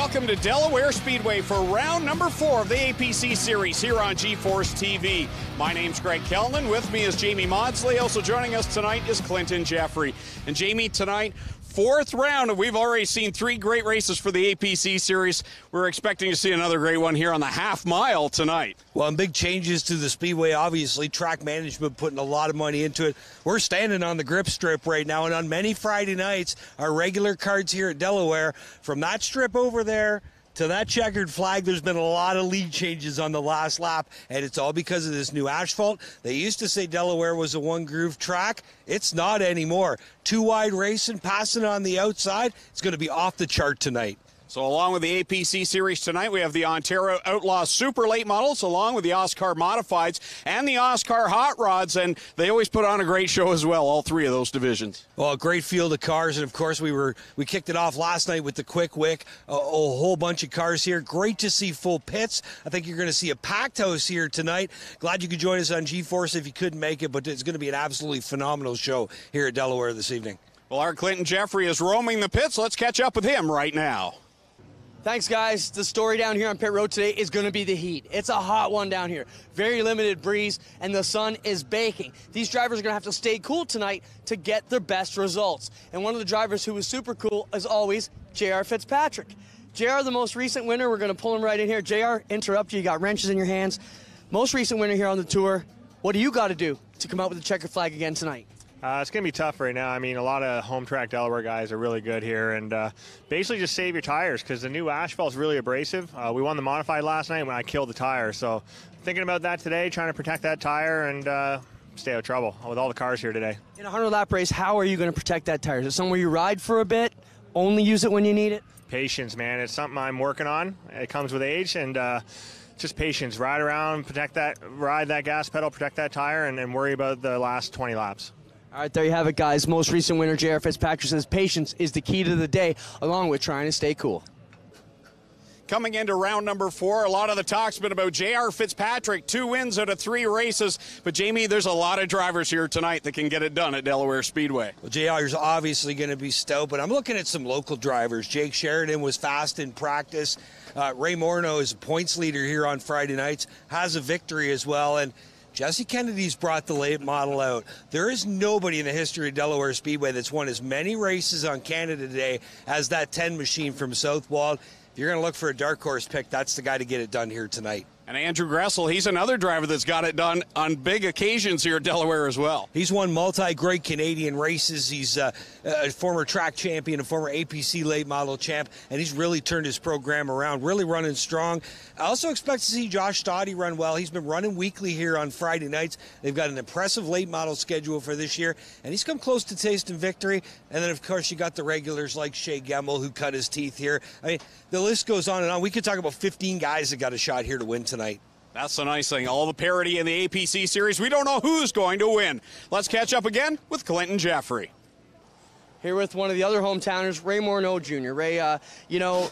welcome to Delaware Speedway for round number 4 of the APC series here on G-Force TV. My name's Greg Kellnan. With me is Jamie Maudsley. Also joining us tonight is Clinton Jeffrey. And Jamie, tonight, 4th round, and we've already seen 3 great races for the APC series. We're expecting to see another great one here on the half mile tonight. Well, and big changes to the Speedway, obviously. Track management putting a lot of money into it. We're standing on the grip strip right now, and on many Friday nights, our regular cards here at Delaware, from that strip over there to that checkered flag, there's been a lot of lead changes on the last lap, and it's all because of this new asphalt. They used to say Delaware was a one-groove track. It's not anymore. 2-wide racing, passing on the outside. It's going to be off the chart tonight. So along with the APC series tonight, we have the Ontario Outlaw Super Late Models, along with the Oscar Modifieds and the Oscar Hot Rods, and they always put on a great show as well, all 3 of those divisions. Well, a great field of cars, and of course we kicked it off last night with the Quick Wick, a whole bunch of cars here. Great to see full pits. I think you're going to see a packed house here tonight. Glad you could join us on G-Force if you couldn't make it, but it's going to be an absolutely phenomenal show here at Delaware this evening. Well, our Clinton Jeffrey is roaming the pits. Let's catch up with him right now. Thanks, guys. The story down here on pit road today is going to be the heat. It's a hot one down here. Very limited breeze, and the sun is baking. These drivers are going to have to stay cool tonight to get their best results. And one of the drivers who was super cool, as always, J.R. Fitzpatrick. J.R., the most recent winner. We're going to pull him right in here. J.R., interrupt you. You got wrenches in your hands. Most recent winner here on the tour. What do you got to do to come out with the checkered flag again tonight? It's going to be tough right now. I mean, a lot of home track Delaware guys are really good here, and basically just save your tires because the new asphalt is really abrasive. We won the modified last night when I killed the tire, so thinking about that today, trying to protect that tire and stay out of trouble with all the cars here today. In a 100-lap race, how are you going to protect that tire? Is it somewhere you ride for a bit, only use it when you need it? Patience, man. It's something I'm working on. It comes with age, and just patience. Ride around, ride that gas pedal, protect that tire, and worry about the last 20 laps. All right, there you have it, guys. Most recent winner, J.R. Fitzpatrick, says patience is the key to the day, along with trying to stay cool. Coming into round number 4, a lot of the talk's been about J.R. Fitzpatrick, 2 wins out of 3 races. But, Jamie, there's a lot of drivers here tonight that can get it done at Delaware Speedway. Well, JR's obviously going to be stout, but I'm looking at some local drivers. Jake Sheridan was fast in practice. Ray Morneau is a points leader here on Friday nights, has a victory as well. And Jesse Kennedy's brought the late model out. There is nobody in the history of Delaware Speedway that's won as many races on Canada Day as that 10 machine from Southwold. If you're going to look for a dark horse pick, that's the guy to get it done here tonight. And Andrew Gressel, he's another driver that's got it done on big occasions here at Delaware as well. He's won multi-great Canadian races. He's a former track champion, a former APC late model champ, and he's really turned his program around, really running strong. I also expect to see Josh Stoddy run well. He's been running weekly here on Friday nights. They've got an impressive late model schedule for this year, and he's come close to tasting victory. And then, of course, you got the regulars like Shea Gemmel, who cut his teeth here. I mean, the list goes on and on. We could talk about 15 guys that got a shot here to win tonight. That's the nice thing. All the parity in the APC series. We don't know who's going to win. Let's catch up again with Clinton Jeffrey. Here with one of the other hometowners, Ray Morneau Jr. Ray, you know,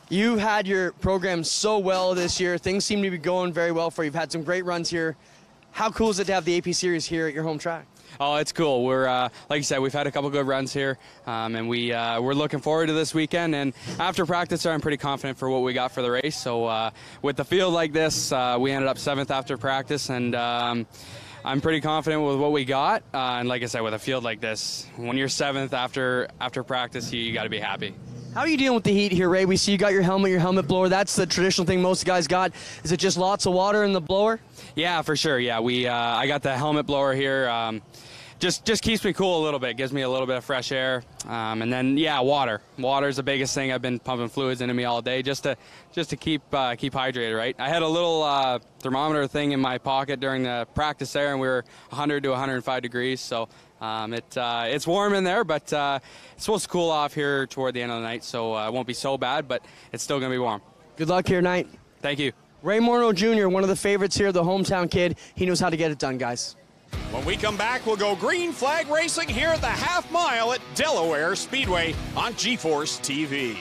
you had your program so well this year. Things seem to be going very well for you. You've had some great runs here. How cool is it to have the AP series here at your home track? Oh, it's cool. We're like you said, we've had a couple good runs here, and we're looking forward to this weekend. And after practice, I'm pretty confident for what we got for the race. So with the field like this, we ended up 7th after practice, and I'm pretty confident with what we got. And like I said, with a field like this, when you're 7th after practice, you got to be happy. How are you dealing with the heat here, Ray? We see you got your helmet blower. That's the traditional thing most guys got. Is it just lots of water in the blower? Yeah, for sure. Yeah, I got the helmet blower here. Just keeps me cool a little bit, gives me a little bit of fresh air, and then water. Water is the biggest thing. I've been pumping fluids into me all day just to keep hydrated. Right. I had a little thermometer thing in my pocket during the practice there, and we were 100 to 105 degrees. So it's warm in there, but it's supposed to cool off here toward the end of the night, so it won't be so bad, but it's still going to be warm. Good luck here tonight. Thank you. Ray Morneau Jr., one of the favorites here, the hometown kid. He knows how to get it done, guys. When we come back, we'll go green flag racing here at the half mile at Delaware Speedway on G-Force TV.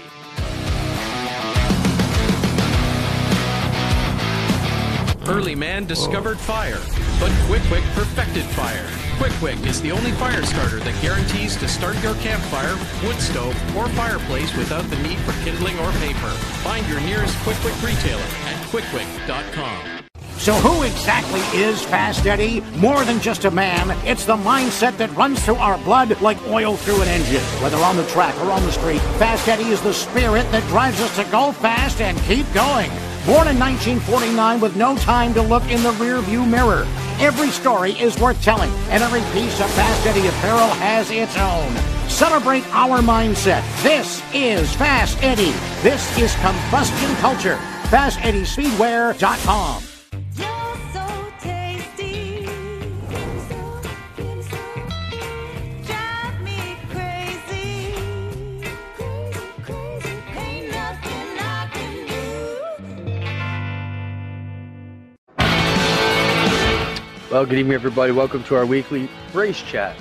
Early man discovered fire, but Quick perfected fire. Quick is the only fire starter that guarantees to start your campfire, wood stove, or fireplace without the need for kindling or paper. Find your nearest Quick retailer at quickquick.com. So who exactly is Fast Eddie? More than just a man, it's the mindset that runs through our blood like oil through an engine. Whether on the track or on the street, Fast Eddie is the spirit that drives us to go fast and keep going. Born in 1949 with no time to look in the rearview mirror. Every story is worth telling, and every piece of Fast Eddie apparel has its own. Celebrate our mindset. This is Fast Eddie. This is combustion culture. FastEddieSpeedwear.com. Well, good evening, everybody. Welcome to our weekly race chat.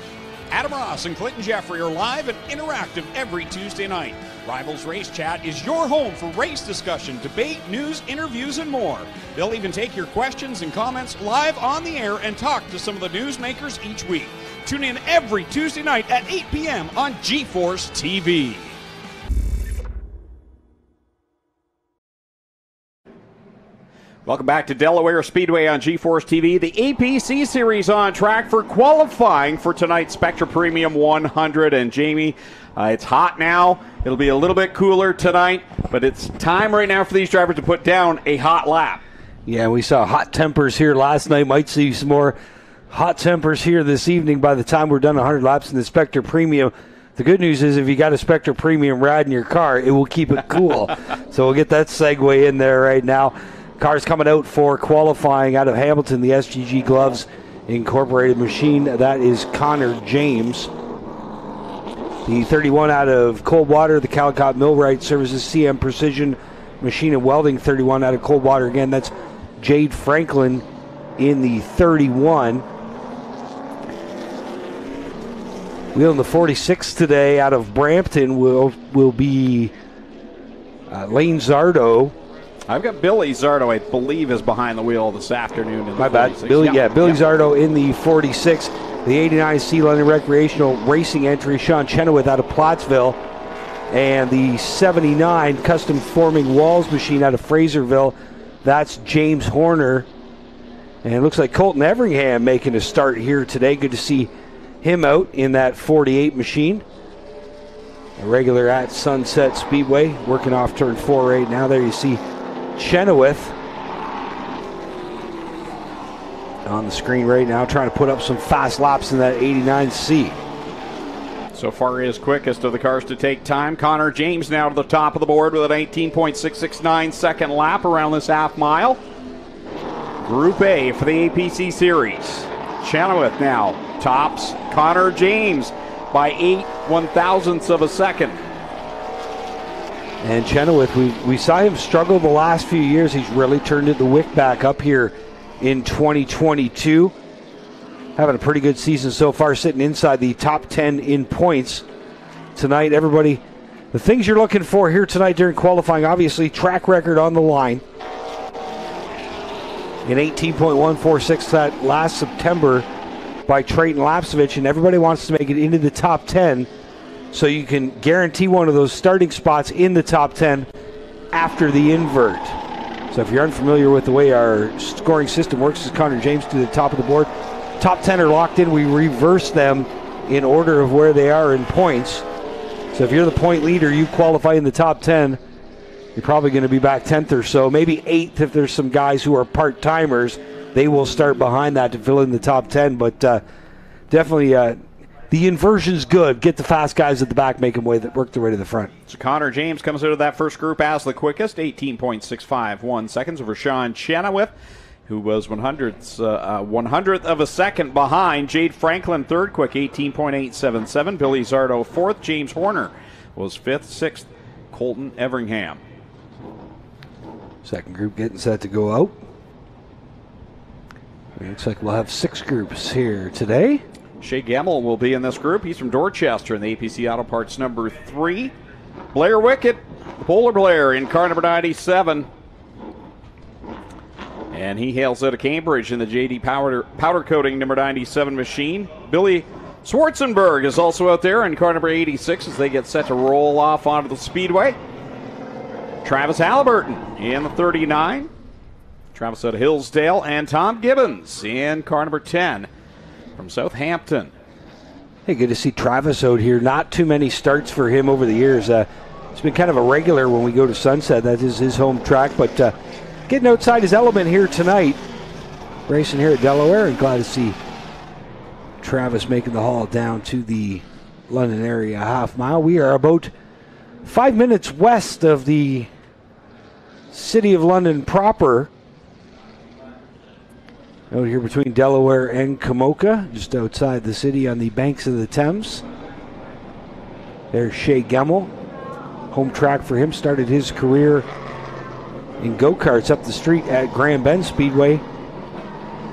Adam Ross and Clinton Jeffrey are live and interactive every Tuesday night. Rivals Race Chat is your home for race discussion, debate, news, interviews, and more. They'll even take your questions and comments live on the air and talk to some of the newsmakers each week. Tune in every Tuesday night at 8 p.m. on GeForce TV. Welcome back to Delaware Speedway on GeForce TV. The APC Series on track for qualifying for tonight's Spectra Premium 100. And Jamie, it's hot now. It'll be a little bit cooler tonight, but it's time right now for these drivers to put down a hot lap. Yeah, we saw hot tempers here last night. Might see some more hot tempers here this evening by the time we're done 100 laps in the Spectra Premium. The good news is if you got a Spectra Premium ride in your car, it will keep it cool. So we'll get that segue in there right now. Cars coming out for qualifying out of Hamilton, the SGG Gloves Incorporated machine. That is Connor James. The 31 out of Coldwater, the Caldecott Millwright Services CM Precision Machine and Welding 31 out of Coldwater. Again, that's Jade Franklin in the 31. Wheeling the 46 today out of Brampton will be Lane Zardo. I've got Billy Zardo, I believe, is behind the wheel this afternoon. In the My bad. 46. Billy Zardo in the 46. The 89 Sea London Recreational Racing entry, Sean Chenoweth out of Plattsville. And the 79 Custom Forming Walls machine out of Fraserville. That's James Horner. And it looks like Colton Everingham making a start here today. Good to see him out in that 48 machine. A regular at Sunset Speedway, working off turn 4 right now. There you see Chenoweth on the screen right now, trying to put up some fast laps in that 89C. So far, his quickest of the cars to take time. Connor James now to the top of the board with an 18.669 second lap around this half mile. Group A for the APC Series. Chenoweth now tops Connor James by 8 1/1000ths of a second. And Chenoweth, we saw him struggle the last few years. He's really turned the wick back up here in 2022. Having a pretty good season so far, sitting inside the top 10 in points tonight. Everybody, the things you're looking for here tonight during qualifying, obviously track record on the line. In 18.146 that last September by Trayton Lapsevich, and everybody wants to make it into the top 10. So you can guarantee one of those starting spots in the top 10 after the invert. So if you're unfamiliar with the way our scoring system works, as Connor James to the top of the board, top 10 are locked in. We reverse them in order of where they are in points. So if you're the point leader, you qualify in the top 10, you're probably going to be back 10th or so, maybe 8th if there's some guys who are part-timers. They will start behind that to fill in the top 10, but definitely the inversion's good. Get the fast guys at the back, make them work their way to the front. So Connor James comes out of that first group as the quickest, 18.651 seconds over Sean Chenoweth, who was 100th of a second behind. Jade Franklin third quick, 18.877. Billy Zardo fourth. James Horner was fifth. Sixth, Colton Everingham. Second group getting set to go out. Looks like we'll have 6 groups here today. Shea Gemmel will be in this group. He's from Dorchester in the APC Auto Parts number 3. Blair Wickett, Polar Blair in car number 97. And he hails out of Cambridge in the JD powder coating number 97 machine. Billy Schwarzenberg is also out there in car number 86 as they get set to roll off onto the Speedway. Travis Halliburton in the 39. Travis out of Hillsdale, and Tom Gibbons in car number 10 from Southampton. Hey, good to see Travis out here. Not too many starts for him over the years. It's been kind of a regular when we go to Sunset. That is his home track, but getting outside his element here tonight. Racing here at Delaware, and glad to see Travis making the haul down to the London area half mile. We are about 5 minutes west of the city of London proper. Out here between Delaware and Komoka, just outside the city on the banks of the Thames. There's Shea Gemmel. Home track for him. Started his career in go-karts up the street at Grand Bend Speedway.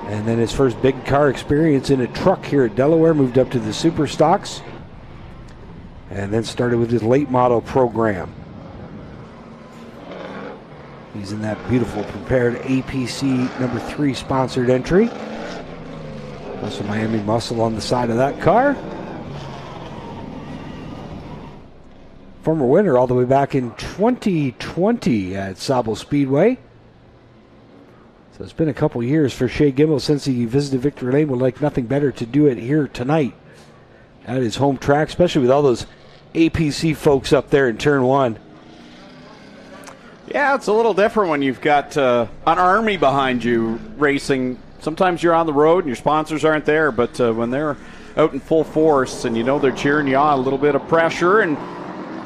And then his first big car experience in a truck here at Delaware. Moved up to the Super Stocks. And then started with his late model program. He's in that beautiful prepared APC number 3 sponsored entry. Also Miami Muscle on the side of that car. Former winner all the way back in 2020 at Sable Speedway. So it's been a couple years for Shea Gemmel since he visited Victory Lane. Would like nothing better to do it here tonight at his home track, especially with all those APC folks up there in turn 1. Yeah, it's a little different when you've got an army behind you racing. Sometimes you're on the road and your sponsors aren't there, but when they're out in full force and you know they're cheering you on, a little bit of pressure, and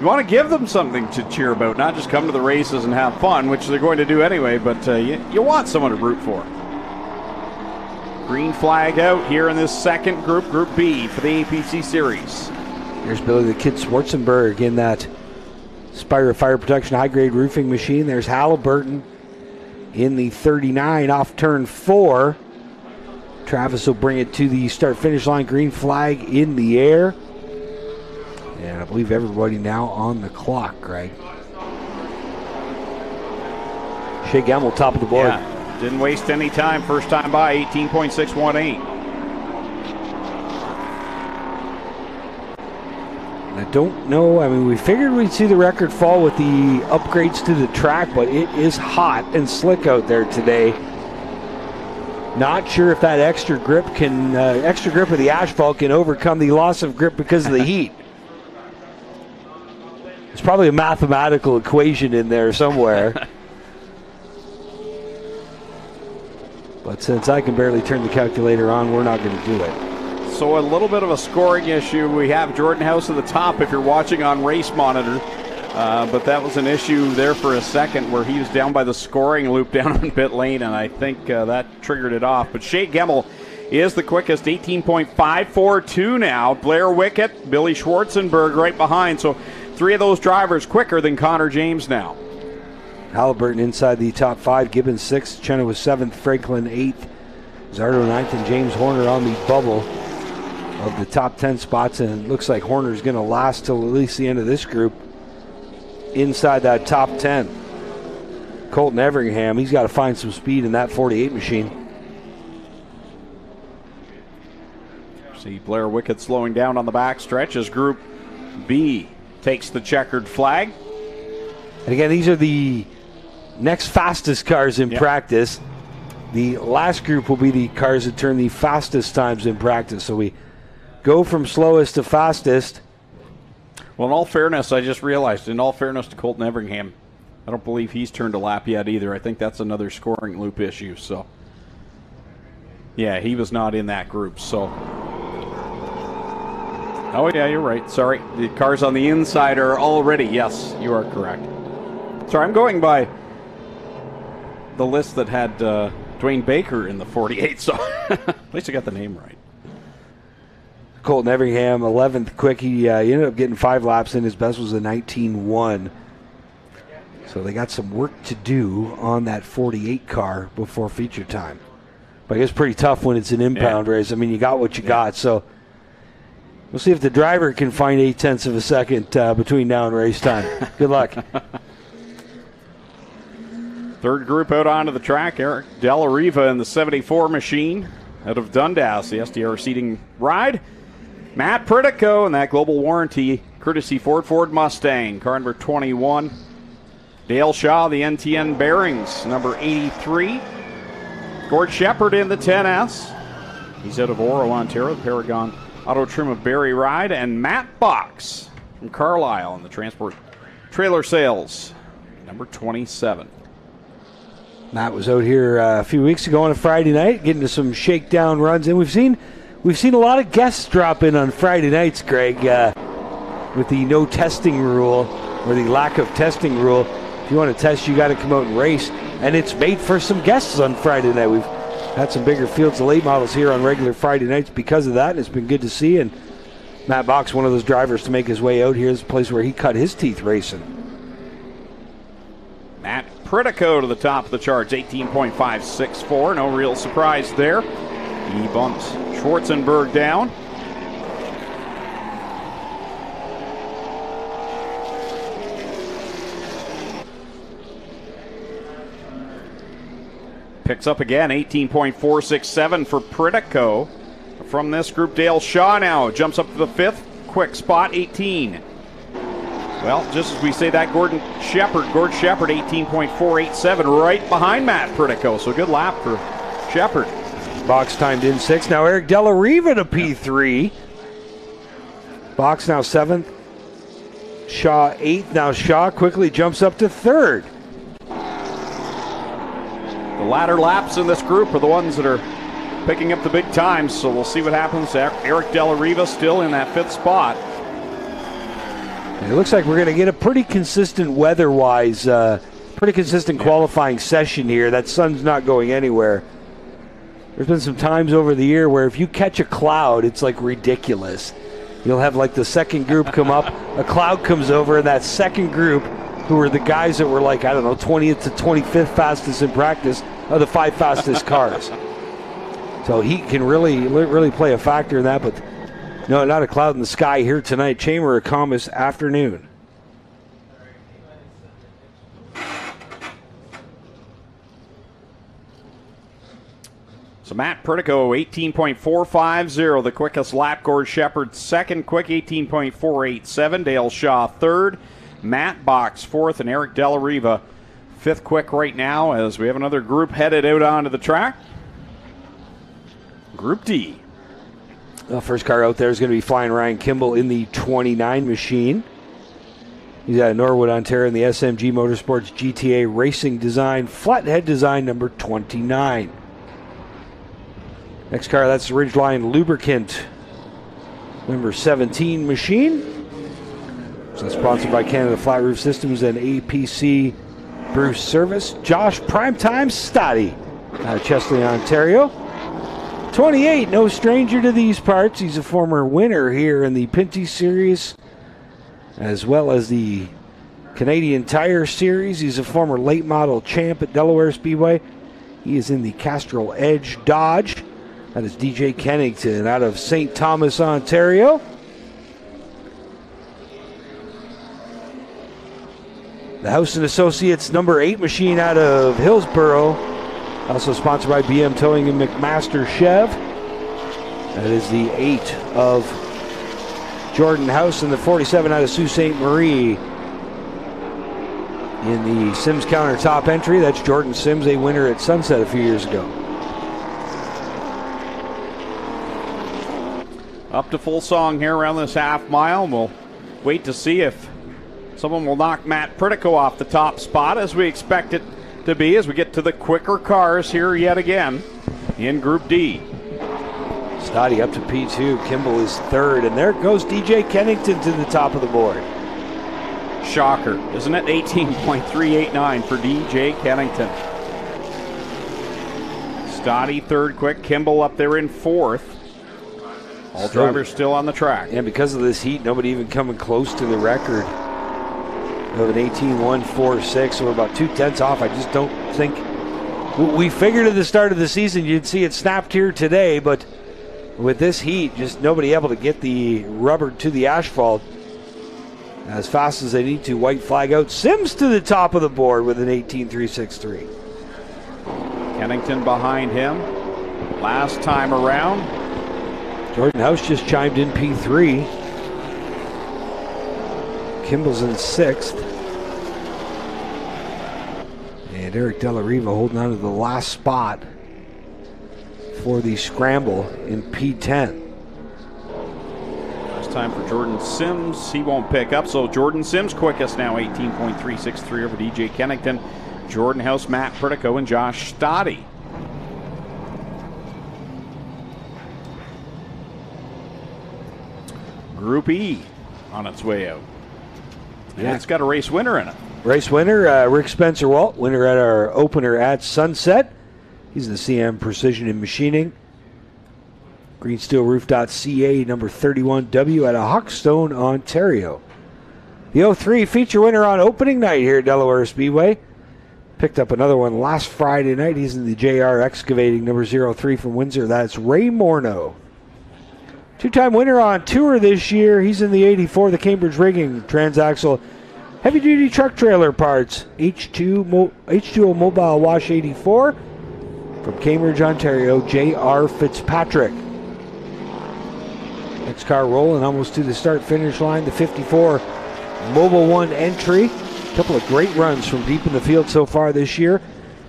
you want to give them something to cheer about, not just come to the races and have fun, which they're going to do anyway, but you want someone to root for. Green flag out here in this second group, Group B for the APC Series. Here's Billy the Kid Schwarzenberg in that Spira Fire Protection high-grade roofing machine. There's Halliburton in the 39 off turn 4. Travis will bring it to the start-finish line. Green flag in the air. And I believe everybody now on the clock, Greg. Shea Gemmel, top of the board. Yeah, didn't waste any time. First time by, 18.618. I don't know. I mean, we figured we'd see the record fall with the upgrades to the track, but it is hot and slick out there today. Not sure if that extra grip of the asphalt can overcome the loss of grip because of the heat. There's probably a mathematical equation in there somewhere. But since I can barely turn the calculator on, we're not going to do it. So a little bit of a scoring issue. We have Jordan House at the top if you're watching on Race Monitor. But that was an issue there for a second where he was down by the scoring loop down on pit lane, and I think that triggered it off. But Shea Gemmel is the quickest, 18.542 now. Blair Wickett, Billy Schwarzenberg right behind. So 3 of those drivers quicker than Connor James now. Halliburton inside the top 5. Gibbons 6th. Chenna was 7th. Franklin 8th. Zardo 9th. And James Horner on the bubble of the top 10 spots. And it looks like Horner's going to last till at least the end of this group inside that top 10. Colton Everingham, he's got to find some speed in that 48 machine. See Blair Wickett slowing down on the back stretch as Group B takes the checkered flag. And again, these are the next fastest cars in practice. The last group will be the cars that turn the fastest times in practice. So we go from slowest to fastest. Well, in all fairness, I just realized, in all fairness to Colton Everingham, I don't believe he's turned a lap yet either. I think that's another scoring loop issue. So, yeah, he was not in that group. So, oh, yeah, you're right. Sorry. The cars on the inside are already, yes, you are correct. Sorry, I'm going by the list that had Dwayne Baker in the 48, so at least I got the name right. Colton Everingham, 11th quick. He ended up getting 5 laps in. His best was a 19.1. So they got some work to do on that 48 car before feature time. But it's pretty tough when it's an impound race. I mean, you got what you got. So we'll see if the driver can find 0.8 of a second between now and race time. Good luck. Third group out onto the track, Eric Della Riva in the 74 machine out of Dundas, the SDR seating ride. Matt Pritico in that global warranty, courtesy Ford Mustang, car number 21. Dale Shaw, the NTN Bearings, number 83. Gord Shepard in the 10S. He's out of Oro, Ontario, the Paragon Auto Trim of Barrie ride. And Matt Box from Carlisle in the Transport Trailer Sales, number 27. Matt was out here a few weeks ago on a Friday night, getting to some shakedown runs, and we've seen a lot of guests drop in on Friday nights, Greg, with the no testing rule or the lack of testing rule. If you want to test, you got to come out and race, and it's made for some guests on Friday night. We've had some bigger fields of late models here on regular Friday nights because of that, and it's been good to see. And Matt Box, one of those drivers to make his way out here, is a place where he cut his teeth racing. Matt Pritico to the top of the charts, 18.564. No real surprise there. He bumps Schwarzenberg down. Picks up again, 18.467 for Pritico. From this group, Dale Shaw now jumps up to the 5th. Quick spot, 18. Well, just as we say that, Gord Shepard, 18.487, right behind Matt Pritico. So good lap for Shepard. Box timed in 6th. Now Eric Della Riva to P3. Box now 7th. Shaw 8th. Now Shaw quickly jumps up to 3rd. The latter laps in this group are the ones that are picking up the big times, so we'll see what happens. Eric Della Riva still in that 5th spot. It looks like we're going to get a pretty consistent weather-wise, pretty consistent qualifying session here. That sun's not going anywhere. There's been some times over the year where if you catch a cloud, it's like ridiculous. You'll have like the second group come up, a cloud comes over, and that second group, who are the guys that were like, 20th to 25th fastest in practice, are the 5 fastest cars. So he can really play a factor in that, but no, not a cloud in the sky here tonight. Chamber of Commerce afternoon. So Matt Pritico, 18.450, the quickest lap. Gord Shepard, second quick, 18.487. Dale Shaw, third. Matt Box, fourth, and Eric Della Riva, fifth quick right now as we have another group headed out onto the track. Group D. The first car out there is going to be flying Ryan Kimball in the 29 machine. He's out of Norwood, Ontario, in the SMG Motorsports GTA Racing Design, flathead design number 29. Next car, that's the Ridgeline Lubricant number 17 machine. So sponsored by Canada Flat Roof Systems and APC Bruce Service. Josh Primetime Stoddy out of Chesley, Ontario. 28, no stranger to these parts. He's a former winner here in the Pinty Series, as well as the Canadian Tire Series. He's a former late model champ at Delaware Speedway. He is in the Castrol Edge Dodge. That is DJ Kennington out of St. Thomas, Ontario. The House & Associates number 8 machine out of Hillsboro. Also sponsored by BM Towing and McMaster Chev. That is the 8 of Jordan House, and the 47 out of Sault Ste. Marie. In the Sims countertop entry, that's Jordan Sims, a winner at Sunset a few years ago. Up to full song here around this half mile. We'll wait to see if someone will knock Matt Pritico off the top spot, as we expect it to be as we get to the quicker cars here yet again in Group D. Stoddy up to P2. Kimball is third, and there goes DJ Kennington to the top of the board. Shocker, isn't it? 18.389 for DJ Kennington. Stoddy third quick, Kimball up there in fourth. All drivers still on the track. And because of this heat, nobody even coming close to the record of an 18.146, so we're about 2/10 off. I just don't think we figured at the start of the season you'd see it snapped here today, but with this heat, just nobody able to get the rubber to the asphalt. as fast as they need to. White flag out. Sims to the top of the board with an 18.363. Kennington behind him. Last time around. Jordan House just chimed in P3. Kimball's in 6th. And Eric Della Riva holding on to the last spot for the scramble in P10. Last time for Jordan Sims. He won't pick up. So Jordan Sims quickest now, 18.363 over DJ Kennington, Jordan House, Matt Pritico, and Josh Stoddy. Group E on its way out. And it's got a race winner in it. Race winner, Rick Spencer Walt, winner at our opener at Sunset. He's the CM Precision and Machining. Greensteelroof.ca, number 31W at Hawkstone, Ontario. The 03 feature winner on opening night here at Delaware Speedway. Picked up another one last Friday night. He's in the JR Excavating, number 03 from Windsor. That's Ray Morneau. Two-time winner on tour this year. He's in the 84, the Cambridge Rigging Transaxle Heavy-Duty Truck Trailer Parts. H2O Mobile Wash 84 from Cambridge, Ontario, J.R. Fitzpatrick. Next car rolling almost to the start-finish line. The 54 Mobile One entry. A couple of great runs from deep in the field so far this year.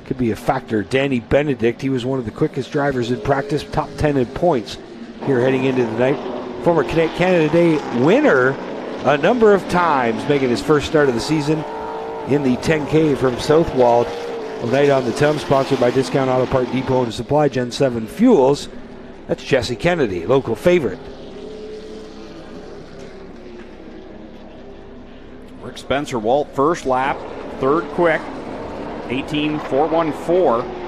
Could be a factor. Danny Benedict, he was one of the quickest drivers in practice, top 10 in points here heading into the night. Former Canada Day winner a number of times, making his first start of the season in the 10K from Southwold. A night on the Thames, sponsored by Discount Auto Part Depot and Supply Gen 7 Fuels. That's Jesse Kennedy, local favorite. Rick Spencer Walt, first lap, third quick, 18.414.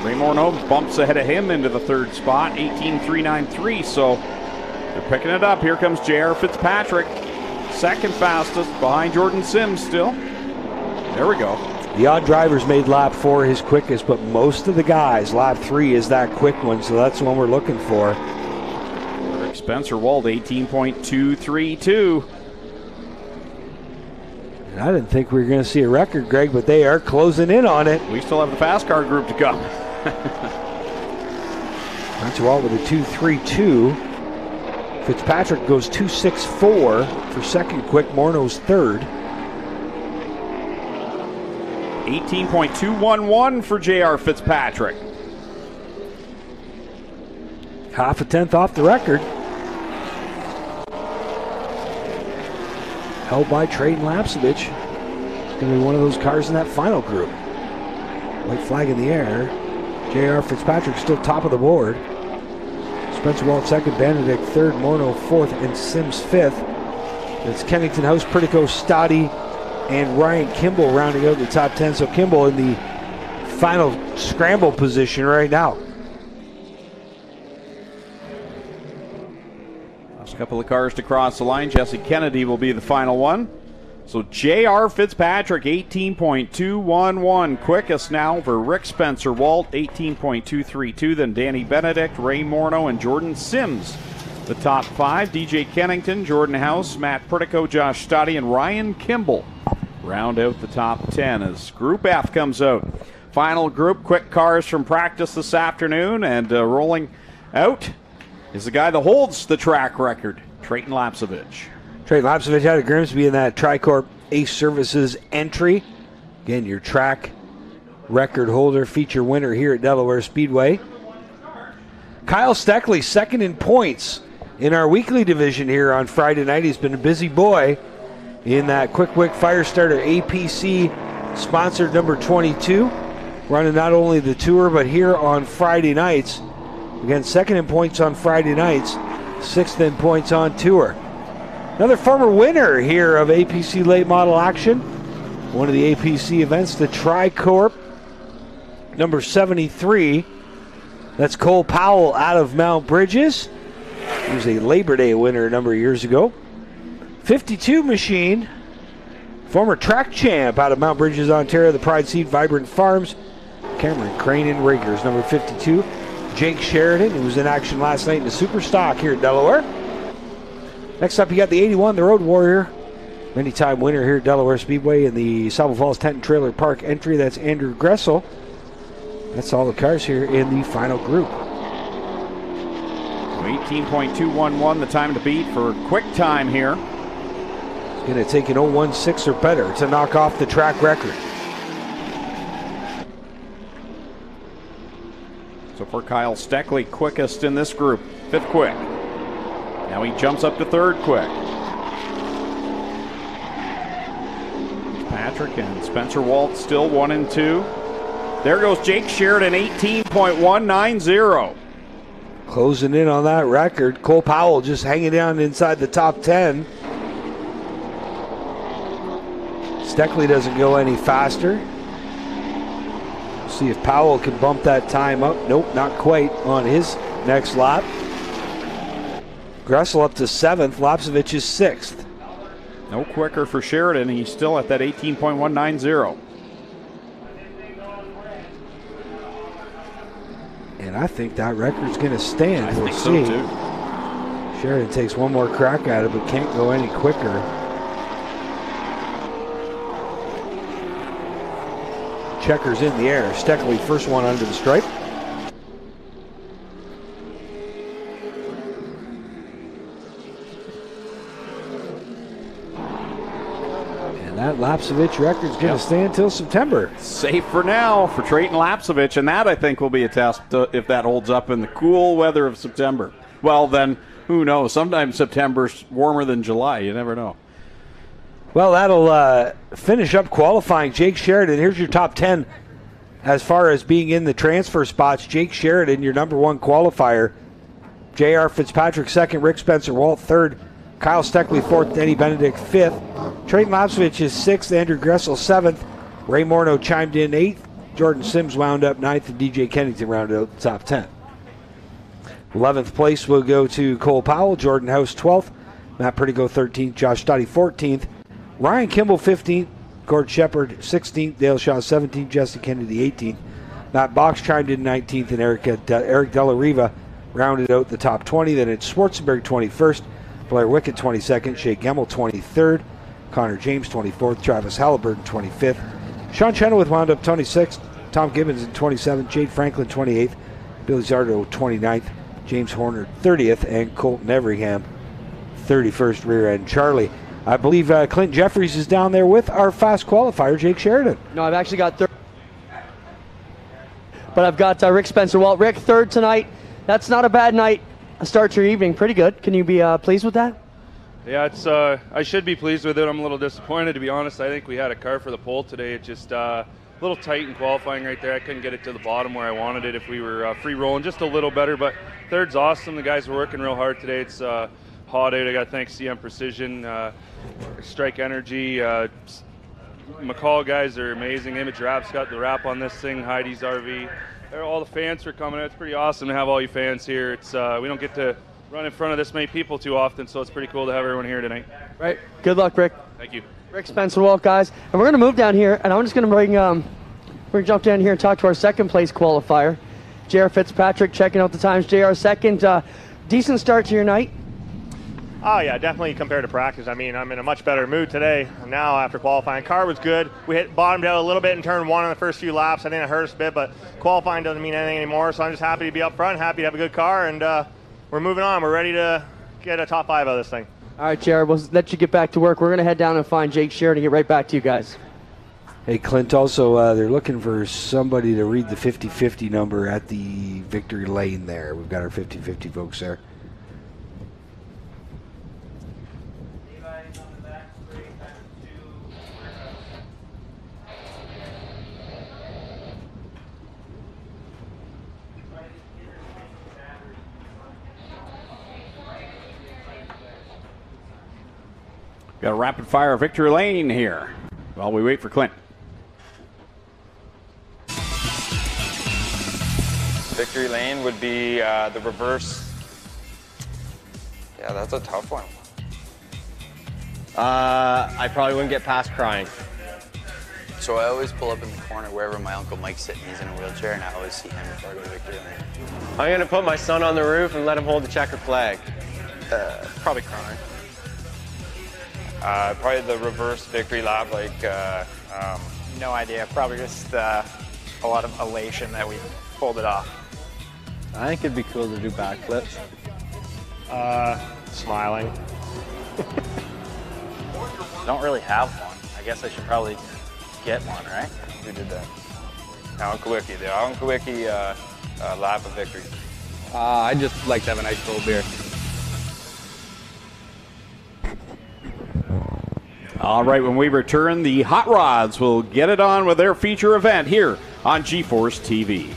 Ray Morneau bumps ahead of him into the third spot, 18.393. So they're picking it up. Here comes J.R. Fitzpatrick, second fastest, behind Jordan Sims still. There we go. The odd drivers made lap 4 his quickest, but most of the guys, lap 3 is that quick one, so that's the one we're looking for. Rick Spencer Walt, 18.232. And I didn't think we were going to see a record, Greg, but they are closing in on it. We still have the fast car group to come. Spencer Walt with a 2.32. Fitzpatrick goes 2.64 for second quick. Morneau's third. 18.211 for J.R. Fitzpatrick. Half a tenth off the record. Held by Trayden Lapsevich. It's going to be one of those cars in that final group. White flag in the air. J.R. Fitzpatrick still top of the board. Spencer Walt second, Benedict third, Morneau fourth, and Sims fifth. It's Kennington, House, Pritico, Stoddy, and Ryan Kimball rounding out the top 10. So Kimball in the final scramble position right now. Last couple of cars to cross the line. Jesse Kennedy will be the final one. So J.R. Fitzpatrick, 18.211. Quickest now for Rick Spencer Walt, 18.232. Then Danny Benedict, Ray Morneau, and Jordan Sims. The top 5, DJ Kennington, Jordan House, Matt Pritico, Josh Stoddy, and Ryan Kimball round out the top 10 as Group F comes out. Final group, quick cars from practice this afternoon, and rolling out is the guy that holds the track record, Trayden Lapsevich. Trayden Lapsevich out of Grimsby in that Tricorp Ace Services entry. Again, your track record holder, feature winner here at Delaware Speedway. Kyle Steckley, second in points in our weekly division here on Friday night. He's been a busy boy in that Quick Wick Fire Starter APC sponsored number 22. Running not only the tour, but here on Friday nights. Again, second in points on Friday nights, sixth in points on tour. Another former winner here of APC late model action. One of the APC events, the Tricorp, number 73. That's Cole Powell out of Mount Bridges. He was a Labor Day winner a number of years ago. 52 machine, former track champ out of Mount Bridges, Ontario, the Pride Seed Vibrant Farms. Cameron Crane and Riggers, number 52. Jake Sheridan, who was in action last night in the Super Stock here at Delaware. Next up, you got the 81, the Road Warrior. Many-time winner here at Delaware Speedway in the Salvo Falls Tent and Trailer Park entry. That's Andrew Gressel. That's all the cars here in the final group. 18.211, the time to beat for quick time here. It's going to take an 0.16 or better to knock off the track record. So for Kyle Steckley, quickest in this group, 5th quick. Now he jumps up to 3rd quick. Patrick and Spencer Walt still 1 and 2. There goes Jake Sheridan, 18.190. Closing in on that record. Cole Powell just hanging down inside the top 10. Steckley doesn't go any faster. See if Powell can bump that time up. Nope, not quite on his next lap. Gressel up to 7th. Lapsevich is 6th. No quicker for Sheridan. He's still at that 18.190. And I think that record's going to stand. I we'll think see. so too. Sheridan takes one more crack at it, but can't go any quicker. Checkers in the air. Steckley first one under the stripe. And that Lapsevich record's going to stand till September. Safe for now for Trayton Lapsevich, and that I think will be a test if that holds up in the cool weather of September. Well, then who knows? Sometimes September's warmer than July. You never know. Well, that'll finish up qualifying. Jake Sheridan, here's your top 10 as far as being in the transfer spots. Jake Sheridan, your number 1 qualifier. J.R. Fitzpatrick 2nd, Rick Spencer Walt 3rd, Kyle Steckley 4th, Eddie Benedict 5th. Trayton Lapsevich is 6th, Andrew Gressel 7th. Ray Morneau chimed in 8th. Jordan Sims wound up 9th, and DJ Kennington rounded out the top 10. 11th place will go to Cole Powell, Jordan House 12th, Matt Perdigo 13th, Josh Stotty 14th, Ryan Kimball 15th, Gord Shepard 16th, Dale Shaw 17th, Jesse Kennedy 18th. Matt Box chimed in 19th, and Eric Della Riva rounded out the top 20. Then it's Schwarzenberg 21st, Blair Wickett 22nd, Shea Gemmel 23rd, Connor James 24th, Travis Halliburton 25th. Sean Chenoweth wound up 26th, Tom Gibbons in 27th, Jade Franklin 28th, Billy Zardo 29th, James Horner 30th, and Colton Everingham 31st rear end Charlie. I believe Clint Jeffries is down there with our fast qualifier, Jake Sheridan. No, I've actually got 3rd. But I've got Rick Spencer Walt. Rick, 3rd tonight. That's not a bad night. A start to your evening. Pretty good. Can you be pleased with that? Yeah, it's. I should be pleased with it. I'm a little disappointed, to be honest. I think we had a car for the pole today. It just a little tight in qualifying right there. I couldn't get it to the bottom where I wanted it if we were free rolling just a little better. But 3rd's awesome. The guys were working real hard today. It's hot out. I got to thank CM Precision, Strike Energy, McCall guys are amazing. Image Rap's got the wrap on this thing. Heidi's RV. All the fans for coming out. It's pretty awesome to have all you fans here. It's we don't get to run in front of this many people too often, so it's pretty cool to have everyone here tonight. Right. Good luck, Rick. Thank you. Rick Spencer Walt, guys. And we're going to move down here, and I'm just going to bring, we're going to jump down here and talk to our 2nd place qualifier, J.R. Fitzpatrick, checking out the times. J.R. 2nd. Decent start to your night. Oh, yeah, definitely compared to practice. I mean, I'm in a much better mood today now after qualifying. Car was good. We bottomed out a little bit in turn 1 in the first few laps. I think it hurt us a bit, but qualifying doesn't mean anything anymore. So I'm just happy to be up front, happy to have a good car, and we're moving on. We're ready to get a top 5 out of this thing. All right, Jared, we'll let you get back to work. We're going to head down and find Jake Sheridan and get right back to you guys. Hey, Clint, also, they're looking for somebody to read the 50-50 number at the victory lane there. We've got our 50-50 folks there. Got a rapid fire victory lane here while we wait for Clint. Victory lane would be the reverse. Yeah, that's a tough one. I probably wouldn't get past crying. So I always pull up in the corner wherever my Uncle Mike's sitting. He's in a wheelchair, and I always see him before I go to victory lane. I'm going to put my son on the roof and let him hold the checkered flag. Probably crying. Probably the reverse victory lap, No idea. Probably just a lot of elation that we pulled it off. I think it'd be cool to do backflips. Smiling. Don't really have one. I guess I should probably get one, right? Who did that? Alan Kowicki. The Alan Kowicki lap of victory. I just like to have a nice cold beer. All right, when we return, the Hot Rods will get it on with their feature event here on GeForce TV.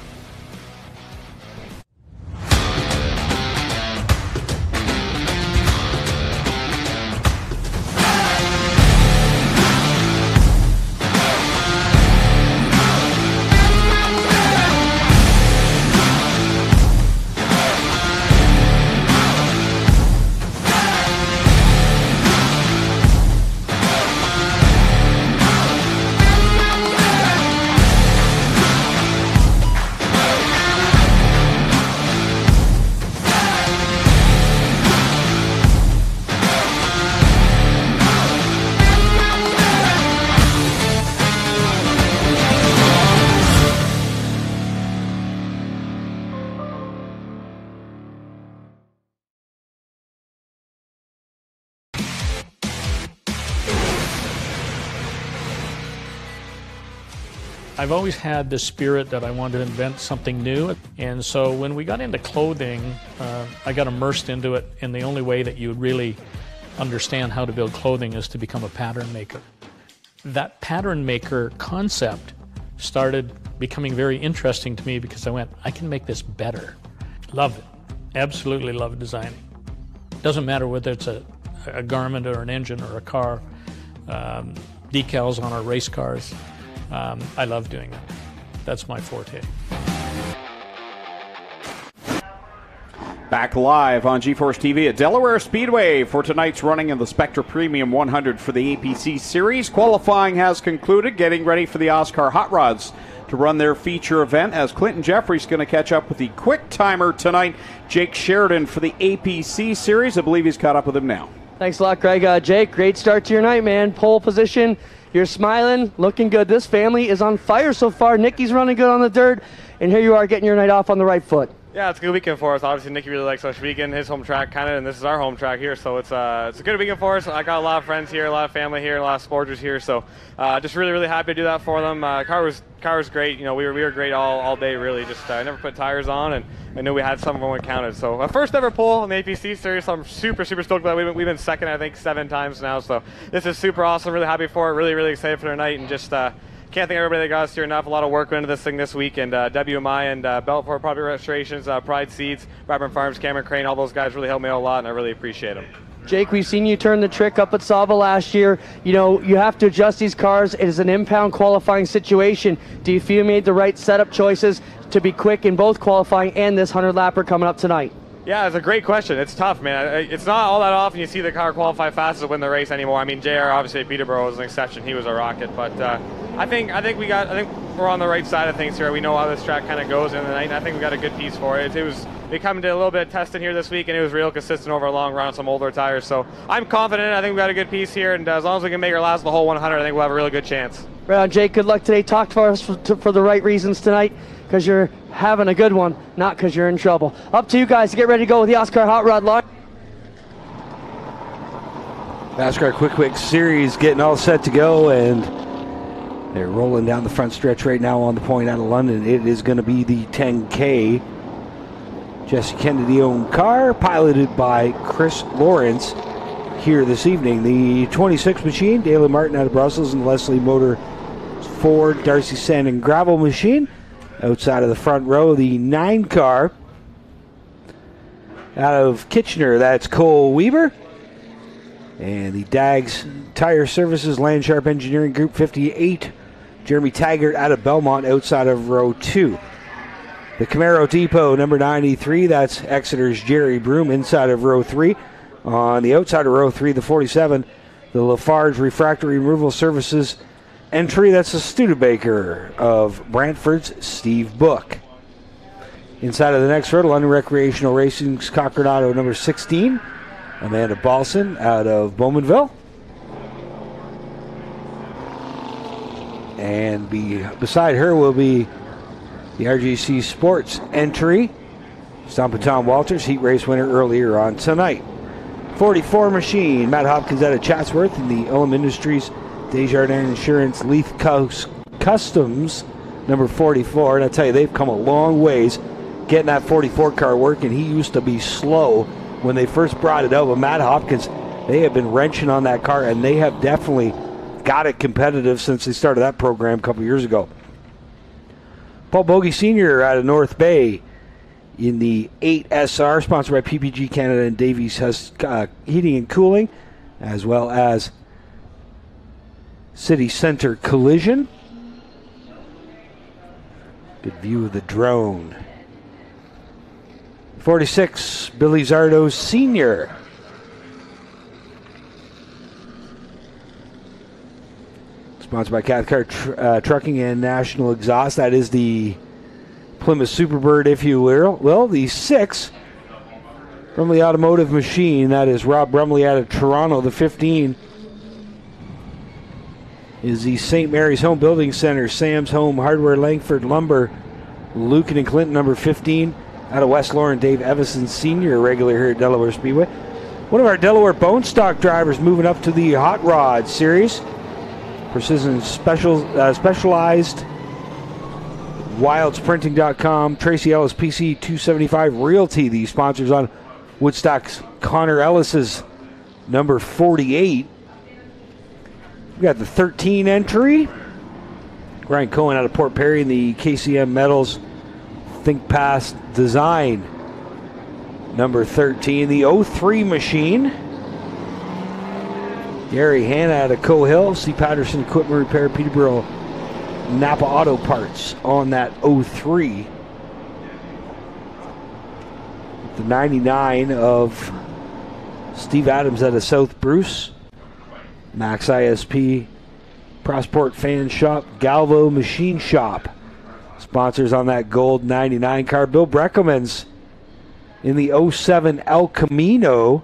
I've always had the spirit that I wanted to invent something new, and so when we got into clothing, I got immersed into it, and the only way that you would really understand how to build clothing is to become a pattern maker. That pattern maker concept started becoming very interesting to me because I went, I can make this better. Love it. Absolutely love designing. Doesn't matter whether it's a garment or an engine or a car, decals on our race cars. I love doing that. That's my forte. Back live on GeForce TV at Delaware Speedway for tonight's running of the Spectra Premium 100 for the APC Series. Qualifying has concluded, getting ready for the Oscar Hot Rods to run their feature event as Clinton Jeffrey's going to catch up with the quick timer tonight, Jake Sheridan, for the APC Series. I believe he's caught up with him now. Thanks a lot, Greg. Jake, great start to your night, man. Pole position. You're smiling, looking good. This family is on fire so far. Nicky's running good on the dirt, and here you are getting your night off on the right foot. Yeah, it's a good weekend for us. Obviously, Nicky really likes Oshwegan, his home track, kind of, and this is our home track here. So it's a good weekend for us. I got a lot of friends here, a lot of family here, a lot of sporters here. So just really, really happy to do that for them. Car was great. You know, we were great all day. Really, just I never put tires on, and I knew we had some of them when it counted. So first ever pole in the APC Series. So I'm super, super stoked about it. We've been second, I think, 7 times now. So this is super awesome. Really happy for it. Really, really excited for their night, and just. Can't thank everybody that got us here enough. A lot of work went into this thing this week, and WMI and Belfort Property Restorations, Pride Seeds, Bradburn Farms, Cameron Crane, all those guys really helped me out a lot, and I really appreciate them. Jake, we've seen you turn the trick up at Sava last year. You know, you have to adjust these cars. It is an impound qualifying situation. Do you feel you made the right setup choices to be quick in both qualifying and this 100-lapper coming up tonight? Yeah, it's a great question. It's tough, man. It's not all that often you see the car qualify fastest to win the race anymore. I mean, JR obviously at Peterborough was an exception. He was a rocket, but I think we're on the right side of things here. We know how this track kind of goes in the night, and I think we got a good piece for it. They come to a little bit of testing here this week, and it was real consistent over a long run on some older tires. So I'm confident. I think we got a good piece here, and as long as we can make her last the whole 100, I think we'll have a really good chance. Right on, Jake. Good luck today. Talk to us for the right reasons tonight, because you're having a good one, not because you're in trouble. Up to you guys to get ready to go with the Oscar Hot Rod line. NASCAR Quick Series getting all set to go, and they're rolling down the front stretch right now on the point out of London. It is going to be the 10K. Jesse Kennedy-owned car, piloted by Chris Lawrence here this evening. The 26 machine, Dale Martin out of Brussels, and Leslie Motor Ford Darcy Sand and Gravel machine. Outside of the front row, the 9 car out of Kitchener, that's Cole Weber. And the Dags Tire Services Landsharp Engineering Group 58, Jeremy Taggart out of Belmont outside of row 2. The Camaro Depot number 93, that's Exeter's Jerry Broom inside of row 3. On the outside of row 3, the 47, the Lafarge Refractory Removal Services entry, that's the Studebaker of Brantford's Steve Book. Inside of the next row, London Recreational Racing's Cochrane Auto number 16, Amanda Balson out of Bowmanville. And beside her will be the RGC Sports entry. Stompin' Tom Walters, heat race winner earlier on tonight. 44 machine, Matt Hopkins out of Chatsworth, in the Ullum Industries Desjardins Insurance Leith Customs, number 44. And I tell you, they've come a long ways getting that 44 car working. He used to be slow when they first brought it out, but Matt Hopkins, they have been wrenching on that car, and they have definitely got it competitive since they started that program a couple years ago. Paul Bogey Sr. out of North Bay in the 8SR, sponsored by PPG Canada and Davies Heating and Cooling, as well as City Center Collision. Good view of the drone. 46, Billy Zardo Sr. Sponsored by Cathcart Trucking and National Exhaust. That is the Plymouth Superbird, if you will. Well, the 6 from the Automotive Machine, that is Rob Brumley out of Toronto. The 15 is the St. Mary's Home Building Center, Sam's Home Hardware, Langford Lumber, Lucan and Clinton, number 15. Out of West Lauren, Dave Evison Sr., regular here at Delaware Speedway. One of our Delaware bone stock drivers moving up to the Hot Rod Series. Precision Specialized, WildSprinting.com, Tracy Ellis, PC 275 Realty, the sponsors on Woodstock's Connor Ellis's number 48. We got the 13 entry. Ryan Cohen out of Port Perry in the KCM Metals Think Past Design, number 13. The 03 machine. Gary Hanna out of Cohill, C. Patterson Equipment Repair, Peterborough, Napa Auto Parts on that 03. The 99 of Steve Adams out of South Bruce, Max ISP, Prossport Fan Shop, Galvo Machine Shop. Sponsors on that gold 99 car. Bill Breckelman's in the 07 El Camino.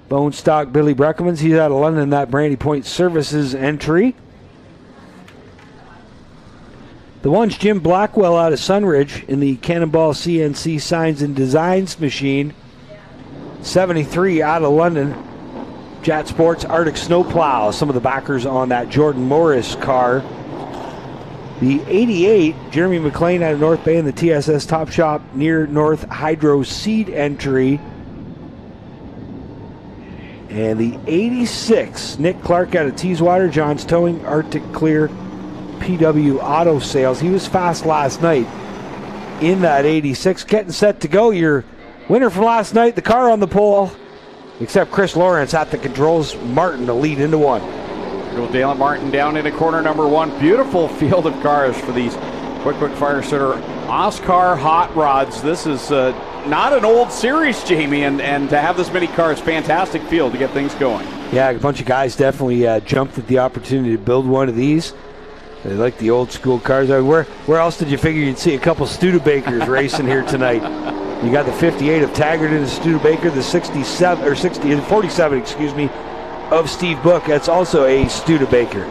Bone stock Billy Breckelman's. He's out of London, that Brandy Point Services entry. The one's Jim Blackwell out of Sunridge in the Cannonball CNC Signs and Designs machine. 73 out of London. Jat Sports Arctic Snowplow. Some of the backers on that Jordan Morris car. The 88, Jeremy McLean out of North Bay in the TSS Top Shop near North Hydro Seed entry. And the 86, Nick Clark out of Teeswater, John's Towing, Arctic Clear, PW Auto Sales. He was fast last night in that 86. Getting set to go. Your winner from last night, the car on the pole, except Chris Lawrence at the controls. Martin to lead into one. Dale Martin down into corner number 1. Beautiful field of cars for these quick fire starter Oscar Hot Rods. This is not an old series, Jamie, and to have this many cars, fantastic field to get things going. Yeah, a bunch of guys definitely jumped at the opportunity to build one of these. They like the old school cars. I mean, where else did you figure you'd see a couple Studebakers racing here tonight? You got the 58 of Taggart and the Studebaker, the 47, excuse me, of Steve Book. That's also a Studebaker.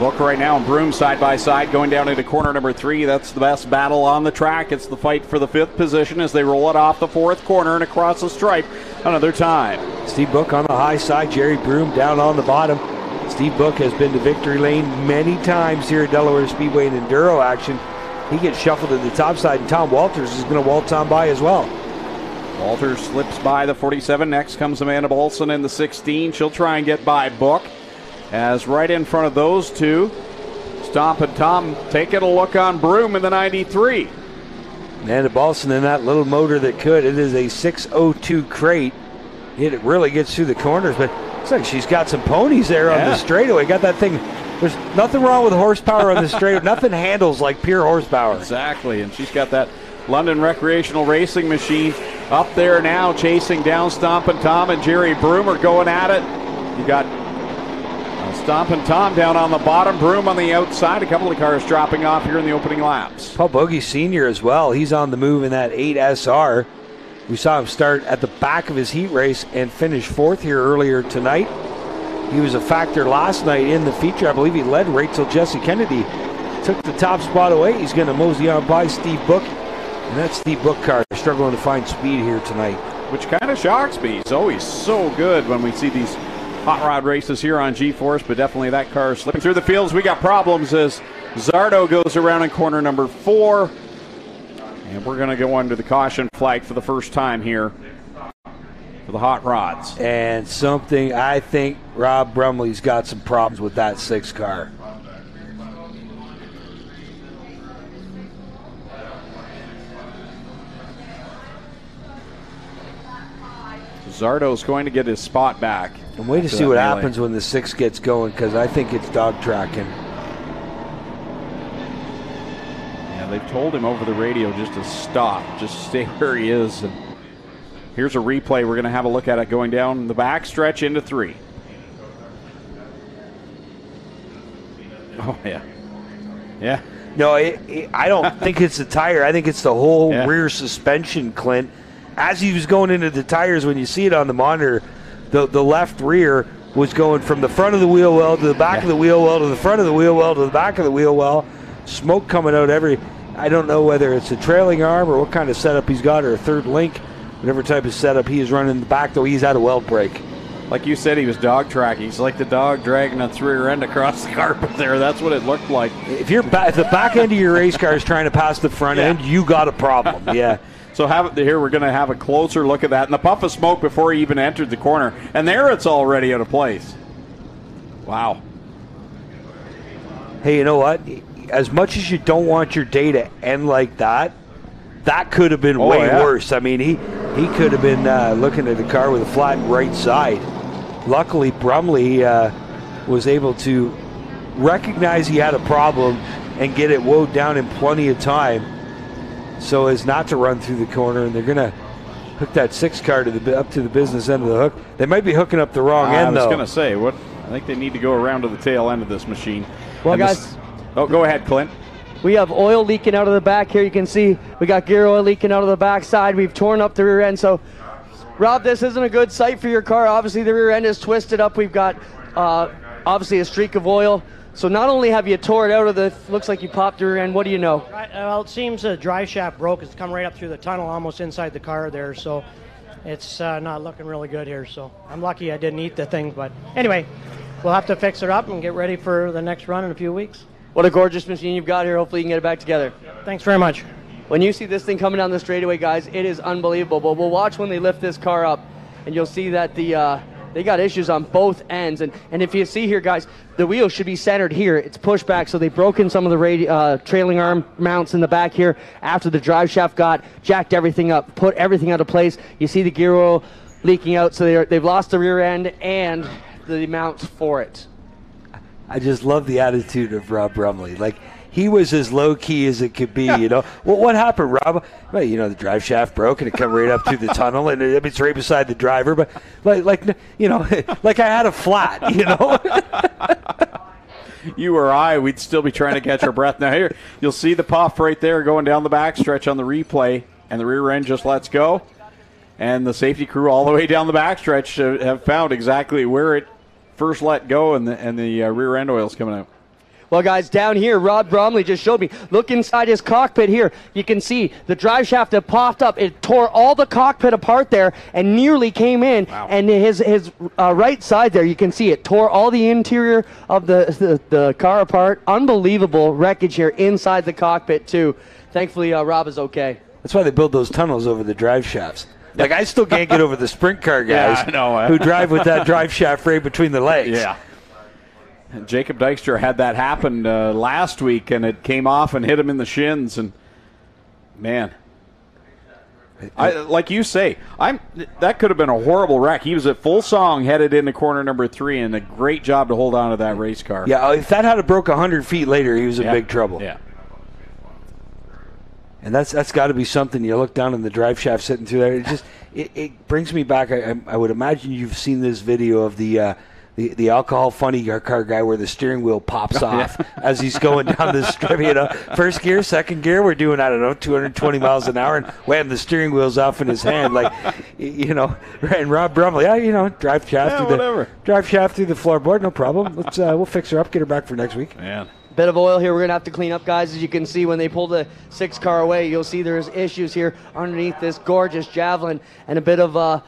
Book right now and Broom side by side going down into corner number 3. That's the best battle on the track. It's the fight for the 5th position as they roll it off the 4th corner and across the stripe another time. Steve Book on the high side, Jerry Broom down on the bottom. Steve Book has been to victory lane many times here at Delaware Speedway in enduro action. He gets shuffled to the top side, and Tom Walters is going to waltz on by as well. Walters slips by the 47. Next comes Amanda Bolson in the 16. She'll try and get by Book. As right in front of those two, Stompin' Tom taking a look on Broom in the 93. Amanda Bolson in that little motor that could. It is a 602 crate. It really gets through the corners, but it's like she's got some ponies there on the straightaway. Got that thing. There's nothing wrong with horsepower on the straightaway. Nothing handles like pure horsepower. Exactly, and she's got that London Recreational Racing machine up there now, chasing down Stompin' Tom and Jerry Broom are going at it. You got Stompin' Tom down on the bottom, Broom on the outside. A couple of cars dropping off here in the opening laps. Paul Bogey Sr. as well. He's on the move in that 8SR. We saw him start at the back of his heat race and finish 4th here earlier tonight. He was a factor last night in the feature. I believe he led right till Jesse Kennedy took the top spot away. He's going to mosey on by Steve Book. And that's Steve Book car struggling to find speed here tonight. Which kind of shocks me. He's always so good when we see these hot rod races here on G-Force, but definitely that car is slipping through the fields. We got problems as Zardo goes around in corner number 4. And we're going to go under the caution flag for the first time here for the hot rods. And something, I think Rob Brumley's got some problems with that 6 car. Zardo's going to get his spot back. And wait to see what happens when the 6 gets going, because I think it's dog tracking. Yeah, they've told him over the radio just to stop, just stay where he is. And here's a replay. We're going to have a look at it going down the back stretch into 3. Oh, yeah. Yeah. No, I don't think it's the tire. I think it's the whole rear suspension, Clint. As he was going into the tires, when you see it on the monitor, the left rear was going from the front of the wheel well to the back of the wheel well to the front of the wheel well to the back of the wheel well. Smoke coming out I don't know whether it's a trailing arm or what kind of setup he's got, or a third link, whatever type of setup he is running in the back, though he's had a weld break. Like you said, he was dog tracking. He's like the dog dragging its rear end across the carpet there. That's what it looked like. If the back end of your race car is trying to pass the front end, you got a problem. Yeah. So here we're going to have a closer look at that. And the puff of smoke before he even entered the corner. And there it's already out of place. Wow. Hey, you know what? As much as you don't want your day to end like that, that could have been way worse. I mean, he could have been looking at the car with a flat right side. Luckily, Brumley was able to recognize he had a problem and get it woed down in plenty of time so as not to run through the corner. And they're going to hook that 6 car up to the business end of the hook. They might be hooking up the wrong end, though. I was going to say, I think they need to go around to the tail end of this machine. Well, guys. Go ahead, Clint. We have oil leaking out of the back here. You can see we got gear oil leaking out of the back side. We've torn up the rear end. So, Rob, this isn't a good sight for your car. Obviously, the rear end is twisted up. We've got, obviously, a streak of oil. So not only have you tore it out of the, looks like you popped the rear end, what do you know? Well, it seems the drive shaft broke. It's come right up through the tunnel, almost inside the car there. So it's not looking really good here. So I'm lucky I didn't eat the thing. But anyway, we'll have to fix it up and get ready for the next run in a few weeks. What a gorgeous machine you've got here. Hopefully you can get it back together. Thanks very much. When you see this thing coming down the straightaway, guys, it is unbelievable. But we'll watch when they lift this car up, and you'll see that they got issues on both ends. And if you see here, guys, the wheel should be centered here. It's pushed back, so they've broken some of the trailing arm mounts in the back here after the drive shaft got jacked everything up, put everything out of place. You see the gear oil leaking out, so they've lost the rear end and the mounts for it. I just love the attitude of Rob Brumley. Like, he was as low-key as it could be, you know. Well, what happened, Rob? Well, you know, the drive shaft broke, and it come right up through the tunnel, and it's right beside the driver. But, like you know, like I had a flat, you know. You or I, we'd still be trying to catch our breath. Now, here, you'll see the puff right there going down the backstretch on the replay, and the rear end just lets go. And the safety crew all the way down the backstretch have found exactly where it first let go, and the rear end oil's coming out. Well, guys, down here, Rob Bromley just showed me. Look inside his cockpit here. You can see the drive shaft that popped up. It tore all the cockpit apart there and nearly came in. Wow. And his right side there, you can see it tore all the interior of the car apart. Unbelievable wreckage here inside the cockpit, too. Thankfully, Rob is okay. That's why they build those tunnels over the drive shafts. Like, I still can't get over the sprint car guys who drive with that drive shaft right between the legs. Yeah. And Jacob Dykstra had that happen last week, and it came off and hit him in the shins. And, man, like you say, that could have been a horrible wreck. He was at full song headed into corner number 3, and a great job to hold on to that race car. Yeah, if that had broke 100 feet later, he was in big trouble. Yeah. And that's got to be something. You look down in the drive shaft sitting through there. It brings me back. I would imagine you've seen this video of the the alcohol funny car guy where the steering wheel pops off as he's going down the strip. First gear, second gear, we're doing, 220 miles an hour, and wham, the steering wheel's off in his hand. And Rob Brumley, drive shaft through the floorboard, no problem. We'll fix her up, get her back for next week. Man. Bit of oil here we're going to have to clean up, guys. As you can see, when they pull the 6-car away, you'll see there's issues here underneath this gorgeous Javelin, and a bit of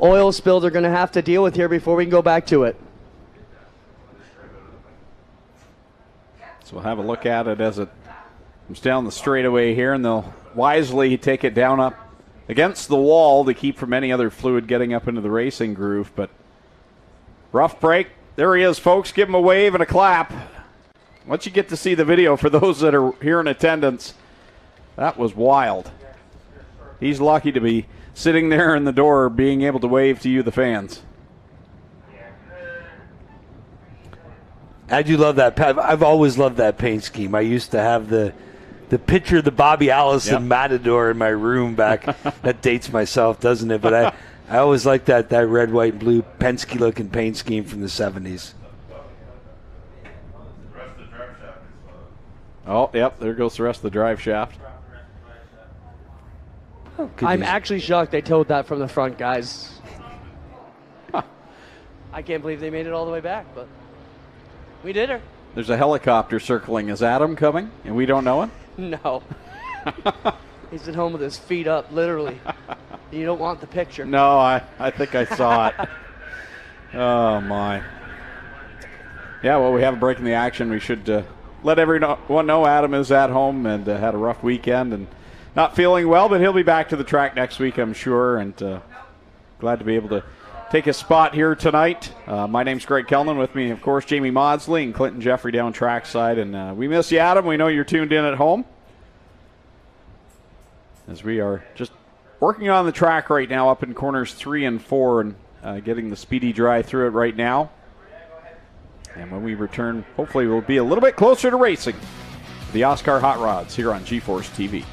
oil spill they're going to have to deal with here before we can go back to it. So we'll have a look at it as it comes down the straightaway here, and they'll wisely take it down up against the wall to keep from any other fluid getting up into the racing groove. But rough break. There he is, folks. Give him a wave and a clap. Once you get to see the video, for those that are here in attendance, that was wild. He's lucky to be sitting there in the door being able to wave to you, the fans. I do love that. I've always loved that paint scheme. I used to have the picture of the Bobby Allison Matador in my room back. That dates myself, doesn't it? But I always liked that red, white, and blue Penske-looking paint scheme from the 70s. Oh, yep, there goes the rest of the drive shaft. I'm actually shocked they towed that from the front, guys. I can't believe they made it all the way back, but we did her. There's a helicopter circling. Is Adam coming and we don't know it? No. He's at home with his feet up, literally. You don't want the picture. No, I think I saw it. Oh, my. Yeah, well, we have a break in the action. We should let everyone know Adam is at home and had a rough weekend and not feeling well, but he'll be back to the track next week, I'm sure, and glad to be able to take a spot here tonight. My name's Greg Kellman. With me, of course, Jamie Maudsley and Clinton Jeffrey down trackside, and we miss you, Adam. We know you're tuned in at home, as we are just working on the track right now up in corners 3 and 4 and getting the speedy dry through it right now. And when we return, hopefully we'll be a little bit closer to racing. The Oscar Hot Rods here on G-Force TV.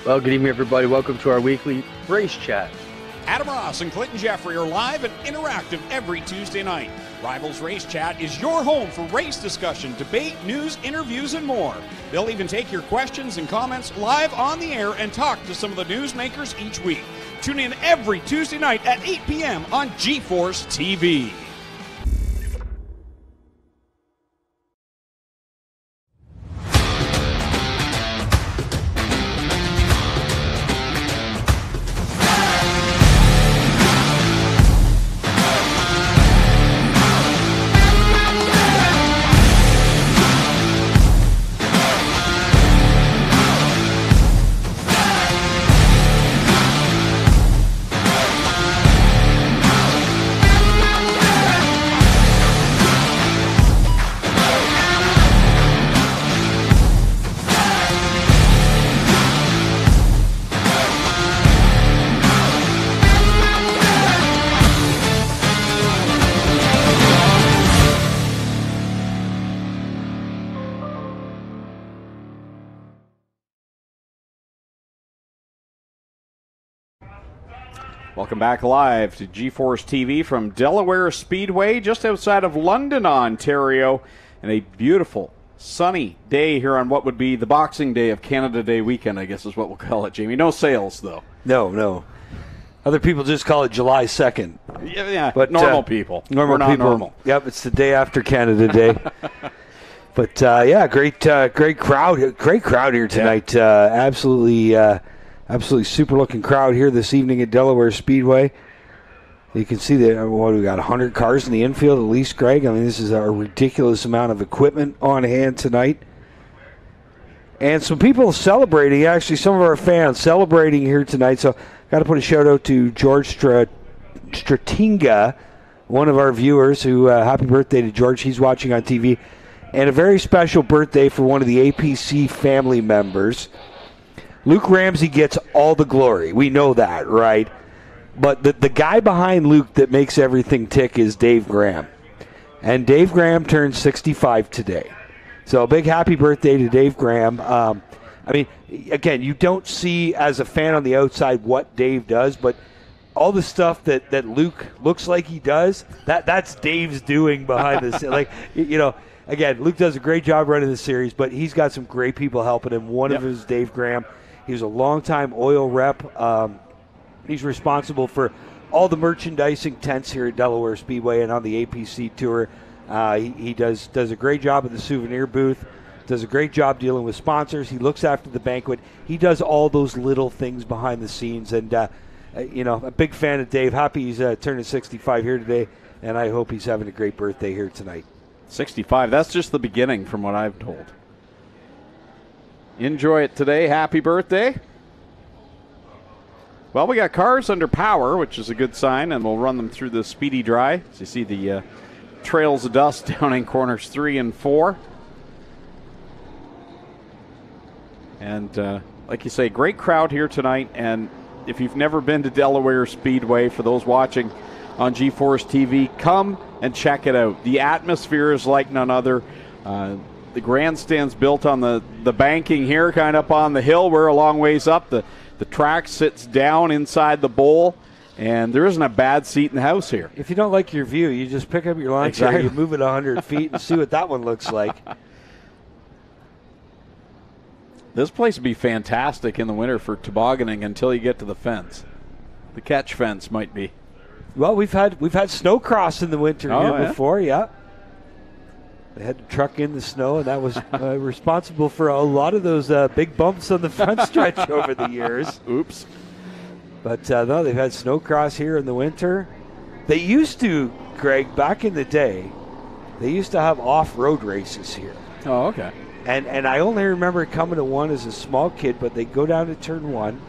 Well, good evening, everybody. Welcome to our weekly race chat. Adam Ross and Clinton Jeffrey are live and interactive every Tuesday night. Rivals Race Chat is your home for race discussion, debate, news, interviews, and more. They'll even take your questions and comments live on the air and talk to some of the newsmakers each week. Tune in every Tuesday night at 8 p.m. on G-Force TV. Welcome back live to G-Force TV from Delaware Speedway, just outside of London, Ontario, and a beautiful sunny day here on what would be the Boxing Day of Canada Day weekend, I guess is what we'll call it, Jamie. No sales, though. No. Other people just call it July 2nd. Yeah, but normal people. Normal We're not people. normal. Yep, it's the day after Canada Day. But, great crowd. Great crowd here tonight. Yeah. Absolutely super-looking crowd here this evening at Delaware Speedway. You can see that we got 100 cars in the infield at least, Greg. I mean, this is a ridiculous amount of equipment on hand tonight. And some people celebrating, actually some of our fans celebrating here tonight. So got to put a shout-out to George Stratinga, one of our viewers, who happy birthday to George. He's watching on TV. And a very special birthday for one of the APC family members. Luke Ramsey gets all the glory. We know that, right? But the guy behind Luke that makes everything tick is Dave Graham. And Dave Graham turned 65 today. So a big happy birthday to Dave Graham. I mean, again, you don't see as a fan on the outside what Dave does, but all the stuff that Luke looks like he does, that's Dave's doing behind the scenes. Like, again, Luke does a great job running the series, but he's got some great people helping him. One of them is Dave Graham. He was a longtime oil rep. He's responsible for all the merchandising tents here at Delaware Speedway and on the APC Tour. He does a great job at the souvenir booth, does a great job dealing with sponsors. He looks after the banquet. He does all those little things behind the scenes. And, a big fan of Dave. Happy he's turning 65 here today, and I hope he's having a great birthday here tonight. 65, that's just the beginning from what I've told. Enjoy it today. Happy birthday. Well, we got cars under power, which is a good sign, and we'll run them through the speedy dry. So you see the trails of dust down in corners 3 and 4. And like you say, great crowd here tonight. And if you've never been to Delaware Speedway, for those watching on G-Force TV, come and check it out. The atmosphere is like none other. The grandstand's built on the banking here, kind of up on the hill. We're a long ways up. The track sits down inside the bowl, and there isn't a bad seat in the house here. If you don't like your view, you just pick up your lawn chair, you move it 100 feet, and see what that one looks like. This place would be fantastic in the winter for tobogganing until you get to the fence. The catch fence might be. Well, we've had snowcross in the winter here before, yeah. They had to truck in the snow, and that was responsible for a lot of those big bumps on the front stretch over the years. Oops. But no, they've had snowcross here in the winter. They used to, Greg, back in the day, they used to have off-road races here. Oh, okay. And I only remember coming to one as a small kid, but they go down to turn 1,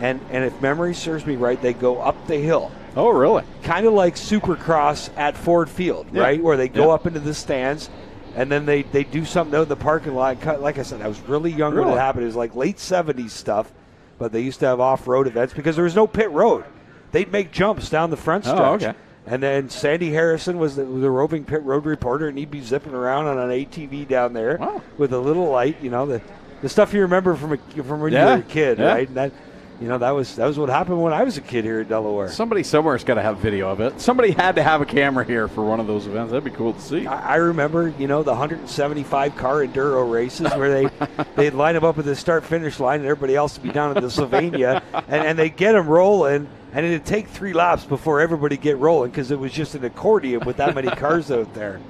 and if memory serves me right, they go up the hill. Oh, really? Kind of like Supercross at Ford Field, right? Where they go up into the stands, and then they do something out in the parking lot. Like I said, I was really young when it happened. It was like late 70s stuff, but they used to have off-road events because there was no pit road. They'd make jumps down the front stretch. Oh, okay. And then Sandy Harrison was the roving pit road reporter, and he'd be zipping around on an ATV down there with a little light, the stuff you remember from when you were a kid, right? And that, that was what happened when I was a kid here in Delaware. Somebody somewhere's got to have video of it. Somebody had to have a camera here for one of those events. That'd be cool to see. I remember, the 175-car enduro races where they'd line them up at the start-finish line and everybody else would be down in the Sylvania, and they'd get them rolling, and it'd take 3 laps before everybody get rolling because it was just an accordion with that many cars out there.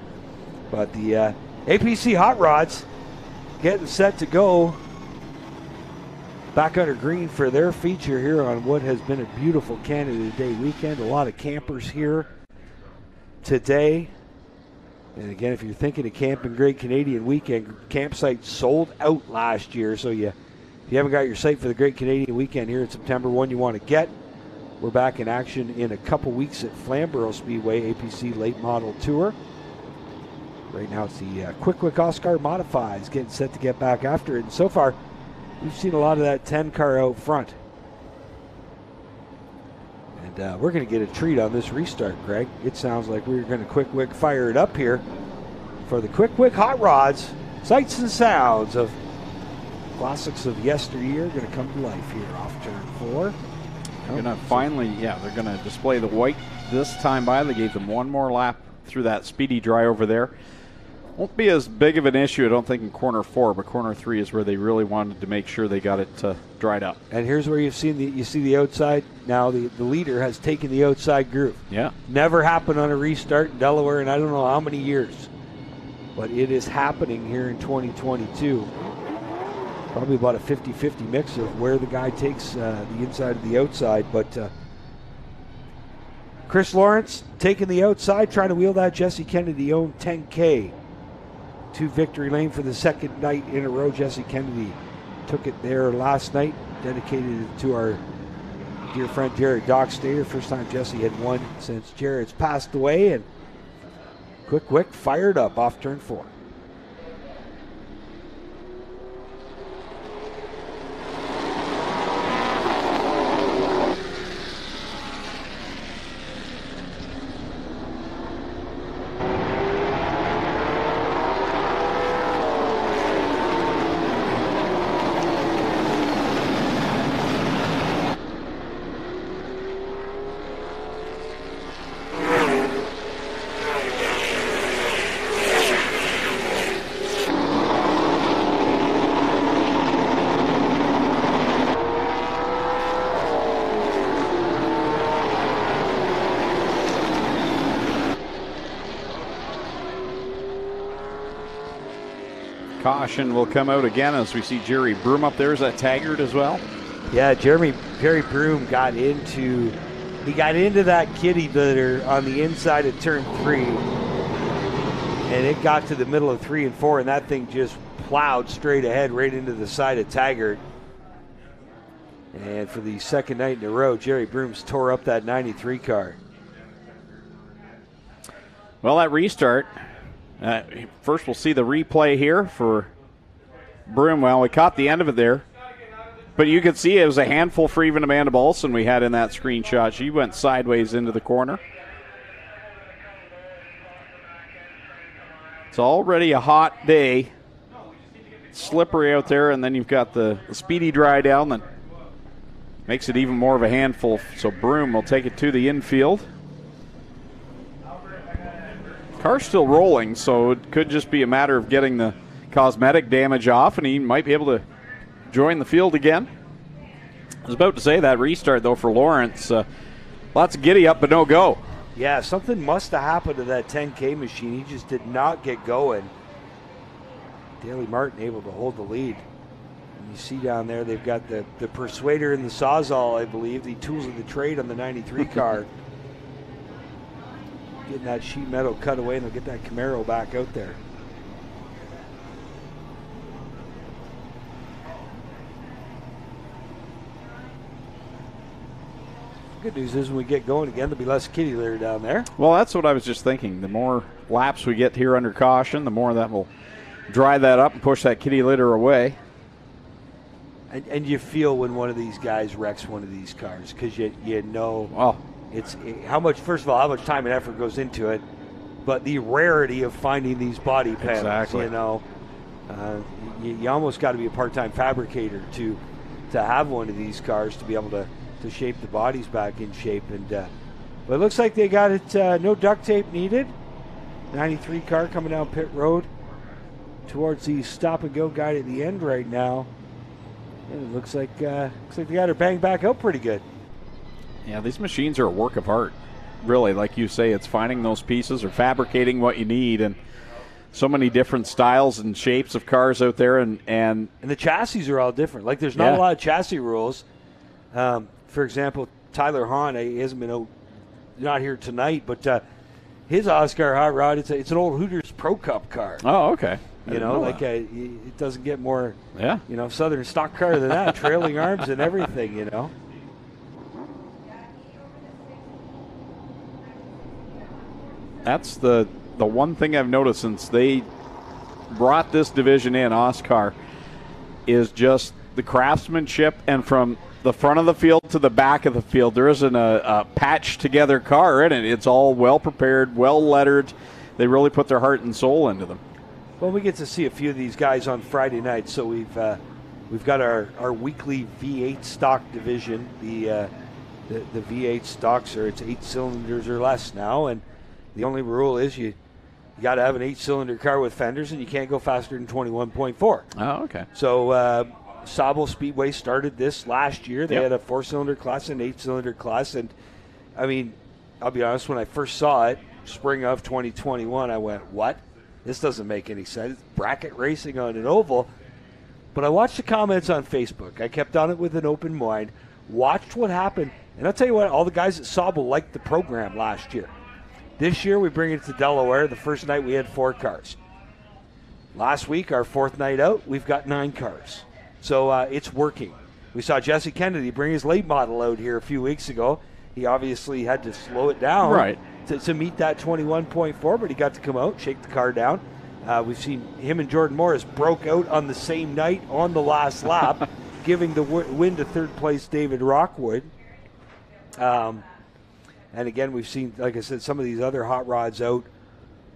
But the APC Hot Rods getting set to go back under green for their feature here on what has been a beautiful Canada Day weekend. A lot of campers here today. And again, if you're thinking of camping, Great Canadian Weekend, campsites sold out last year. So if you haven't got your site for the Great Canadian Weekend here in September, one you want to get. We're back in action in a couple weeks at Flamborough Speedway, APC Late Model Tour. Right now it's the Quick Oscar Modifieds getting set to get back after it. And so far, we've seen a lot of that 10 car out front. And we're going to get a treat on this restart, Greg. It sounds like we're going to Quick fire it up here for the Quick Hot Rods. Sights and sounds of classics of yesteryear going to come to life here off turn 4. They're going to finally, they're going to display the white this time by. They gave them one more lap through that speedy dry over there. Won't be as big of an issue, I don't think, in corner 4, but corner 3 is where they really wanted to make sure they got it dried up. And here's where you see the outside. Now the leader has taken the outside groove. Yeah. Never happened on a restart in Delaware in I don't know how many years. But it is happening here in 2022. Probably about a 50-50 mix of where the guy takes the inside of the outside. But Chris Lawrence taking the outside, trying to wheel that Jesse Kennedy-owned 10K to victory lane for the second night in a row. Jesse Kennedy took it there last night, dedicated it to our dear friend Jared Dockstader. First time Jesse had won since Jared's passed away. And Quick fired up off turn 4. Caution will come out again as we see Jerry Broom up there. Is that Taggart as well? Yeah, Jerry Broom got into that kitty litter on the inside of turn 3, and it got to the middle of 3 and 4, and that thing just plowed straight ahead right into the side of Taggart. And for the second night in a row, Jerry Broom's tore up that 93 car. Well, that restart. First, we'll see the replay here for Broom. Well, we caught the end of it there. But you could see it was a handful for even Amanda Bolson we had in that screenshot. She went sideways into the corner. It's already a hot day. Slippery out there, and then you've got the speedy dry down that makes it even more of a handful. So Broom will take it to the infield. Car's still rolling, so it could just be a matter of getting the cosmetic damage off, and he might be able to join the field again. I was about to say that restart, though, for Lawrence. Lots of giddy up, but no go. Yeah, something must have happened to that 10K machine. He just did not get going. Daly Martin able to hold the lead. And you see down there they've got the Persuader and the Sawzall, I believe, the tools of the trade on the 93 car. Getting that sheet metal cut away, and they'll get that Camaro back out there. Good news is when we get going again, there'll be less kitty litter down there. Well, that's what I was just thinking. The more laps we get here under caution, the more that will dry that up and push that kitty litter away. And you feel when one of these guys wrecks one of these cars, because you know, well, how much time and effort goes into it, but the rarity of finding these body panels. Exactly. You know, you almost got to be a part-time fabricator to have one of these cars to be able to shape the bodies back in shape. And but it looks like they got it. No duct tape needed. 93 car coming down pit road towards the stop-and-go guide at the end right now. And it looks like they got her banged back out pretty good. Yeah, these machines are a work of art. Really, like you say, it's finding those pieces or fabricating what you need, and so many different styles and shapes of cars out there, and the chassis are all different. Like, there's not a lot of chassis rules. For example, Tyler Hahn, he hasn't been out, not here tonight, but his Oscar hot rod, it's an old Hooters Pro Cup car. Oh, okay. You know, like it doesn't get more, Southern stock car than that. Trailing arms and everything, you know. That's the one thing I've noticed since they brought this division in, Oscar, is just the craftsmanship, and from the front of the field to the back of the field, there isn't a patched together car in it. It's all well prepared, well lettered. They really put their heart and soul into them. Well, we get to see a few of these guys on Friday night, so we've got our weekly V8 stock division. The V8 stocks it's 8 cylinders or less now, and the only rule is you got to have an 8-cylinder car with fenders, and you can't go faster than 21.4. Oh, okay. So Sabo Speedway started this last year. They had a 4-cylinder class and 8-cylinder class, and I mean, I'll be honest, when I first saw it, spring of 2021, I went, what? This doesn't make any sense. It's bracket racing on an oval. But I watched the comments on Facebook. I kept on it with an open mind, watched what happened, and I'll tell you what, all the guys at Sabo liked the program last year. This year we bring it to Delaware. The first night we had 4 cars. Last week, our 4th night out, we've got 9 cars. So it's working. We saw Jesse Kennedy bring his late model out here a few weeks ago. He obviously had to slow it down to meet that 21.4, but he got to come out, shake the car down. We've seen him and Jordan Morris broke out on the same night on the last lap, giving the win to third place David Rockwood. And again, we've seen, like I said, some of these other hot rods out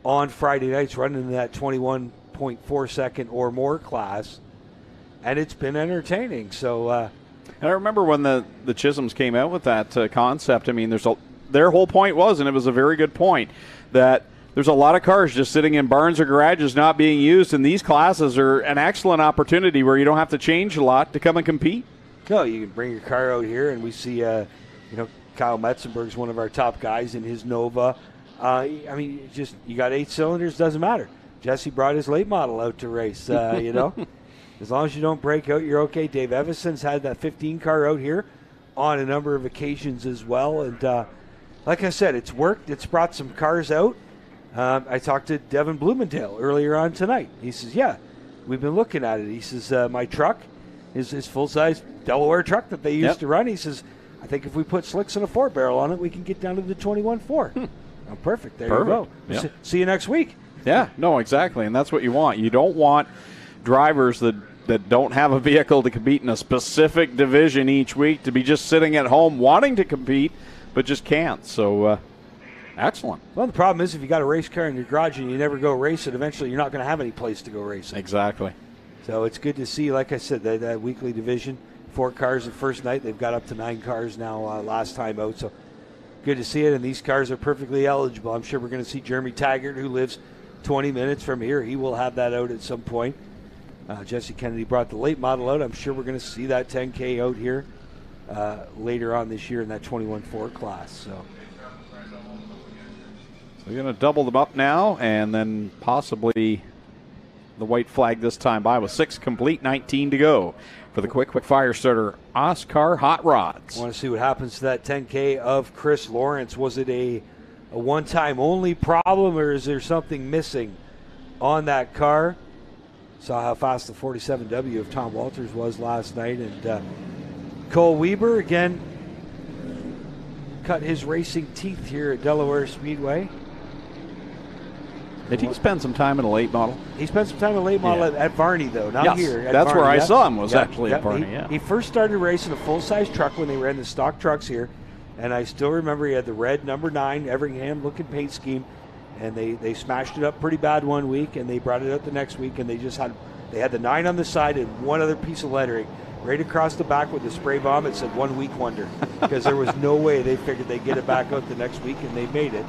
on Friday nights running in that 21.4 second or more class, and it's been entertaining. So, and I remember when the Chisholms came out with that concept. I mean, their whole point was, and it was a very good point, that there's a lot of cars just sitting in barns or garages not being used, and these classes are an excellent opportunity where you don't have to change a lot to come and compete. No, you can bring your car out here, and we see, Kyle Metzenberg's one of our top guys in his Nova. I mean, just you got 8 cylinders, doesn't matter. Jesse brought his late model out to race, you know. As long as you don't break out, you're okay. Dave Evason's had that 15 car out here on a number of occasions as well. And like I said, it's worked. It's brought some cars out. I talked to Devin Bloomendale earlier on tonight. He says, yeah, we've been looking at it. He says, my truck is his full-size Delaware truck that they used to run. He says, I think if we put slicks and a 4-barrel on it, we can get down to the 21.4. Oh, perfect. There you go. Yep. See you next week. Yeah, no, exactly. And that's what you want. You don't want drivers that don't have a vehicle to compete in a specific division each week to be just sitting at home wanting to compete but just can't. So, excellent. Well, the problem is if you got a race car in your garage and you never go race it, eventually you're not going to have any place to go racing. Exactly. So it's good to see, like I said, that weekly division, 4 cars the first night. They've got up to 9 cars now last time out. So good to see it, and these cars are perfectly eligible. I'm sure we're going to see Jeremy Taggart, who lives 20 minutes from here. He will have that out at some point. Jesse Kennedy brought the late model out. I'm sure we're going to see that 10K out here later on this year in that 21.4 class. So we're going to double them up now, and then possibly the white flag this time by with 6 complete, 19 to go for the quick fire starter Oscar Hot Rods. I want to see what happens to that 10K of Chris Lawrence. Was it a one-time only problem, or is there something missing on that car? Saw how fast the 47W of Tom Walters was last night. And Cole Weber, again, cut his racing teeth here at Delaware Speedway. Did he spend some time in a late model? He spent some time in a late model at Varney, though, not here. That's Varney, where I saw him, was actually at Varney, He first started racing a full-size truck when they ran the stock trucks here. And I still remember he had the red number 9 Everingham-looking paint scheme. And they smashed it up pretty bad one week, and they brought it out the next week, and they had the 9 on the side and one other piece of lettering right across the back with the spray bomb. It said 1 week wonder, because there was no way they figured they'd get it back out the next week, and they made it.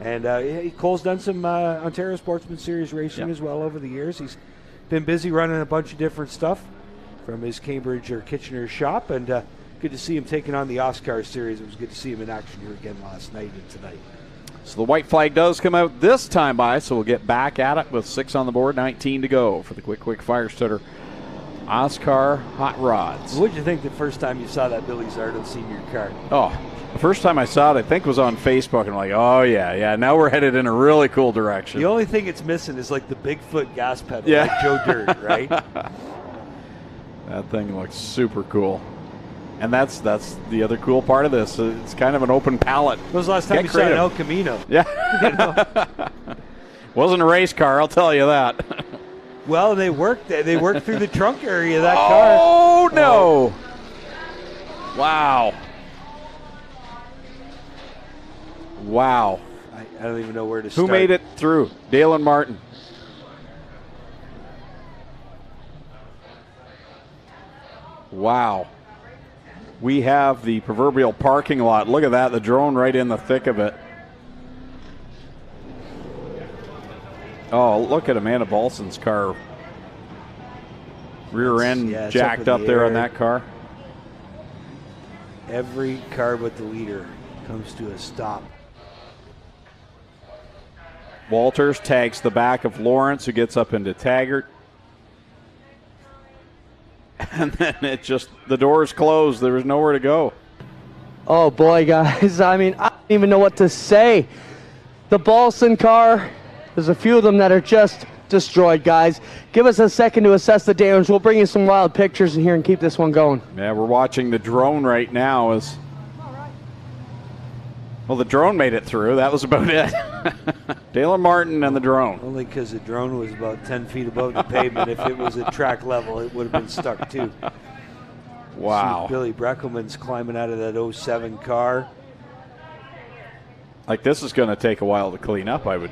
And Cole's done some Ontario Sportsman Series racing as well over the years. He's been busy running a bunch of different stuff from his Cambridge or Kitchener shop, and good to see him taking on the Oscar Series. It was good to see him in action here again last night and tonight. So the white flag does come out this time by, so we'll get back at it with 6 on the board, 19 to go for the quick fire starter Oscar Hot Rods. What did you think the first time you saw that Billy Zardo senior car? Oh, the first time I saw it, I think was on Facebook, and I'm like, oh yeah, now we're headed in a really cool direction. The only thing it's missing is like the Bigfoot gas pedal, like Joe Dirt, right? That thing looks super cool. And that's the other cool part of this. It's kind of an open palette. When was the last time you saw an El Camino? Yeah. You know? Wasn't a race car, I'll tell you that. Well, they worked through the trunk area of that car. Oh, no. Wow. Wow. I don't even know where to start. Who made it through? Dalen Martin. Wow. We have the proverbial parking lot. Look at that, the drone right in the thick of it. Oh, look at Amanda Balson's car. Rear end jacked up there on that car. Every car but the leader comes to a stop. Walters tags the back of Lawrence, who gets up into Taggart. And then the doors closed. There was nowhere to go. Oh, boy, guys. I mean, I don't even know what to say. The Balson car, there's a few of them that are just destroyed, guys. Give us a second to assess the damage. We'll bring you some wild pictures in here and keep this one going. Yeah, we're watching the drone right now. Well, the drone made it through. That was about it. Dalen Martin and the drone. Only because the drone was about 10 feet above the pavement. If it was at track level, it would have been stuck too. Wow. See Billy Breckelman's climbing out of that 07 car. Like, this is going to take a while to clean up, I would.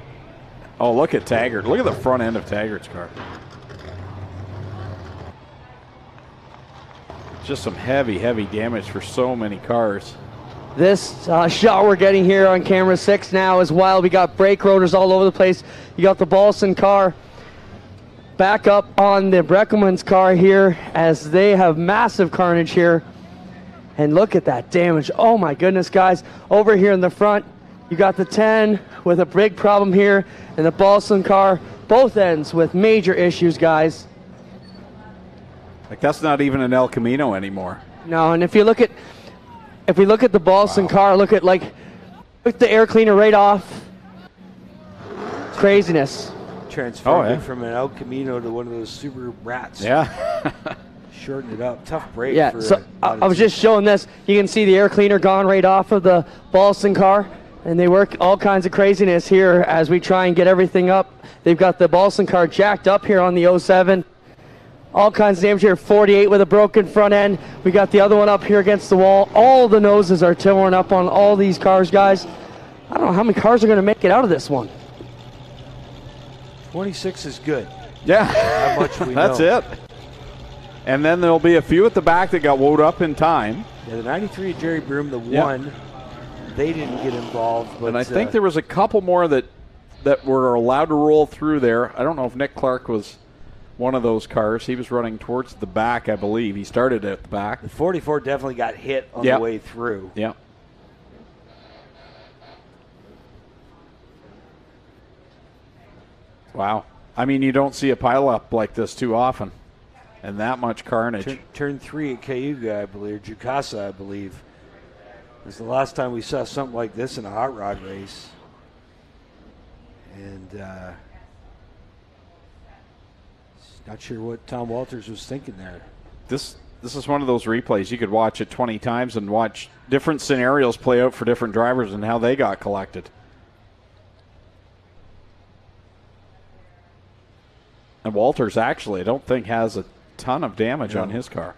Oh, look at Taggart. Look at the front end of Taggart's car. Just some heavy damage for so many cars. This shot we're getting here on camera 6 now is wild. We got brake rotors all over the place. You got the Balson car back up on the Breckelman's car here as they have massive carnage here. And look at that damage. Oh my goodness, guys. Over here in the front, You got the 10 with a big problem here, and the Balson car, both ends with major issues, guys. Like, that's not even an El Camino anymore. No, and if we look at the Balson car, look at the air cleaner right off. Craziness. Transformed from an El Camino to one of those super rats. Yeah. Shorten it up. Tough break. Yeah, for so I was just showing this. You can see the air cleaner gone right off of the Balson car, and they work all kinds of craziness here as we try and get everything up. They've got the Balson car jacked up here on the 07. All kinds of damage here. 48 with a broken front end. We got the other one up here against the wall. All the noses are torn up on all these cars, guys. I don't know how many cars are going to make it out of this one. 26 is good. Yeah. How much we That's know. it. And then there'll be a few at the back that got woed up in time. Yeah, the 93 of Jerry Broom, the one, they didn't get involved. But, and I think there was a couple more that were allowed to roll through there. I don't know if Nick Clark was one of those cars. He was running towards the back, I believe. He started at the back. The 44 definitely got hit on the way through. Yeah. Wow. I mean, you don't see a pileup like this too often. And that much carnage. Turn 3 at Cayuga, I believe, or Jukasa, I believe. It was the last time we saw something like this in a hot rod race. And not sure what Tom Walters was thinking there. This is one of those replays you could watch it 20 times and watch different scenarios play out for different drivers and how they got collected. And Walters actually, I don't think, has a ton of damage on his car.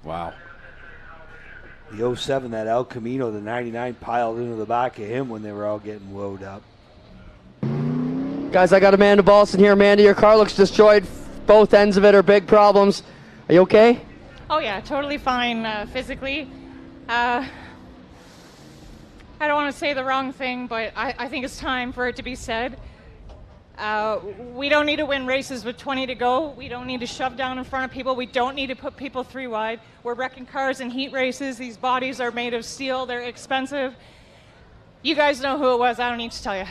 Wow. The 07, that El Camino, the 99 piled into the back of him when they were all getting woed up. Guys, I got Amanda Balson here. Amanda, your car looks destroyed. Both ends of it are big problems. Are you okay? Oh yeah, totally fine physically. I don't want to say the wrong thing, but I think it's time for it to be said. We don't need to win races with 20 to go. We don't need to shove down in front of people. We don't need to put people 3 wide. We're wrecking cars in heat races. These bodies are made of steel. They're expensive. You guys know who it was. I don't need to tell you.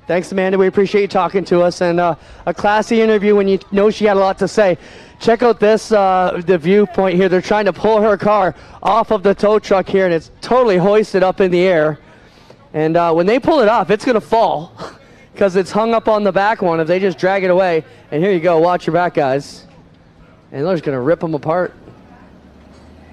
Thanks, Amanda. We appreciate you talking to us. And a classy interview when you know she had a lot to say. Check out this, the viewpoint here. They're trying to pull her car off of the tow truck here, and it's totally hoisted up in the air. And when they pull it off, it's going to fall because it's hung up on the back one if they just drag it away. And here you go. Watch your back, guys. And they're just going to rip them apart.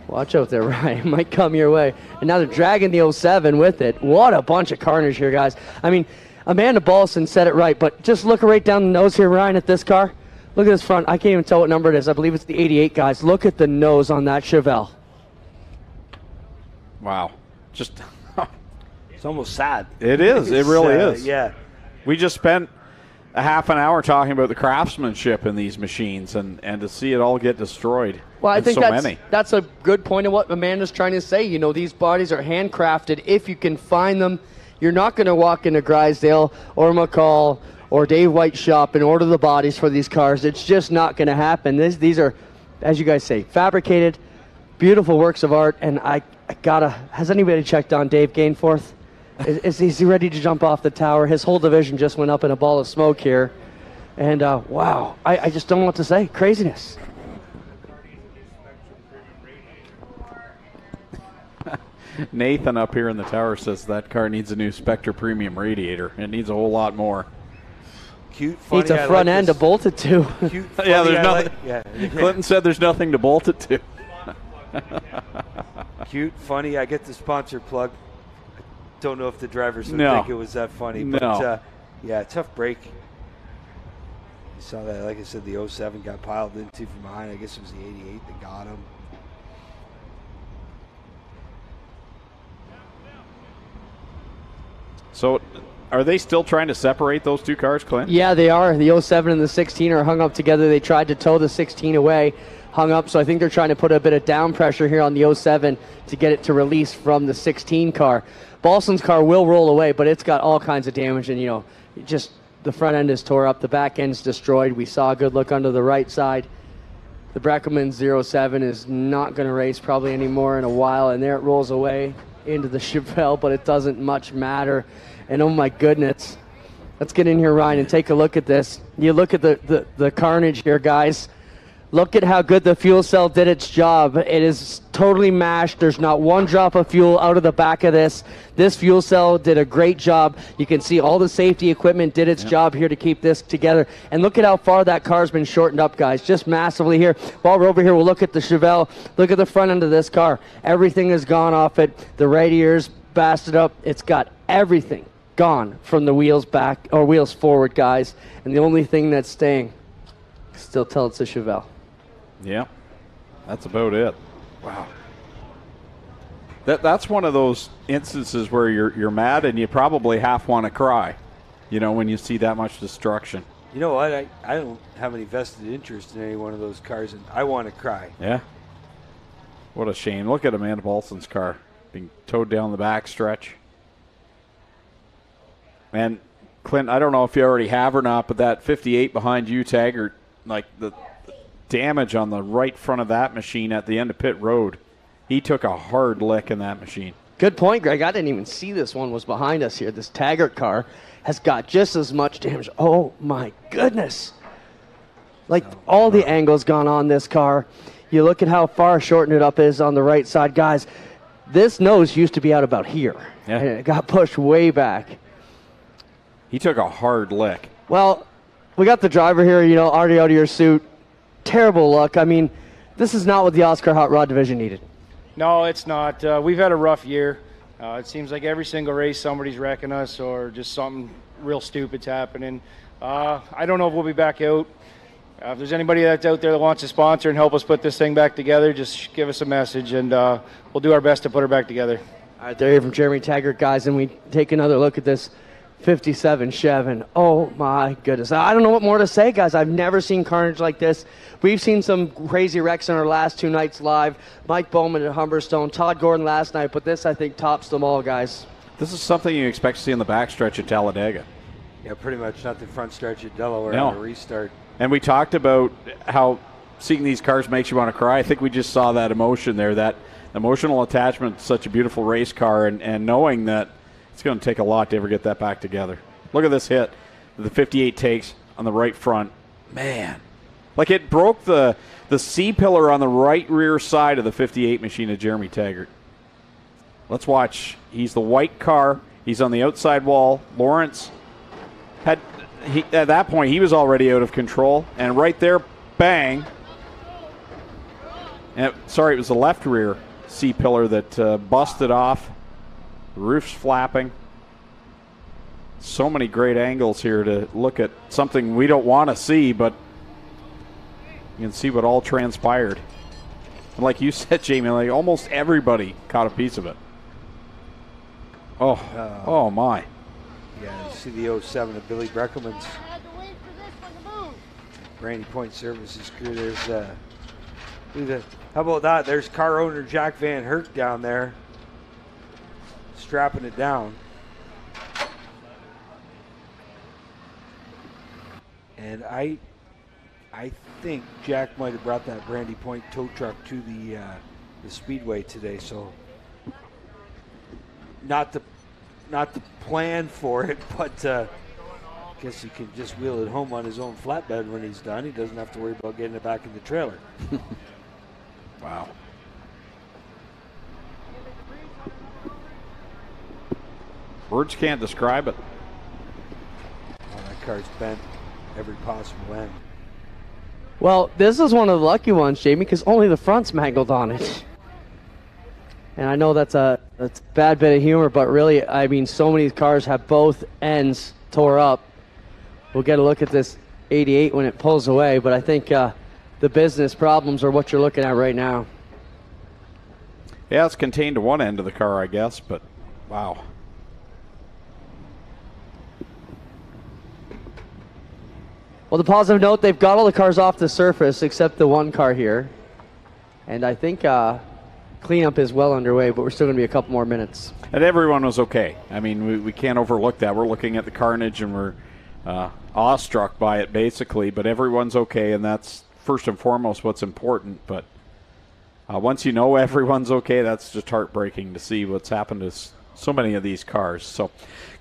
Watch out there, Ryan. It might come your way. And now they're dragging the 07 with it. What a bunch of carnage here, guys. I mean, Amanda Balson said it right, but just look right down the nose here, Ryan, at this car. Look at this front. I can't even tell what number it is. I believe it's the 88, guys. Look at the nose on that Chevelle. Wow. Just it's almost sad. It is. It really is. Yeah. We just spent a half an hour talking about the craftsmanship in these machines and to see it all get destroyed. Well, I think so that's a good point of what Amanda's trying to say. You know, these bodies are handcrafted. If you can find them, you're not going to walk into Grisdale or McCall or Dave White's shop and order the bodies for these cars. It's just not going to happen. These are, as you guys say, fabricated, beautiful works of art. And I gotta, has anybody checked on Dave Gainforth? Is he ready to jump off the tower? His whole division just went up in a ball of smoke here. And wow, I just don't know what to say. Craziness. Nathan up here in the tower says that car needs a new Spectre Premium radiator. It needs a whole lot more. Cute, funny. Needs a front end to bolt it to. Cute, funny, yeah, there's nothing. Clinton said there's nothing to bolt it to. Cute, funny. I get the sponsor plug. I don't know if the drivers would No. think it was that funny, but No. yeah, tough break. You saw that, like I said, the 07 got piled into from behind. I guess it was the 88 that got him. So, are they still trying to separate those two cars, Clint? Yeah, they are. The 07 and the 16 are hung up together. They tried to tow the 16 away, hung up. So I think they're trying to put a bit of down pressure here on the 07 to get it to release from the 16 car. Balson's car will roll away, but it's got all kinds of damage and, just the front end is tore up, the back end's destroyed. We saw a good look under the right side. The Breckelman 07 is not going to race probably anymore in a while, and there it rolls away into the Chevelle, but it doesn't much matter. And oh my goodness, let's get in here, Ryan, and take a look at this. You look at the carnage here, guys. Look at how good the fuel cell did its job. It is totally mashed. There's not one drop of fuel out of the back of this. This fuel cell did a great job. You can see all the safety equipment did its job here to keep this together. And look at how far that car's been shortened up, guys, just massively here. While we're over here, we'll look at the Chevelle. Look at the front end of this car. Everything has gone off it. The radiators basted up. It's got everything gone from the wheels back, or wheels forward, guys. And the only thing that's staying, still tell it's a Chevelle. Yeah, that's about it. Wow. That's one of those instances where you're mad and you probably half want to cry, when you see that much destruction. You know what? I don't have any vested interest in any one of those cars, and I want to cry. Yeah. What a shame. Look at Amanda Balson's car being towed down the back stretch. And, Clint, I don't know if you already have or not, but that 58 behind you, Taggart, like the damage on the right front of that machine at the end of pit road. He took a hard lick in that machine. Good point, Greg. I didn't even see this one was behind us here. This Taggart car has got just as much damage. Oh my goodness. Like all the angles gone on this car. You look at how far shortened it up is on the right side. Guys, this nose used to be out about here. Yeah. And it got pushed way back. He took a hard lick. Well, we got the driver here, already out of your suit. Terrible luck. I mean, this is not what the Oscar Hot Rod division needed. No, it's not. We've had a rough year. It seems like every single race somebody's wrecking us or just something real stupid's happening. I don't know if we'll be back out. If there's anybody that's out there that wants to sponsor and help us put this thing back together, just give us a message, and we'll do our best to put her back together. All right, there you hear from Jeremy Taggart, guys, and we take another look at this 57 Chev, and oh my goodness. I don't know what more to say, guys. I've never seen carnage like this. We've seen some crazy wrecks in our last 2 nights live. Mike Bowman at Humberstone, Todd Gordon last night, but this, I think, tops them all, guys. This is something you expect to see in the backstretch at Talladega. Yeah, pretty much not the front stretch at Delaware No. on a restart. And we talked about how seeing these cars makes you want to cry. I think we just saw that emotion there, that emotional attachment to such a beautiful race car, and knowing that it's going to take a lot to ever get that back together. Look at this hit the 58 takes on the right front. Man. Like it broke the C-pillar on the right rear side of the 58 machine of Jeremy Taggart. Let's watch. He's the white car. He's on the outside wall. Lawrence at that point, he was already out of control. And right there, bang. And sorry, it was the left rear C-pillar that busted off. The roof's flapping. So many great angles here to look at something we don't want to see, but you can see what all transpired. And like you said, Jamie, like almost everybody caught a piece of it. Oh my. Yeah, you see the 07 of Billy Breckelman's Brandy Point Services crew. There's how about that? There's car owner Jack Van Herk down there, strapping it down. And I think Jack might have brought that Brandy Point tow truck to the Speedway today, so not the plan for it, but I guess he can just wheel it home on his own flatbed when he's done. He doesn't have to worry about getting it back in the trailer. Wow. Words can't describe it. Oh, that car's bent every possible end. Well, this is one of the lucky ones, Jamie, because only the front's mangled on it. And I know that's a bad bit of humor, but really, I mean, so many cars have both ends tore up. We'll get a look at this 88 when it pulls away, but I think the business problems are what you're looking at right now. Yeah, it's contained to one end of the car, I guess, but wow. Well, the positive note, they've got all the cars off the surface except the one car here. And I think cleanup is well underway, but we're still going to be a couple more minutes. And everyone was okay. I mean, we can't overlook that. We're looking at the carnage, and we're awestruck by it, basically. But everyone's okay, and that's first and foremost what's important. But once you know everyone's okay, that's just heartbreaking to see what's happened to so many of these cars. So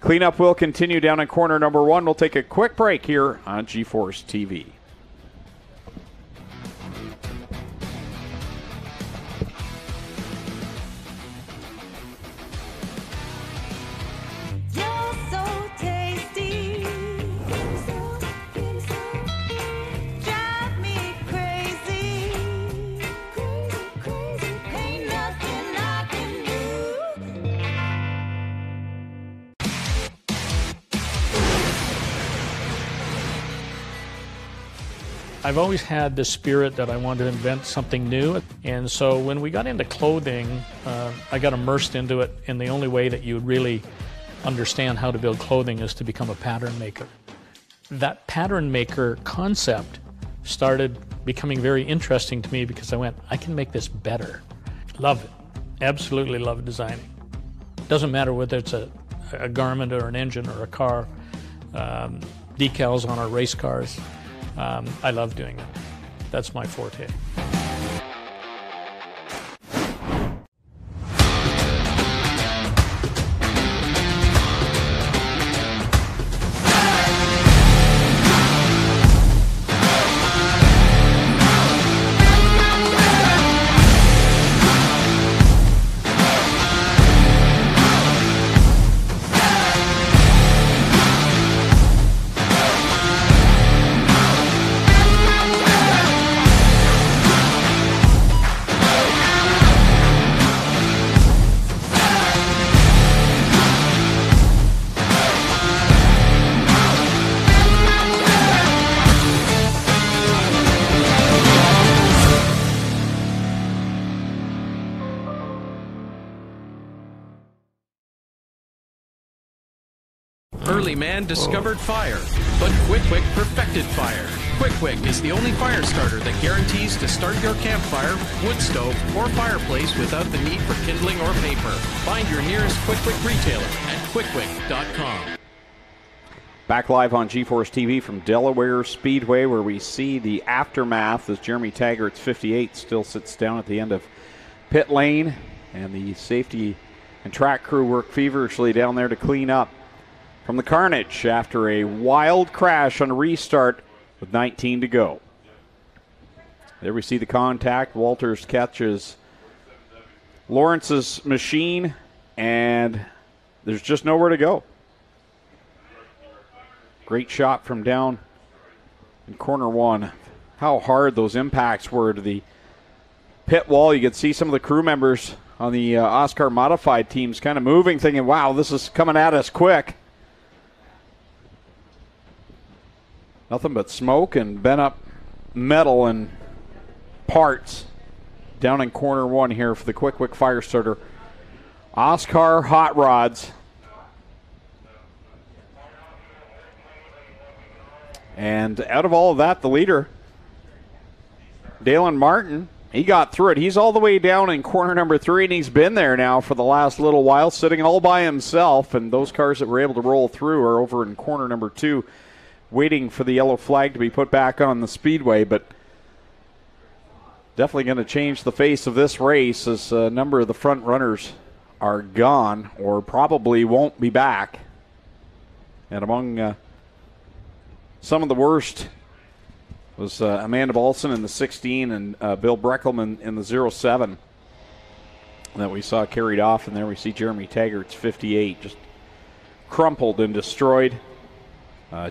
cleanup will continue down in corner number 1. We'll take a quick break here on G-Force TV. I've always had the spirit that I wanted to invent something new, and so when we got into clothing, I got immersed into it, and the only way that you would really understand how to build clothing is to become a pattern maker. That pattern maker concept started becoming very interesting to me because I went, I can make this better. Love it. Absolutely love designing. Doesn't matter whether it's a garment or an engine or a car, decals on our race cars. I love doing it. That's my forte. Early man discovered fire, but Quick Wick perfected fire. Quick Wick is the only fire starter that guarantees to start your campfire, wood stove, or fireplace without the need for kindling or paper. Find your nearest Quick Wick retailer at quickwick.com. Back live on G-Force TV from Delaware Speedway, where we see the aftermath as Jeremy Taggart's 58 still sits down at the end of pit lane, and the safety and track crew work feverishly down there to clean up from the carnage after a wild crash on a restart with 19 to go. There we see the contact. Walters catches Lawrence's machine, and there's just nowhere to go. Great shot from down in corner 1. How hard those impacts were to the pit wall. You could see some of the crew members on the Oscar modified teams kind of moving, thinking, wow, this is coming at us quick. Nothing but smoke and bent up metal and parts down in corner 1 here for the Quick Wick fire starter. Oscar Hot Rods. And out of all of that, the leader, Dalen Martin, he got through it. He's all the way down in corner number 3, and he's been there now for the last little while, sitting all by himself. And those cars that were able to roll through are over in corner number 2. Waiting for the yellow flag to be put back on the speedway, but definitely going to change the face of this race as a number of the front runners are gone or probably won't be back. And among some of the worst was Amanda Balson in the 16 and Bill Breckelman in the 07 that we saw carried off. And there we see Jeremy Taggart's 58 just crumpled and destroyed.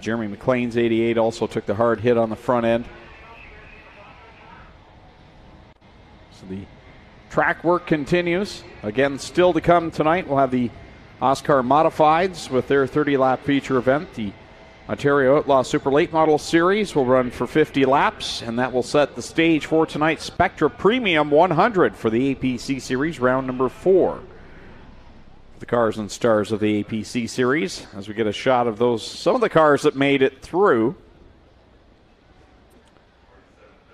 Jeremy McLean's 88 also took the hard hit on the front end. So the track work continues. Again, still to come tonight, we'll have the Oscar Modifieds with their 30-lap feature event. The Ontario Outlaw Super Late Model Series will run for 50 laps, and that will set the stage for tonight's Spectra Premium 100 for the APC Series, round number 4. The cars and stars of the APC Series, as we get a shot of those, some of the cars that made it through.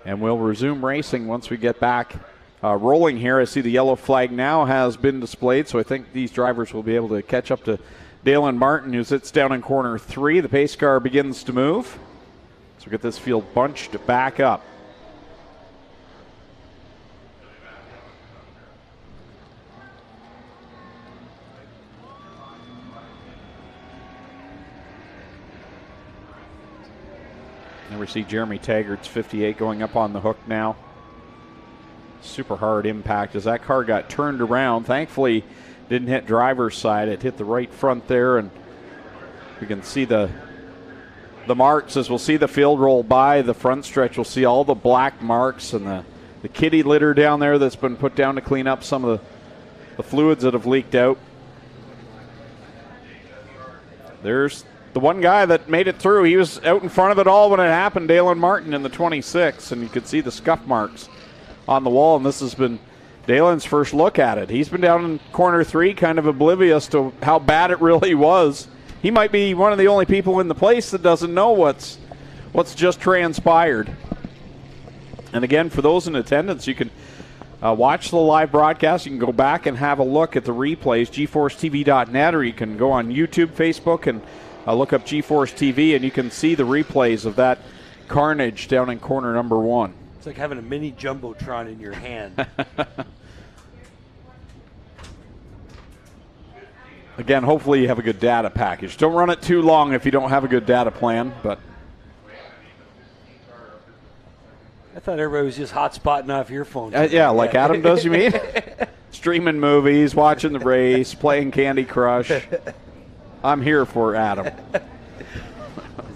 And we'll resume racing once we get back rolling here. I see the yellow flag now has been displayed, so I think these drivers will be able to catch up to Dalen Martin, who sits down in corner 3. The pace car begins to move. So get this field bunched back up. And we see Jeremy Taggart's 58 going up on the hook now. Super hard impact as that car got turned around. Thankfully, didn't hit driver's side. It hit the right front there, and we can see the marks as we'll see the field roll by. The front stretch, we'll see all the black marks and the kitty litter down there that's been put down to clean up some of the fluids that have leaked out. There's the one guy that made it through. He was out in front of it all when it happened, Dalen Martin in the 26, and you could see the scuff marks on the wall, and this has been Dalen's first look at it. He's been down in corner 3, kind of oblivious to how bad it really was. He might be one of the only people in the place that doesn't know what's just transpired. And again, for those in attendance, you can watch the live broadcast. You can go back and have a look at the replays, GeForceTV.net, or you can go on YouTube, Facebook, and look up GeForce TV, and you can see the replays of that carnage down in corner number 1. It's like having a mini Jumbotron in your hand. Again, hopefully you have a good data package. Don't run it too long if you don't have a good data plan. But I thought everybody was just hotspotting off your phone. Yeah, like Adam does, you mean? Streaming movies, watching the race, playing Candy Crush. I'm here for Adam.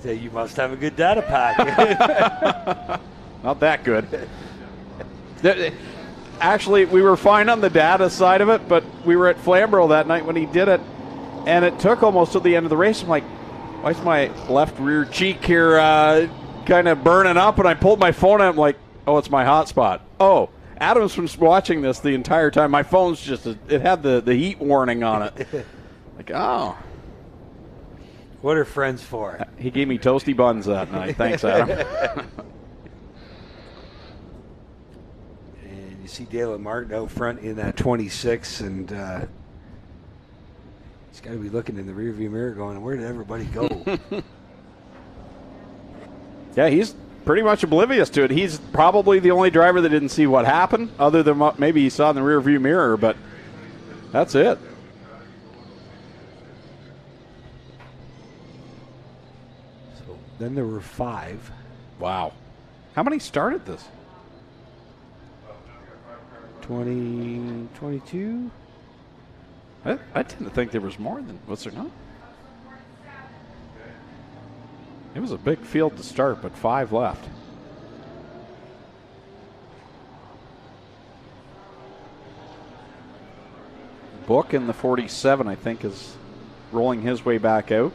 You must have a good data pack. Not that good. Actually, we were fine on the data side of it, but we were at Flamborough that night when he did it, and it took almost to the end of the race. I'm like, why is my left rear cheek here kind of burning up? And I pulled my phone out. I'm like, oh, it's my hotspot. Oh, Adam's been watching this the entire time. My phone's just, it had the heat warning on it. Like, oh. What are friends for? He gave me toasty buns that night. Thanks, Adam. You see Dalen Martin out front in that 26, and he's got to be looking in the rearview mirror going, where did everybody go? Yeah, he's pretty much oblivious to it. He's probably the only driver that didn't see what happened, other than what maybe he saw in the rearview mirror, but that's it. So then there were 5. Wow. How many started this? 20, 22? I tend to think there was more than, was there not? It was a big field to start, but 5 left. Book in the 47, I think, is rolling his way back out,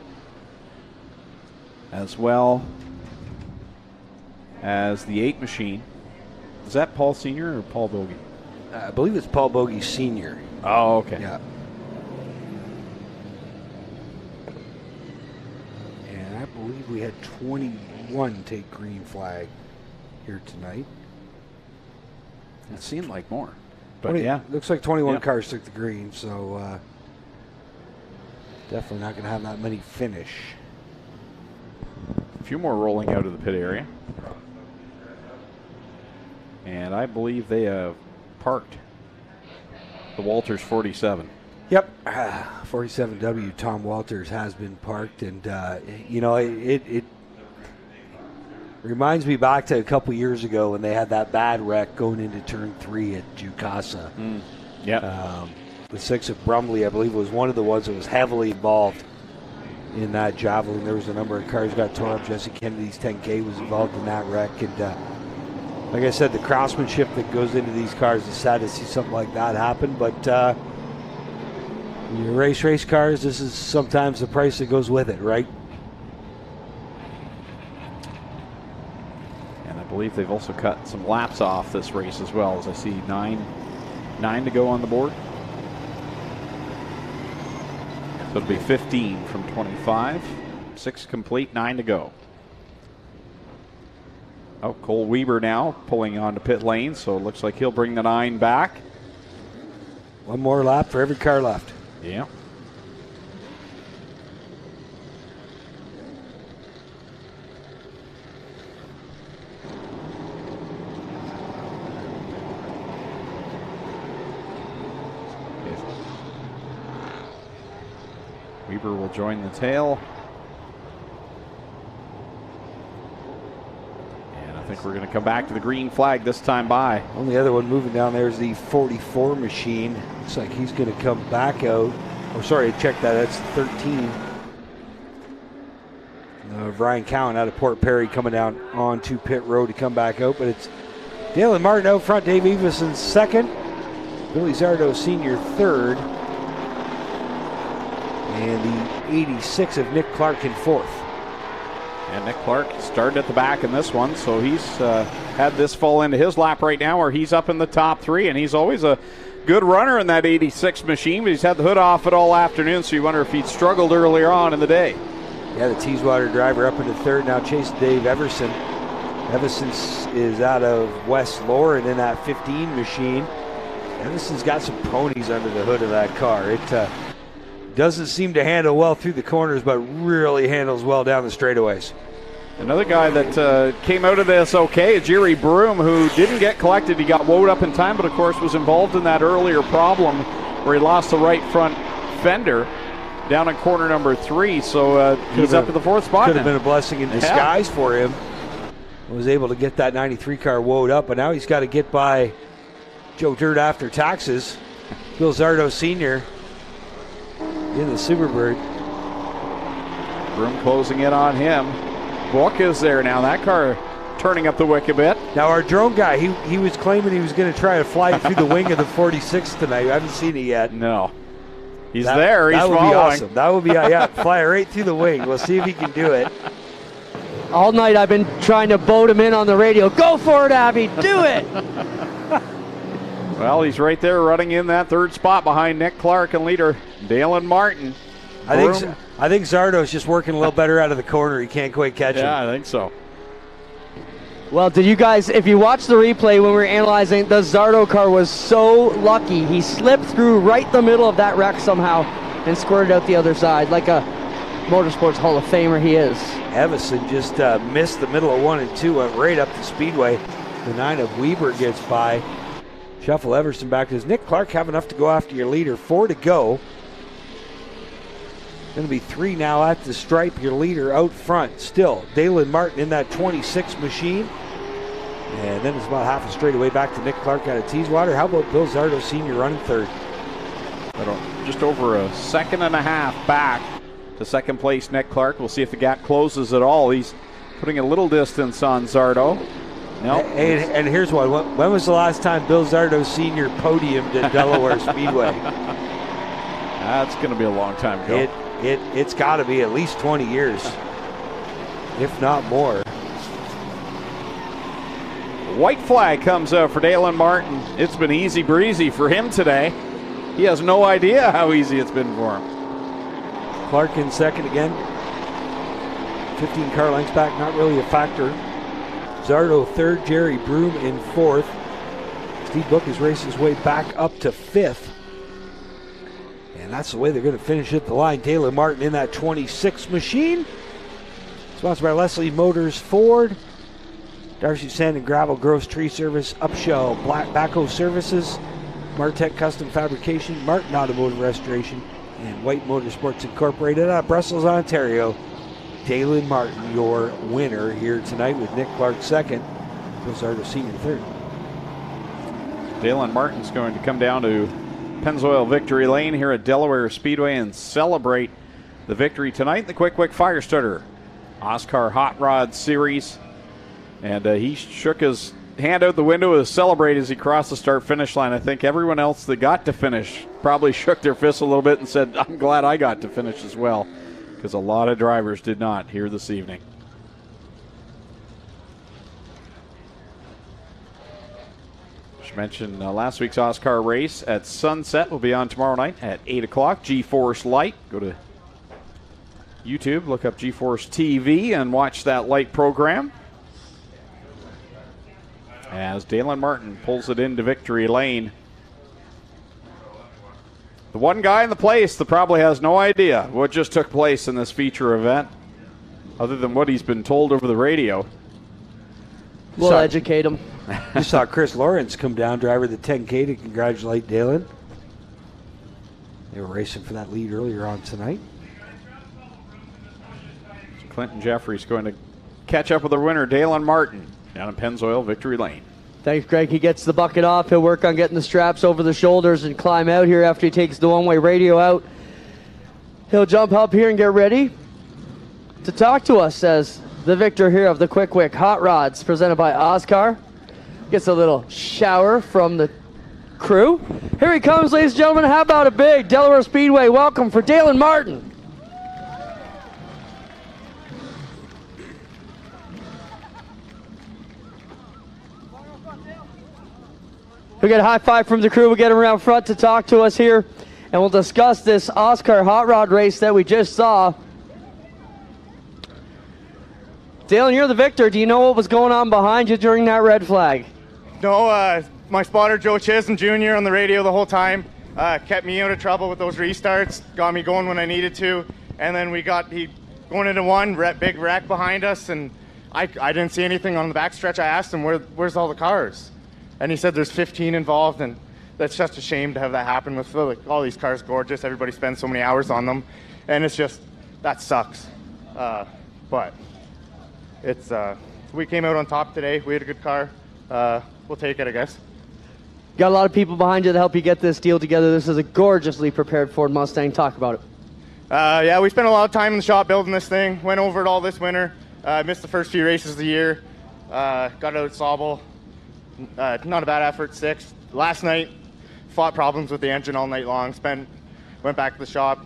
as well as the 8 machine. Is that Paul Sr. or Paul Bogey? I believe it's Paul Bogey Sr. Oh, okay. Yeah. And I believe we had 21 take green flag here tonight. It seemed like more. But 20, yeah. Looks like 21 cars took the green, so definitely not going to have that many finish. A few more rolling out of the pit area. And I believe they have parked the Walters 47. Yep, 47W Tom Walters has been parked, and you know, it reminds me back to a couple years ago when they had that bad wreck going into turn 3 at Jukasa. Yeah. The 6 of Brumley, I believe, was one of the ones that was heavily involved in that javelin. There was a number of cars got torn up. Jesse Kennedy's 10K was involved in that wreck, and like I said, the craftsmanship that goes into these cars is sad to see something like that happen, but when you race cars, this is sometimes the price that goes with it, right? And I believe they've also cut some laps off this race as well, as I see 9 to go on the board. So it'll be 15 from 25. 6 complete, 9 to go. Oh, Cole Weber now pulling onto pit lane, so it looks like he'll bring the 9 back. One more lap for every car left. Yeah. Weber will join the tail. And I think we're going to come back to the green flag this time by. Only other one moving down there is the 44 machine. Looks like he's going to come back out. Oh, sorry, check that. That's 13. Brian Cowan out of Port Perry coming down onto pit road to come back out, but it's Dalen Martin out front, Dave Everson second, Billy Zardo Sr. third, and the 86 of Nick Clark in fourth. And Nick Clark started at the back in this one, so he's had this fall into his lap right now where he's up in the top three, and he's always a good runner in that 86 machine, but he's had the hood off it all afternoon, so you wonder if he'd struggled earlier on in the day. Yeah, the Teeswater driver up into third now, chasing Dave Everson. Everson is out of West Lauren in that 15 machine. Everson's got some ponies under the hood of that car. It doesn't seem to handle well through the corners, but really handles well down the straightaways. Another guy that came out of this okay is Jerry Broom, who didn't get collected. He got woed up in time, but of course was involved in that earlier problem where he lost the right front fender down in corner number 3, so he's up to the fourth spot. Could have been a blessing in disguise for him. Was able to get that 93 car woed up, but now he's got to get by Joe Dirt after taxes. Bill Zardo Sr. in the Superbird. Broom closing in on him. Book is there now. That car turning up the wick a bit. Now our drone guy, he was claiming he was going to try to fly through the wing of the 46 tonight. I haven't seen it yet. No. He's there. He's following. That would be awesome. That would be, yeah, fly right through the wing. We'll see if he can do it. All night I've been trying to boat him in on the radio. Go for it, Abby. Do it. Well, he's right there running in that third spot behind Nick Clark and leader Dalen Martin. I think Zardo's just working a little better out of the corner. He can't quite catch him. Yeah, I think so. Well, did you guys, if you watched the replay when we were analyzing, the Zardo car was so lucky. He slipped through right the middle of that wreck somehow and squirted out the other side like a Motorsports Hall of Famer he is. Everson just missed the middle of 1 and 2, went right up the Speedway. The 9 of Weber gets by. Shuffle Everson back. Does Nick Clark have enough to go after your leader? 4 to go. Going to be 3 now at the stripe. Your leader out front still. Dalen Martin in that 26 machine. And then it's about half a straightaway back to Nick Clark out of Teeswater. How about Bill Zardo Sr. running third? Just over a second and a half back to second place Nick Clark. We'll see if the gap closes at all. He's putting a little distance on Zardo. Nope. And here's one. When was the last time Bill Zardo Sr. podiumed at Delaware Speedway? That's going to be a long time ago. It's got to be at least 20 years, if not more. White flag comes out for Dalen Martin. It's been easy breezy for him today. He has no idea how easy it's been for him. Clark in second again. 15 car lengths back, not really a factor. Zardo third, Jerry Broom in fourth. Steve Book is racing his way back up to fifth. And that's the way they're going to finish at the line. Dalen Martin in that 26 machine. Sponsored by Leslie Motors Ford, Darcy Sand and Gravel Gross Tree Service, Upshell Black Backhoe Services, Martech Custom Fabrication, Martin Automotive Restoration, and White Motorsports Incorporated out of Brussels, Ontario. Dalen Martin, your winner here tonight with Nick Clark second. Bill Zardo Sr. third. Dalen Martin's going to come down to Pennzoil Victory Lane here at Delaware Speedway and celebrate the victory tonight in the Quick Fire Starter Oscar Hot Rod Series. And he shook his hand out the window to celebrate as he crossed the start-finish line. I think everyone else that got to finish probably shook their fists a little bit and said, I'm glad I got to finish as well, because a lot of drivers did not here this evening. Just mentioned last week's Oscar race at Sunset will be on tomorrow night at 8 o'clock. G-Force Light. Go to YouTube, look up G-Force TV and watch that light program. As Dalen Martin pulls it into victory lane. The one guy in the place that probably has no idea what just took place in this feature event, other than what he's been told over the radio. We'll educate him. You saw Chris Lawrence come down, driver the 10K, to congratulate Dalen. They were racing for that lead earlier on tonight. Clinton Jeffrey's going to catch up with the winner, Dalen Martin, down in Pennzoil Victory Lane. Thanks, Greg. He gets the bucket off. He'll work on getting the straps over the shoulders and climb out here after he takes the one-way radio out. He'll jump up here and get ready to talk to us, says the victor here of the Quick Wick Hot Rods, presented by Oscar. Gets a little shower from the crew. Here he comes, ladies and gentlemen. How about a big Delaware Speedway welcome for Dalen Martin. We get a high five from the crew. We'll get him around front to talk to us here, and we'll discuss this Oscar Hot Rod race that we just saw. Dalen, you're the victor. Do you know what was going on behind you during that red flag? No, my spotter, Joe Chisholm Jr., on the radio the whole time, kept me out of trouble with those restarts, got me going when I needed to, and then he going into one, big wreck behind us, and I didn't see anything on the backstretch. I asked him, where's all the cars? And he said there's 15 involved, and that's just a shame to have that happen with all these cars gorgeous. Everybody spends so many hours on them, and it's just, that sucks. But it's we came out on top today. We had a good car. We'll take it, I guess. Got a lot of people behind you to help you get this deal together. This is a gorgeously prepared Ford Mustang. Talk about it. Yeah, we spent a lot of time in the shop building this thing. Went over it all this winter. Missed the first few races of the year. Got out at Sauble. Not a bad effort, 6th. Last night, fought problems with the engine all night long. Went back to the shop.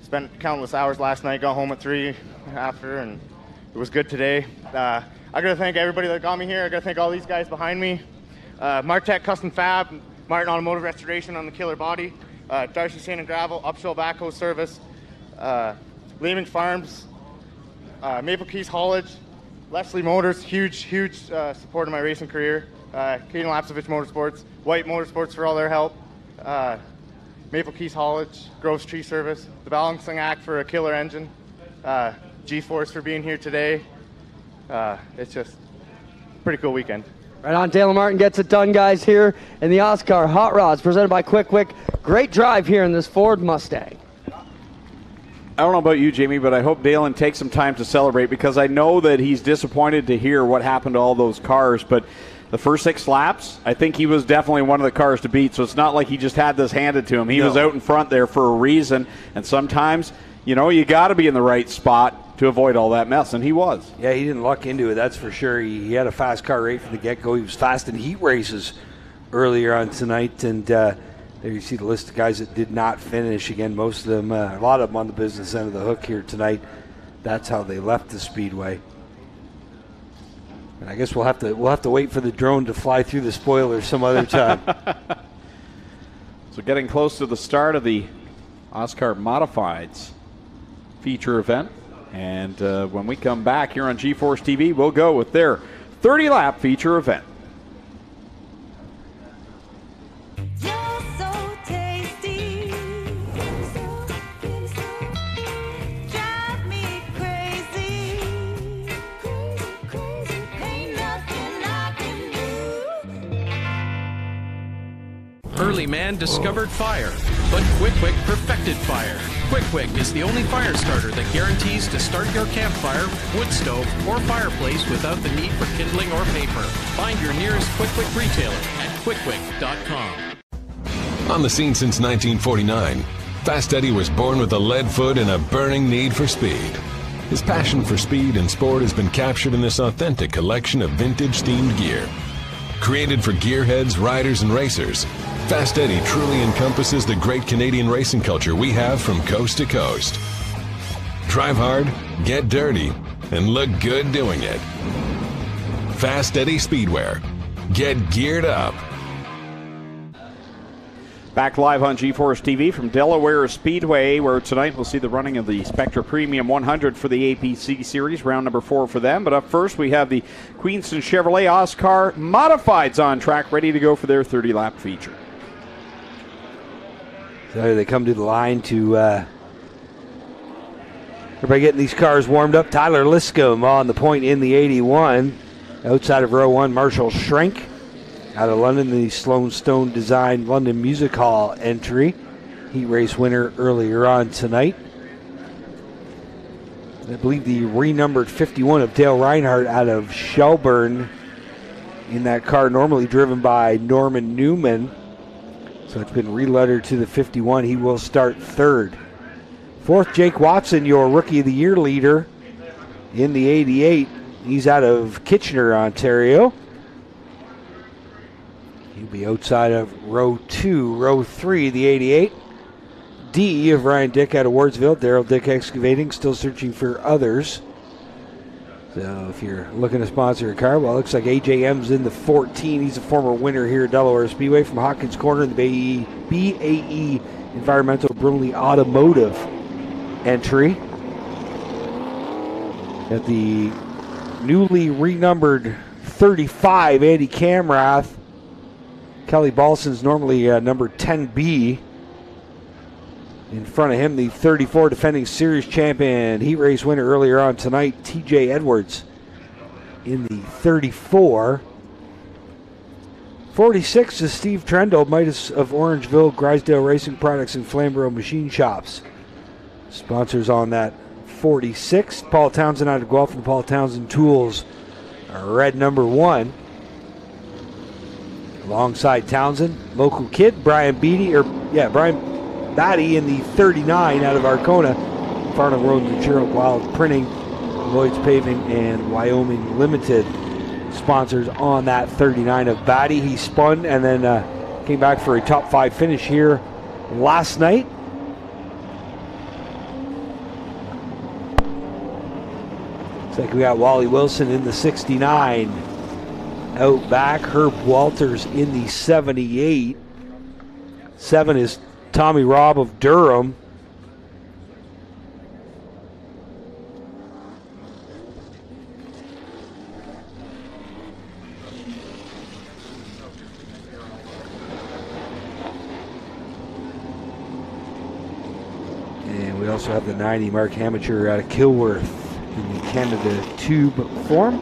Spent countless hours last night. Got home at 3 after, and it was good today. I got to thank everybody that got me here. I got to thank all these guys behind me. Martech Custom Fab, Martin Automotive Restoration on the killer body, Darcy Sand and Gravel, Upshill Backhoe Service, Lehman Farms, Maple Keys Haulage, Leslie Motors, huge support of my racing career. Kaden Lapsovich Motorsports, White Motorsports for all their help, Maple Keys Haulage, Groves Tree Service, the Balancing Act for a killer engine, G-Force for being here today. It's just a pretty cool weekend. Right on, Dalen Martin gets it done, guys, here in the Oscar Hot Rods, presented by Quick Wick. Great drive here in this Ford Mustang. I don't know about you, Jamie, but I hope Dalen takes some time to celebrate, because I know that he's disappointed to hear what happened to all those cars, but the first 6 laps, I think he was definitely one of the cars to beat, so it's not like he just had this handed to him. He was out in front there for a reason, and sometimes, you got to be in the right spot to avoid all that mess, and he was. Yeah, he didn't luck into it, that's for sure. He had a fast car right from the get-go. He was fast in heat races earlier on tonight, and there you see the list of guys that did not finish. Again, most of them, a lot of them on the business end of the hook here tonight. That's how they left the Speedway. And I guess we'll have to wait for the drone to fly through the spoilers some other time. So getting close to the start of the Oscar Modifieds feature event. And when we come back here on G-Force TV, we'll go with their 30-lap feature event. Early man discovered fire, but Quick Wick perfected fire. Quick Wick is the only fire starter that guarantees to start your campfire, wood stove, or fireplace without the need for kindling or paper. Find your nearest Quick Wick retailer at quickwick.com. On the scene since 1949, Fast Eddie was born with a lead foot and a burning need for speed. His passion for speed and sport has been captured in this authentic collection of vintage-themed gear. Created for gearheads, riders, and racers, Fast Eddie truly encompasses the great Canadian racing culture we have from coast to coast. Drive hard, get dirty, and look good doing it. Fast Eddie Speedwear. Get geared up. Back live on G-Force TV from Delaware Speedway, where tonight we'll see the running of the Spectra Premium 100 for the APC Series, round number 4 for them. But up first, we have the Queenston Chevrolet Oscar Modifieds on track, ready to go for their 30-lap feature. So they come to the line to everybody getting these cars warmed up. Tyler Liscombe on the point in the 81. Outside of row 1, Marshall Schrenk. Out of London, the Sloan Stone designed London Music Hall entry. Heat race winner earlier on tonight. I believe the renumbered 51 of Dale Reinhardt out of Shelburne in that car, normally driven by Norman Newman. So it's been relettered to the 51. He will start third. Fourth, Jake Watson, your Rookie of the Year leader in the 88. He's out of Kitchener, Ontario. He'll be outside of row 2. Row 3, the 88. D of Ryan Dick out of Wardsville. Daryl Dick Excavating, still searching for others. So if you're looking to sponsor a car, well, it looks like AJM's in the 14. He's a former winner here at Delaware Speedway from Hopkins Corner in the BAE Environmental Brunley Automotive entry. At the newly renumbered 35, Andy Camrath. Kelly Balson's normally numbered 10B. In front of him, the 34 defending series champion, heat race winner earlier on tonight, TJ Edwards in the 34. 46 is Steve Trendle, Midas of Orangeville, Grisdale Racing Products, and Flamborough Machine Shops. Sponsors on that 46. Paul Townsend out of Guelph and Paul Townsend Tools, red number 1. Alongside Townsend, local kid, Brian Batty in the 39 out of Arcona. Farnham Road and Chiro Wild Printing, Lloyd's Paving, and Wyoming Limited sponsors on that 39 of Batty. He spun and then came back for a top 5 finish here last night. Looks like we got Wally Wilson in the 69. Out back, Herb Walters in the 78. 7 is Tommy Robb of Durham. And we also have the 90, Mark Hamacher out of Kilworth in the Canada Tube form.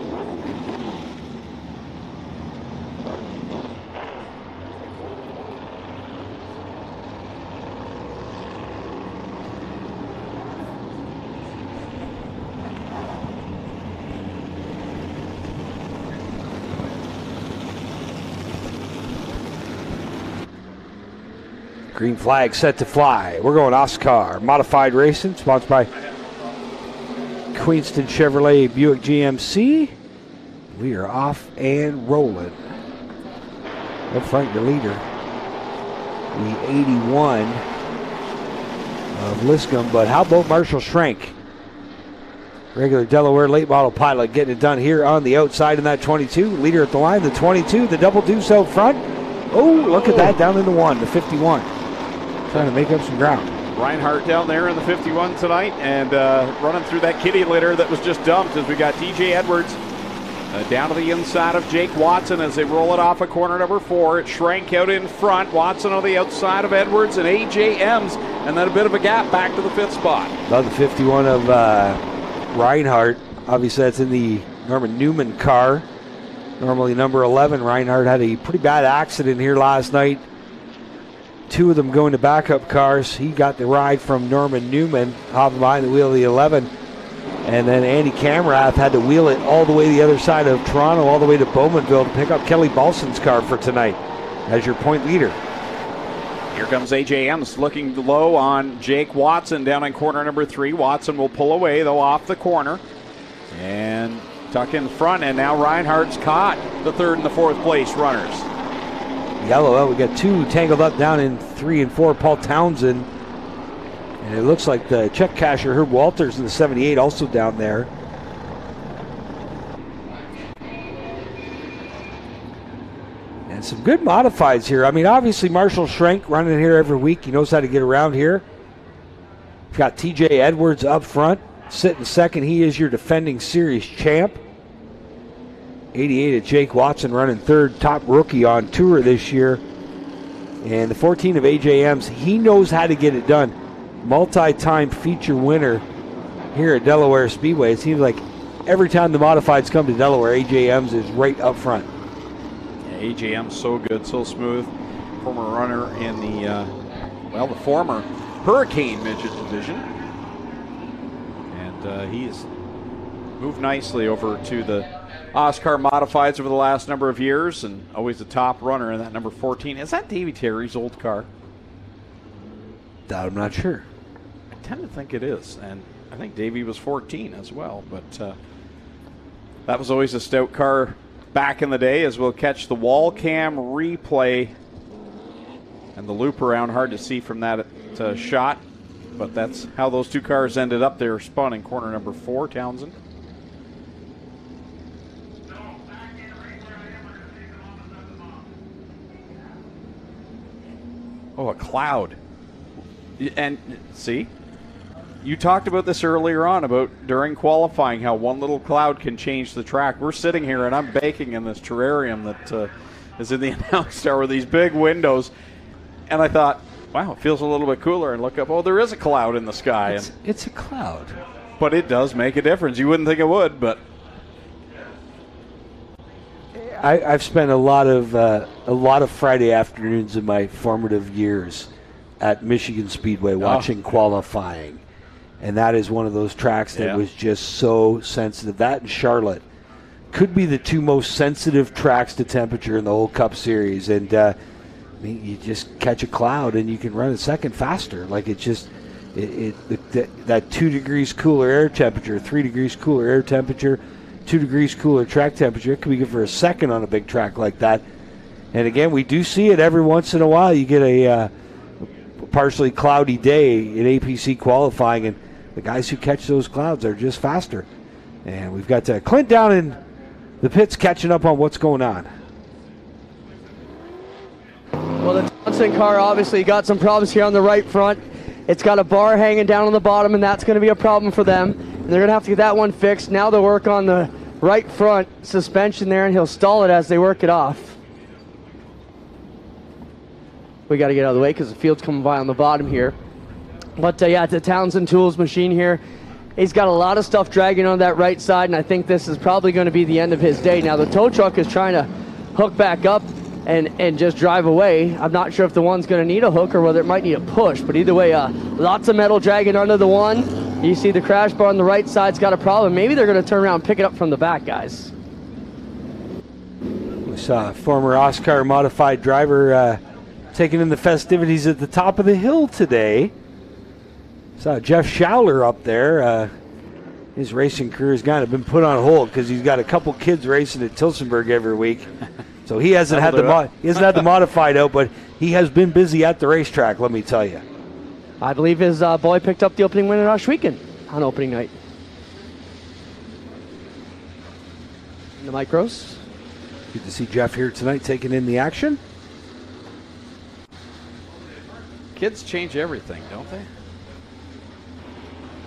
Green flag set to fly. We're going Oscar Modified Racing, sponsored by Queenston Chevrolet Buick GMC. We are off and rolling. Up front, your leader, the 81 of Liscombe. But how about Marshall Schrenk? Regular Delaware late model pilot getting it done here on the outside in that 22. Leader at the line, the 22, the double deuce out front. Oh, look at that, down in the 1, the 51. Trying to make up some ground. Reinhardt down there in the 51 tonight and running through that kitty litter that was just dumped as we got TJ Edwards down to the inside of Jake Watson as they roll it off at corner number 4. It Schrenk out in front, Watson on the outside of Edwards and AJ Ems, and then a bit of a gap back to the 5th spot. Love the 51 of Reinhardt. Obviously that's in the Norman Newman car. Normally number 11. Reinhardt had a pretty bad accident here last night. 2 of them going to backup cars. He got the ride from Norman Newman, hopping behind the wheel of the 11. And then Andy Camrath had to wheel it all the way the other side of Toronto, all the way to Bowmanville to pick up Kelly Balson's car for tonight as your point leader. Here comes AJ Ems looking low on Jake Watson down in corner number 3. Watson will pull away, though, off the corner. And tuck in front, and now Reinhardt's caught the 3rd and the 4th place runners. Yellow out. We got 2 tangled up down in 3 and 4. Paul Townsend. And it looks like the check casher Herb Walters in the 78 also down there. And some good modifieds here. I mean, obviously Marshall Schrenk running here every week. He knows how to get around here. We've got TJ Edwards up front, sitting second. He is your defending series champ. 88 of Jake Watson running 3rd, top rookie on tour this year. And the 14 of AJ Ems, he knows how to get it done. Multi-time feature winner here at Delaware Speedway. It seems like every time the modifieds come to Delaware, AJ Ems is right up front. Yeah, AJ Ems so good, so smooth. Former runner in the, the former Hurricane Midget Division. And and he's moved nicely over to the Oscar Modifieds over the last number of years, and always a top runner in that number 14. Is that Davey Terry's old car? That I'm not sure. I tend to think it is, and I think Davey was 14 as well, but that was always a stout car back in the day, as we'll catch the wall cam replay and the loop around. Hard to see from that shot, but that's how those two cars ended up there, spun in corner number 4, Townsend. Oh, a cloud. And see, you talked about this earlier on about during qualifying how one little cloud can change the track. We're sitting here and I'm baking in this terrarium that is in the announce tower with these big windows, and I thought, wow, it feels a little bit cooler, and look up, oh, there is a cloud in the sky. It's a cloud. But it does make a difference. You wouldn't think it would, but I've spent a lot of Friday afternoons in my formative years at Michigan Speedway watching qualifying, and that is one of those tracks that was just so sensitive. That and Charlotte could be the two most sensitive tracks to temperature in the whole Cup Series, and I mean, you just catch a cloud and you can run a second faster. Like that 2 degrees cooler air temperature, 3 degrees cooler air temperature, 2 degrees cooler track temperature. It could be good for a second on a big track like that. And again, we do see it every once in a while. You get a partially cloudy day in APC qualifying, and the guys who catch those clouds are just faster. And we've got Clint down in the pits catching up on what's going on. Well, the Johnson car obviously got some problems here on the right front. It's got a bar hanging down on the bottom, and that's going to be a problem for them. And they're going to have to get that one fixed. Now they'll work on the right front suspension there, and he'll stall it as they work it off. We got to get out of the way because the field's coming by on the bottom here. But yeah, it's a Townsend Tools machine here. He's got a lot of stuff dragging on that right side, and I think this is probably going to be the end of his day. Now the tow truck is trying to hook back up and just drive away. I'm not sure if the one's going to need a hook or whether it might need a push, but either way, lots of metal dragging under the one. You see the crash bar on the right side's got a problem. Maybe they're going to turn around and pick it up from the back, guys. We saw a former Oscar modified driver taking in the festivities at the top of the hill today. Saw Jeff Schauler up there. His racing career has kind of been put on hold because he's got a couple kids racing at Tilsonburg every week. So he hasn't had the modified out, but he has been busy at the racetrack, let me tell you. I believe his boy picked up the opening win at Oshweekend on opening night. In the micros. Good to see Jeff here tonight taking in the action. Kids change everything, don't they?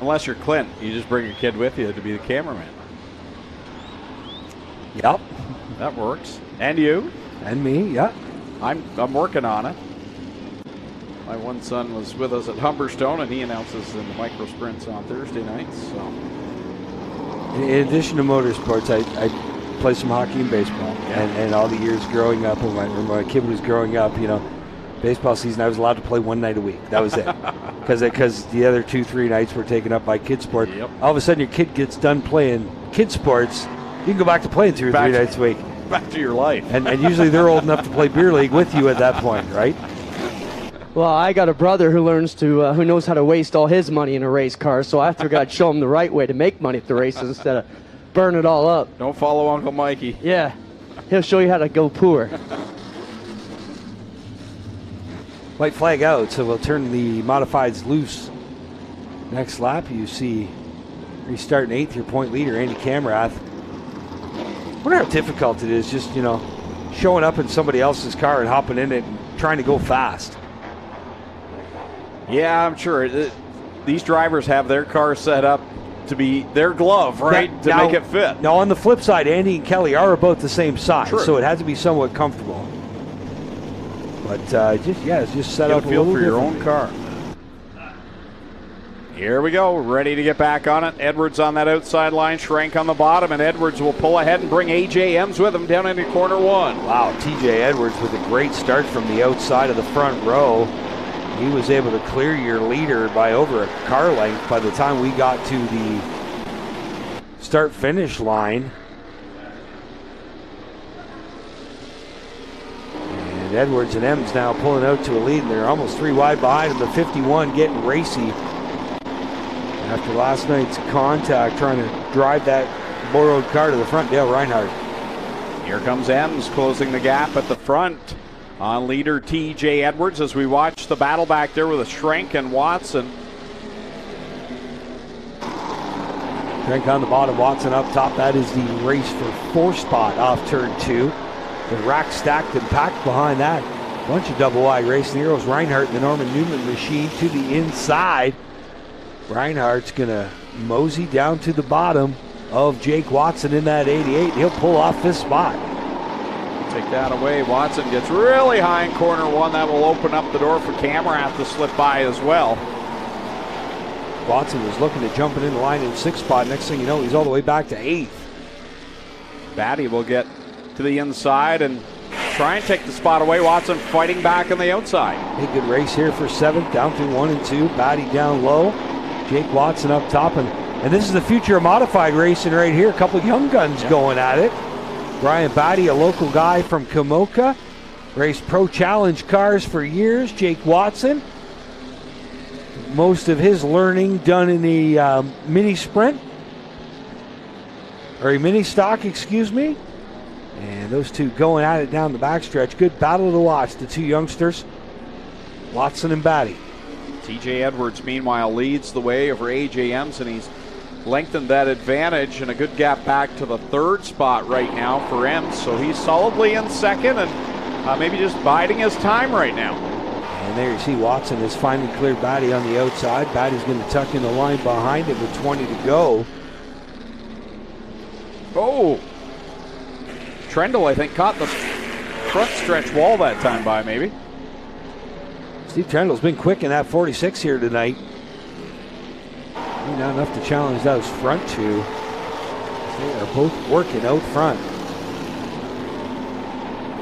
Unless you're Clint, you just bring a kid with you to be the cameraman. Yep. That works. And you? And me, yeah. I'm working on it. My one son was with us at Humberstone, and he announces in the micro sprints on Thursday nights. So, in addition to motorsports, I play some hockey and baseball, and all the years growing up, when my kid was growing up, you know, baseball season, I was allowed to play one night a week. That was it, because the other 2-3 nights were taken up by kid sport. Yep. All of a sudden, your kid gets done playing kid sports. You can go back to playing 2 or 3 nights a week. Back to your life. And usually they're old enough to play beer league with you at that point, right? Well, I got a brother who who knows how to waste all his money in a race car, so I figured I'd show him the right way to make money at the races instead of burn it all up. Don't follow Uncle Mikey. Yeah, he'll show you how to go poor. White flag out, so we'll turn the modifieds loose. Next lap, you see restarting 8th, your point leader, Andy Camrath. I wonder how difficult it is just, showing up in somebody else's car and hopping in it and trying to go fast. Yeah, I'm sure. These drivers have their car set up to be their glove, right? To make it fit. Now, on the flip side, Andy and Kelly are about the same size, True. So it has to be somewhat comfortable. But it's just set up a feel little for your own car. Here we go, ready to get back on it. Edwards on that outside line, Schrank on the bottom, and Edwards will pull ahead and bring A.J. Ems with him down into corner 1. Wow, T.J. Edwards with a great start from the outside of the front row. He was able to clear your leader by over a car length by the time we got to the start-finish line. And Edwards and Ems now pulling out to a lead, and they're almost 3 wide behind them. The 51 getting racy after last night's contact, trying to drive that borrowed car to the front. Dale Reinhardt. Here comes Ems closing the gap at the front on leader TJ Edwards as we watch the battle back there with a Schrenk and Watson. Schrenk on the bottom, Watson up top. That is the race for 4th spot off turn 2. The rack stacked and packed behind that. Bunch of double wide racing. Here goes Reinhardt in the Norman Newman machine to the inside. Reinhardt's going to mosey down to the bottom of Jake Watson in that 88. He'll pull off 5th spot. Take that away. Watson gets really high in corner 1. That will open up the door for Camerath to slip by as well. Watson was looking at jumping in the line in 6th spot. Next thing you know, he's all the way back to 8th. Batty will get to the inside and try and take the spot away. Watson fighting back on the outside. A good race here for 7th, down through 1 and 2. Batty down low. Jake Watson up top. And this is the future of modified racing right here. A couple young guns going at it. Brian Batty, a local guy from Kamoka. Raced Pro Challenge cars for years. Jake Watson. Most of his learning done in the mini sprint. Or a mini stock, excuse me. And those two going at it down the backstretch. Good battle to watch, the 2 youngsters, Watson and Batty. TJ Edwards, meanwhile, leads the way over AJ Ems, and he's lengthened that advantage, and a good gap back to the 3rd spot right now for Ems. So he's solidly in 2nd and maybe just biding his time right now. And there you see Watson has finally cleared Batty on the outside. Batty's going to tuck in the line behind it with 20 to go. Oh! Trendle, I think, caught the front stretch wall that time by maybe. Steve Trendle's been quick in that 46 here tonight. Not enough to challenge those front 2. They are both working out front.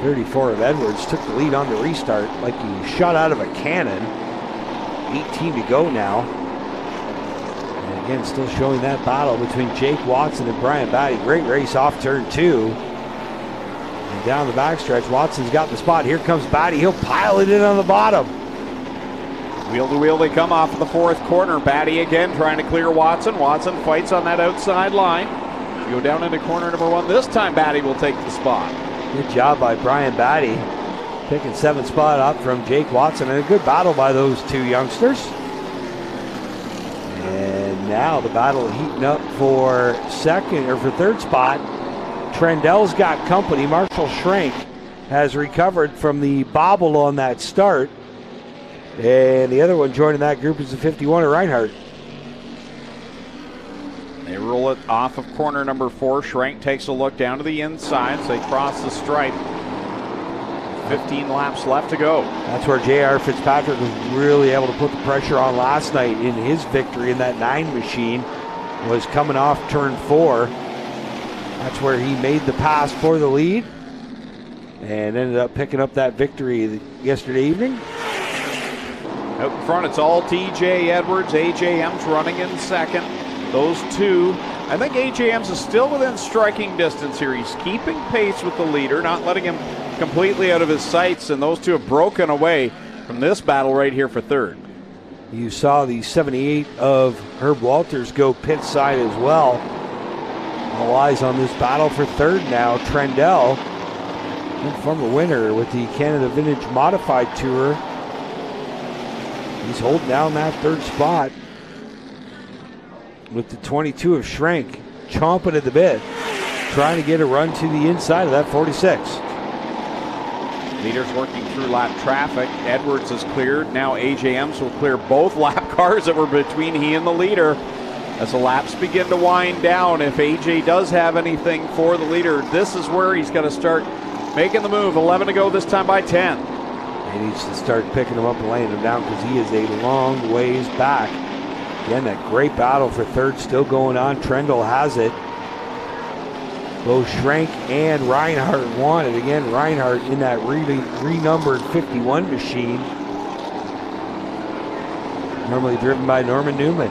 34 of Edwards took the lead on the restart like he shot out of a cannon. 18 to go now. And again, still showing that battle between Jake Watson and Brian Batty. Great race off turn 2. And down the backstretch, Watson's got the spot. Here comes Batty. He'll pile it in on the bottom. Wheel to wheel they come off of the 4th corner. Batty again trying to clear Watson. Watson fights on that outside line. Go down into corner number 1. This time Batty will take the spot. Good job by Brian Batty. Picking 7th spot up from Jake Watson. And a good battle by those 2 youngsters. And now the battle heating up for 3rd spot. Trendell's got company. Marshall Schrenk has recovered from the bobble on that start. And the other one joining that group is the 51 of Reinhardt. They roll it off of corner number 4. Schrenk takes a look down to the inside as they cross the stripe. 15 laps left to go. That's where J.R. Fitzpatrick was really able to put the pressure on last night in his victory in that 9 machine. Was coming off turn 4. That's where he made the pass for the lead and ended up picking up that victory yesterday evening. Out in front, it's all TJ Edwards. AJ Ems running in 2nd. Those 2. I think AJ Ems is still within striking distance here. He's keeping pace with the leader, not letting him completely out of his sights, and those 2 have broken away from this battle right here for 3rd. You saw the 78 of Herb Walters go pit side as well. All eyes on this battle for 3rd now. Trendell, former winner with the Canada Vintage Modified Tour. He's holding down that 3rd spot with the 22 of Schrenk chomping at the bit, trying to get a run to the inside of that 46. Leaders working through lap traffic. Edwards is cleared. Now AJ Ems will clear both lap cars that were between he and the leader. As the laps begin to wind down, if AJ does have anything for the leader, this is where he's got to start making the move. 11 to go, this time by 10. He needs to start picking him up and laying him down because he is a long ways back. Again, that great battle for 3rd still going on. Trendle has it. Both Schrenk and Reinhardt won it. Again, Reinhardt in that really renumbered 51 machine. Normally driven by Norman Newman.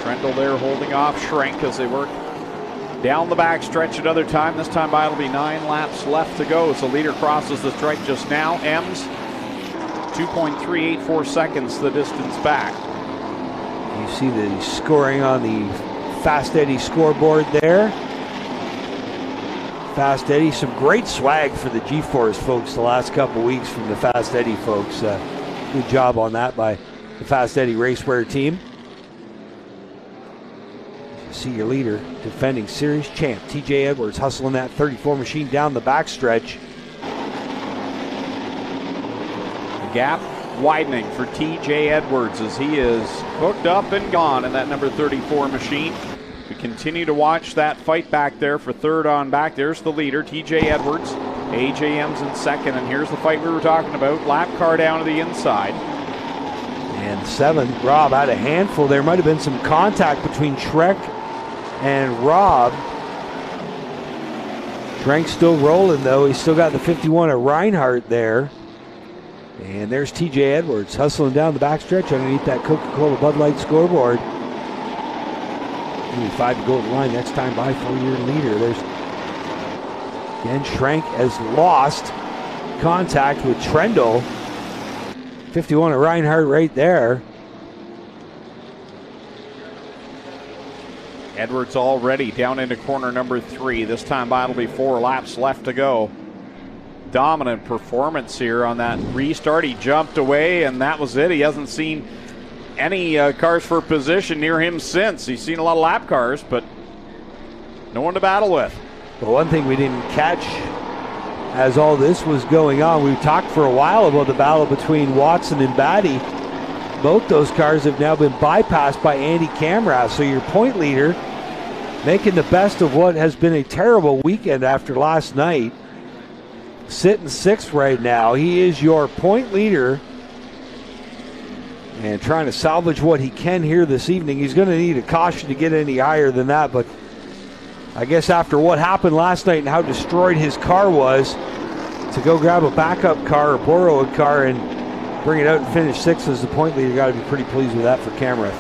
Trendle there holding off Schrenk as they work down the back stretch another time. This time by it'll be 9 laps left to go. So leader crosses the stripe just now. Ems, 2.384 seconds the distance back. You see the scoring on the Fast Eddie scoreboard there. Fast Eddie, some great swag for the G-Force folks the last couple weeks from the Fast Eddie folks. Good job on that by the Fast Eddie Racewear team. See your leader, defending series champ, TJ Edwards, hustling that 34 machine down the backstretch. The gap widening for TJ Edwards as he is hooked up and gone in that number 34 machine. We continue to watch that fight back there for third on back. There's the leader, TJ Edwards. AJM's in second, and here's the fight we were talking about. Lap car down to the inside. And 7, Rob had a handful. There might have been some contact between Shrek and Rob. Schrenk's still rolling though. He's still got the 51 at Reinhardt there. And there's TJ Edwards hustling down the backstretch underneath that Coca-Cola Bud Light scoreboard. Only 5 to go at the line next time by for your leader. There's again, Schrenk has lost contact with Trendle. 51 at Reinhardt right there. Edwards already down into corner number 3. This time by it'll be 4 laps left to go. Dominant performance here on that restart. He jumped away and that was it. He hasn't seen any cars for position near him since. He's seen a lot of lap cars, but no one to battle with. But one thing we didn't catch as all this was going on, we talked for a while about the battle between Watson and Batty. Both those cars have now been bypassed by Andy Camras. So your point leader making the best of what has been a terrible weekend after last night. Sitting 6th right now. He is your point leader and trying to salvage what he can here this evening. He's going to need a caution to get any higher than that, but I guess after what happened last night and how destroyed his car was, to go grab a backup car or borrow a car and bring it out and finish 6th as the point leader, got to be pretty pleased with that for Camerath.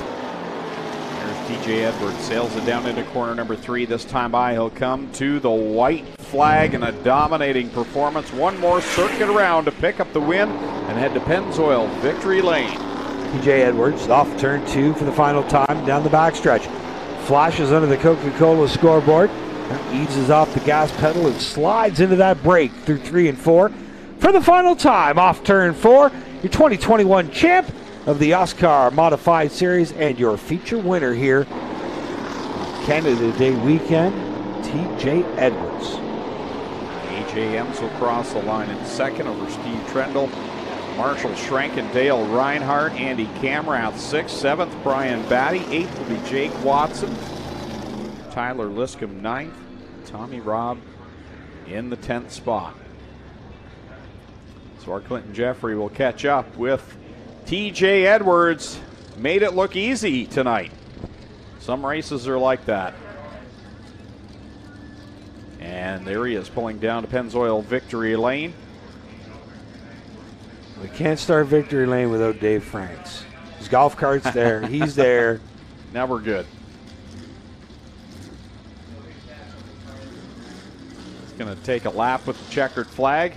There's TJ Edwards, sails it down into corner number 3. This time by he'll come to the white flag in a dominating performance. One more circuit around to pick up the win and head to Pennzoil Victory Lane. TJ Edwards off turn 2 for the final time down the backstretch. Flashes under the Coca-Cola scoreboard. Eases off the gas pedal and slides into that break through 3 and 4. For the final time off turn 4, your 2021 champ of the Oscar Modified Series and your feature winner here, Canada Day weekend, TJ Edwards. AJMs will cross the line in second over Steve Trendle. Marshall Schrenk and Dale Reinhardt. Andy Camrath 6th, 7th Brian Batty, 8th will be Jake Watson. Tyler Liscombe 9th. Tommy Robb in the 10th spot. So our Clinton Jeffrey will catch up with TJ Edwards. Made it look easy tonight. Some races are like that. And there he is pulling down to Pennzoil Victory Lane. We can't start Victory Lane without Dave Franks. His golf cart's there. He's there. Now we're good. He's going to take a lap with the checkered flag.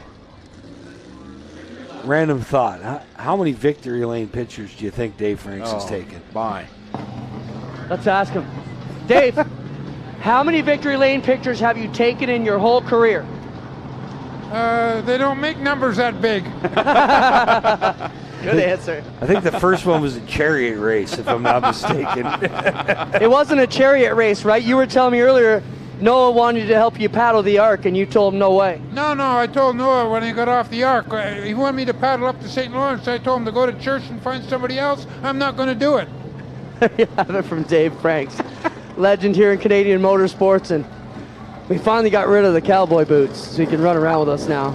Random thought. How many Victory Lane pictures do you think Dave Franks has taken? My. Let's ask him. Dave, how many Victory Lane pictures have you taken in your whole career? They don't make numbers that big. Good answer. I think the first one was a chariot race, if I'm not mistaken. It wasn't a chariot race, right? You were telling me earlier Noah wanted to help you paddle the ark, and you told him no way. No, I told Noah when he got off the ark. He wanted me to paddle up to St. Lawrence. I told him to go to church and find somebody else. I'm not going to do it. You have it from Dave Franks, legend here in Canadian motorsports, and we finally got rid of the cowboy boots, so he can run around with us now.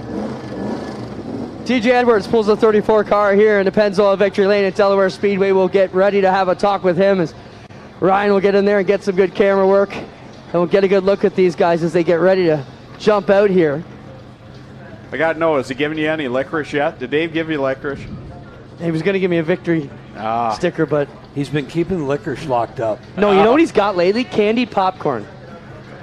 TJ Edwards pulls the 34 car here in the Pennzoil Victory Lane at Delaware Speedway. We'll get ready to have a talk with him as Ryan will get in there and get some good camera work. And we'll get a good look at these guys as they get ready to jump out here. I got to know, has he given you any licorice yet? Did Dave give you licorice? He was going to give me a victory sticker, but He's been keeping liquor locked up. No, you know what he's got lately? Candied popcorn.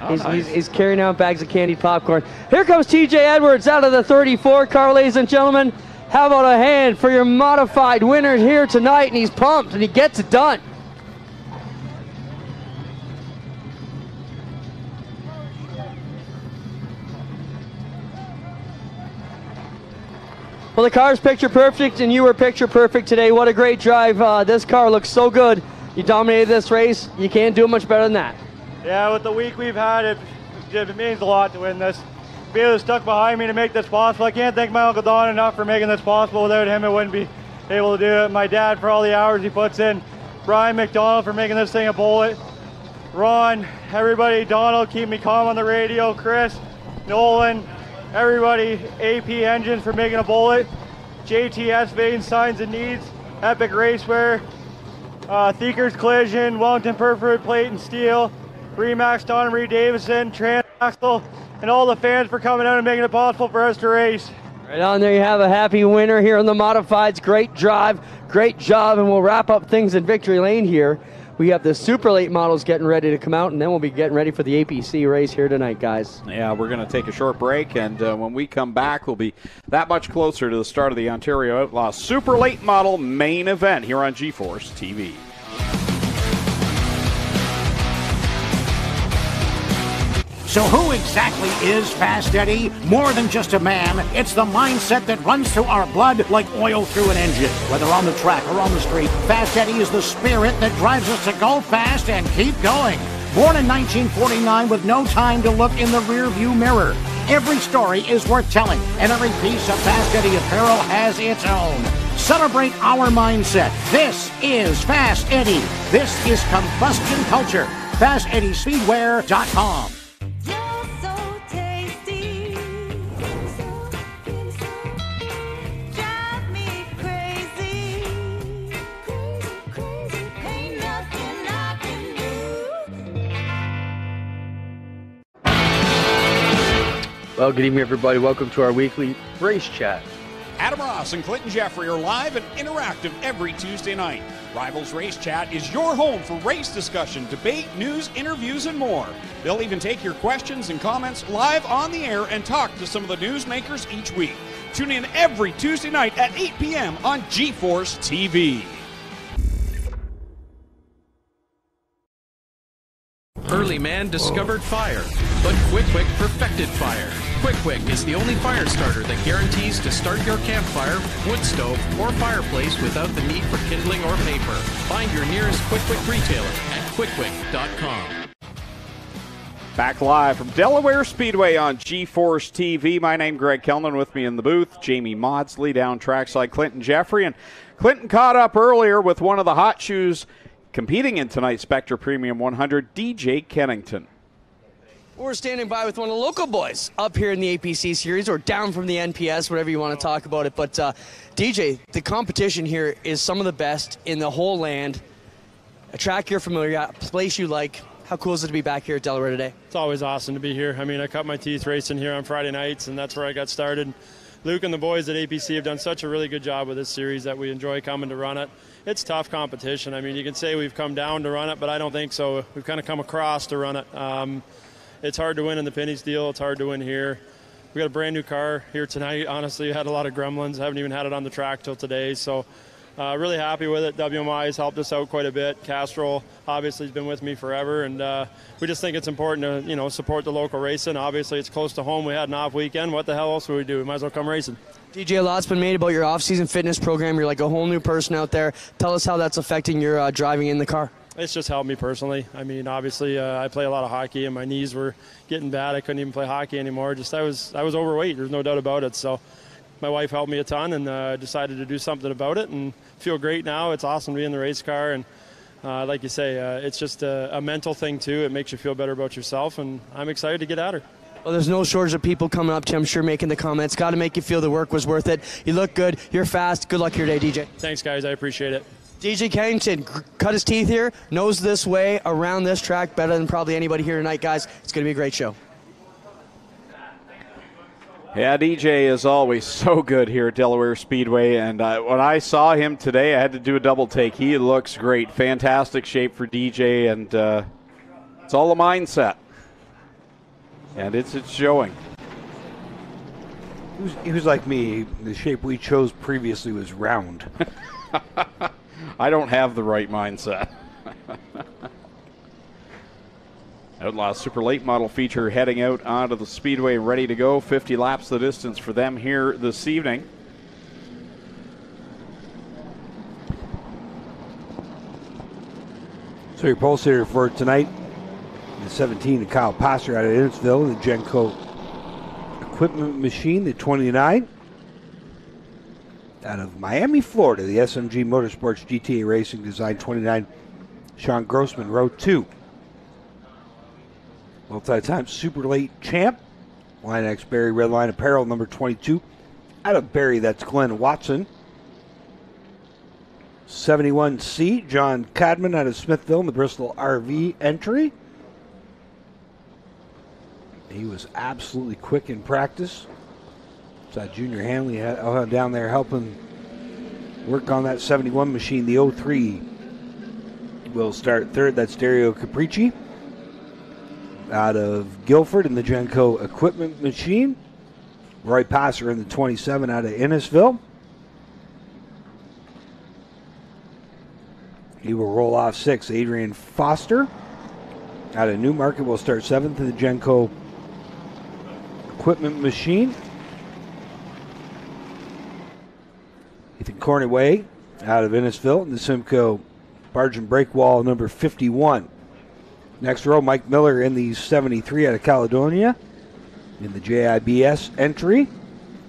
Oh, nice. He's carrying out bags of candied popcorn. Here comes TJ Edwards out of the 34 car, ladies and gentlemen. How about a hand for your modified winner here tonight? And he's pumped, and he gets it done. Well, the car's picture perfect, and you were picture perfect today. What a great drive. This car looks so good. You dominated this race. You can't do it much better than that. Yeah, with the week we've had, it means a lot to win this. Beal is stuck behind me to make this possible. I can't thank my Uncle Don enough for making this possible. Without him, I wouldn't be able to do it. My dad for all the hours he puts in. Brian McDonald for making this thing a bullet. Ron, everybody, Donald, keep me calm on the radio. Chris, Nolan, everybody, AP Engines for making a bullet. JTS Vein Signs and Needs, Epic Racewear, Thieker's Collision, Wellington Perforated Plate and Steel, Remax Don Marie Davison, Transaxle, and all the fans for coming out and making it possible for us to race. Right on there, you have a happy winner here on the Modifieds. Great drive, great job, and we'll wrap up things in Victory Lane here. We have the super late models getting ready to come out, and then we'll be getting ready for the APC race here tonight, guys. Yeah, we're going to take a short break, and when we come back, we'll be that much closer to the start of the Ontario Outlaw Super Late Model main event here on G-Force TV. So who exactly is Fast Eddie? More than just a man, it's the mindset that runs through our blood like oil through an engine. Whether on the track or on the street, Fast Eddie is the spirit that drives us to go fast and keep going. Born in 1949 with no time to look in the rearview mirror. Every story is worth telling, and every piece of Fast Eddie apparel has its own. Celebrate our mindset. This is Fast Eddie. This is combustion culture. FastEddieSpeedwear.com. Well, good evening, everybody. Welcome to our weekly race chat. Adam Ross and Clinton Jeffrey are live and interactive every Tuesday night. Rivals Race Chat is your home for race discussion, debate, news, interviews, and more. They'll even take your questions and comments live on the air and talk to some of the newsmakers each week. Tune in every Tuesday night at 8 p.m. on G-Force TV. Early man discovered fire, but Quick perfected fire. Quick is the only fire starter that guarantees to start your campfire, wood stove, or fireplace without the need for kindling or paper. Find your nearest Quick retailer at quickquick.com. Back live from Delaware Speedway on G-Force TV. My name Greg Kellman, with me in the booth, Jamie Maudsley, down trackside Clinton Jeffrey. And Clinton caught up earlier with one of the hot shoes competing in tonight's Spectre Premium 100, DJ Kennington. We're standing by with one of the local boys up here in the APC series, or down from the NPS, whatever you want to talk about it. But DJ, the competition here is some of the best in the whole land. A track you're familiar with, a place you like. How cool is it to be back here at Delaware today? It's always awesome to be here. I mean, I cut my teeth racing here on Friday nights, and that's where I got started. Luke and the boys at APC have done such a really good job with this series that we enjoy coming to run it. It's tough competition. I mean, you can say we've come down to run it, but I don't think so. We've kind of come across to run it. It's hard to win in the Penny's deal. It's hard to win here. We got a brand new car here tonight. Honestly, we had a lot of gremlins. Haven't even had it on the track till today. So really happy with it. WMI has helped us out quite a bit. Castrol obviously has been with me forever, and we just think it's important to support the local racing. Obviously, it's close to home. We had an off weekend. What the hell else would we do? We might as well come racing. DJ, a lot's been made about your off-season fitness program. You're like a whole new person out there. Tell us how that's affecting your driving in the car. It's just helped me personally. I mean, obviously, I play a lot of hockey, and my knees were getting bad. I couldn't even play hockey anymore. I was overweight. There's no doubt about it. So my wife helped me a ton, and decided to do something about it, and feel great now. It's awesome to be in the race car, and like you say, it's just a mental thing too. It makes you feel better about yourself, and I'm excited to get at her. Well, there's no shortage of people coming up to you, I'm sure, making the comments. Got to make you feel the work was worth it. You look good. You're fast. Good luck here today, DJ. Thanks, guys. I appreciate it. DJ Kennington cut his teeth here, knows this way around this track better than probably anybody here tonight, guys. It's going to be a great show. Yeah, DJ is always so good here at Delaware Speedway, and when I saw him today, I had to do a double take. He looks great. Fantastic shape for DJ, and it's all a mindset. And it's showing. He was like me. The shape we chose previously was round. I don't have the right mindset. Outlaw Super Late Model feature heading out onto the Speedway, ready to go. 50 laps the distance for them here this evening. So your pole sitter for tonight, the 17, Kyle Passer out of Innisville, the Genco Equipment Machine, the 29. Out of Miami, Florida, the SMG Motorsports GTA Racing Design 29, Sean Grossman, row 2. Multi-time Super Late champ, Line X Barry Redline Apparel, number 22. Out of Barry, that's Glenn Watson. 71C, John Cadman out of Smithville in the Bristol RV entry. He was absolutely quick in practice. Saw Junior Hanley down there helping work on that 71 machine. The 03 will start third. That's Dario Capricci out of Guilford in the Genco Equipment Machine. Roy Passer in the 27 out of Innisville. He will roll off 6. Adrian Foster out of Newmarket will start 7th in the Genco Equipment Machine. Ethan Cornaway out of Innisville in the Simcoe Barge and Brake Wall number 51. Next row, Mike Miller in the 73 out of Caledonia in the JIBS entry.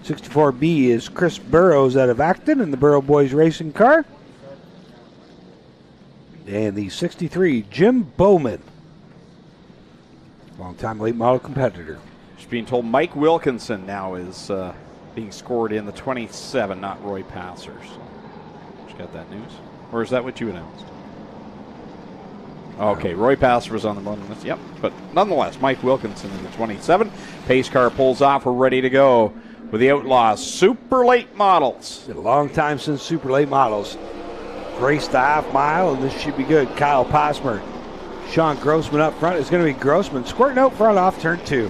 64B is Chris Burrows out of Acton in the Burrow Boys racing car. And the 63, Jim Bowman, longtime late model competitor. Just being told Mike Wilkinson now is being scored in the 27, not Roy Passers. Just got that news? Or is that what you announced? Okay, Roy Passer was on the bottom list. Yep, but nonetheless, Mike Wilkinson in the 27. Pace car pulls off. We're ready to go with the Outlaws Super Late Models. It's been a long time since Super Late Models raced the half mile, and this should be good. Kyle Pasmer, Sean Grossman up front. It's going to be Grossman squirting out front off turn 2.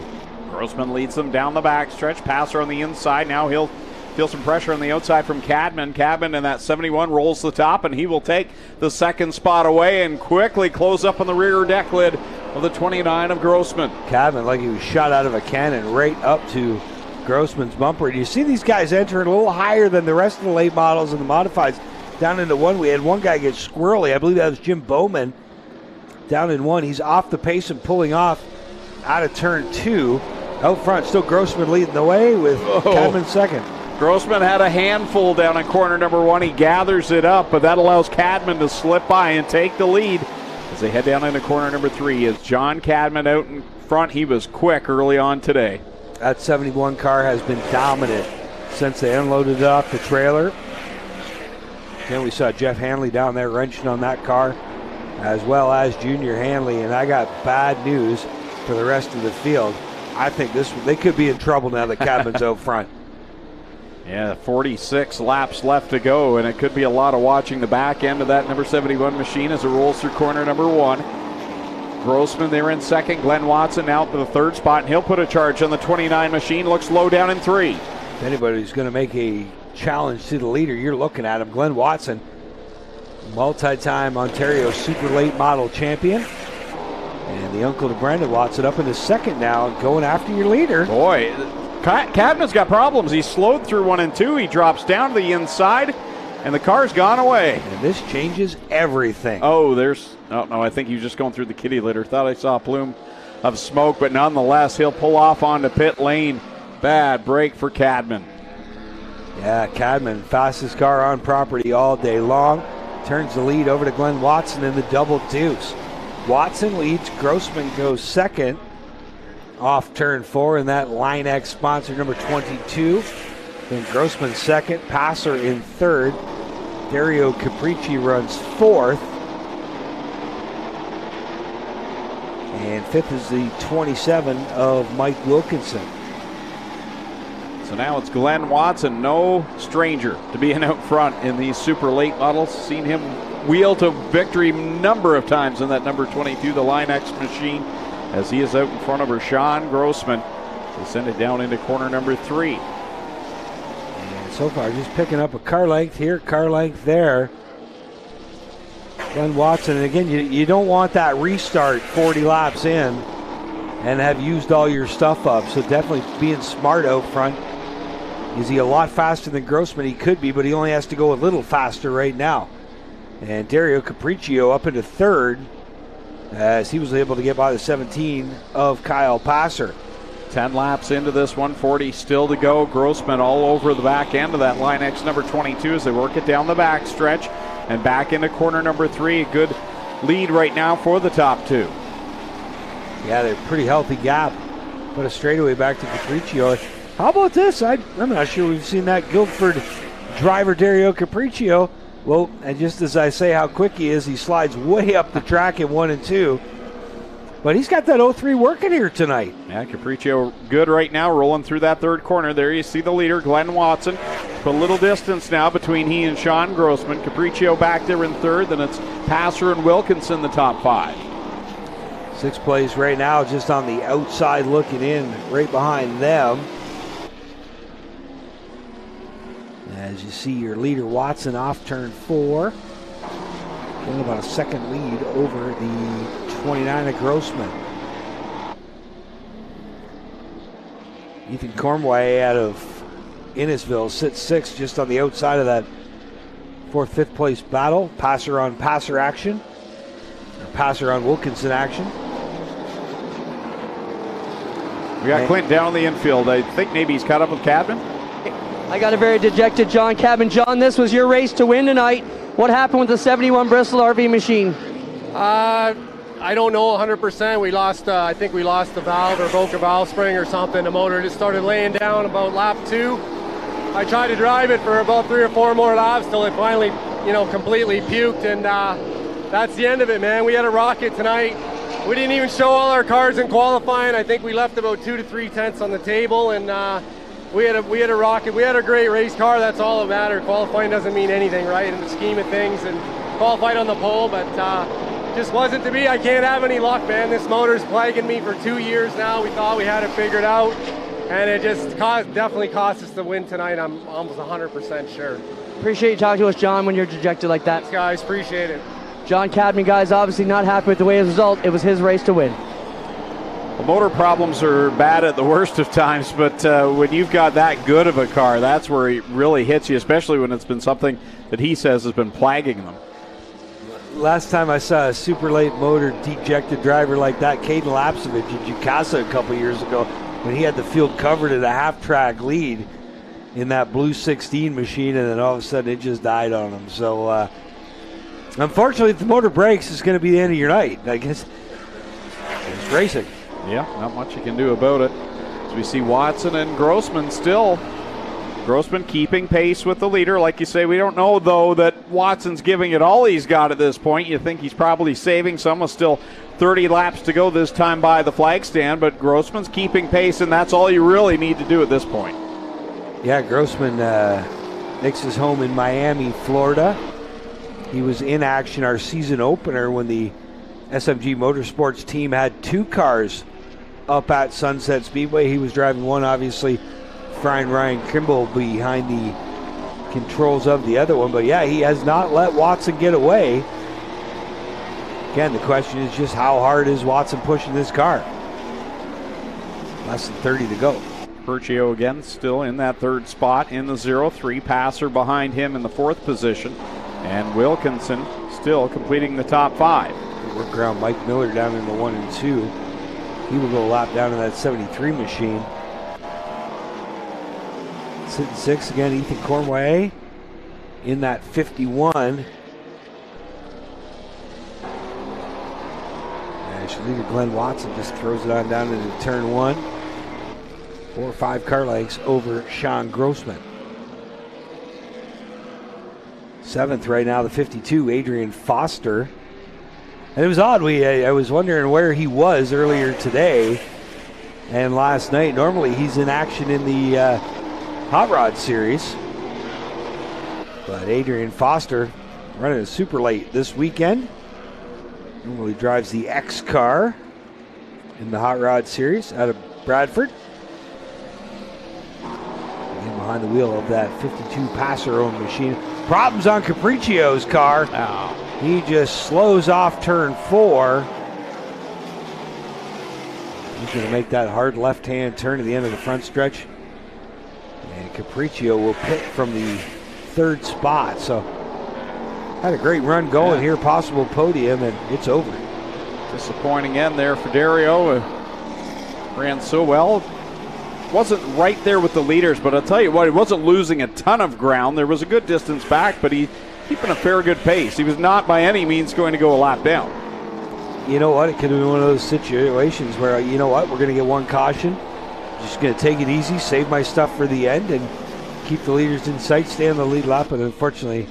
Grossman leads them down the backstretch. Passer on the inside. Now he'll feel some pressure on the outside from Cadman. Cadman in that 71 rolls the top, and he will take the second spot away and quickly close up on the rear deck lid of the 29 of Grossman. Cadman like he was shot out of a cannon right up to Grossman's bumper. And you see these guys entering a little higher than the rest of the late models and the modifieds. Down into 1, we had one guy get squirrely. I believe that was Jim Bowman. Down in 1, he's off the pace and pulling off out of turn 2. Out front, still Grossman leading the way with Cadman second. Grossman had a handful down in corner number 1. He gathers it up, but that allows Cadman to slip by and take the lead as they head down into corner number 3. Is John Cadman out in front? He was quick early on today. That 71 car has been dominant since they unloaded it off the trailer. Then we saw Jeff Hanley down there wrenching on that car, as well as Junior Hanley. And I got bad news for the rest of the field. I think they could be in trouble now that Cadman's out front. Yeah, 46 laps left to go, and it could be a lot of watching the back end of that number 71 machine as it rolls through corner number 1. Grossman there in second. Glenn Watson out to the third spot, and he'll put a charge on the 29 machine. Looks low down in 3. If anybody's going to make a challenge to the leader, you're looking at him. Glenn Watson, multi-time Ontario Super Late Model champion. And the uncle to Brendan Watson up in the second now and going after your leader. Boy, Cadman's got problems. He slowed through 1 and 2. He drops down to the inside, and the car's gone away. And this changes everything. Oh, no, I think he was just going through the kitty litter. Thought I saw a plume of smoke, but nonetheless, he'll pull off onto pit lane. Bad break for Cadman. Yeah, Cadman, fastest car on property all day long. Turns the lead over to Glenn Watson in the double deuce. Watson leads, Grossman goes second off turn 4 in that Line X sponsor number 22. Then Grossman second, Passer in third. Dario Capricci runs 4th. And 5th is the 27 of Mike Wilkinson. So now it's Glenn Watson, no stranger to being out front in these super late models. Seen him wheel to victory number of times in that number 22, the Line X machine, as he is out in front of her, Sean Grossman. They send it down into corner number 3. And so far, just picking up a car length here, car length there. Glenn Watson, and again, you don't want that restart 40 laps in and have used all your stuff up. So definitely being smart out front. Is he a lot faster than Grossman? He could be, but he only has to go a little faster right now. And Dario Capriccio up into third as he was able to get by the 17 of Kyle Passer. 10 laps into this 140 still to go. Grossman all over the back end of that Line X number 22 as they work it down the back stretch and back into corner number 3. A good lead right now for the top 2. Yeah, they're pretty healthy gap. Put a straightaway back to Capriccio. How about this? I'm not sure we've seen that Guildford driver Dario Capriccio. Well, and just as I say how quick he is, he slides way up the track in 1 and 2. But he's got that 03 working here tonight. Yeah, Capriccio good right now, rolling through that third corner. There you see the leader, Glenn Watson. Put a little distance now between he and Sean Grossman. Capriccio back there in third. Then it's Passer and Wilkinson, the top 5. 6th place right now, just on the outside looking in, right behind them. As you see your leader Watson off turn 4. Getting about a second lead over the 29 of Grossman. Ethan Cornway out of Innisville sits 6th, just on the outside of that 4th, 5th place battle. Passer on Passer action. Passer on Wilkinson action. We got Clint down the infield. I think maybe he's caught up with Cadman. I got a very dejected John Cadman. John, this was your race to win tonight. What happened with the 71 Bristol RV machine? I don't know 100%. We lost, I think we lost the valve or broke a valve spring or something. The motor just started laying down about lap 2. I tried to drive it for about 3 or 4 more laps till it finally, completely puked, and that's the end of it, man. We had a rocket tonight. We didn't even show all our cars in qualifying. I think we left about 2 to 3 tenths on the table, and we had a rocket. We had a great race car. That's all that mattered. Qualifying doesn't mean anything, right, in the scheme of things. And qualified on the pole, but just wasn't to be. I can't have any luck, man. This motor's plaguing me for 2 years now. We thought we had it figured out, and it just definitely cost us the win tonight. I'm almost 100% sure. Appreciate you talking to us, John, when you're dejected like that. Thanks, guys. Appreciate it. John Cadman, guys, obviously not happy with the way his result. It was his race to win. Well, motor problems are bad at the worst of times, but when you've got that good of a car, that's where it really hits you, especially when it's been something that he says has been plaguing them. Last time I saw a super late motor dejected driver like that, Caden Lapsovich at Jukasa a couple years ago, when he had the field covered at a half-track lead in that blue 16 machine, and then all of a sudden it just died on him. So, unfortunately, if the motor breaks, it's going to be the end of your night. I guess it's racing. Yeah, not much you can do about it. As we see Watson and Grossman still. Grossman keeping pace with the leader. Like you say, we don't know, though, that Watson's giving it all he's got at this point. You think he's probably saving some with still 30 laps to go this time by the flag stand, but Grossman's keeping pace, and that's all you really need to do at this point. Yeah, Grossman makes his home in Miami, Florida. He was in action our season opener when the SMG Motorsports team had 2 cars up at Sunset Speedway. He was driving one, obviously, Ryan Kimball behind the controls of the other one. But yeah, he has not let Watson get away. Again, the question is just how hard is Watson pushing this car? Less than 30 to go. Percio again still in that 3rd spot in the 0-3. Passer behind him in the 4th position. And Wilkinson still completing the top 5. Work around Mike Miller down in the 1 and 2. He will go a lap down in that 73 machine. Sitting 6th again, Ethan Cornway in that 51. And leader Glenn Watson just throws it on down into turn 1. 4 or 5 car lengths over Sean Grossman. 7th right now, the 52, Adrian Foster. And it was odd. I was wondering where he was earlier today and last night. Normally he's in action in the Hot Rod Series. But Adrian Foster running a super late this weekend. Normally drives the X car in the Hot Rod Series out of Bradford. Again, behind the wheel of that 52 passer-owned machine. Problems on Capriccio's car. Oh. He just slows off turn 4. He's going to make that hard left-hand turn at the end of the front stretch. And Capriccio will pit from the 3rd spot. So had a great run going here, possible podium, and it's over. Disappointing end there for Dario. Ran so well. Wasn't right there with the leaders, but I'll tell you what, he wasn't losing a ton of ground. There was a good distance back, but he keeping a fair good pace. He was not by any means going to go a lap down. You know what? It could have been one of those situations where, you know what, we're going to get one caution. Just going to take it easy, save my stuff for the end, and keep the leaders in sight, stay on the lead lap, but unfortunately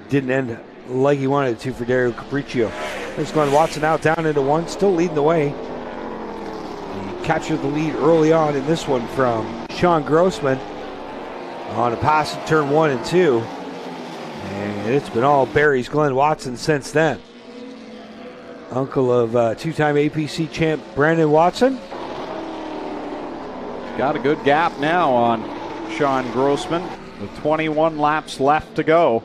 didn't end like he wanted it to for Dario Capriccio. There's Glenn Watson out down into 1, still leading the way. He captured the lead early on in this one from Sean Grossman on a pass in turn 1 and 2. And it's been all Barry's Glenn Watson since then. Uncle of two-time APC champ Brandon Watson. Got a good gap now on Sean Grossman with 21 laps left to go.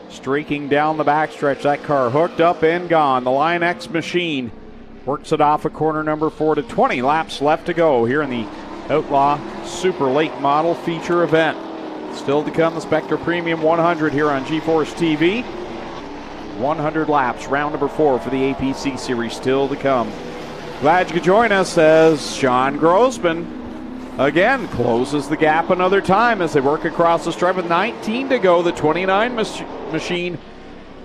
Streaking down the backstretch, that car hooked up and gone. The Lion X machine works it off of corner number 4 to 20 laps left to go here in the Outlaw Super Late Model feature event. Still to come, the Spectre Premium 100 here on GeForce TV. 100 laps, round number 4 for the APC Series still to come. Glad you could join us as Sean Grossman again closes the gap another time as they work across the stripe with 19 to go. The 29 machine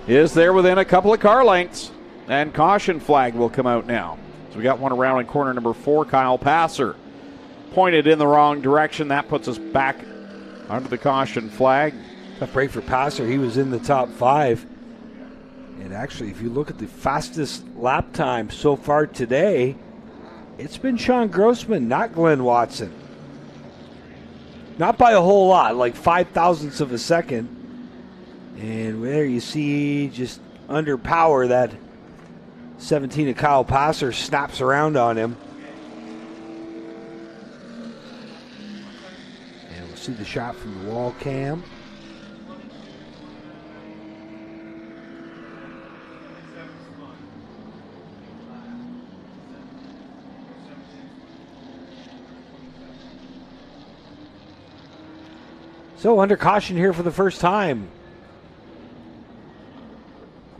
is there within a couple of car lengths, and caution flag will come out now. So we got one around in corner number 4. Kyle Passer pointed in the wrong direction. That puts us back under the caution flag. Tough break for Passer. He was in the top 5. And actually, if you look at the fastest lap time so far today, it's been Sean Grossman, not Glenn Watson. Not by a whole lot, like 0.005 of a second. And there you see, just under power, that 17 of Kyle Passer snaps around on him. And we'll see the shot from the wall cam. So under caution here for the first time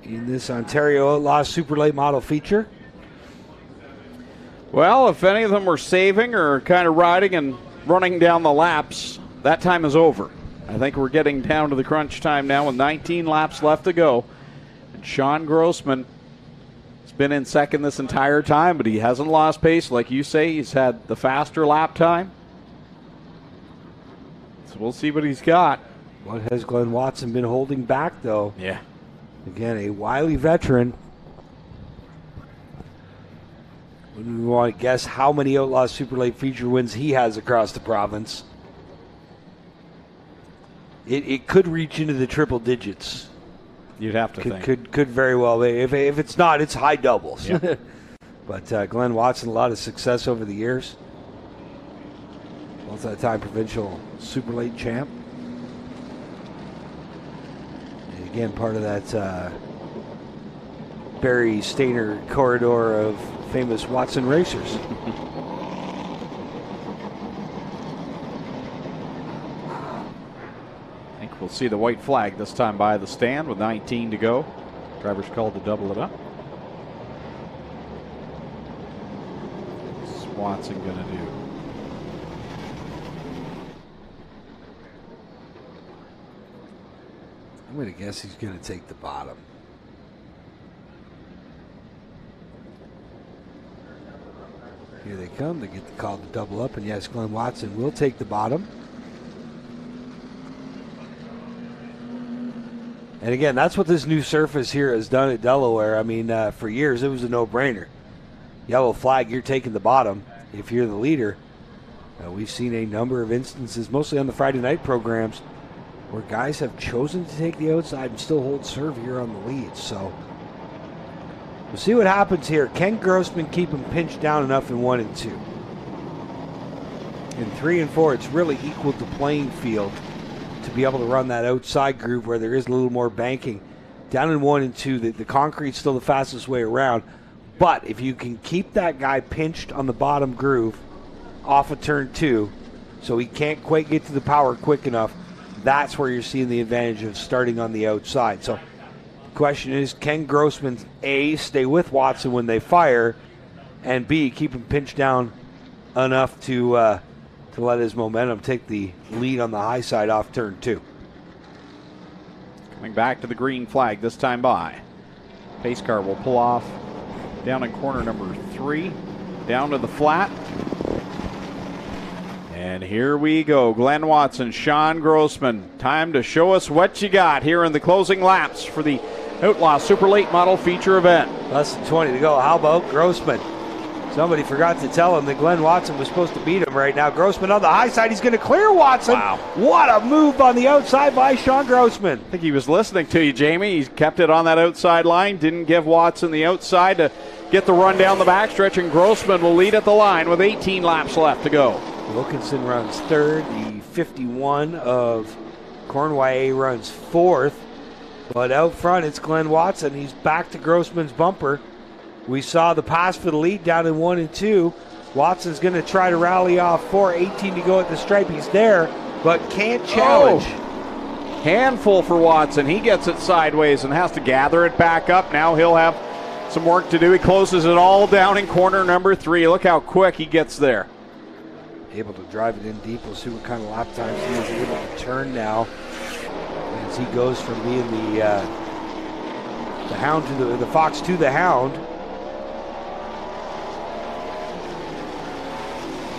in this Ontario Outlaw Super Late Model feature. Well, if any of them were saving or kind of riding and running down the laps, that time is over. I think we're getting down to the crunch time now with 19 laps left to go. And Sean Grossman has been in second this entire time, but he hasn't lost pace. Like you say, he's had the faster lap time. So we'll see what he's got. What has Glenn Watson been holding back, though? Yeah. Again, a wily veteran. Wouldn't we want to guess how many Outlaw Super Late feature wins he has across the province? It could reach into the triple digits. You'd have to think. Could very well be. If it's not, it's high doubles. Yeah. But Glenn Watson, a lot of success over the years. Multi-time provincial super late champ. And again, part of that Barry Stainer corridor of famous Watson racers. I think we'll see the white flag this time by the stand with 19 to go. Driver's called to double it up. What's Watson going to do? I'm going to guess he's going to take the bottom. Here they come. They get the call to double up, and yes, Glenn Watson will take the bottom. And again, that's what this new surface here has done at Delaware. I mean, for years, it was a no-brainer. Yellow flag, you're taking the bottom if you're the leader. We've seen a number of instances, mostly on the Friday night programs, where guys have chosen to take the outside and still hold serve here on the lead. So we'll see what happens here. Can Grossman keep him pinched down enough in 1 and 2? In 3 and 4, it's really equal to playing field to be able to run that outside groove where there is a little more banking. Down in 1 and 2, the concrete's still the fastest way around. But if you can keep that guy pinched on the bottom groove off of turn 2, so he can't quite get to the power quick enough, that's where you're seeing the advantage of starting on the outside. So the question is, can Grossman, A, stay with Watson when they fire, and B, keep him pinched down enough to let his momentum take the lead on the high side off turn 2. Coming back to the green flag this time by. Pace car will pull off down in corner number 3, down to the flat. And here we go. Glenn Watson, Sean Grossman. Time to show us what you got here in the closing laps for the Outlaw Super Late Model Feature event. Less than 20 to go. How about Grossman? Somebody forgot to tell him that Glenn Watson was supposed to beat him right now. Grossman on the high side. He's going to clear Watson. Wow. What a move on the outside by Sean Grossman. I think he was listening to you, Jamie. He kept it on that outside line. Didn't give Watson the outside to get the run down the backstretch, and Grossman will lead at the line with 18 laps left to go. Wilkinson runs third. The 51 of Cornwall runs fourth. But out front, it's Glenn Watson. He's back to Grossman's bumper. We saw the pass for the lead down in 1 and 2. Watson's going to try to rally off 4. 18 to go at the stripe. He's there, but can't challenge. Oh. Handful for Watson. He gets it sideways and has to gather it back up. Now he'll have some work to do. He closes it all down in corner number 3. Look how quick he gets there. Able to drive it in deep. We'll see what kind of lap times he is able to turn now as he goes from being the hound to the fox to the hound.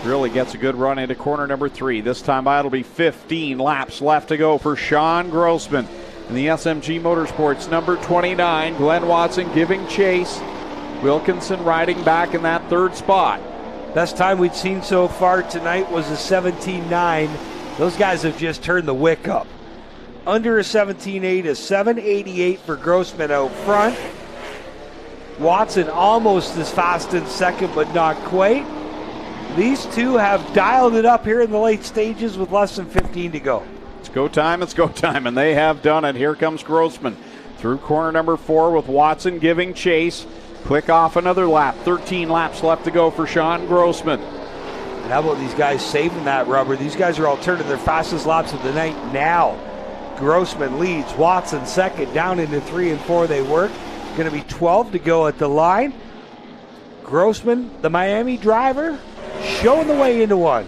Really gets a good run into corner number 3. This time by, it'll be 15 laps left to go for Sean Grossman in the SMG Motorsports number 29. Glenn Watson giving chase. Wilkinson riding back in that 3rd spot. Best time we'd seen so far tonight was a 17.9. Those guys have just turned the wick up. Under a 17.8, a 7.88 for Grossman out front. Watson almost as fast in second, but not quite. These two have dialed it up here in the late stages with less than 15 to go. It's go time, and they have done it. Here comes Grossman through corner number 4 with Watson giving chase. Click off another lap. 13 laps left to go for Sean Grossman. And how about these guys saving that rubber? These guys are all turning their fastest laps of the night now. Grossman leads, Watson second, down into 3 and 4 they work. Going to be 12 to go at the line. Grossman, the Miami driver, showing the way into 1.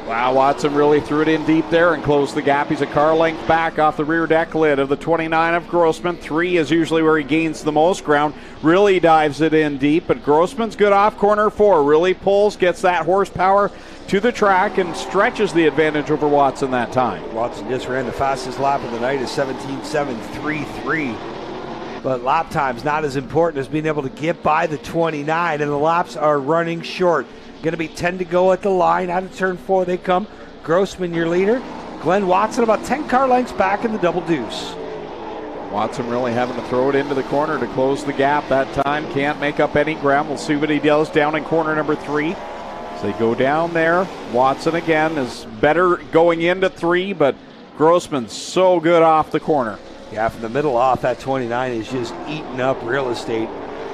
Wow, Watson really threw it in deep there and closed the gap. He's a car length back off the rear deck lid of the 29 of Grossman. 3 is usually where he gains the most ground. Really dives it in deep, but Grossman's good off corner 4. Really pulls, gets that horsepower to the track, and stretches the advantage over Watson that time. Watson just ran the fastest lap of the night at 17.733. But lap time's not as important as being able to get by the 29, and the laps are running short. Going to be 10 to go at the line. Out of turn 4 they come. Grossman, your leader. Glenn Watson about 10 car lengths back in the double deuce. Watson really having to throw it into the corner to close the gap that time. Can't make up any ground. We'll see what he does down in corner number 3. So they go down there. Watson again is better going into 3, but Grossman's so good off the corner. Yeah, from the middle off, that 29 is just eating up real estate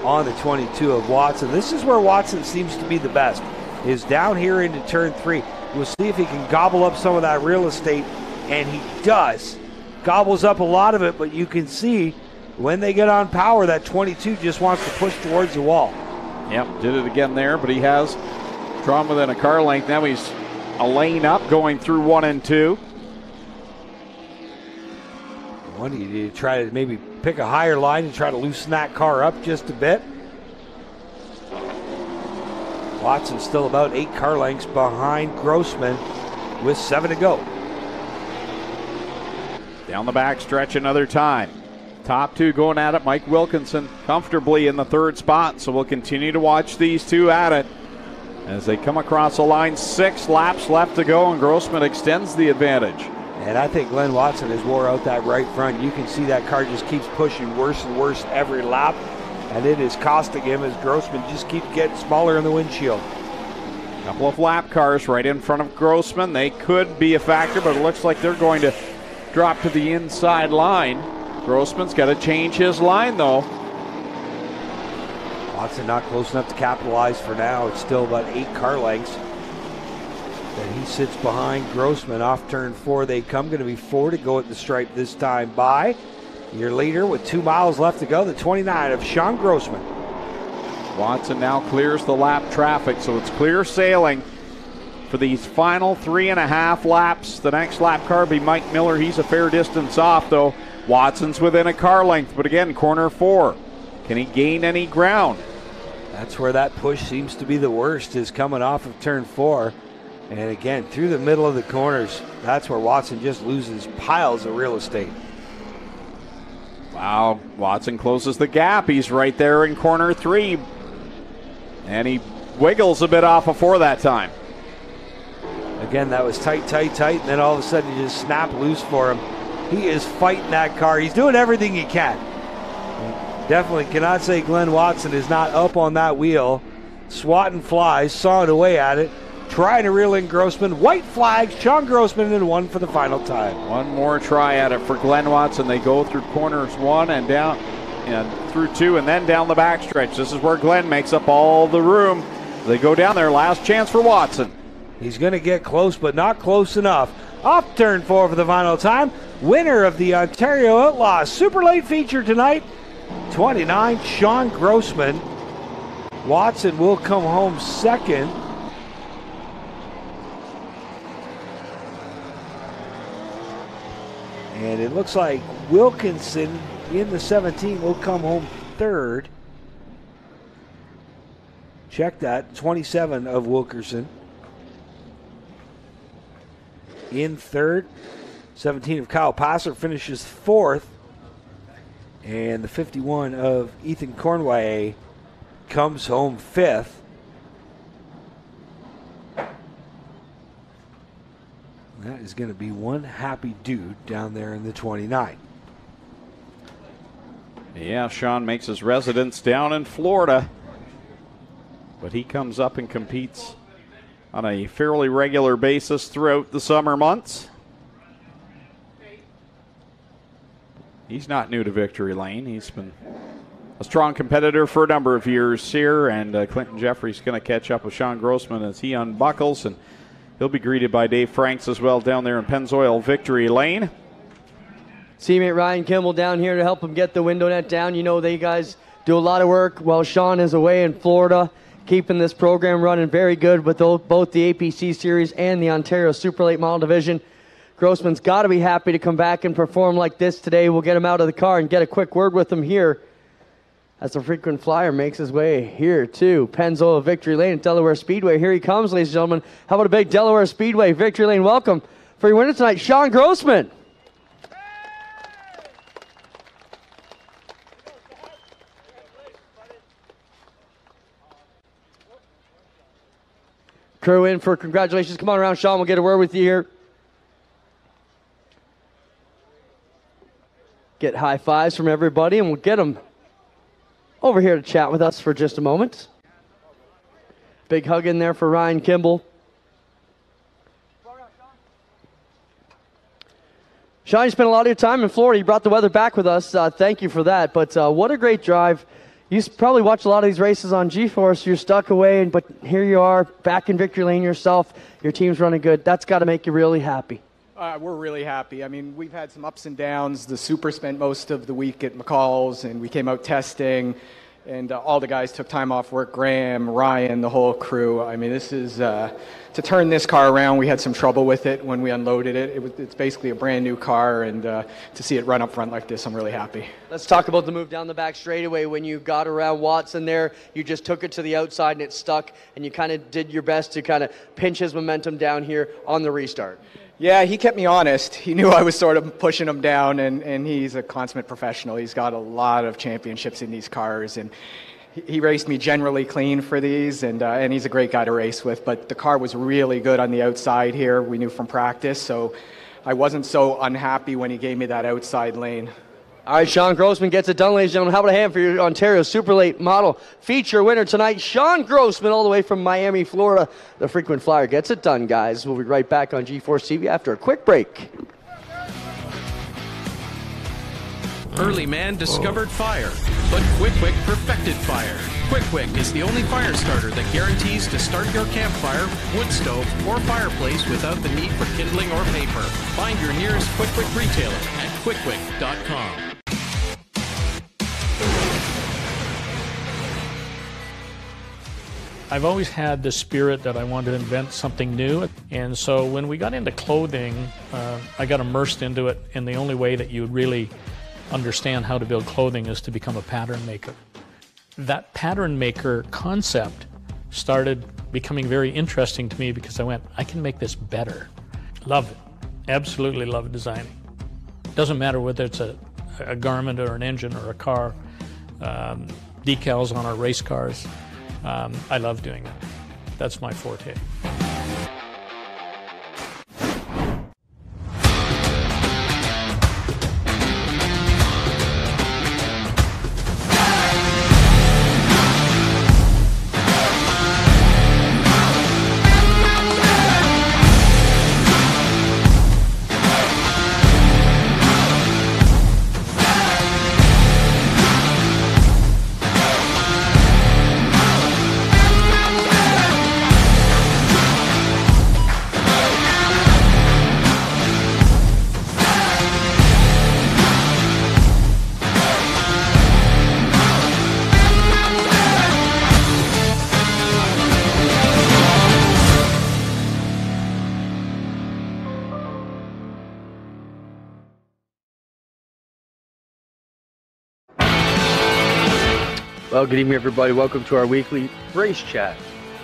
on the 22 of Watson. This is where Watson seems to be the best, is down here into turn 3. We'll see if he can gobble up some of that real estate, and he does. Gobbles up a lot of it, but you can see when they get on power, that 22 just wants to push towards the wall. Yep, did it again there, but he has drawn within a car length. Now he's a lane up going through 1 and 2. You try to maybe pick a higher line and try to loosen that car up just a bit. Watson's still about 8 car lengths behind Grossman with 7 to go. Down the back stretch another time. Top 2 going at it. Mike Wilkinson comfortably in the 3rd spot, so we'll continue to watch these two at it. as they come across the line. 6 laps left to go, and Grossman extends the advantage. And I think Glenn Watson has wore out that right front. You can see that car just keeps pushing worse and worse every lap, and it is costing him as Grossman just keeps getting smaller in the windshield. Couple of lap cars right in front of Grossman. They could be a factor, but it looks like they're going to drop to the inside line. Grossman's got to change his line, though. Watson not close enough to capitalize for now. It's still about 8 car lengths that he sits behind Grossman. Off turn 4 they come. Going to be 4 to go at the stripe this time by your leader with 2 miles left to go, the 29 of Sean Grossman. Watson now clears the lap traffic, so it's clear sailing for these final 3.5 laps. The next lap car will be Mike Miller. He's a fair distance off, though. Watson's within a car length, but again, corner 4. Can he gain any ground? That's where that push seems to be the worst, is coming off of turn 4. And again, through the middle of the corners, that's where Watson just loses piles of real estate. Wow, Watson closes the gap. He's right there in corner 3. And he wiggles a bit off before that time. Again, that was tight, and then all of a sudden you just snap loose for him. He is fighting that car. He's doing everything he can. Definitely cannot say Glenn Watson is not up on that wheel, swatting flies, sawing away at it, trying to reel in Grossman. White flags, Sean Grossman in 1 for the final time. One more try at it for Glenn Watson. They go through corners 1 and down and through 2 and then down the backstretch. This is where Glenn makes up all the room. They go down there. Last chance for Watson. He's going to get close, but not close enough. Off turn 4 for the final time. Winner of the Ontario Outlaws Super Late feature tonight, 29, Sean Grossman. Watson will come home second. And it looks like Wilkinson in the 17 will come home third. Check that, 27 of Wilkerson in third. 17 of Kyle Passer finishes 4th. And the 51 of Ethan Cornway comes home 5th. That is going to be one happy dude down there in the 29. Yeah, Sean makes his residence down in Florida, but he comes up and competes on a fairly regular basis throughout the summer months. He's not new to victory lane. He's been a strong competitor for a number of years here, and Clinton Jeffrey's going to catch up with Sean Grossman as he unbuckles, and he'll be greeted by Dave Franks as well down there in Pennzoil victory lane. Teammate Ryan Kimball down here to help him get the window net down. You know, they guys do a lot of work while Sean is away in Florida, keeping this program running very good with both the APC Series and the Ontario Super Late Model Division. Grossman's got to be happy to come back and perform like this today. We'll get him out of the car and get a quick word with him here as the frequent flyer makes his way here to Pennzoil Victory Lane at Delaware Speedway. Here he comes, ladies and gentlemen. How about a big Delaware Speedway Victory Lane welcome for your winner tonight, Sean Grossman. Crew in for congratulations. Come on around, Sean. We'll get a word with you here. Get high fives from everybody, and we'll get them over here to chat with us for just a moment. Big hug in there for Ryan Kimball. Sean, you spent a lot of your time in Florida. You brought the weather back with us. Thank you for that. But what a great drive. You probably watch a lot of these races on G-Force. You're stuck away, but here you are, back in victory lane yourself. Your team's running good. That's got to make you really happy. We're really happy. I mean, we've had some ups and downs. The Super spent most of the week at McCall's, and we came out testing, and all the guys took time off work. Graham, Ryan, the whole crew. I mean, this is to turn this car around. We had some trouble with it when we unloaded it. It's basically a brand new car, and to see it run up front like this, I'm really happy. Let's talk about the move down the back straightaway. When you got around Watson there, you just took it to the outside and it stuck, and you kind of did your best to kind of pinch his momentum down here on the restart. Yeah, he kept me honest. He knew I was sort of pushing him down, and he's a consummate professional. He's got a lot of championships in these cars, and he raced me generally clean for these, and he's a great guy to race with. But the car was really good on the outside here. We knew from practice, so I wasn't so unhappy when he gave me that outside lane. All right, Sean Grossman gets it done, ladies and gentlemen. How about a hand for your Ontario Super Late Model feature winner tonight, Sean Grossman, all the way from Miami, Florida. The frequent flyer gets it done, guys. We'll be right back on G-Force TV after a quick break. Early man discovered fire, but Quick perfected fire. Quick is the only fire starter that guarantees to start your campfire, wood stove, or fireplace without the need for kindling or paper. Find your nearest Quick retailer at quickquick.com. I've always had the spirit that I wanted to invent something new, and so when we got into clothing, I got immersed into it, and the only way that you would really understand how to build clothing is to become a pattern maker. That pattern maker concept started becoming very interesting to me because I went, I can make this better. Love it. Absolutely love designing. Doesn't matter whether it's a garment or an engine or a car, decals on our race cars. I love doing that. That's my forte. Well, good evening, everybody. Welcome to our weekly race chat.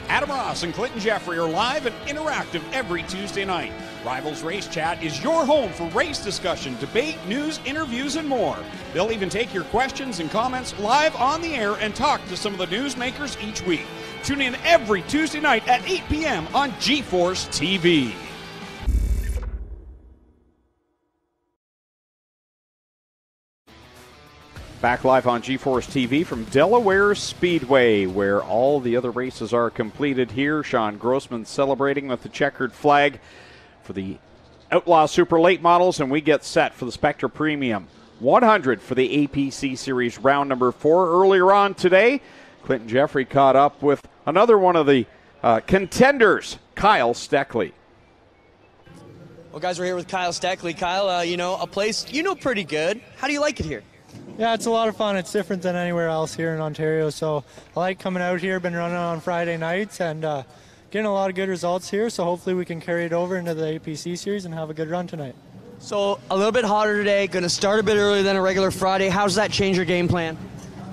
Adam Ross and Clinton Jeffrey are live and interactive every Tuesday night. Rivals Race Chat is your home for race discussion, debate, news, interviews, and more. They'll even take your questions and comments live on the air and talk to some of the newsmakers each week. Tune in every Tuesday night at 8 p.m. on G-Force TV. Back live on G-Force TV from Delaware Speedway, where all the other races are completed here. Sean Grossman celebrating with the checkered flag for the Outlaw Super Late Models, and we get set for the Spectra Premium 100 for the APC Series round number 4. Earlier on today, Clinton Jeffrey caught up with another one of the contenders, Kyle Steckley. Well, guys, we're here with Kyle Steckley. Kyle, a place you know pretty good. How do you like it here? Yeah, it's a lot of fun. It's different than anywhere else here in Ontario, so I like coming out here. Been running on Friday nights and getting a lot of good results here, so hopefully we can carry it over into the APC series and have a good run tonight. So a little bit hotter today, going to start a bit earlier than a regular Friday. How does that change your game plan?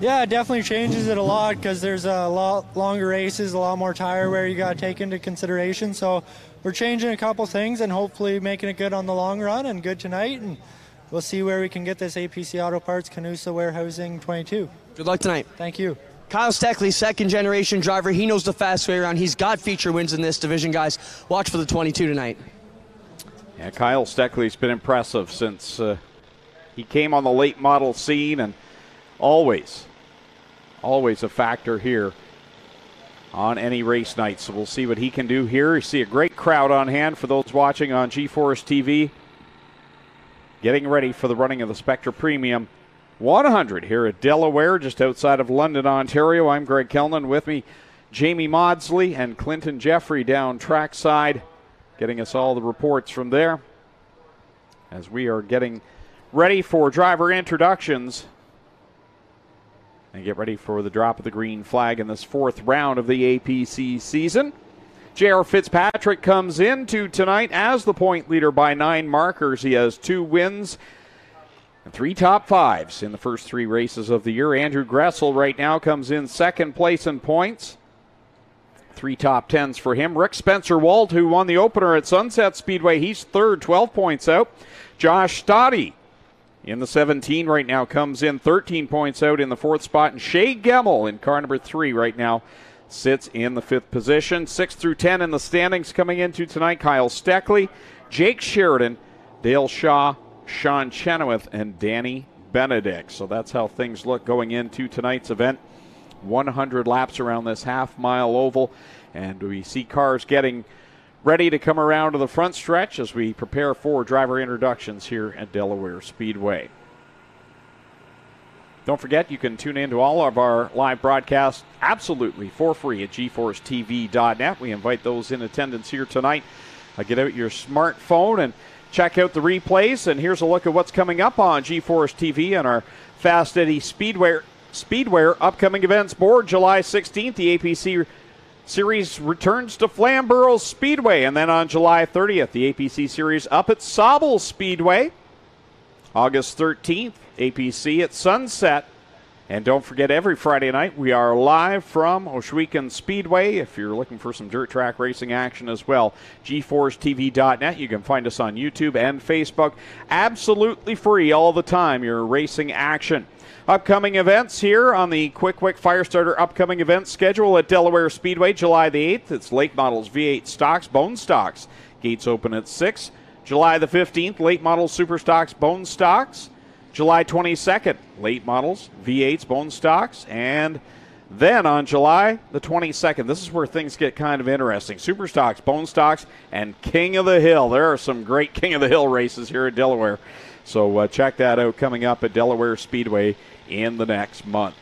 Yeah, it definitely changes it a lot because there's a lot longer races, a lot more tire wear you got to take into consideration. So we're changing a couple things and hopefully making it good on the long run and good tonight. And we'll see where we can get this APC Auto Parts Canusa Warehousing 22. Good luck tonight. Thank you. Kyle Steckley, second-generation driver. He knows the fast way around. He's got feature wins in this division, guys. Watch for the 22 tonight. Yeah, Kyle Steckley's been impressive since he came on the late model scene, and always a factor here on any race night. So we'll see what he can do here. You see a great crowd on hand for those watching on G-Force TV. Getting ready for the running of the Spectra Premium 100 here at Delaware, just outside of London, Ontario. I'm Greg Kellnan. With me, Jamie Maudsley and Clinton Jeffrey down trackside, getting us all the reports from there as we are getting ready for driver introductions and get ready for the drop of the green flag in this fourth round of the APC season. J.R. Fitzpatrick comes into tonight as the point leader by 9 markers. He has 2 wins and 3 top 5s in the first 3 races of the year. Andrew Gressel right now comes in second place in points. 3 top 10s for him. Rick Spencer-Walt, who won the opener at Sunset Speedway, he's third, 12 points out. Josh Stoddy in the 17 right now comes in 13 points out in the 4th spot. And Shea Gemmel in car number 3 right now sits in the 5th position. 6 through 10 in the standings coming into tonight. Kyle Steckley, Jake Sheridan, Dale Shaw, Sean Chenoweth, and Danny Benedict. So that's how things look going into tonight's event. 100 laps around this half-mile oval. And we see cars getting ready to come around to the front stretch as we prepare for driver introductions here at Delaware Speedway. Don't forget, you can tune in to all of our live broadcasts absolutely for free at GeForceTV.net. We invite those in attendance here tonight. Get out your smartphone and check out the replays. And here's a look at what's coming up on GeForce TV and our Fast Eddie Speedway upcoming events board. July 16th, the APC Series returns to Flamborough Speedway, and then on July 30th, the APC Series up at Sauble Speedway. August 13th, APC at Sunset. And don't forget, every Friday night, we are live from Ohsweken Speedway. If you're looking for some dirt track racing action as well, GeForceTV.net. You can find us on YouTube and Facebook. Absolutely free all the time, your racing action. Upcoming events here on the Quick Firestarter upcoming event schedule at Delaware Speedway, July the 8th. It's late models V8 stocks, bone stocks. Gates open at 6. July the 15th, late models super stocks, bone stocks. July 22nd, late models, V8s, bone stocks. And then on July the 22nd, this is where things get kind of interesting. Super stocks, bone stocks, and King of the Hill. There are some great King of the Hill races here at Delaware. So check that out coming up at Delaware Speedway in the next month.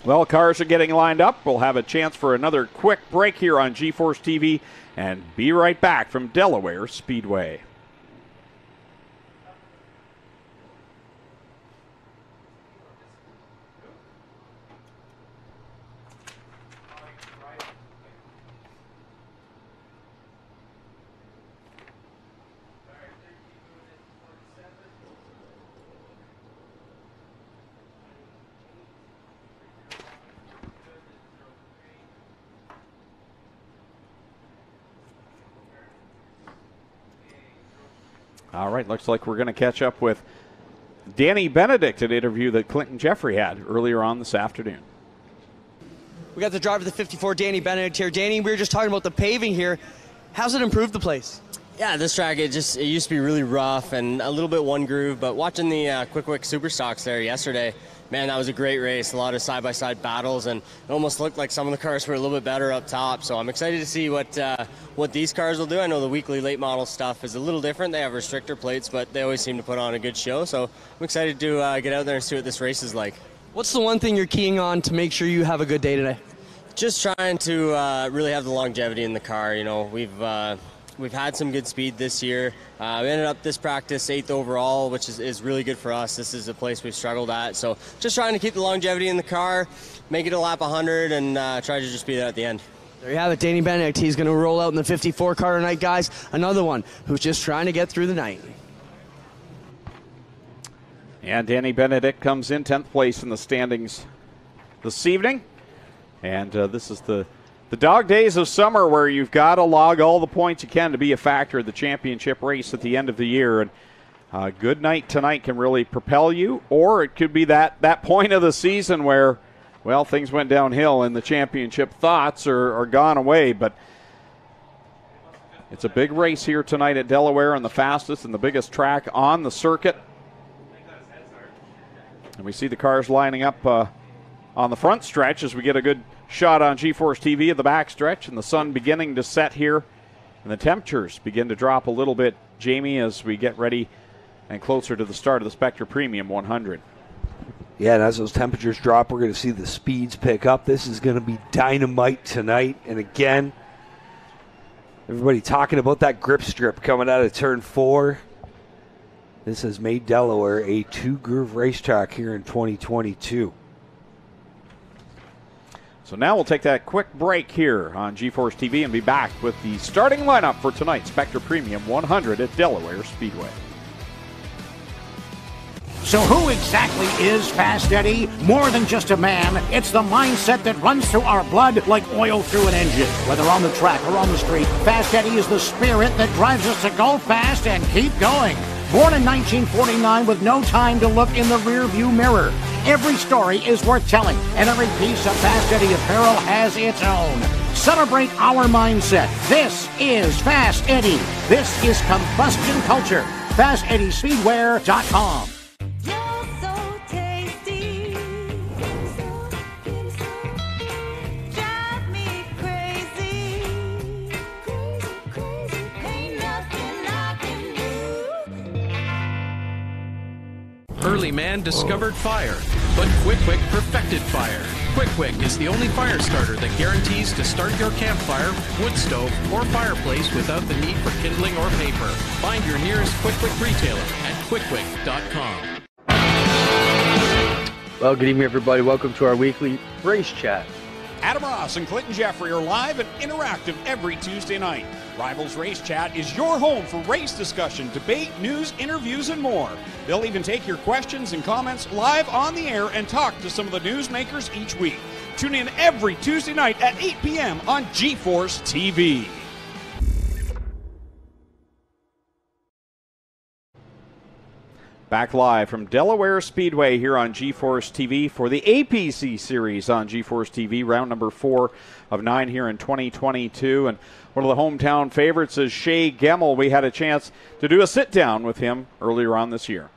Well, cars are getting lined up. We'll have a chance for another quick break here on GeForce TV and be right back from Delaware Speedway. All right, looks like we're going to catch up with Danny Benedict, an interview that Clinton Jeffrey had earlier on this afternoon. We got the driver of the 54, Danny Benedict here. Danny, we were just talking about the paving here. How's it improved the place? Yeah, this track, it used to be really rough and a little bit one groove, but watching the Quick Super Stocks there yesterday, man, that was a great race. A lot of side-by-side battles, and it almost looked like some of the cars were a little bit better up top. So I'm excited to see what these cars will do. I know the weekly late model stuff is a little different. They have restrictor plates, but they always seem to put on a good show. So I'm excited to get out there and see what this race is like. What's the one thing you're keying on to make sure you have a good day today? Just trying to really have the longevity in the car. You know, we've had some good speed this year. We ended up this practice 8th overall, which is really good for us. This is a place we've struggled at. So just trying to keep the longevity in the car, make it a lap 100, and try to just be there at the end. There you have it, Danny Benedict. He's going to roll out in the 54 car tonight, guys. Another one who's just trying to get through the night. And Danny Benedict comes in 10th place in the standings this evening. And this is the dog days of summer where you've got to log all the points you can to be a factor of the championship race at the end of the year. And a good night tonight can really propel you, or it could be that point of the season where, well, things went downhill and the championship thoughts are gone away. But it's a big race here tonight at Delaware on the fastest and the biggest track on the circuit. And we see the cars lining up on the front stretch as we get a good shot on GeForce TV of the back stretch, and the sun beginning to set here, and the temperatures begin to drop a little bit, Jamie, as we get ready and closer to the start of the Spectre Premium 100. Yeah, and as those temperatures drop, we're going to see the speeds pick up. This is going to be dynamite tonight. And again, everybody talking about that grip strip coming out of turn 4. This has made Delaware a 2-groove racetrack here in 2022. So now we'll take that quick break here on GeForce TV and be back with the starting lineup for tonight's Spectre Premium 100 at Delaware Speedway. So who exactly is Fast Eddie? More than just a man, it's the mindset that runs through our blood like oil through an engine. Whether on the track or on the street, Fast Eddie is the spirit that drives us to go fast and keep going. Born in 1949 with no time to look in the rearview mirror. Every story is worth telling, and every piece of Fast Eddie apparel has its own. Celebrate our mindset. This is Fast Eddie. This is combustion culture. FastEddieSpeedwear.com. Early man discovered fire, but Quick Wick perfected fire. Quick Wick is the only fire starter that guarantees to start your campfire, wood stove, or fireplace without the need for kindling or paper. Find your nearest Quick Wick retailer at quickwick.com. Well, good evening, everybody. Welcome to our weekly race chat. Adam Ross and Clinton Jeffrey are live and interactive every Tuesday night. Rivals Race Chat is your home for race discussion, debate, news, interviews, and more. They'll even take your questions and comments live on the air and talk to some of the newsmakers each week. Tune in every Tuesday night at 8 p.m. on GeForce TV. Back live from Delaware Speedway here on GeForce TV for the APC series on GeForce TV, round number 4 of 9 here in 2022. And one of the hometown favorites is Shea Gemmel. We had a chance to do a sit-down with him earlier on this year.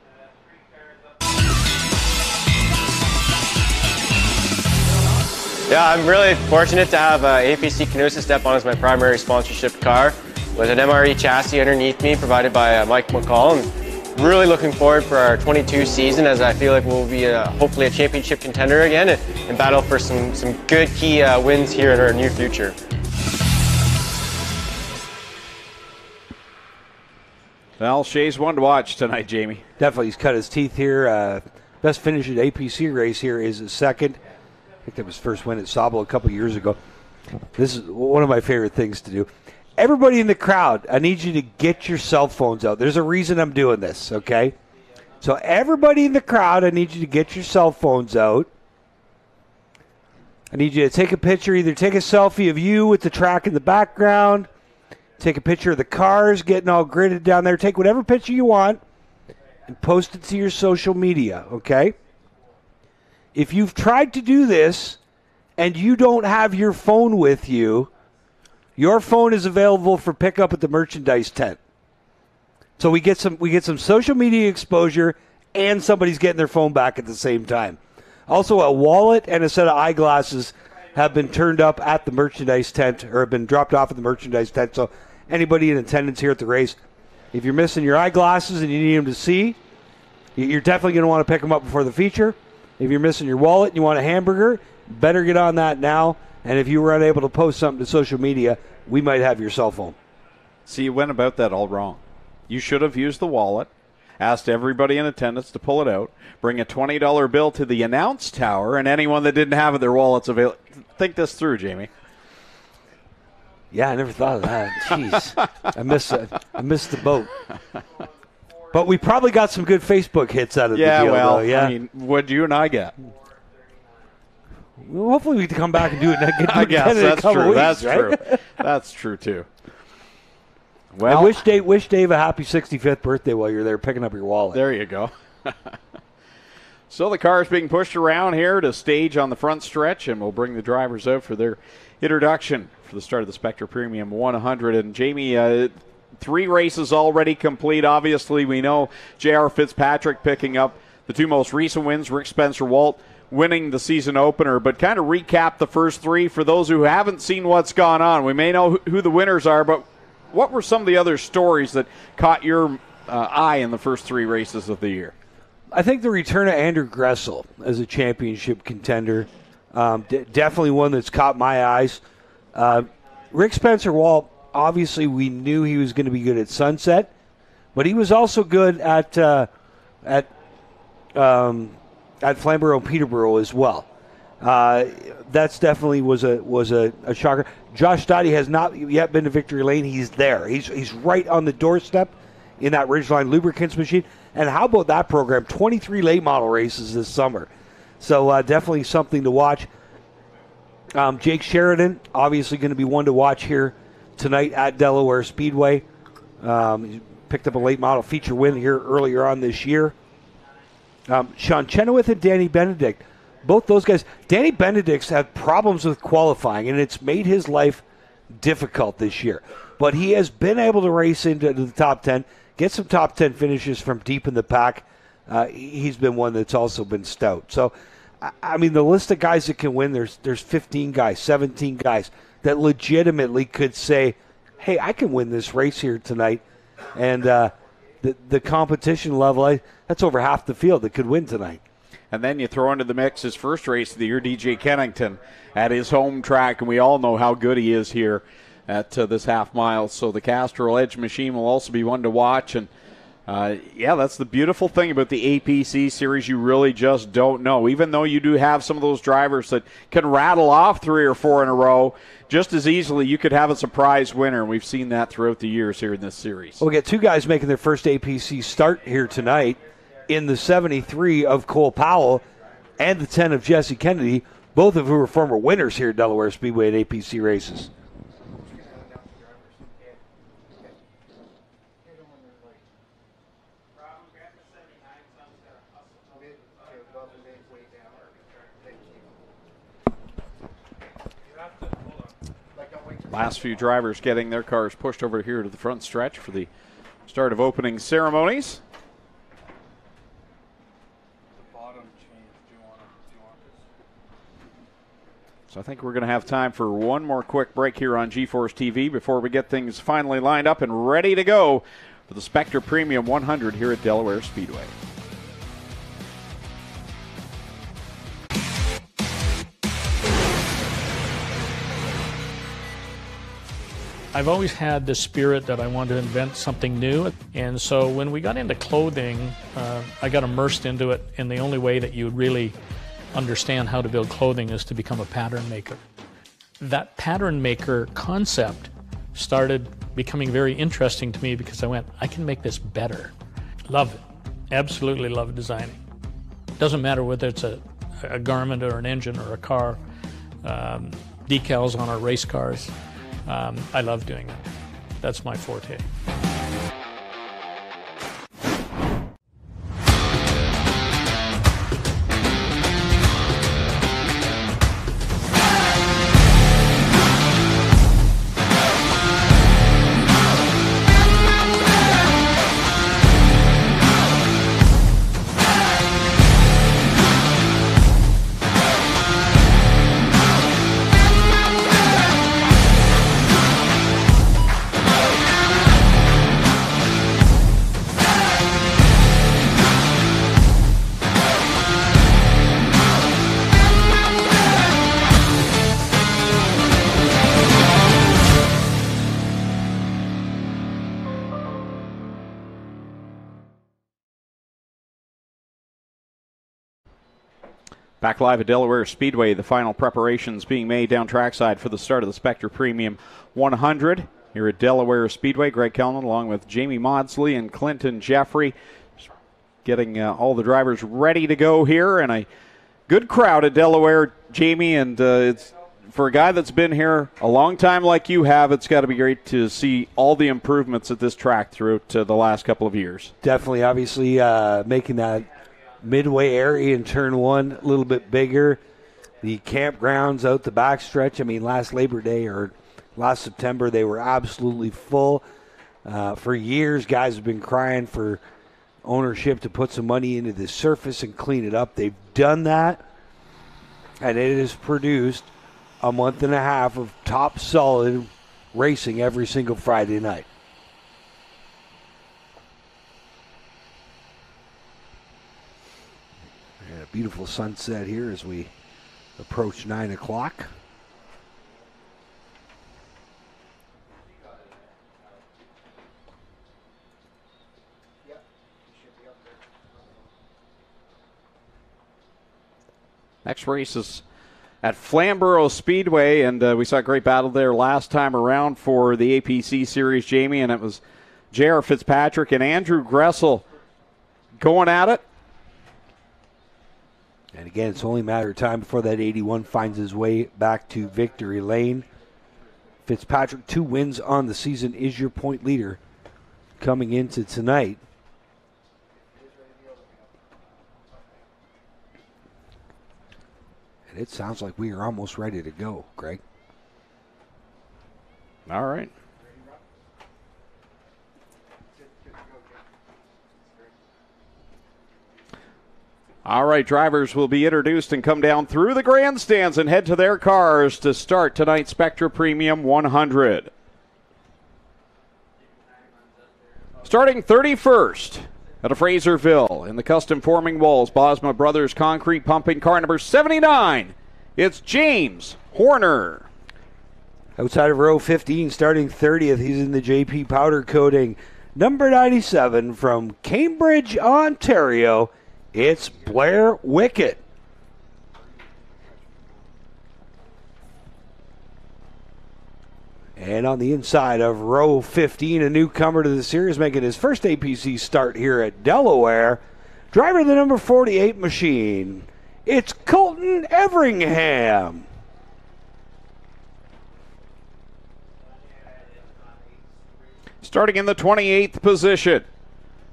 Yeah, I'm really fortunate to have APC Canusa step on as my primary sponsorship car with an MRE chassis underneath me provided by Mike McCall. And really looking forward for our 22 season, as I feel like we'll be hopefully a championship contender again and battle for some good key wins here in our near future. Well, Shea's one to watch tonight, Jamie. Definitely, he's cut his teeth here. Best finish at APC race here is his second. I picked up his first win at Sauble a couple years ago. This is one of my favorite things to do. Everybody in the crowd, I need you to get your cell phones out. There's a reason I'm doing this, okay? So everybody in the crowd, I need you to get your cell phones out. I need you to take a picture, either take a selfie of you with the track in the background, take a picture of the cars getting all gridded down there. Take whatever picture you want and post it to your social media, okay? If you've tried to do this and you don't have your phone with you, your phone is available for pickup at the merchandise tent. So we get some social media exposure and somebody's getting their phone back at the same time. Also, a wallet and a set of eyeglasses have been turned up at the merchandise tent or have been dropped off at the merchandise tent. So anybody in attendance here at the race, if you're missing your eyeglasses and you need them to see, you're definitely going to want to pick them up before the feature. If you're missing your wallet and you want a hamburger, better get on that now. And if you were unable to post something to social media, we might have your cell phone. See, you went about that all wrong. You should have used the wallet, asked everybody in attendance to pull it out, bring a $20 bill to the announce tower, and anyone that didn't have their wallets available. Think this through, Jamie. Yeah, I never thought of that. Jeez. I missed the boat. But we probably got some good Facebook hits out of the deal, well, though. Yeah, I mean, what'd you and I get? Well, hopefully we can come back and do it I guess that's true. Weeks, that's right? true. That's true, too. Well, and wish Dave a happy 65th birthday while you're there picking up your wallet. There you go. So the car is being pushed around here to stage on the front stretch, and we'll bring the drivers out for their introduction for the start of the Spectre Premium 100. And Jamie, 3 races already complete. Obviously, we know J.R. Fitzpatrick picking up the 2 most recent wins, Rick Spencer-Walt winning the season opener, but kind of recap the first 3 for those who haven't seen what's gone on. We may know who the winners are, but what were some of the other stories that caught your eye in the first 3 races of the year? I think the return of Andrew Gressel as a championship contender, definitely one that's caught my eyes. Rick Spencer-Walt, obviously we knew he was going to be good at Sunset, but he was also good at Flamborough and Peterborough as well. That's definitely was a shocker. Josh Stoddy has not yet been to Victory Lane. He's there. He's right on the doorstep in that Ridgeline Lubricants machine. And how about that program? 23 late model races this summer. So definitely something to watch. Jake Sheridan, obviously going to be one to watch here tonight at Delaware Speedway. picked up a late model feature win here earlier on this year. Sean Chenoweth and Danny Benedict, both those guys. Danny Benedict's had problems with qualifying, and it's made his life difficult this year. But he has been able to race into the top 10, get some top 10 finishes from deep in the pack. He's been one that's also been stout. So, I mean, the list of guys that can win, there's 15 guys, 17 guys that legitimately could say, hey, I can win this race here tonight. And the competition level, that's over half the field that could win tonight. And then you throw into the mix his first race of the year, DJ Kennington, at his home track, and we all know how good he is here at this half mile. So the Castrol Edge machine will also be one to watch. And that's the beautiful thing about the APC series. You really just don't know. Even though you do have some of those drivers that can rattle off 3 or 4 in a row, just as easily you could have a surprise winner. And we've seen that throughout the years here in this series. We'll get 2 guys making their first APC start here tonight in the 73 of Cole Powell and the 10 of Jesse Kennedy, both of who are former winners here at Delaware Speedway at APC races. Last few drivers getting their cars pushed over here to the front stretch for the start of opening ceremonies. So I think we're going to have time for one more quick break here on GeForce TV before we get things finally lined up and ready to go for the Spectre Premium 100 here at Delaware Speedway. I've always had the spirit that I wanted to invent something new. And so when we got into clothing, I got immersed into it in the only way that you would really understand how to build clothing is to become a pattern maker. That pattern maker concept started becoming very interesting to me because I went, I can make this better. Love it. Absolutely love designing. Doesn't matter whether it's a garment or an engine or a car, decals on our race cars. I love doing that. That's my forte. Back live at Delaware Speedway, the final preparations being made down trackside for the start of the Spectre Premium 100 here at Delaware Speedway. Greg Kellman along with Jamie Maudsley and Clinton Jeffrey getting all the drivers ready to go here. And a good crowd at Delaware, Jamie, and it's for a guy that's been here a long time like you have, it's got to be great to see all the improvements at this track throughout the last couple of years. Definitely, obviously, making that midway area in turn 1 a little bit bigger. The campgrounds out the backstretch, I mean, last Labor Day or last September, they were absolutely full. For years, guys have been crying for ownership to put some money into the surface and clean it up. They've done that, and it has produced a month and a half of top solid racing every single Friday night. And a beautiful sunset here as we approach 9 o'clock. Next race is at Flamborough Speedway, and we saw a great battle there last time around for the APC Series, Jamie, and it was J.R. Fitzpatrick and Andrew Gressel going at it. And again, it's only a matter of time before that 81 finds his way back to victory lane. Fitzpatrick, 2 wins on the season, is your point leader coming into tonight. And it sounds like we are almost ready to go, Greg. All right. All right, drivers will be introduced and come down through the grandstands and head to their cars to start tonight's Spectra Premium 100. Starting 31st out of Fraserville in the custom forming walls, Bosma Brothers Concrete Pumping, car number 79. It's James Horner. Outside of row 15, starting 30th, he's in the JP Powder Coating. Number 97 from Cambridge, Ontario, it's Blair Wickett. And on the inside of row 15, a newcomer to the series making his first APC start here at Delaware. Driver of the number 48 machine, it's Colton Everingham. Starting in the 28th position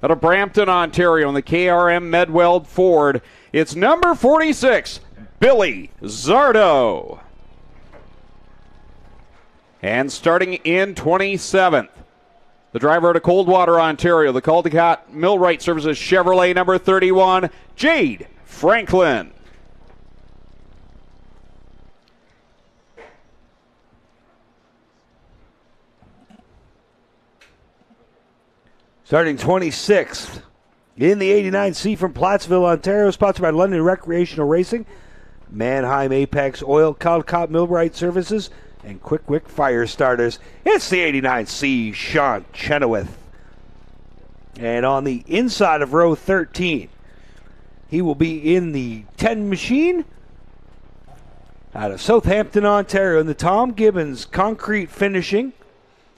out of Brampton, Ontario in the KRM Medweld Ford, it's number 46, Billy Zardo. And starting in 27th, the driver out of Coldwater, Ontario, the Caldecott Millwright Services Chevrolet number 31, Jade Franklin. Starting 26th in the 89C from Plattsville, Ontario, sponsored by London Recreational Racing, Mannheim Apex Oil, Caldecott Millwright Services, and Quick Wick Fire Starters. It's the 89C, Sean Chenoweth. And on the inside of row 13, he will be in the 10 machine out of Southampton, Ontario, in the Tom Gibbons Concrete Finishing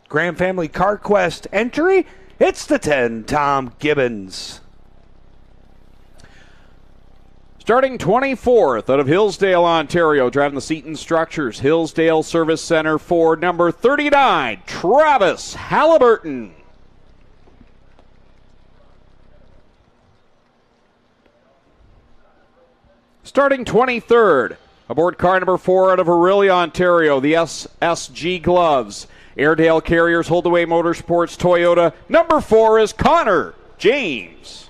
Graham Family CarQuest entry. It's the 10, Tom Gibbons. Starting 24th out of Hillsdale, Ontario, driving the Seton Structures Hillsdale Service Center Ford number 39, Travis Halliburton. Starting 23rd, aboard car number 4 out of Orillia, Ontario, the SSG Gloves Airedale Carriers Holdaway Motorsports Toyota. Number 4 is Connor James.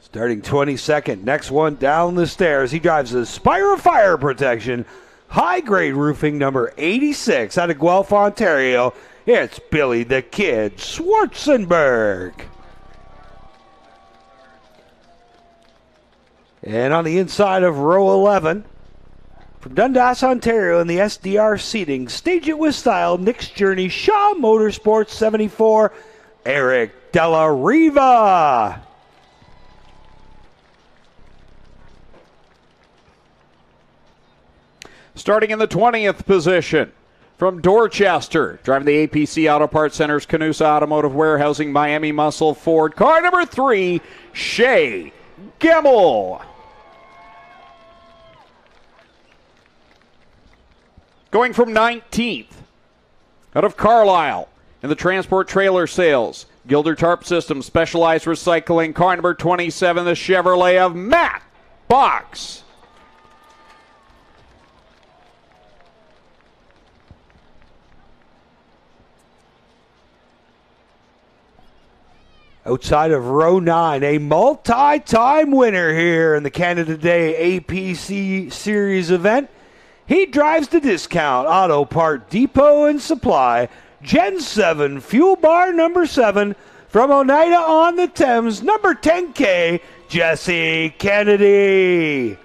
Starting 22nd, next one down the stairs. He drives the Spire Fire Protection high-grade roofing number 86 out of Guelph, Ontario. It's Billy the Kid Schwarzenberg. And on the inside of row 11, from Dundas, Ontario, in the SDR seating, stage it with style, Nick's Journey, Shaw Motorsports 74, Eric Della Riva. Starting in the 20th position, from Dorchester, driving the APC Auto Parts Center's Canusa Automotive Warehousing Miami Muscle Ford, car number 3, Shay Gemmel. Going from 19th, out of Carlisle, in the Transport Trailer Sales, Gilder Tarp Systems, Specialized Recycling, car number 27, the Chevrolet of Matt Box. Outside of row 9, a multi-time winner here in the Canada Day APC Series event. He drives the Discount Auto Part Depot and Supply, Gen 7 Fuel Bar number 7 from Oneida on the Thames, number 10K, Jesse Kennedy.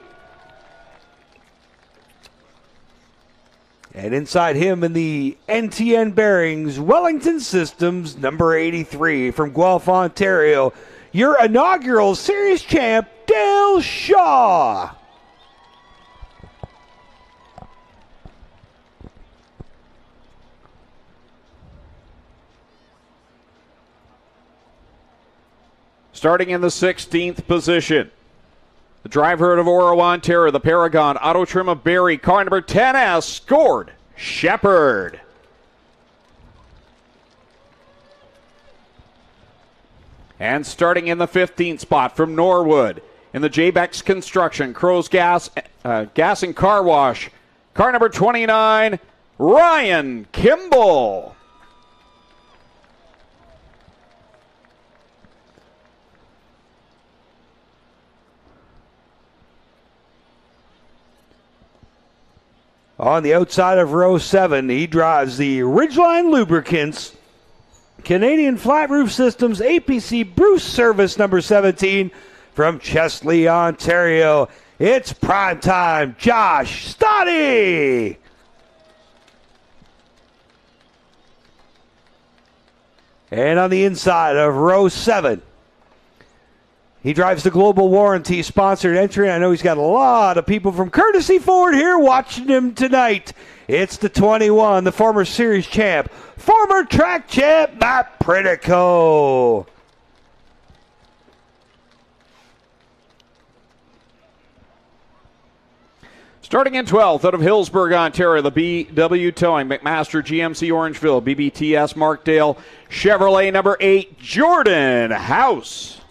And inside him in the NTN Bearings, Wellington Systems, number 83 from Guelph, Ontario, your inaugural series champ, Dale Shaw. Starting in the 16th position, The driver out of Oro, Ontario, the Paragon Auto Trim of Barrie. Car number 10S scored Shepherd. And starting in the 15th spot from Norwood in the J-Bex Construction, Crow's Gas and Car Wash. Car number 29, Ryan Kimball. On the outside of row 7, he drives the Ridgeline Lubricants, Canadian Flat Roof Systems, APC Bruce Service number 17 from Chesley, Ontario. It's primetime Josh Stoddy. And on the inside of row 7, he drives the Global Warranty sponsored entry. I know he's got a lot of people from Courtesy Ford here watching him tonight. It's the 21, the former series champ, former track champ, Matt Pritico. Starting in 12th out of Hillsburg, Ontario, the BW Towing, McMaster GMC Orangeville, BBTS Markdale, Chevrolet number 8, Jordan House.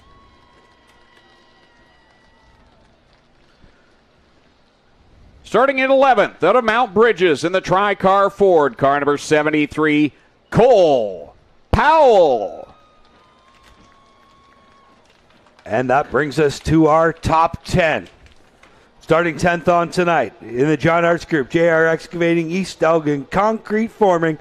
Starting in 11th, out of Mount Bridges in the Tri-Car Ford, car number 73, Cole Powell. And that brings us to our top 10. Starting 10th on tonight, in the John Arts Group, JR Excavating, East Elgin, Concrete Forming,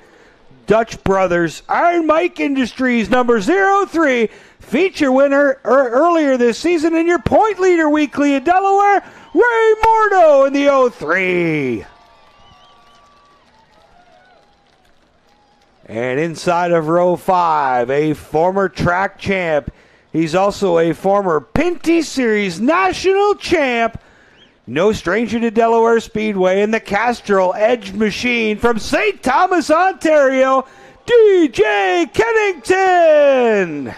Dutch Brothers, Iron Mike Industries, number 03, feature winner earlier this season, and your point leader weekly in Delaware, Ray Mordo in the 03. And inside of row 5, a former track champ. He's also a former Pinty Series national champ. No stranger to Delaware Speedway and the Castrol Edge Machine from St. Thomas, Ontario, DJ Kennington.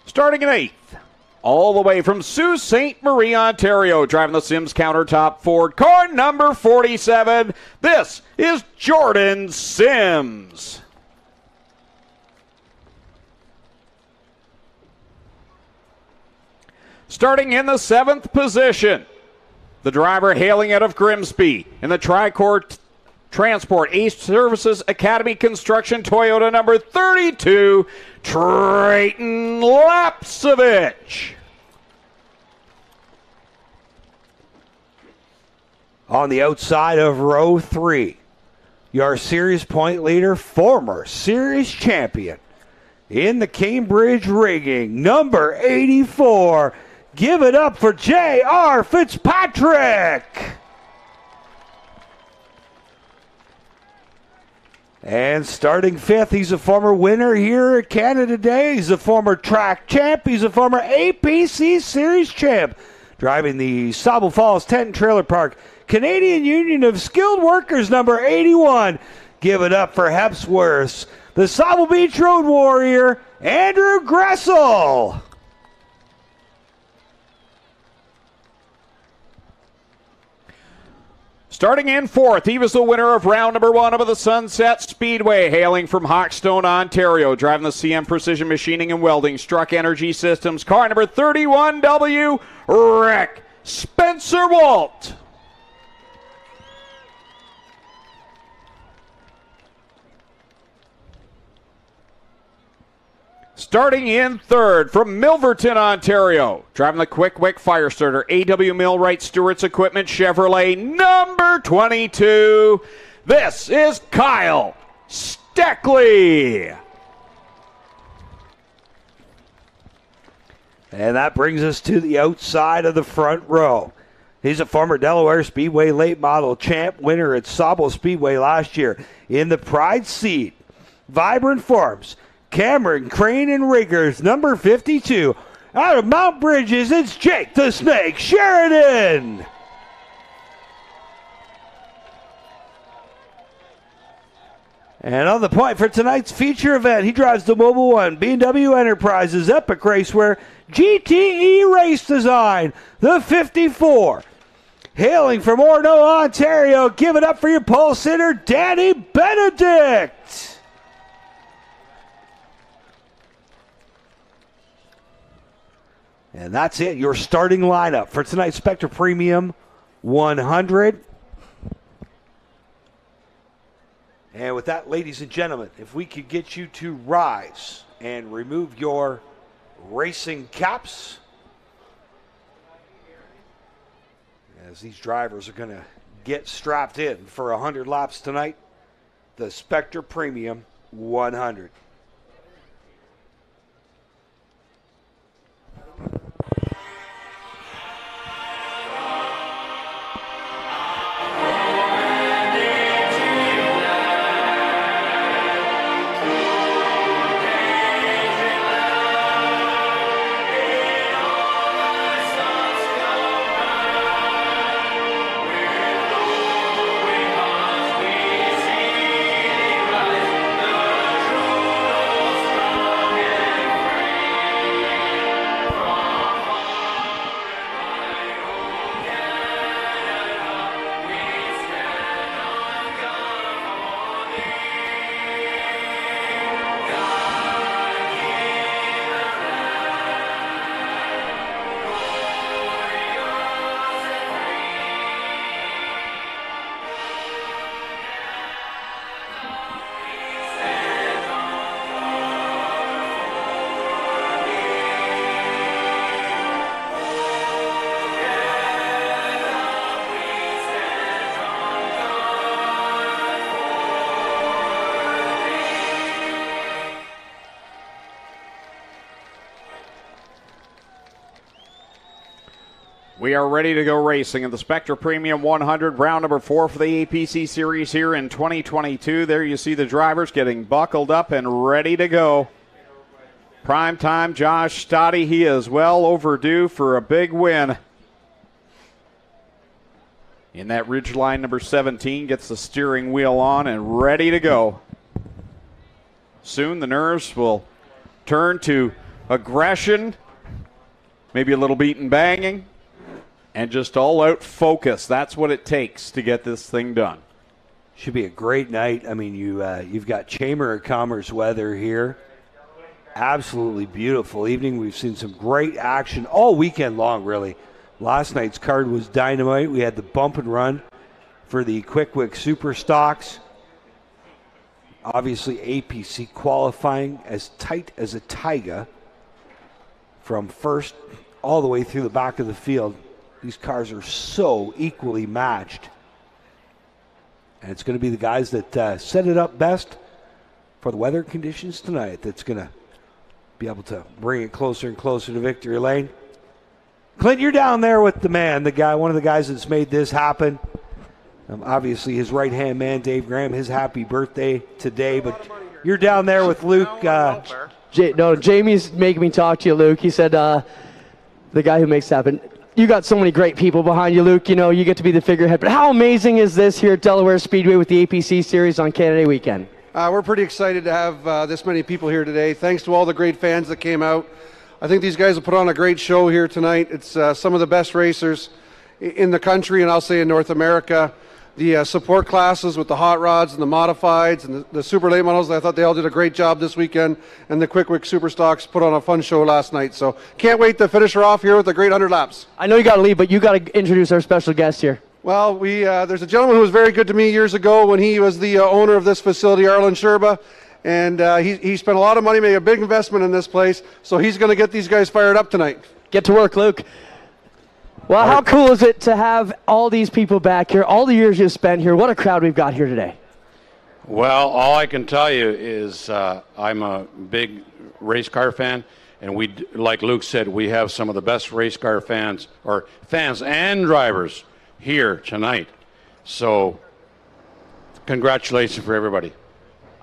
Starting in 8th, all the way from Sault Ste. Marie, Ontario, driving the Sims Countertop Ford, car number 47. This is Jordan Sims. Starting in the 7th position, the driver hailing out of Grimsby in the Tricor Transport Ace Services Academy Construction Toyota number 32, Trayton Lapsevich. On the outside of row 3, your series point leader, former series champion in the Cambridge rigging, number 84. Give it up for J.R. Fitzpatrick. And starting 5th, he's a former winner here at Canada Day. He's a former track champ. He's a former APC Series champ. Driving the Sauble Falls Tent and Trailer Park, Canadian Union of Skilled Workers, number 81. Give it up for Hepsworth's, the Sauble Beach Road Warrior, Andrew Gressel. Starting in 4th, he was the winner of round number 1 of the Sunset Speedway, hailing from Hawkstone, Ontario, driving the CM Precision Machining and Welding, Struck Energy Systems, car number 31W, Rick Spencer Walt. Starting in 3rd from Milverton, Ontario, driving the Quick Wick Fire Starter, AW Millwright Stewart's Equipment Chevrolet, number 22. This is Kyle Steckley. And that brings us to the outside of the front row. He's a former Delaware Speedway late model champ, winner at Sauble Speedway last year. In the Pride seat, Vibrant Farms, Cameron Crane and Riggers, number 52. Out of Mount Bridges, it's Jake the Snake Sheridan. And on the point for tonight's feature event, he drives the Mobile One B&W Enterprises Epic Racewear GTE Race Design, the 54. Hailing from Orono, Ontario, give it up for your pole sitter, Danny Benedict. And that's it, your starting lineup for tonight's Spectre Premium 100. And with that, ladies and gentlemen, if we could get you to rise and remove your racing caps, as these drivers are going to get strapped in for 100 laps tonight, the Spectre Premium 100. We are ready to go racing in the Spectre Premium 100, round number 4 for the APC Series here in 2022. There you see the drivers getting buckled up and ready to go. Prime time, Josh Stoddy. He is well overdue for a big win. In that ridgeline, number 17 gets the steering wheel on and ready to go. Soon the nerves will turn to aggression, maybe a little beating banging, and just all-out focus. That's what it takes to get this thing done. Should be a great night. I mean, you've got Chamber of Commerce weather here. Absolutely beautiful evening. We've seen some great action all weekend long, really. Last night's card was dynamite. We had the bump and run for the Quick Super Stocks. Obviously, APC qualifying as tight as a tiger from first all the way through the back of the field. These cars are so equally matched. And it's going to be the guys that set it up best for the weather conditions tonight that's going to be able to bring it closer and closer to victory lane. Clint, you're down there with the man, the guy, one of the guys that's made this happen. Obviously, his right-hand man, Dave Graham, his happy birthday today. But you're down there with Luke. Jamie's making me talk to you, Luke. He said the guy who makes it happen. You got so many great people behind you, Luke. You know, you get to be the figurehead. But how amazing is this here at Delaware Speedway with the APC Series on Canada Day weekend? We're pretty excited to have this many people here today. Thanks to all the great fans that came out. I think these guys have put on a great show here tonight. It's some of the best racers in the country, and I'll say in North America. The support classes with the hot rods and the modifieds and the super late models, I thought they all did a great job this weekend. And the Quick Super Stocks put on a fun show last night. So can't wait to finish her off here with a great 100 laps. I know you got to leave, but you got to introduce our special guest here. Well, there's a gentleman who was very good to me years ago when he was the owner of this facility, Arlen Sherba. And he spent a lot of money, made a big investment in this place. So he's going to get these guys fired up tonight. Get to work, Luke. Well, how cool is it to have all these people back here, all the years you've spent here? What a crowd we've got here today. Well, all I can tell you is I'm a big race car fan, and we, like Luke said, we have some of the best race car fans and drivers here tonight. So congratulations for everybody.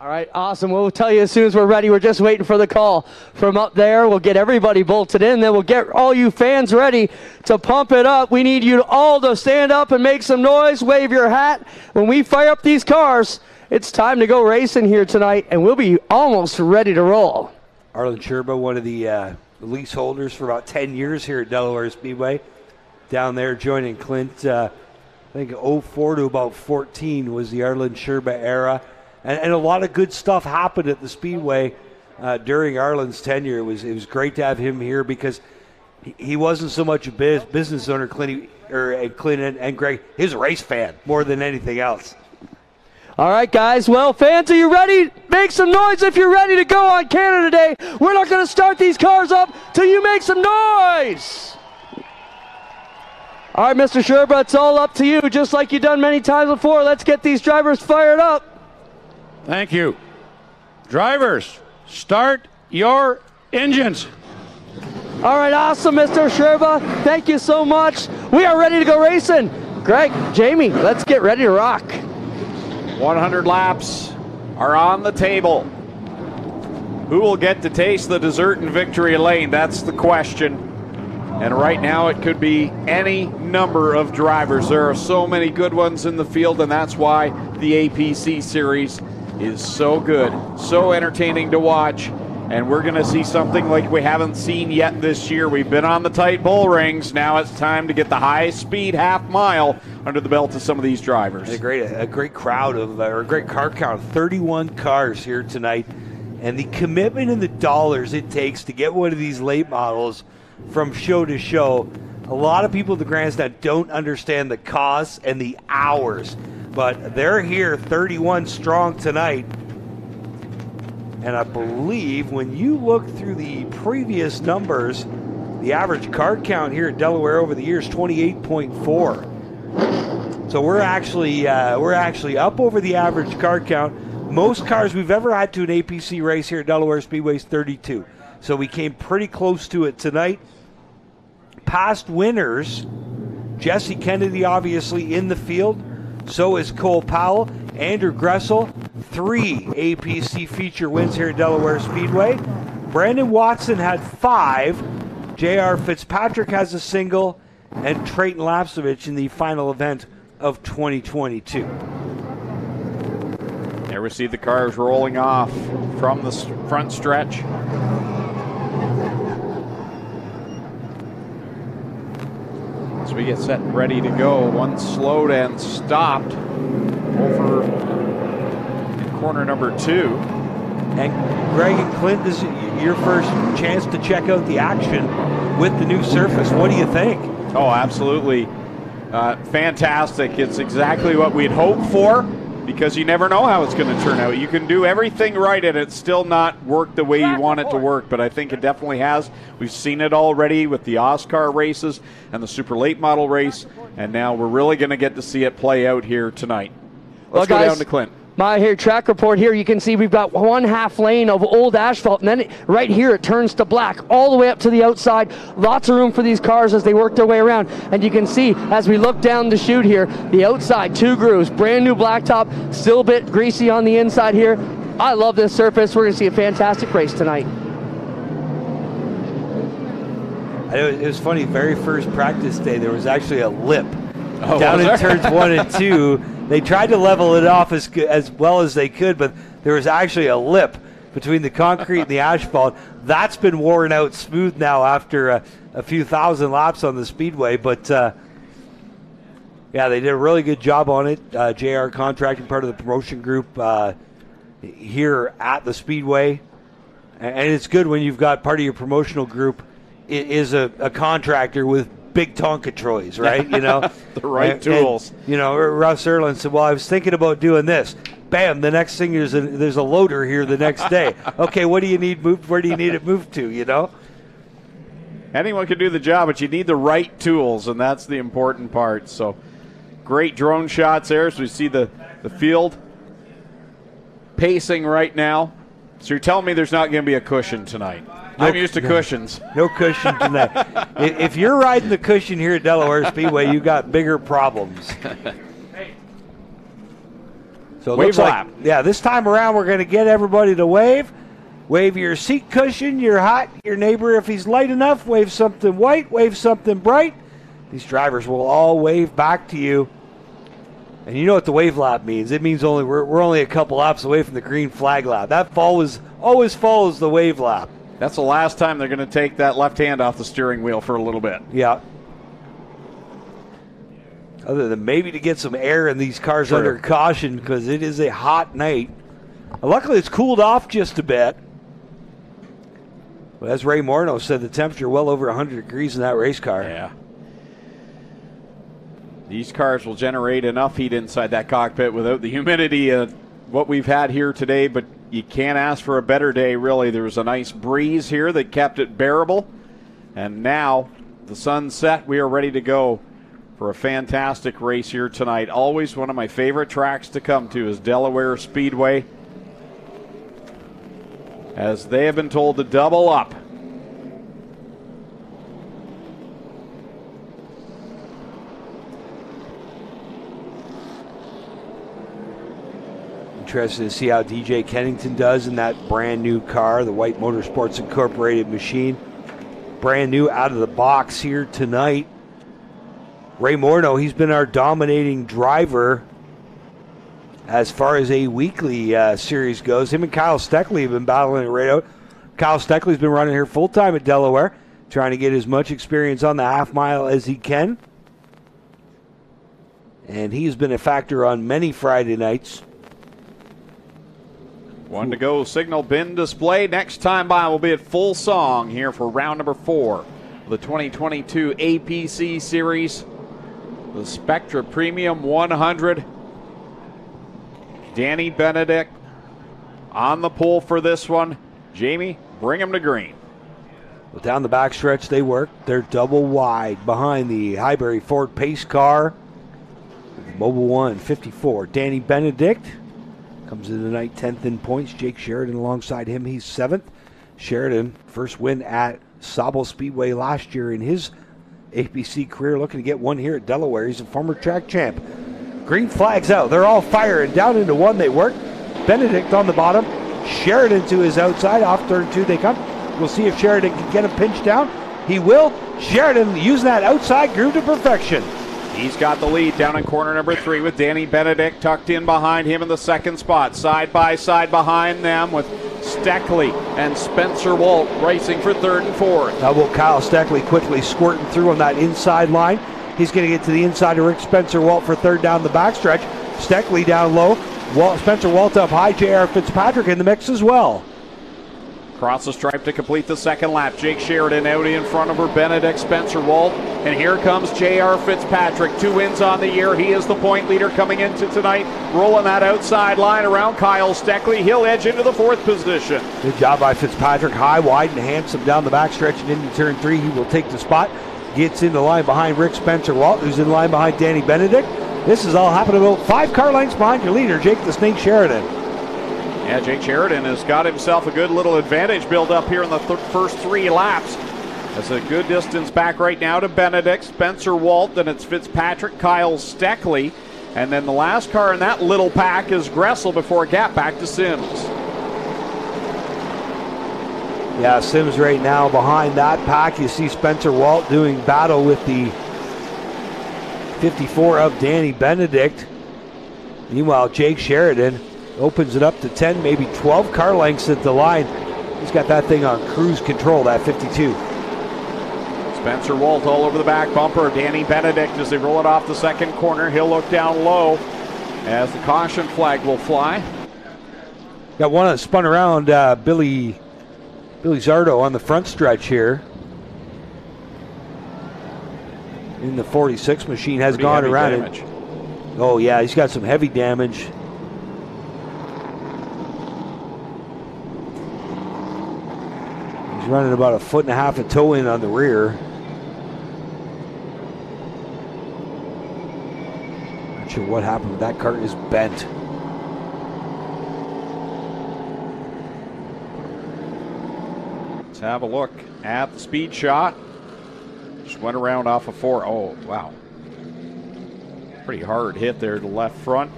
All right, awesome. We'll tell you as soon as we're ready. We're just waiting for the call from up there. We'll get everybody bolted in. Then we'll get all you fans ready to pump it up. We need you all to stand up and make some noise, wave your hat when we fire up these cars It's time to go racing here tonight, and we'll be almost ready to roll. Arlen Sherba, one of the leaseholders for about 10 years here at Delaware Speedway, down there joining Clint. I think 04 to about 14 was the Arlen Sherba era. And a lot of good stuff happened at the Speedway during Arlen's tenure. It was great to have him here because he wasn't so much a business owner, Clint and Greg. He was a race fan more than anything else. All right, guys. Well, fans, are you ready? Make some noise if you're ready to go on Canada Day. We're not going to start these cars up till you make some noise. All right, Mr. Sherba, it's all up to you, just like you've done many times before. Let's get these drivers fired up. Thank you. Drivers, start your engines. All right, awesome, Mr. Sherba. Thank you so much. We are ready to go racing. Greg, Jamie, let's get ready to rock. 100 laps are on the table. Who will get to taste the dessert in victory lane? That's the question. And right now it could be any number of drivers. There are so many good ones in the field, and that's why the APC series is so good, so entertaining to watch. And we're going to see something like we haven't seen yet this year. We've been on the tight bull rings. Now it's time to get the high-speed half-mile under the belt of some of these drivers. And a great crowd or a great car count, 31 cars here tonight. And the commitment and the dollars it takes to get one of these late models from show to show. A lot of people at the grandstand don't understand the costs and the hours. But they're here 31 strong tonight. And I believe when you look through the previous numbers, the average car count here at Delaware over the years 28.4. So we're actually up over the average car count. Most cars we've ever had to an APC race here at Delaware Speedway is 32. So we came pretty close to it tonight. Past winners, Jesse Kennedy obviously in the field. So is Cole Powell, Andrew Gressel, 3 APC feature wins here at Delaware Speedway. Brandon Watson had 5. J.R. Fitzpatrick has a single, and Trayton Lapsovich in the final event of 2022. There we see the cars rolling off from the front stretch. As we get set and ready to go, one slowed and stopped over in corner number 2. And Greg and Clint, this is your first chance to check out the action with the new surface. What do you think? Oh, absolutely. Fantastic. It's exactly what we'd hoped for, because you never know how it's going to turn out. You can do everything right and it's still not work the way you want it to work, but I think it definitely has. We've seen it already with the Oscar races and the super late model race, and now we're really going to get to see it play out here tonight. Let's go down to Clint. My track report here, you can see we've got one half lane of old asphalt, and then right here it turns to black all the way up to the outside. Lots of room for these cars as they work their way around. And you can see as we look down the chute here, the outside 2 grooves, brand new blacktop, still a bit greasy on the inside here. I love this surface. We're going to see a fantastic race tonight. It was funny, very first practice day, there was actually a lip down in turns 1 and 2. They tried to level it off as well as they could, but there was actually a lip between the concrete and the asphalt. That's been worn out smooth now after a few thousand laps on the Speedway. But, yeah, they did a really good job on it. JR Contracting, part of the promotion group here at the Speedway. And it's good when you've got part of your promotional group is a contractor with big Tonka Troys, right? You know, the right tools. And, you know, Russ Erlin said, well, I was thinking about doing this. Bam, the next thing is there's a loader here the next day. Okay, what do you need moved? Where do you need it moved to, you know? Anyone can do the job, but you need the right tools, and that's the important part. So great drone shots there. So we see the field pacing right now. So you're telling me there's not going to be a cushion tonight? I'm used to cushions. No cushion tonight. If you're riding the cushion here at Delaware Speedway, you got bigger problems. So it looks like, yeah, this time around we're going to get everybody to wave. Wave your seat cushion, your hot, your neighbor if he's light enough. Wave something white, wave something bright. These drivers will all wave back to you. And you know what the wave lap means. It means we're only a couple laps away from the green flag lap. That always follows the wave lap. That's the last time they're going to take that left hand off the steering wheel for a little bit. Yeah. Other than maybe to get some air in these cars under caution, because it is a hot night. Luckily, it's cooled off just a bit. But as Ray Morneau said, the temperature well over 100 degrees in that race car. Yeah. These cars will generate enough heat inside that cockpit without the humidity of what we've had here today, but you can't ask for a better day, really. There was a nice breeze here that kept it bearable. And now the sun's set. We are ready to go for a fantastic race here tonight. Always one of my favorite tracks to come to is Delaware Speedway, as they have been told to double up. Interested to see how DJ Kennington does in that brand new car, the White Motorsports Incorporated machine. Brand new out of the box here tonight. Ray Morneau, he's been our dominating driver as far as a weekly series goes. Him and Kyle Steckley have been battling it right out. Kyle Steckley's been running here full-time at Delaware, trying to get as much experience on the half mile as he can. And he's been a factor on many Friday nights. One to go. Signal bin display. Next time by will be at full song here for round number 4 of the 2022 APC Series. The Spectra Premium 100. Danny Benedict on the pole for this one. Jamie, bring him to green. Well, down the backstretch they work. They're double wide behind the Highbury Ford pace car. Mobile 1, 54. Danny Benedict comes in tonight 10th in points. Jake Sheridan alongside him. He's 7th. Sheridan, first win at Sauble Speedway last year in his APC career. Looking to get one here at Delaware. He's a former track champ. Green flags out. They're all firing. Down into one they work. Benedict on the bottom. Sheridan to his outside. Off turn 2 they come. We'll see if Sheridan can get him pinched down. He will. Sheridan using that outside groove to perfection. He's got the lead down in corner number 3 with Danny Benedict tucked in behind him in the second spot. Side by side behind them with Steckley and Spencer Walt racing for 3rd and 4th. Now will Kyle Steckley quickly squirting through on that inside line. He's going to get to the inside of Rick Spencer Walt for 3rd down the backstretch. Steckley down low. Spencer Walt up high. J.R. Fitzpatrick in the mix as well. Across the stripe to complete the second lap. Jake Sheridan out in front over Benedict, Spencer Walt. And here comes J.R. Fitzpatrick. 2 wins on the year. He is the point leader coming into tonight. Rolling that outside line around Kyle Steckley. He'll edge into the 4th position. Good job by Fitzpatrick. High, wide, and handsome down the backstretch and into turn 3. He will take the spot. Gets in the line behind Rick Spencer Walt, who's in line behind Danny Benedict. This is all happening about 5 car lengths behind your leader, Jake the Snake Sheridan. Yeah, Jake Sheridan has got himself a good little advantage built up here in the first 3 laps. That's a good distance back right now to Benedict, Spencer Walt, then it's Fitzpatrick, Kyle Steckley, and then the last car in that little pack is Gressel before a gap back to Sims. Yeah, Sims right now behind that pack. You see Spencer Walt doing battle with the 54 of Danny Benedict. Meanwhile, Jake Sheridan opens it up to 10, maybe 12 car lengths at the line. He's got that thing on cruise control, that 52. Spencer Walt all over the back bumper. Danny Benedict as they roll it off the second corner. He'll look down low as the caution flag will fly. Got one that spun around Billy Zardo on the front stretch here. In the 46 machine has gone around it. Oh yeah, he's got some heavy damage. He's running about 1.5 foot of toe in on the rear. Not sure what happened, but that cart is bent. Let's have a look at the speed shot. Just went around off of 4. Oh, wow. Pretty hard hit there to left front.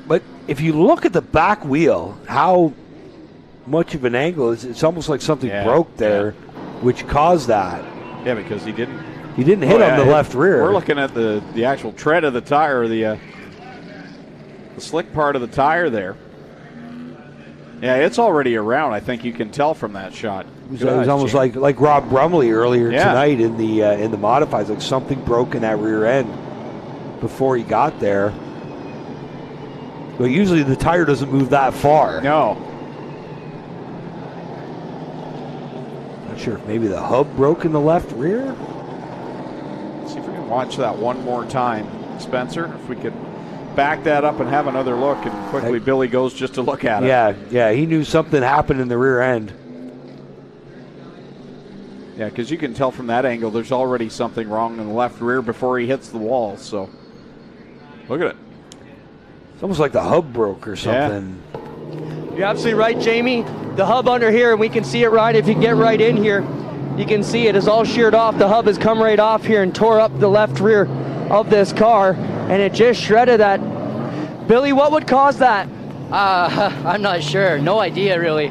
But if you look at the back wheel, how much of an angle it's almost like something broke there, which caused that. Yeah, because he didn't He didn't hit on the left rear. We're looking at the actual tread of the tire, the slick part of the tire there. Yeah, it's already around. I think you can tell from that shot. It was almost like Rob Brumley earlier tonight in the modifieds. Like something broke in that rear end before he got there. But usually the tire doesn't move that far. No. Not sure if maybe the hub broke in the left rear. See if we can watch that one more time, Spencer. If we could back that up and have another look, and quickly Billy goes just to look at it. Yeah, he knew something happened in the rear end. Yeah, because you can tell from that angle there's already something wrong in the left rear before he hits the wall. So look at it. It's almost like the hub broke or something. Yeah. You're absolutely right, Jamie. The hub under here, and we can see it right. If you get right in here, you can see it is all sheared off. The hub has come right off here and tore up the left rear of this car, and it just shredded that. Billy, what would cause that? I'm not sure. No idea, really.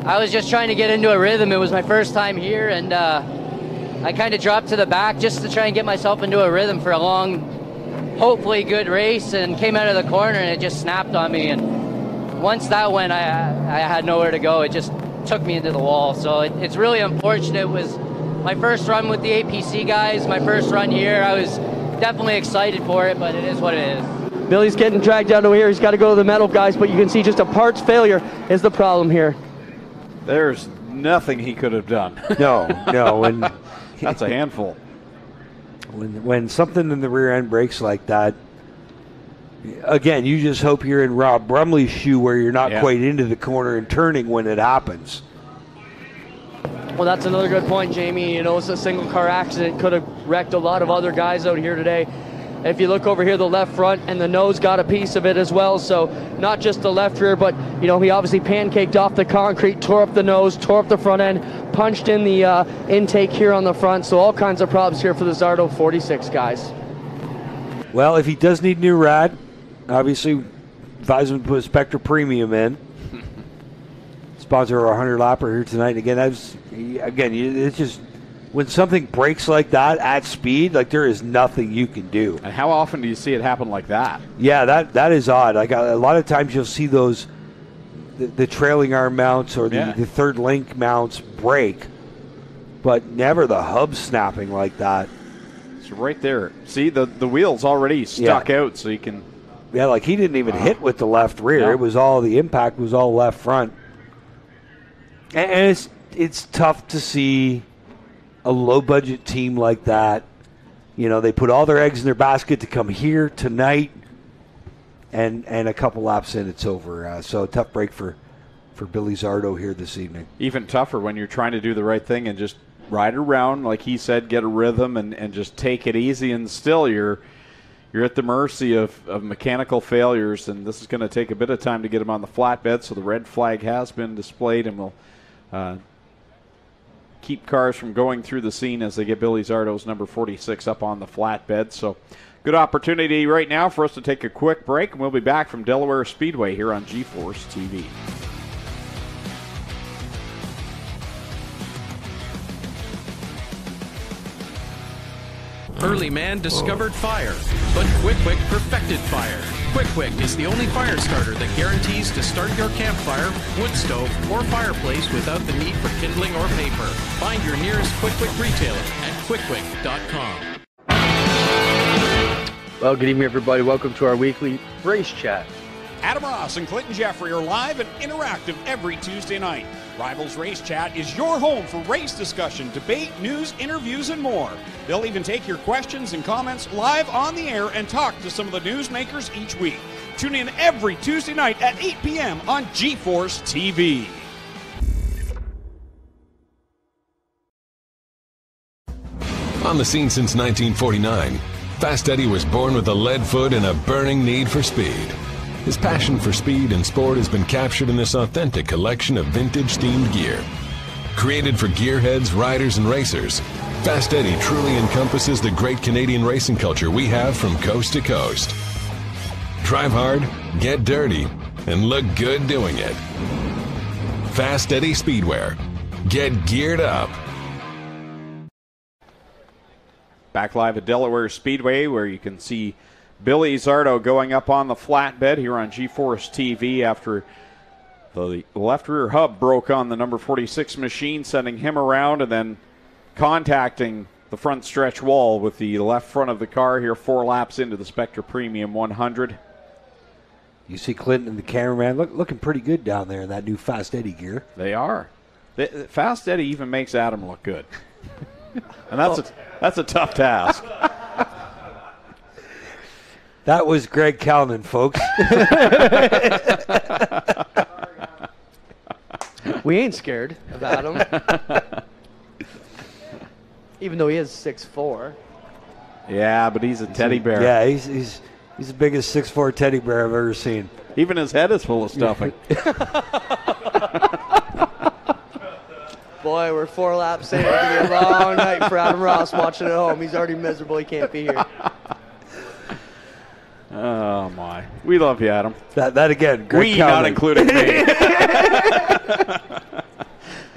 I was just trying to get into a rhythm. It was my first time here, and I kind of dropped to the back just to try and get myself into a rhythm for a long, hopefully good race, and came out of the corner, and it just snapped on me. And once that went, I had nowhere to go. It just took me into the wall. So it's really unfortunate. It was my first run with the APC guys, my first run here. I was definitely excited for it, but it is what it is. Billy's getting dragged down over here. He's got to go to the metal guys, but you can see just a parts failure is the problem here. There's nothing he could have done. No. And that's a handful. When something in the rear end breaks like that, again, you just hope you're in Rob Brumley's shoe where you're not quite into the corner and turning when it happens. Well, that's another good point, Jamie. You know, it's a single car accident. Could have wrecked a lot of other guys out here today. If you look over here, the left front and the nose got a piece of it as well. So not just the left rear, but, you know, he obviously pancaked off the concrete, tore up the nose, tore up the front end, punched in the intake here on the front. So all kinds of problems here for the Zardo 46 guys. Well, if he does need new rad, obviously advise him to put a Spectra Premium in. Sponsor our 100-lapper here tonight. It's just when something breaks like that at speed, like there is nothing you can do. And how often do you see it happen like that? Yeah, that is odd. Like a lot of times you'll see those the trailing arm mounts or the third link mounts break, but never the hub snapping like that. It's right there. See, the wheel's already stuck out, so you can. Yeah, like he didn't even hit with the left rear. No. It was all the impact was all left front. And it's tough to see a low-budget team like that. You know, they put all their eggs in their basket to come here tonight, and a couple laps in, it's over. So a tough break for Billy Zardo here this evening. Even tougher when you're trying to do the right thing and just ride around, like he said, get a rhythm and just take it easy, and still you're at the mercy of mechanical failures, and this is going to take a bit of time to get him on the flatbed, so the red flag has been displayed, and we'll keep cars from going through the scene as they get Billy Zardo's number 46 up on the flatbed. So good opportunity right now for us to take a quick break, and we'll be back from Delaware Speedway here on G-Force TV. Early man discovered fire, but Quick perfected fire. Quick is the only fire starter that guarantees to start your campfire, wood stove, or fireplace without the need for kindling or paper. Find your nearest Quick retailer at quickquick.com. Well, good evening, everybody. Welcome to our weekly race chat. Adam Ross and Clinton Jeffrey are live and interactive every Tuesday night. Rivals Race Chat is your home for race discussion, debate, news, interviews, and more. They'll even take your questions and comments live on the air and talk to some of the newsmakers each week. Tune in every Tuesday night at 8 p.m. on G-Force TV. On the scene since 1949, Fast Eddie was born with a lead foot and a burning need for speed. His passion for speed and sport has been captured in this authentic collection of vintage-themed gear. Created for gearheads, riders, and racers, Fast Eddie truly encompasses the great Canadian racing culture we have from coast to coast. Drive hard, get dirty, and look good doing it. Fast Eddie Speedwear. Get geared up. Back live at Delaware Speedway, where you can see Billy Zardo going up on the flatbed here on G-Force TV after the left rear hub broke on the number 46 machine, sending him around and then contacting the front stretch wall with the left front of the car here 4 laps into the Spectra Premium 100. You see Clinton and the cameraman looking pretty good down there in that new Fast Eddie gear. They are. Fast Eddie even makes Adam look good. And that's a tough task. That was Greg Calnan, folks. We ain't scared of Adam. Even though he is 6'4". Yeah, but he's a teddy bear. Yeah, he's the biggest 6'4" teddy bear I've ever seen. Even his head is full of stuffing. Boy, we're 4 laps in. It's going to be a long night for Adam Ross watching at home. He's already miserable. He can't be here. Oh, my. We love you, Adam. That again, Greg We, Calnan. not including me.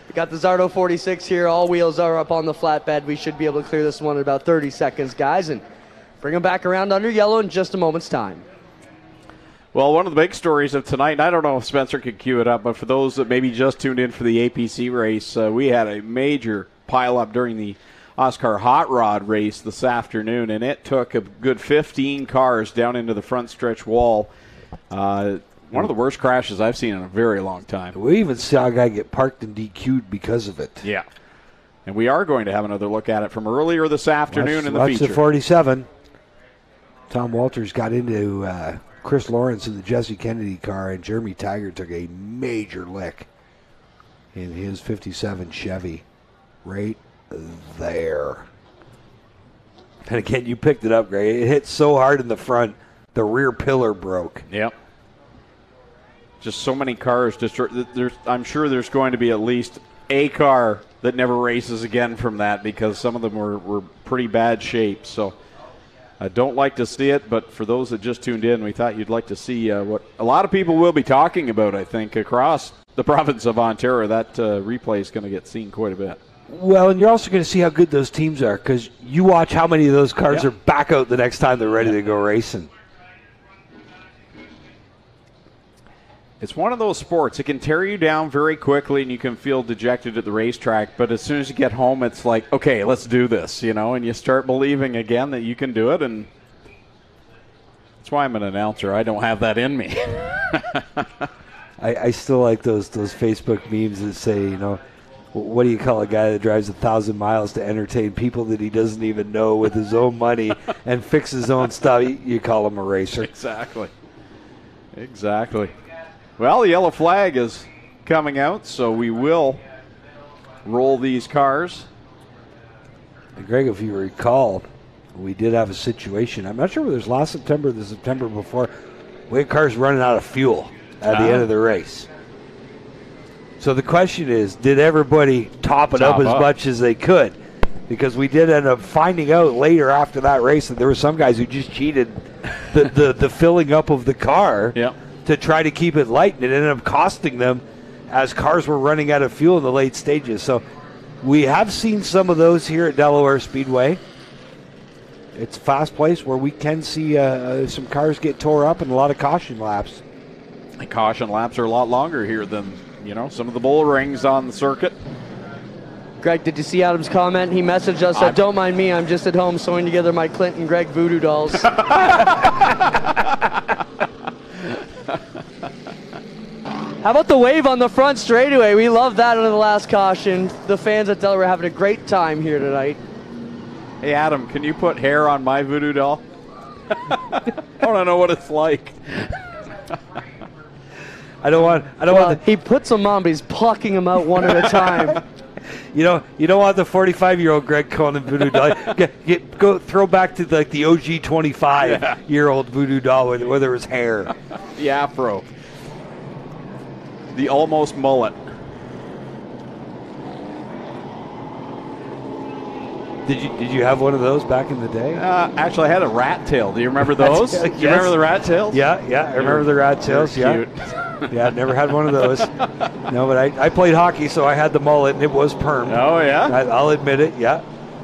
We got the Zardo 46 here. All wheels are up on the flatbed. We should be able to clear this one in about 30 seconds, guys, and bring them back around under yellow in just a moment's time. Well, one of the big stories of tonight, and I don't know if Spencer could cue it up, but for those that maybe just tuned in for the APC race, we had a major pileup during the Oscar Hot Rod race this afternoon, and it took a good 15 cars down into the front stretch wall. One of the worst crashes I've seen in a very long time. We even saw a guy get parked and DQ'd because of it. Yeah. And we are going to have another look at it from earlier this afternoon in the Watch feature. the 47. Tom Walters got into Chris Lawrence in the Jesse Kennedy car, and Jeremy Taggart took a major lick in his 57 Chevy right there. And again, you picked it up, Greg. It hit so hard in the front, the rear pillar broke. Yep. Just so many cars destroyed. I'm sure there's going to be at least a car that never races again from that, because some of them were pretty bad shape. So I don't like to see it, but for those that just tuned in, we thought you'd like to see what a lot of people will be talking about, I think, across the province of Ontario. That replay is going to get seen quite a bit. Well, and you're also going to see how good those teams are, because you watch how many of those cars are back out the next time they're ready to go racing. It's one of those sports. It can tear you down very quickly, and you can feel dejected at the racetrack. But as soon as you get home, it's like, okay, let's do this, and you start believing again that you can do it. And that's why I'm an announcer. I don't have that in me. I still like those Facebook memes that say, what do you call a guy that drives 1,000 miles to entertain people that he doesn't even know with his own money and fix his own stuff? You call him a racer. Exactly. Well, the yellow flag is coming out, so we will roll these cars. And Greg, if you recall, we did have a situation. I'm not sure whether it was last September or the September before. We had cars running out of fuel at the end of the race. So the question is, did everybody top it up as much as they could? Because we did end up finding out later after that race that there were some guys who just cheated the filling up of the car to try to keep it light, and it ended up costing them as cars were running out of fuel in the late stages. So we have seen some of those here at Delaware Speedway. It's a fast place where we can see some cars get tore up and a lot of caution laps. The caution laps are a lot longer here than some of the bull rings on the circuit. Greg, did you see Adam's comment? He messaged us that, don't mind me, I'm just at home sewing together my Clinton Greg voodoo dolls. How about the wave on the front straightaway? We love that under the last caution. The fans at Delaware are having a great time here tonight. Hey, Adam, can you put hair on my voodoo doll? I want to know what it's like. I don't want. He puts them on, but he's plucking them out one at a time. You don't want the 45-year-old Greg Conan voodoo doll. Go throw back to the OG 25-year-old voodoo doll where there was hair. The afro. The almost mullet. Did you have one of those back in the day? Actually, I had a rat tail. Do you remember those? Do you remember the rat tails? Yeah, I remember the rat tails. Cute. Yeah, never had one of those. No, but I played hockey, so I had the mullet, and it was permed. Oh, yeah? I'll admit it, yeah.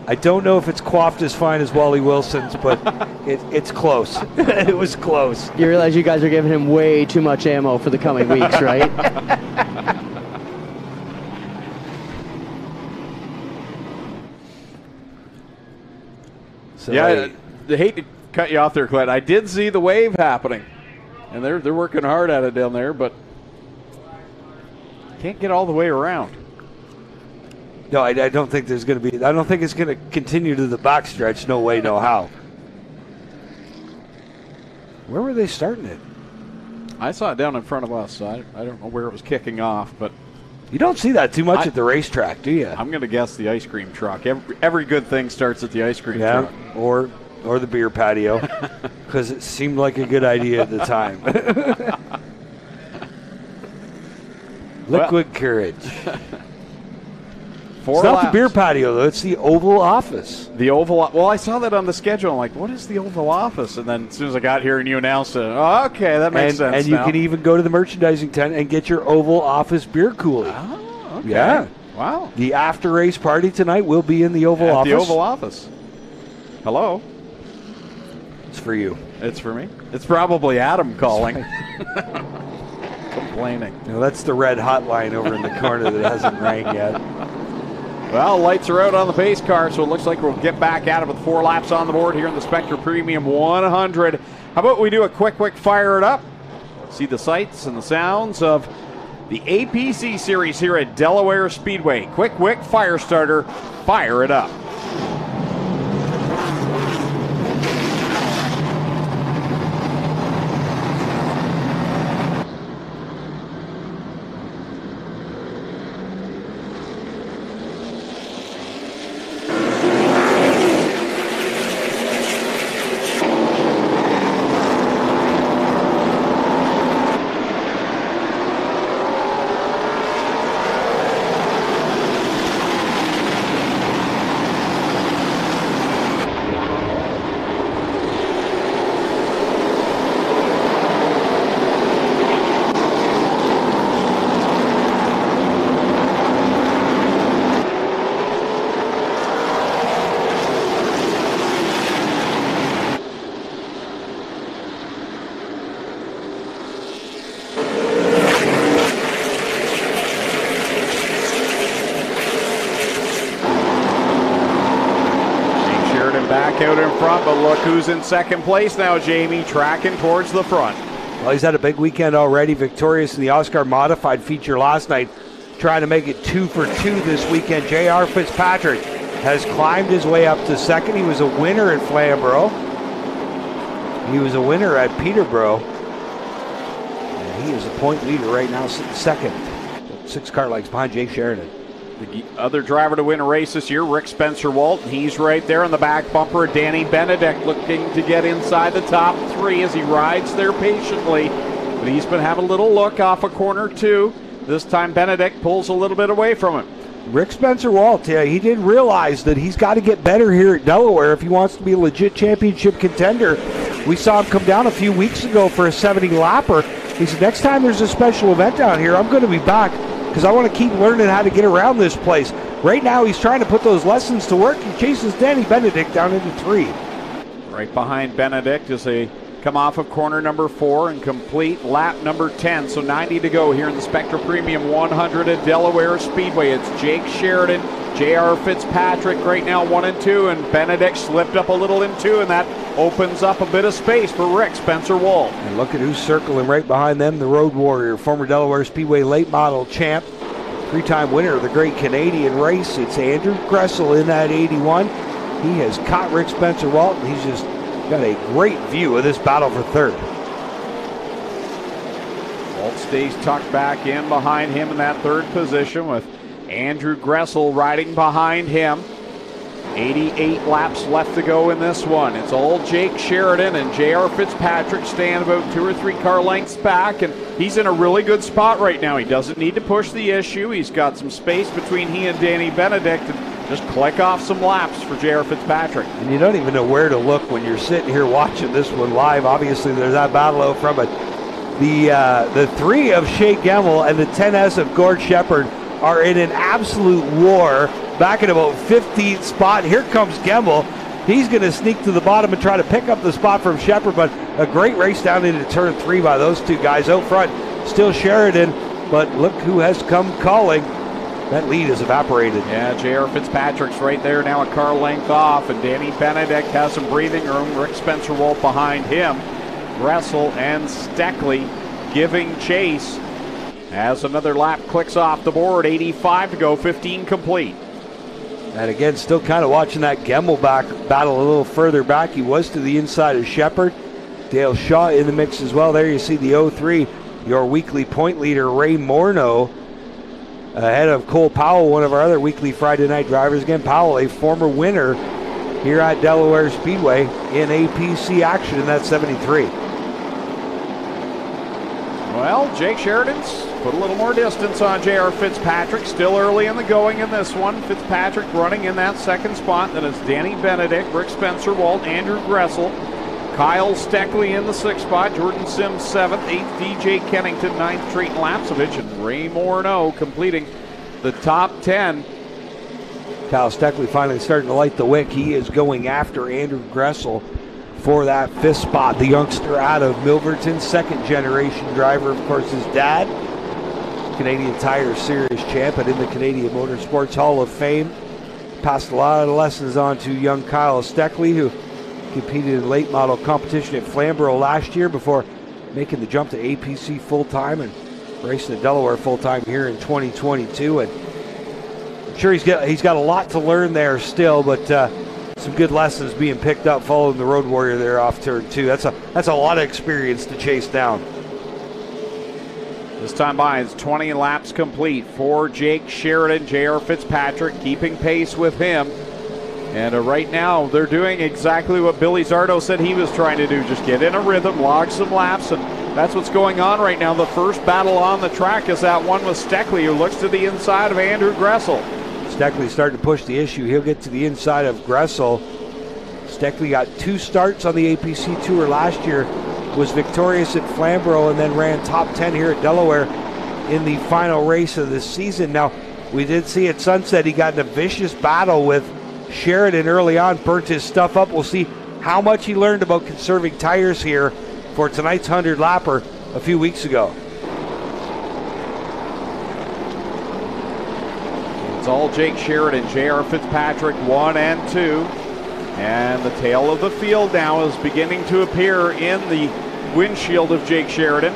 I don't know if it's coiffed as fine as Wally Wilson's, but it's close. It was close. You realize you guys are giving him way too much ammo for the coming weeks, right? So yeah, I hate to cut you off there, Clint. I did see the wave happening, and they're working hard at it down there, but can't get all the way around. No, I don't think there's going to be. I don't think it's going to continue to the backstretch. No way, no how. Where were they starting it? I saw it down in front of us, so I don't know where it was kicking off, but you don't see that too much at the racetrack, do you? I'm going to guess the ice cream truck. Every good thing starts at the ice cream truck. or the beer patio, because it seemed like a good idea at the time. Liquid courage. It's not the beer patio, though. It's the Oval Office. The Oval. Well, I saw that on the schedule. I'm like, what is the Oval Office? And then as soon as I got here and you announced it, oh, okay, that makes sense. And you can even go to the merchandising tent and get your Oval Office beer coolie. Oh, okay. Yeah. Wow. The after-race party tonight will be in the Oval Office. The Oval Office. Hello. It's for you. It's for me. It's probably Adam calling. Complaining. No, that's the red hotline over in the corner that hasn't rang yet. Well, lights are out on the pace car, so it looks like we'll get back at it with 4 laps on the board here in the Spectra Premium 100. How about we do a quick fire it up? See the sights and the sounds of the APC series here at Delaware Speedway. Quick fire starter, fire it up. Out in front, but look who's in second place now, Jamie, tracking towards the front. Well, he's had a big weekend already, victorious in the Oscar Modified feature last night, trying to make it 2 for 2 this weekend. J.R. Fitzpatrick has climbed his way up to second. He was a winner at Flamborough. He was a winner at Peterborough. And he is a point leader right now, second. 6 car lengths behind Jake Sheridan. The other driver to win a race this year, Rick Spencer-Walton. He's right there in the back bumper. Danny Benedict looking to get inside the top 3 as he rides there patiently. But he's been having a little look off of corner 2. This time Benedict pulls a little bit away from him. Rick Spencer-Walton, he didn't realize that he's got to get better here at Delaware if he wants to be a legit championship contender. We saw him come down a few weeks ago for a 70-lapper. He said, next time there's a special event down here, I'm going to be back, because I want to keep learning how to get around this place. Right now, he's trying to put those lessons to work. He chases Danny Benedict down into 3. Right behind Benedict as they come off of corner number 4 and complete lap number 10. So 90 to go here in the Spectra Premium 100 at Delaware Speedway. It's Jake Sheridan, J.R. Fitzpatrick right now 1 and 2, and Benedict slipped up a little in 2, and that opens up a bit of space for Rick Spencer-Walton. And look at who's circling right behind them, the Road Warrior, former Delaware Speedway late model champ, 3-time winner of the Great Canadian Race. It's Andrew Gressel in that 81. He has caught Rick Spencer-Walton. He's just got a great view of this battle for third. Walt stays tucked back in behind him in that third position with Andrew Gressel riding behind him. 88 laps left to go in this one. It's all Jake Sheridan and J.R. Fitzpatrick staying about 2 or 3 car lengths back, and he's in a really good spot right now. He doesn't need to push the issue. He's got some space between he and Danny Benedict, and just click off some laps for J.R. Fitzpatrick. And you don't even know where to look when you're sitting here watching this one live. Obviously, there's that battle out front, but the 3 of Shea Gemmel and the 10S of Gord Shepard are in an absolute war. Back at about 15th spot. Here comes Gemmel. He's going to sneak to the bottom and try to pick up the spot from Shepard, but a great race down into turn 3 by those two guys. Out front, still Sheridan, but look who has come calling. That lead is evaporated. Yeah, J.R. Fitzpatrick's right there now, a car length off, and Danny Benedict has some breathing room. Rick Spencer-Wolf behind him. Gressel and Steckley giving chase as another lap clicks off the board. 85 to go, 15 complete. And again, still kind of watching that Gemmel battle a little further back. He was to the inside of Shepard. Dale Shaw in the mix as well. There you see the 03, your weekly point leader, Ray Morneau, ahead of Cole Powell, one of our other weekly Friday night drivers. Again, Powell, a former winner here at Delaware Speedway in APC action in that 73. Well, Jake Sheridan's put a little more distance on J.R. Fitzpatrick. Still early in the going in this one. Fitzpatrick running in that second spot. Then it's Danny Benedict, Rick Spencer-Walt, Andrew Gressel, Kyle Steckley in the 6th spot, Jordan Sims 7th, 8th DJ Kennington, 9th Trayton Lapsovich, and Ray Morneau completing the top 10. Kyle Steckley finally starting to light the wick. He is going after Andrew Gressel for that 5th spot. The youngster out of Milverton, 2nd generation driver, of course, his dad, Canadian Tire Series champ and in the Canadian Motorsports Hall of Fame. Passed a lot of lessons on to young Kyle Steckley, who competed in late model competition at Flamborough last year before making the jump to APC full-time and racing at Delaware full-time here in 2022. And I'm sure he's got a lot to learn there still, but some good lessons being picked up following the Road Warrior there off turn 2. That's a lot of experience to chase down. This time by, it's 20 laps complete for Jake Sheridan. J.R. Fitzpatrick keeping pace with him. And right now, they're doing exactly what Billy Zardo said he was trying to do. Just get in a rhythm, log some laps, and that's what's going on right now. The first battle on the track is that one with Steckley, who looks to the inside of Andrew Gressel. Steckley starting to push the issue. He'll get to the inside of Gressel. Steckley got 2 starts on the APC Tour last year, was victorious at Flamborough, and then ran top 10 here at Delaware in the final race of the season. Now, we did see at Sunset he got in a vicious battle with Sheridan early on, burnt his stuff up. We'll see how much he learned about conserving tires here for tonight's 100-lapper a few weeks ago. It's all Jake Sheridan, J.R. Fitzpatrick 1 and 2. And the tail of the field now is beginning to appear in the windshield of Jake Sheridan.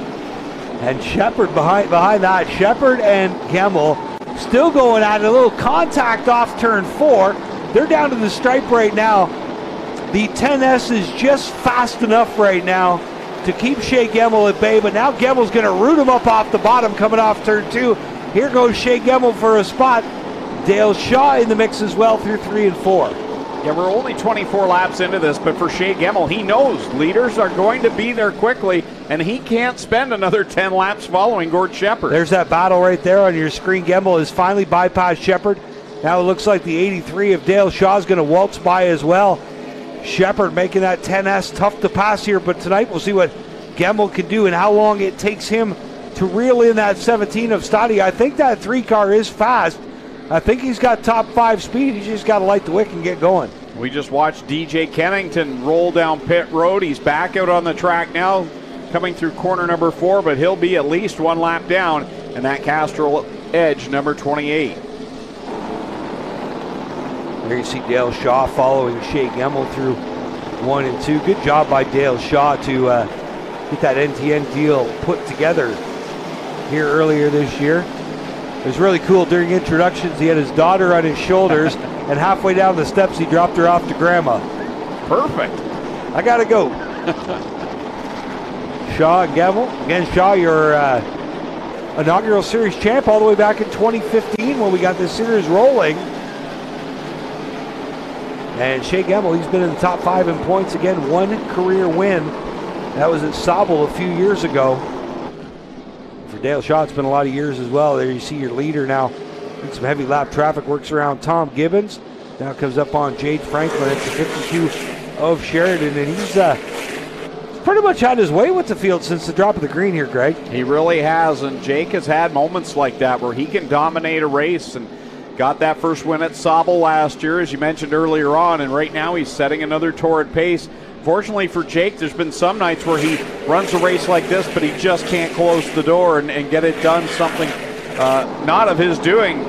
And Shepard behind that. Shepard and Gemmel still going at it. A little contact off turn 4. They're down to the stripe right now. The 10S is just fast enough right now to keep Shea Gemmel at bay, but now Gemmel's going to root him up off the bottom coming off turn 2. Here goes Shea Gemmel for a spot. Dale Shaw in the mix as well through 3 and 4. Yeah, we're only 24 laps into this, but for Shea Gemmel, he knows leaders are going to be there quickly, and he can't spend another 10 laps following Gord Shepard. There's that battle right there on your screen. Gemmel has finally bypassed Shepard. Now it looks like the 83 of Dale Shaw is going to waltz by as well. Shepard making that 10S tough to pass here, but tonight we'll see what Gemmel can do and how long it takes him to reel in that 17 of Stoddy. I think that 3 car is fast. I think he's got top 5 speed. He's just got to light the wick and get going. We just watched DJ Kennington roll down pit road. He's back out on the track now, coming through corner number 4, but he'll be at least 1 lap down, and that Castrol Edge number 28. There you see Dale Shaw following Shea Gemmel through 1 and 2. Good job by Dale Shaw to get that NTN deal put together here earlier this year. It was really cool during introductions. He had his daughter on his shoulders, and halfway down the steps, he dropped her off to Grandma. Perfect. I got to go. Shaw and Gemmel. Again, Shaw, your inaugural series champ all the way back in 2015 when we got this series rolling. And Shea Gemmel, he's been in the top 5 in points. Again, 1 career win. That was at Sobel a few years ago. For Dale Shaw, it's been a lot of years as well. There you see your leader now. Some heavy lap traffic, works around Tom Gibbons. Now comes up on Jade Franklin. It's the 52 of Sheridan, and he's pretty much had his way with the field since the drop of the green here, Greg. He really has, and Jake has had moments like that where he can dominate a race, and got that first win at Sauble last year, as you mentioned earlier on, and right now he's setting another torrid pace. Fortunately for Jake, there's been some nights where he runs a race like this, but he just can't close the door and get it done. Something not of his doing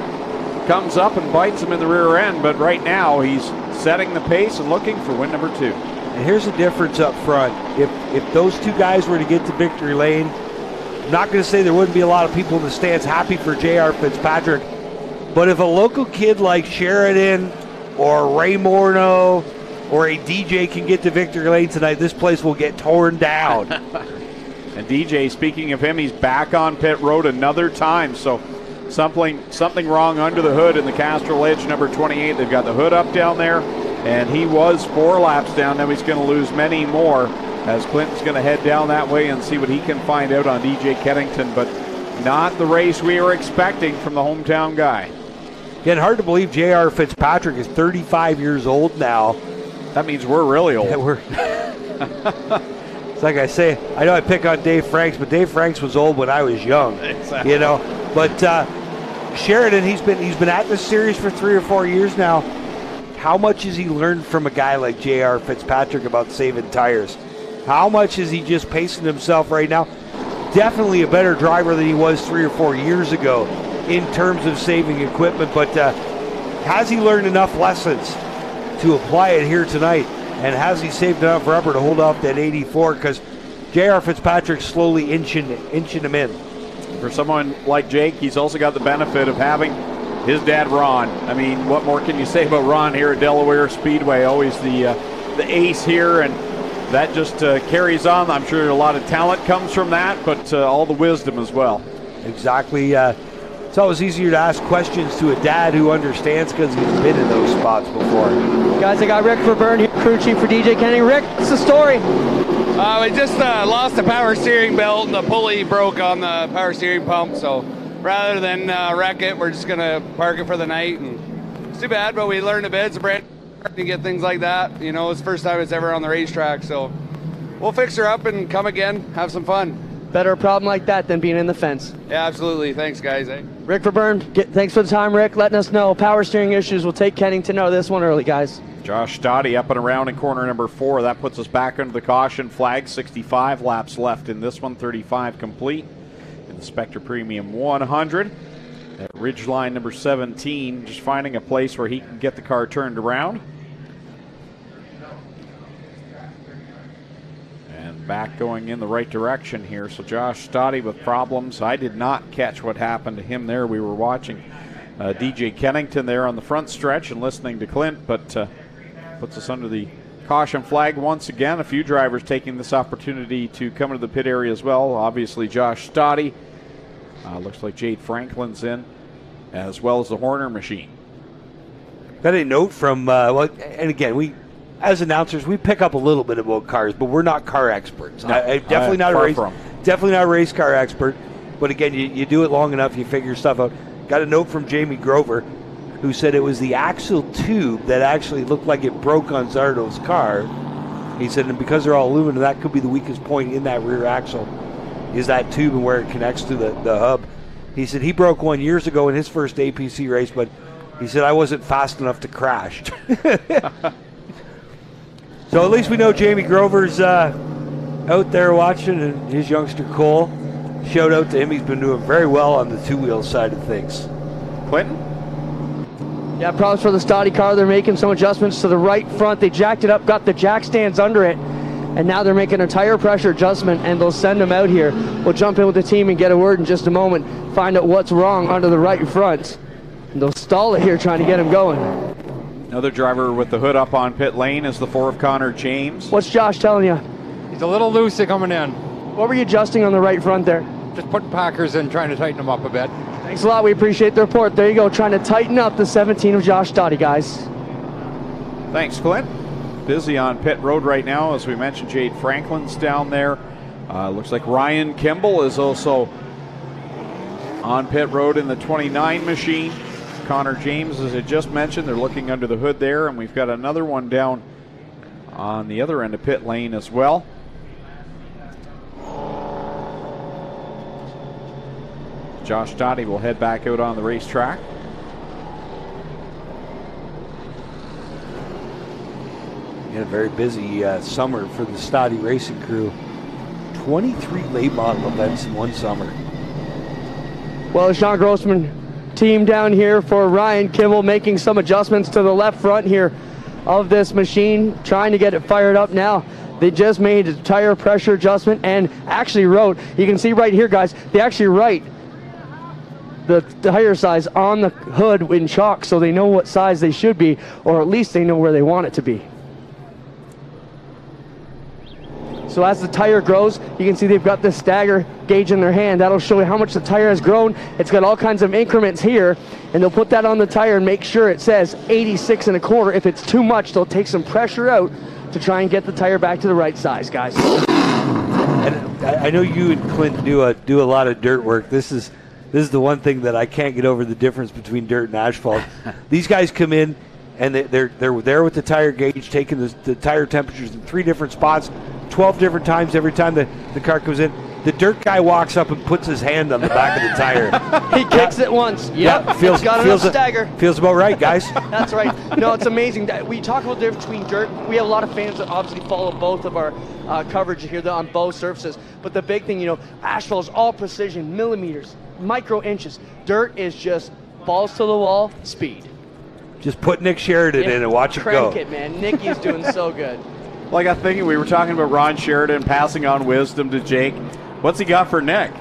comes up and bites him in the rear end, but right now he's setting the pace and looking for win number 2. And here's the difference up front. If those two guys were to get to victory lane, I'm not going to say there wouldn't be a lot of people in the stands happy for J.R. Fitzpatrick, but if a local kid like Sheridan or Ray Morneau or a DJ can get to victory lane tonight, this place will get torn down. And DJ, speaking of him, he's back on pit road another time, so something wrong under the hood in the Castrol Edge number 28. They've got the hood up down there, and he was 4 laps down. Now he's going to lose many more as Clinton's going to head down that way and see what he can find out on DJ Kennington, but not the race we were expecting from the hometown guy. Again, hard to believe J.R. Fitzpatrick is 35 years old now. That means we're really old. Yeah, it's like I say, I know I pick on Dave Franks, but Dave Franks was old when I was young. Exactly. You know, but Sheridan, he's been at this series for 3 or 4 years now. How much has he learned from a guy like J.R. Fitzpatrick about saving tires? How much is he just pacing himself right now? Definitely a better driver than he was 3 or 4 years ago in terms of saving equipment, but has he learned enough lessons to apply it here tonight? And has he saved enough rubber to hold off that 84? Because J.R. Fitzpatrick's slowly inching him in. For someone like Jake, he's also got the benefit of having his dad, Ron. I mean, what more can you say about Ron here at Delaware Speedway? Always the ace here, and that just carries on. I'm sure a lot of talent comes from that, but all the wisdom as well. Exactly. It's always easier to ask questions to a dad who understands because he's been in those spots before. Guys, I got Rick Verburn here, crew chief for DJ Kenny. Rick, what's the story? We just lost the power steering belt and the pulley broke on the power steering pump, so rather than wreck it, we're just going to park it for the night. And it's too bad, but we learned a bit. It's a brand new to get things like that. You know, it's the first time it's ever on the racetrack, so we'll fix her up and come again, have some fun. Better a problem like that than being in the fence. Yeah, absolutely. Thanks, guys. Rick Verburn, thanks for the time, Rick. Letting us know power steering issues. We'll take Kennington out of this one early, guys. Josh Stoddy up and around in corner number 4. That puts us back under the caution flag. 65 laps left in this one, 35 complete. In the Spectre Premium 100. At Ridgeline number 17, just finding a place where he can get the car turned around. Back going in the right direction here. So Josh Stoddy with problems. I did not catch what happened to him there. We were watching DJ Kennington there on the front stretch and listening to Clint, but puts us under the caution flag once again. A few drivers taking this opportunity to come into the pit area as well. Obviously Josh Stoddy. Looks like Jade Franklin's in, as well as the Horner machine. Got a note from, and again, as announcers, we pick up a little bit about cars, but we're not car experts. No, I'm definitely not a race car expert. But again, you do it long enough, you figure stuff out. Got a note from Jamie Grover, who said it was the axle tube that actually looked like it broke on Zardo's car. He said, and because they're all aluminum, that could be the weakest point in that rear axle, is that tube and where it connects to the hub. He said he broke one years ago in his first APC race, but he said I wasn't fast enough to crash. So at least we know Jamie Grover's out there watching, and his youngster Cole. Shout out to him. He's been doing very well on the two-wheel side of things. Clinton? Yeah, problems for the Stoddy car. They're making some adjustments to the right front. They jacked it up, got the jack stands under it, and now they're making a tire pressure adjustment, and they'll send them out here. We'll jump in with the team and get a word in just a moment, find out what's wrong under the right front. And they'll stall it here trying to get him going. Another driver with the hood up on pit lane is the 4 of Connor James. What's Josh telling you? He's a little loosey coming in. What were you adjusting on the right front there? Just putting packers in, trying to tighten them up a bit. Thanks a lot. We appreciate the report. There you go, trying to tighten up the 17 of Josh Stoddy, guys. Thanks, Clint. Busy on pit road right now. As we mentioned, Jade Franklin's down there. Looks like Ryan Kimball is also on pit road in the 29 machine. Connor James, as I just mentioned, they're looking under the hood there, and we've got another one down on the other end of pit lane as well. Josh Dottie will head back out on the racetrack. Had a very busy summer for the Stoddy Racing crew. 23 late model events in one summer. Well, the Sean Grossman team down here for Ryan Kimmel making some adjustments to the left front here of this machine, trying to get it fired up now. They just made a tire pressure adjustment and actually wrote, you can see right here, guys, they actually write the tire size on the hood in chalk so they know what size they should be, or at least they know where they want it to be. So as the tire grows, you can see they've got this stagger gauge in their hand. That'll show you how much the tire has grown. It's got all kinds of increments here, and they'll put that on the tire and make sure it says 86 1/4. If it's too much, they'll take some pressure out to try and get the tire back to the right size, guys. And I know you and Clint do a lot of dirt work. This is the one thing that I can't get over, the difference between dirt and asphalt. These guys come in and they're there with the tire gauge, taking the tire temperatures in 3 different spots, 12 different times every time the car comes in. The dirt guy walks up and puts his hand on the back of the tire. He kicks it once. Yep, feels, it's got enough stagger. Feels about right, guys. That's right. No, it's amazing. We talk about the difference between dirt. We have a lot of fans that obviously follow both of our coverage here on both surfaces. But the big thing, asphalt is all precision, millimeters, micro inches. Dirt is just balls to the wall, speed. Just put Nick Sheridan in and watch it go. Crank it, man. Nicky's doing so good. Well, I got thinking, we were talking about Ron Sheridan passing on wisdom to Jake. What's he got for Nick?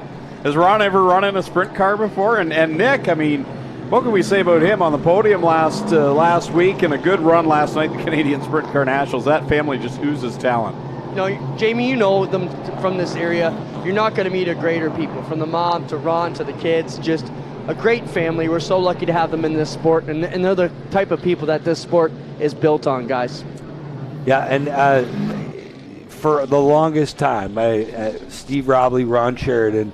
Has Ron ever run in a sprint car before? And Nick, I mean, what can we say about him on the podium last week and a good run last night, the Canadian Sprint Car Nationals? That family just oozes talent. No, Jamie, you know them from this area. You're not going to meet a greater people, from the mom to Ron to the kids. Just a great family. We're so lucky to have them in this sport, and they're the type of people that this sport is built on, guys. Yeah, and for the longest time, Steve Robley, Ron Sheridan,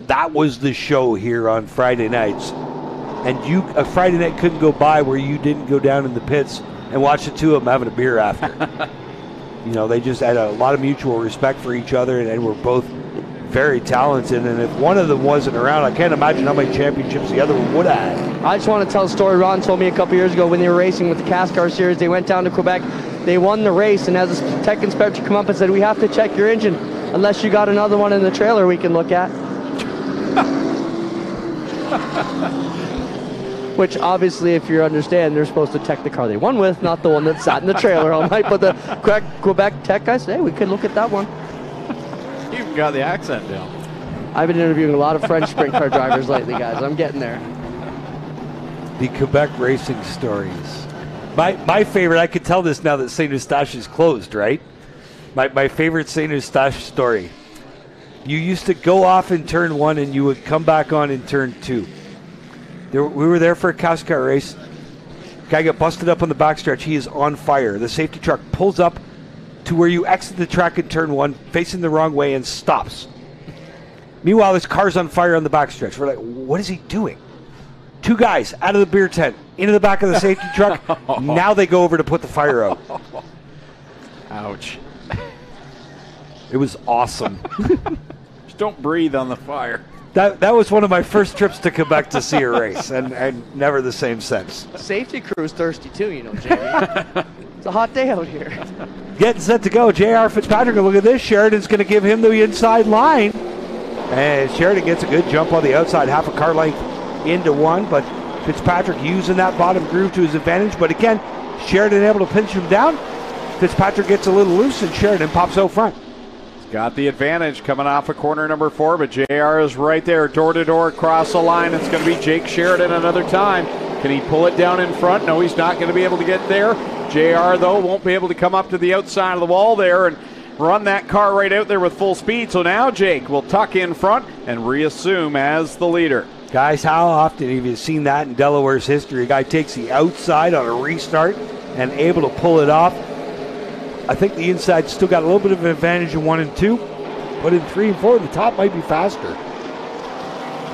that was the show here on Friday nights. And a Friday night couldn't go by where you didn't go down in the pits and watch the two of them having a beer after. They just had a lot of mutual respect for each other, and were both very talented. And if one of them wasn't around, I can't imagine how many championships the other one would have had. I just want to tell a story Ron told me a couple years ago when they were racing with the CASCAR Series. They went down to Quebec. They won the race, and as the tech inspector come up and said, "We have to check your engine unless you got another one in the trailer we can look at." Which obviously, if you understand, they're supposed to tech the car they won with, not the one that sat in the trailer all night. But the Quebec tech guy said, "Hey, we could look at that one." You've got the accent down. I've been interviewing a lot of French sprint car drivers lately, guys. I'm getting there. The Quebec racing stories. My favorite, I could tell this now that St. Eustache is closed, right? My favorite St. Eustache story. You used to go off in turn 1 and you would come back on in turn 2. We were there for a CASCAR race. Guy got busted up on the backstretch. He is on fire. The safety truck pulls up to where you exit the track in turn 1, facing the wrong way, and stops. Meanwhile, this car's on fire on the backstretch. We're like, what is he doing? 2 guys out of the beer tent, into the back of the safety truck. Now they go over to put the fire out. Ouch. It was awesome. Just don't breathe on the fire. That was one of my first trips to Quebec to see a race, and never the same since. Safety crew's thirsty too, Jamie. It's a hot day out here. Getting set to go. J.R. Fitzpatrick, look at this. Sheridan's going to give him the inside line. And Sheridan gets a good jump on the outside, half a car length into 1, but Fitzpatrick using that bottom groove to his advantage. But again, Sheridan able to pinch him down. Fitzpatrick gets a little loose, and Sheridan pops out front. He's got the advantage coming off of corner number 4, but JR is right there, door-to-door, across the line. It's going to be Jake Sheridan another time. Can he pull it down in front? No, he's not going to be able to get there. JR, though, won't be able to come up to the outside of the wall there and run that car right out there with full speed. So now Jake will tuck in front and reassume as the leader. Guys, how often have you seen that in Delaware's history? A guy takes the outside on a restart and able to pull it off. I think the inside still got a little bit of an advantage in 1 and 2, but in 3 and 4, the top might be faster.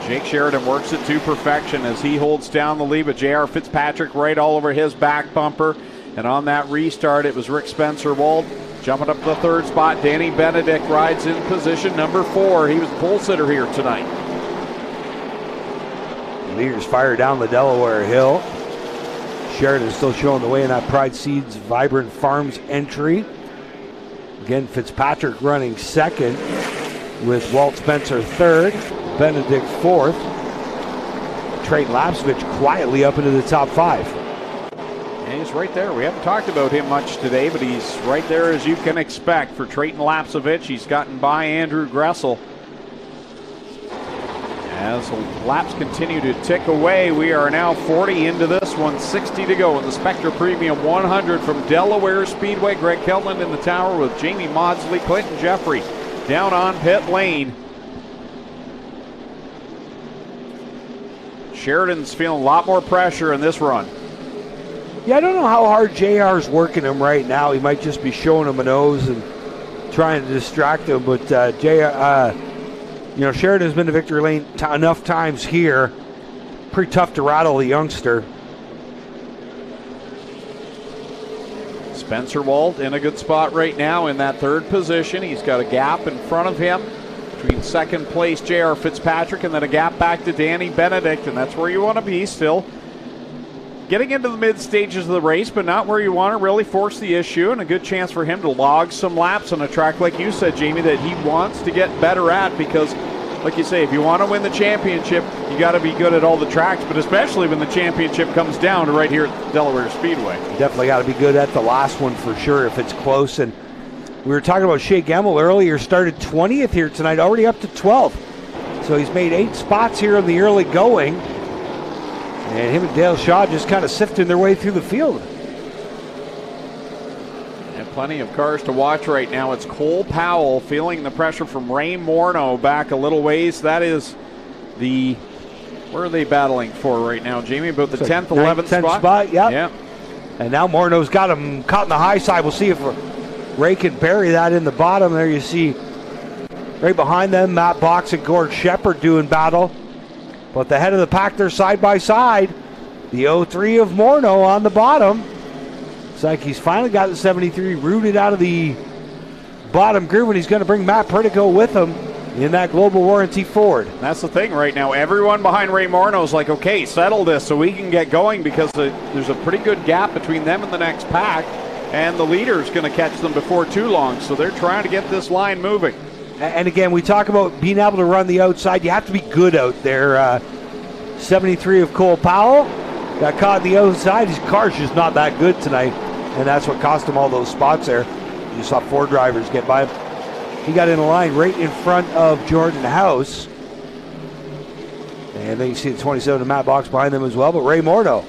Jake Sheridan works it to perfection as he holds down the lead, but J.R. Fitzpatrick right all over his back bumper. And on that restart, it was Rick Spencer-Wald jumping up to the 3rd spot. Danny Benedict rides in position number 4. He was the pole sitter here tonight. Leaders fire down the Delaware Hill. Sheridan still showing the way in that Pride Seeds Vibrant Farms entry. Again, Fitzpatrick running second with Walt Spencer third, Benedict fourth. Trayton Lapsevich quietly up into the top 5. And he's right there. We haven't talked about him much today, but he's right there as you can expect for Trayton Lapsevich. He's gotten by Andrew Gressel. As laps continue to tick away, we are now 40 into this one, 60 to go in the Spectre Premium 100 from Delaware Speedway. Greg Keltland in the tower with Jamie Maudsley, Clinton Jeffrey down on pit lane. Sheridan's feeling a lot more pressure in this run. Yeah, I don't know how hard JR's working him right now. He might just be showing him a nose and trying to distract him, but JR... Sheridan's been to victory lane enough times here. Pretty tough to rattle the youngster. Spencer Walt in a good spot right now in that third position. He's got a gap in front of him between second place J.R. Fitzpatrick and then a gap back to Danny Benedict, and that's where you want to be still. Getting into the mid stages of the race, but not where you want to really force the issue, and a good chance for him to log some laps on a track, like you said, Jamie, that he wants to get better at, because, like you say, if you want to win the championship, you got to be good at all the tracks, but especially when the championship comes down to right here at Delaware Speedway. You definitely got to be good at the last one for sure if it's close, and we were talking about Shea Gemmel earlier, started 20th here tonight, already up to 12th. So he's made 8 spots here in the early going. And him and Dale Shaw just kind of sifting their way through the field. And plenty of cars to watch right now. It's Cole Powell feeling the pressure from Ray Morneau back a little ways. That is the, where are they battling for right now, Jamie? About the 10th, 11th spot? Yeah. And now Morneau's got him caught in the high side. We'll see if Ray can bury that in the bottom. There you see right behind them, Matt Box and Gord Shepard doing battle. But the head of the pack, they're side by side. The 03 of Morneau on the bottom. It's like he's finally got the 73 rooted out of the bottom groove, and he's going to bring Matt Perdico with him in that Global Warranty Ford. That's the thing right now. Everyone behind Ray Morneau is like, okay, settle this so we can get going, because there's a pretty good gap between them and the next pack, and the leader's going to catch them before too long. So they're trying to get this line moving. And again, we talk about being able to run the outside. You have to be good out there. 73 of Cole Powell got caught on the outside. His car's just not that good tonight, and that's what cost him all those spots there. You saw 4 drivers get by him. He got in a line right in front of Jordan House. And then you see the 27 of Matt Box behind them as well. But Ray Morneau,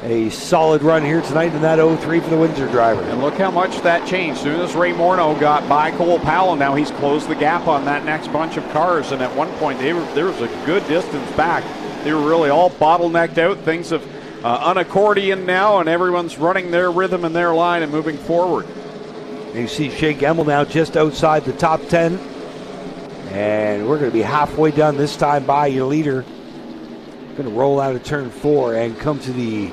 a solid run here tonight in that 03 for the Windsor driver. And look how much that changed. As soon as Ray Morneau got by Cole Powell, now he's closed the gap on that next bunch of cars. And at one point, there was a good distance back. They were really all bottlenecked out. Things have unaccordion now, and everyone's running their rhythm and their line and moving forward. And you see Shea Gemmel now just outside the top 10. And we're going to be halfway done this time by your leader. Going to roll out of turn 4 and come to the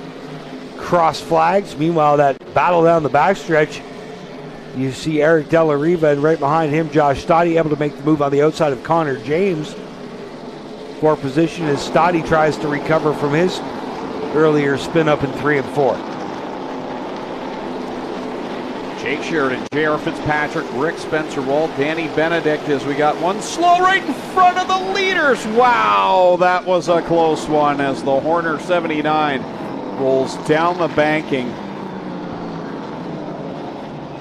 cross flags. Meanwhile, that battle down the backstretch, you see Eric Della Riva, and right behind him, Josh Stoddy, able to make the move on the outside of Connor James for position as Stoddy tries to recover from his earlier spin up in 3 and 4. Jake Sheridan, J.R. Fitzpatrick, Rick Spencer Walt, Danny Benedict, as we got one slow right in front of the leaders. Wow, that was a close one as the Horner 79 rolls down the banking.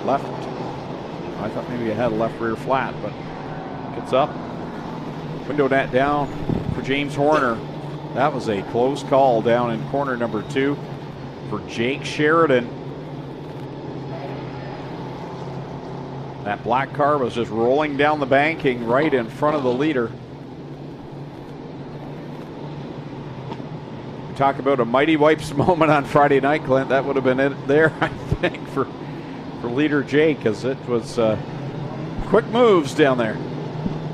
Left. I thought maybe it had a left rear flat, but gets up. Window net down for James Horner. That was a close call down in corner number 2 for Jake Sheridan. That black car was just rolling down the banking right in front of the leader. We talk about a Mighty Wipes moment on Friday night, Clint. That would have been it there, I think, for leader Jake, because it was quick moves down there.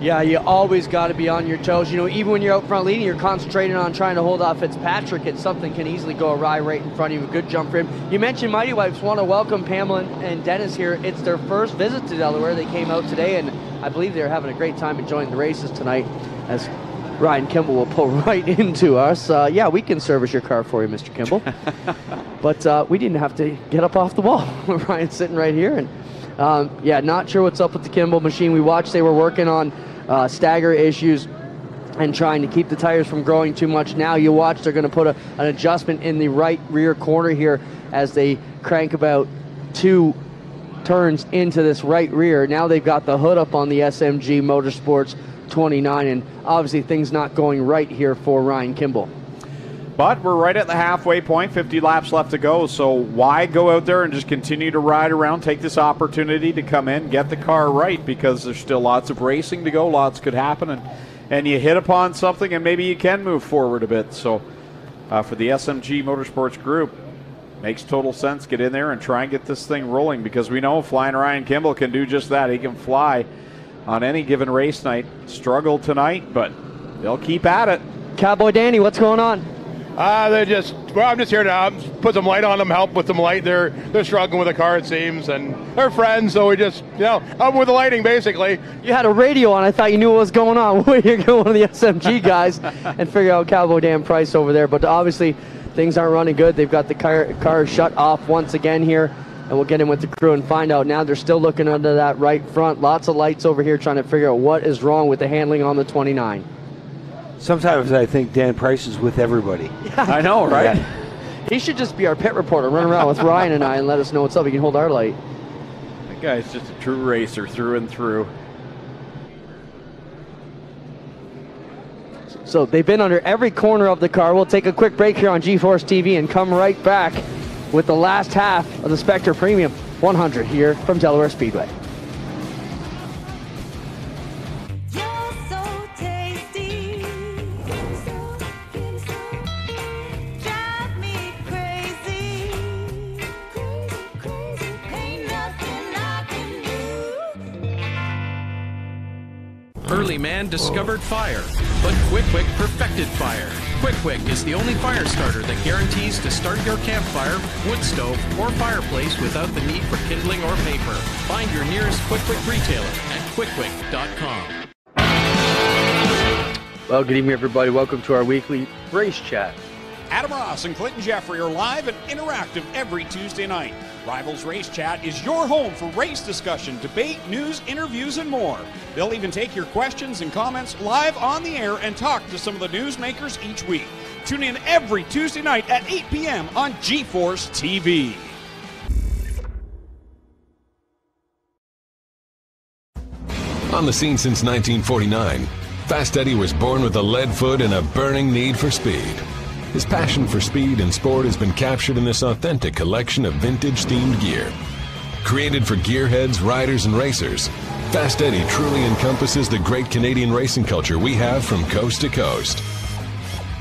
Yeah, you always got to be on your toes. You know, even when you're out front leading, you're concentrating on trying to hold off Fitzpatrick, and something can easily go awry right in front of you. A good jump for him. You mentioned Mighty Wipes. Want to welcome Pamela and Dennis here. It's their first visit to Delaware. They came out today, and I believe they're having a great time enjoying the races tonight. As Ryan Kimball will pull right into us. Yeah, we can service your car for you, Mr. Kimball. But we didn't have to get up off the wall. Ryan's sitting right here. And yeah, not sure what's up with the Kimball machine. We watched they were working on stagger issues and trying to keep the tires from growing too much. Now you watch, they're going to put an adjustment in the right rear corner here as they crank about 2 turns into this right rear. Now they've got the hood up on the SMG Motorsports 29, and obviously things not going right here for Ryan Kimball. But we're right at the halfway point, 50 laps left to go, so why go out there and just continue to ride around, take this opportunity to come in, get the car right, because there's still lots of racing to go, lots could happen, and you hit upon something and maybe you can move forward a bit. So for the SMG Motorsports Group, makes total sense. Get in there and try and get this thing rolling, because we know Flying Ryan Kimball can do just that. He can fly on any given race night. Struggled tonight, but they'll keep at it. Cowboy Danny, what's going on? I'm just here to put some light on them, help with some light. They're struggling with the car, it seems, and they're friends, so we just, help with the lighting, basically. You had a radio on. I thought you knew what was going on. You're going to one of the SMG guys and figure out Cowboy Dan Price over there. But obviously, things aren't running good. They've got the car shut off once again here, and we'll get in with the crew and find out. Now they're still looking under that right front. Lots of lights over here trying to figure out what is wrong with the handling on the 29. Sometimes I think Dan Price is with everybody. Yeah. I know, right? Yeah. He should just be our pit reporter, run around with Ryan and I and let us know what's up. He can hold our light. That guy's just a true racer through and through. So they've been under every corner of the car. We'll take a quick break here on GeForce TV and come right back with the last half of the Spectre Premium 100 here from Delaware Speedway. Early man discovered fire, but Quick perfected fire. Quick is the only fire starter that guarantees to start your campfire, wood stove, or fireplace without the need for kindling or paper. Find your nearest Quick retailer at quickquick.com. Well, good evening, everybody. Welcome to our weekly race chat. Adam Ross and Clinton Jeffrey are live and interactive every Tuesday night. Rivals Race Chat is your home for race discussion, debate, news, interviews, and more. They'll even take your questions and comments live on the air and talk to some of the newsmakers each week. Tune in every Tuesday night at 8 p.m. on GeForce TV. On the scene since 1949, Fast Eddie was born with a lead foot and a burning need for speed. His passion for speed and sport has been captured in this authentic collection of vintage-themed gear. Created for gearheads, riders, and racers, Fast Eddie truly encompasses the great Canadian racing culture we have from coast to coast.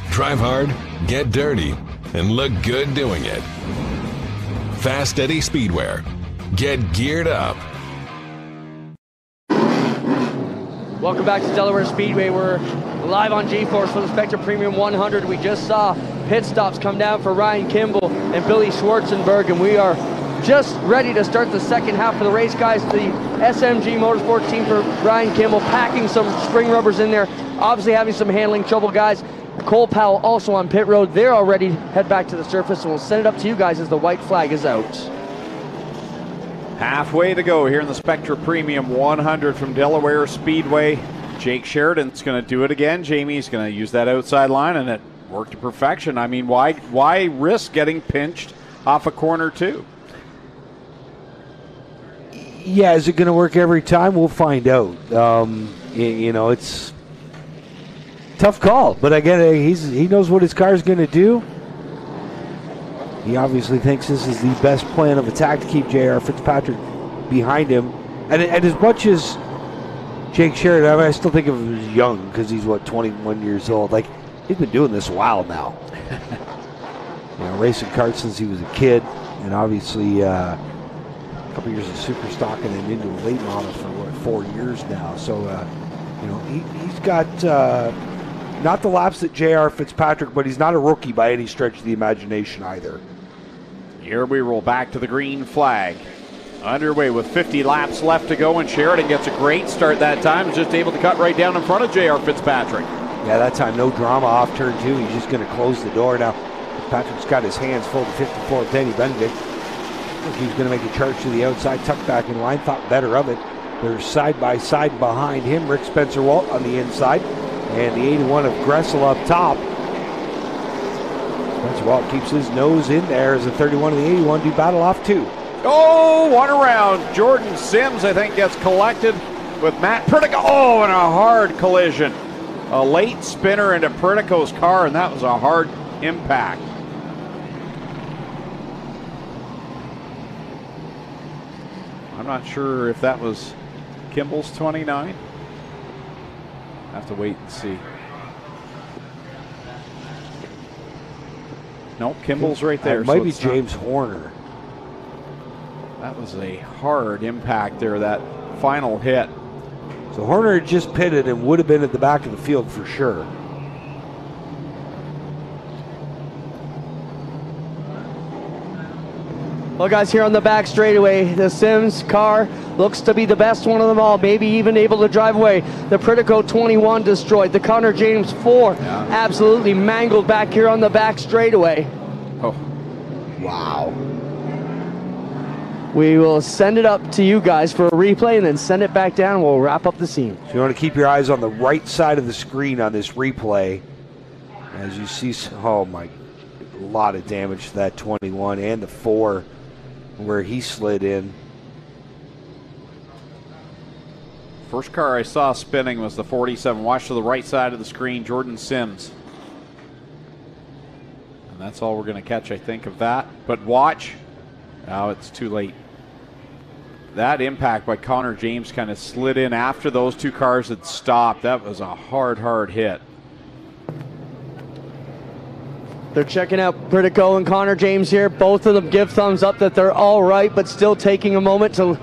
Drive hard, get dirty, and look good doing it. Fast Eddie Speedwear. Get geared up. Welcome back to Delaware Speedway. We're live on GeForce for the Spectre Premium 100. We just saw pit stops come down for Ryan Kimball and Billy Schwarzenberg, and we are just ready to start the second half of the race, guys. The SMG Motorsports team for Ryan Kimball packing some spring rubbers in there, obviously having some handling trouble, guys. Cole Powell also on pit road. They're already head back to the surface, and we'll send it up to you guys as the white flag is out. Halfway to go here in the Spectre Premium 100 from Delaware Speedway. Jake Sheridan's going to do it again. Jamie's going to use that outside line, and it worked to perfection. I mean, why risk getting pinched off a corner two? Yeah, is it going to work every time? We'll find out. It's tough call, but again, he knows what his car is going to do. He obviously thinks this is the best plan of attack to keep J.R. Fitzpatrick behind him. And as much as Jake Sheridan, I still think of him as young because he's, 21 years old. Like, he's been doing this a while now. Racing karts since he was a kid. And obviously, a couple years of super stock and then into a late model for, 4 years now. So, he's got not the laps that J.R. Fitzpatrick, but he's not a rookie by any stretch of the imagination either. Here we roll back to the green flag. Underway with 50 laps left to go, and Sheridan gets a great start that time. Just able to cut right down in front of J.R. Fitzpatrick. Yeah, that time no drama off turn 2. He's just going to close the door now. Patrick's got his hands full to 54th Eddie Benedict. I think he was going to make a charge to the outside, tuck back in line, thought better of it. They're side by side behind him. Rick Spencer-Walt on the inside, and the 81 of Gressel up top. Spencer-Walt keeps his nose in there as the 31 of the 81 do battle off 2. Oh, one around. Jordan Sims, I think, gets collected with Matt Pritico. Oh, and a hard collision. A late spinner into Pritico's car, and that was a hard impact. I'm not sure if that was Kimball's 29. Have to wait and see. No, Kimball's right there. It might so be it's not. James Horner. That was a hard impact there, that final hit. So Horner had just pitted and would have been at the back of the field for sure. Well, guys, here on the back straightaway, the Sims car looks to be the best one of them all, maybe even able to drive away. The Pritico 21 destroyed. The Connor James 4 absolutely mangled back here on the back straightaway. Oh, wow. We will send it up to you guys for a replay and then send it back down and we'll wrap up the scene. So you want to keep your eyes on the right side of the screen on this replay. As you see, oh my, a lot of damage to that 21 and the 4 where he slid in. First car I saw spinning was the 47. Watch to the right side of the screen, Jordan Sims. And that's all we're going to catch, I think, of that. But watch. Now it's too late. That impact by Connor James kind of slid in after those two cars had stopped. That was a hard, hard hit. They're checking out Pritico and Connor James here. Both of them give thumbs up that they're all right, but still taking a moment to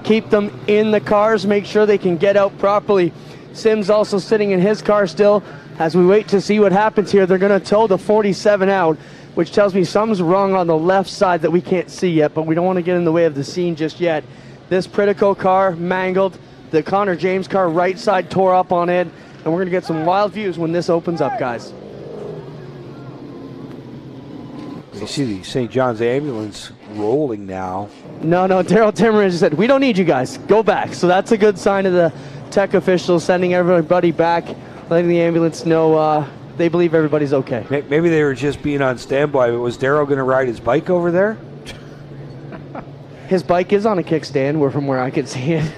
keep them in the cars, make sure they can get out properly. Sims also sitting in his car still. As we wait to see what happens here, they're going to tow the 47 out, which tells me something's wrong on the left side that we can't see yet, but we don't want to get in the way of the scene just yet. This Pritico car mangled. The Connor James car right side tore up on it, and we're going to get some wild views when this opens up, guys. You see the St. John's ambulance rolling now. No, Daryl Timmerman just said, we don't need you guys. Go back. So that's a good sign of the tech officials sending everybody back, letting the ambulance know they believe everybody's okay. Maybe they were just being on standby, but was Daryl going to ride his bike over there? His bike is on a kickstand, from where I can see it.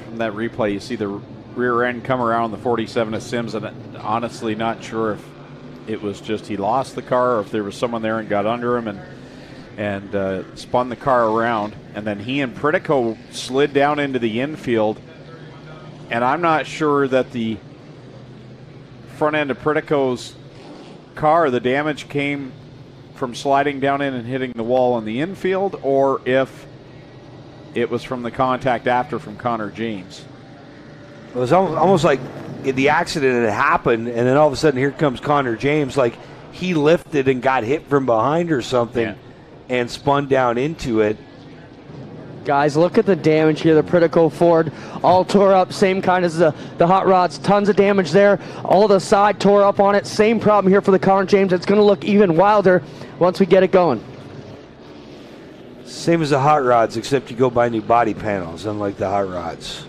From that replay, you see the rear end come around the 47 of Sims, and honestly not sure if it was just he lost the car or if there was someone there and got under him and spun the car around. And then he and Pritico slid down into the infield. And I'm not sure that the front end of Pritico's car, the damage came from sliding down in and hitting the wall in the infield, or if it was from the contact after from Connor James. It was almost like the accident had happened, and then all of a sudden here comes Connor James, like he lifted and got hit from behind or something and spun down into it. Guys, look at the damage here. The Pritico Ford all tore up, same kind as the hot rods. Tons of damage there. All the side tore up on it. Same problem here for the Connor James. It's going to look even wilder once we get it going. Same as the hot rods, except you go buy new body panels, unlike the hot rods.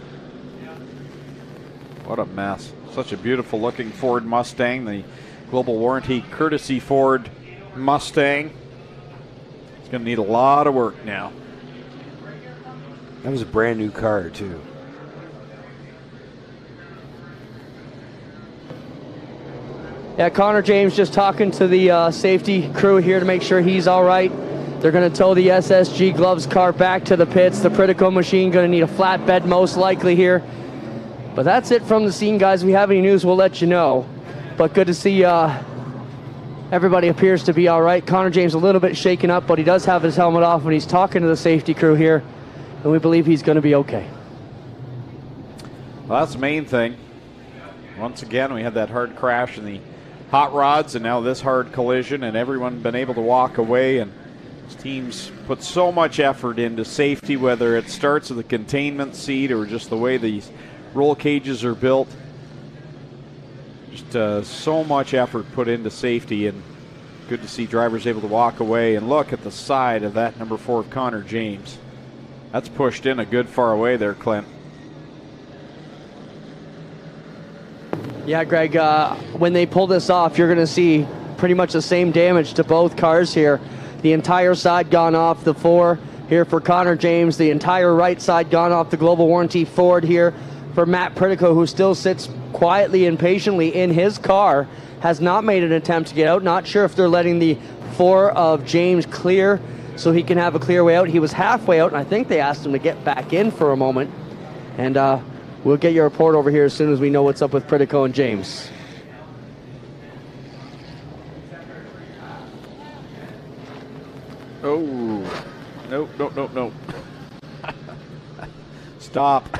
What a mess. Such a beautiful looking Ford Mustang, the global warranty courtesy Ford Mustang. It's going to need a lot of work now. That was a brand new car too. Yeah, Connor James just talking to the safety crew here to make sure he's all right. They're going to tow the SSG Gloves car back to the pits. The Pritico machine going to need a flatbed most likely here. But that's it from the scene, guys. If we have any news, we'll let you know. But good to see everybody appears to be all right. Connor James a little bit shaken up, but he does have his helmet off when he's talking to the safety crew here. And we believe he's going to be okay. Well, that's the main thing. Once again, we had that hard crash in the hot rods, and now this hard collision, and everyone been able to walk away. And these teams put so much effort into safety, whether it starts with the containment seat or just the way these Roll cages are built. Just so much effort put into safety, and good to see drivers able to walk away. And look at the side of that number 4 Connor James. That's pushed in a good far away there, Clint. Yeah, Greg, when they pull this off, you're going to see pretty much the same damage to both cars here. The entire side gone off the 4 here for Connor James. The entire right side gone off the Global Warranty Ford here for Matt Pritico, who still sits quietly and patiently in his car, has not made an attempt to get out. Not sure if they're letting the 4 of James clear so he can have a clear way out. He was halfway out, and I think they asked him to get back in for a moment. And we'll get your report over here as soon as we know what's up with Pritico and James. Oh, nope. Stop.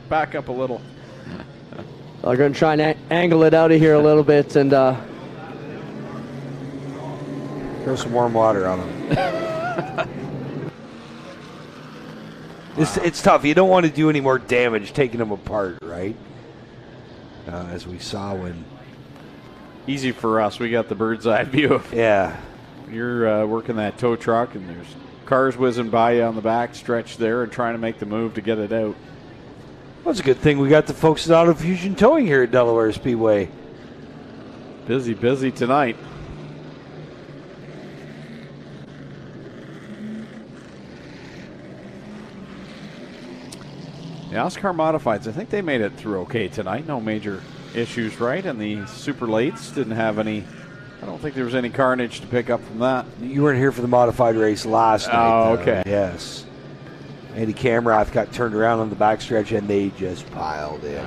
Back up a little. I'm going to try and angle it out of here a little bit and throw some warm water on them. It's tough. You don't want to do any more damage taking them apart, right? As we saw when... Easy for us. We got the bird's eye view of... Yeah. You're working that tow truck, and there's cars whizzing by you on the back stretch there and trying to make the move to get it out. Well, it's a good thing we got the folks at Auto Fusion Towing here at Delaware Speedway. Busy tonight. The Oscar Modifieds, I think they made it through okay tonight. No major issues, right? And the Super Lates didn't have any... I don't think there was any carnage to pick up from that. You weren't here for the modified race last night. Oh, okay. Yes. Andy Camrath got turned around on the backstretch, and they just piled in.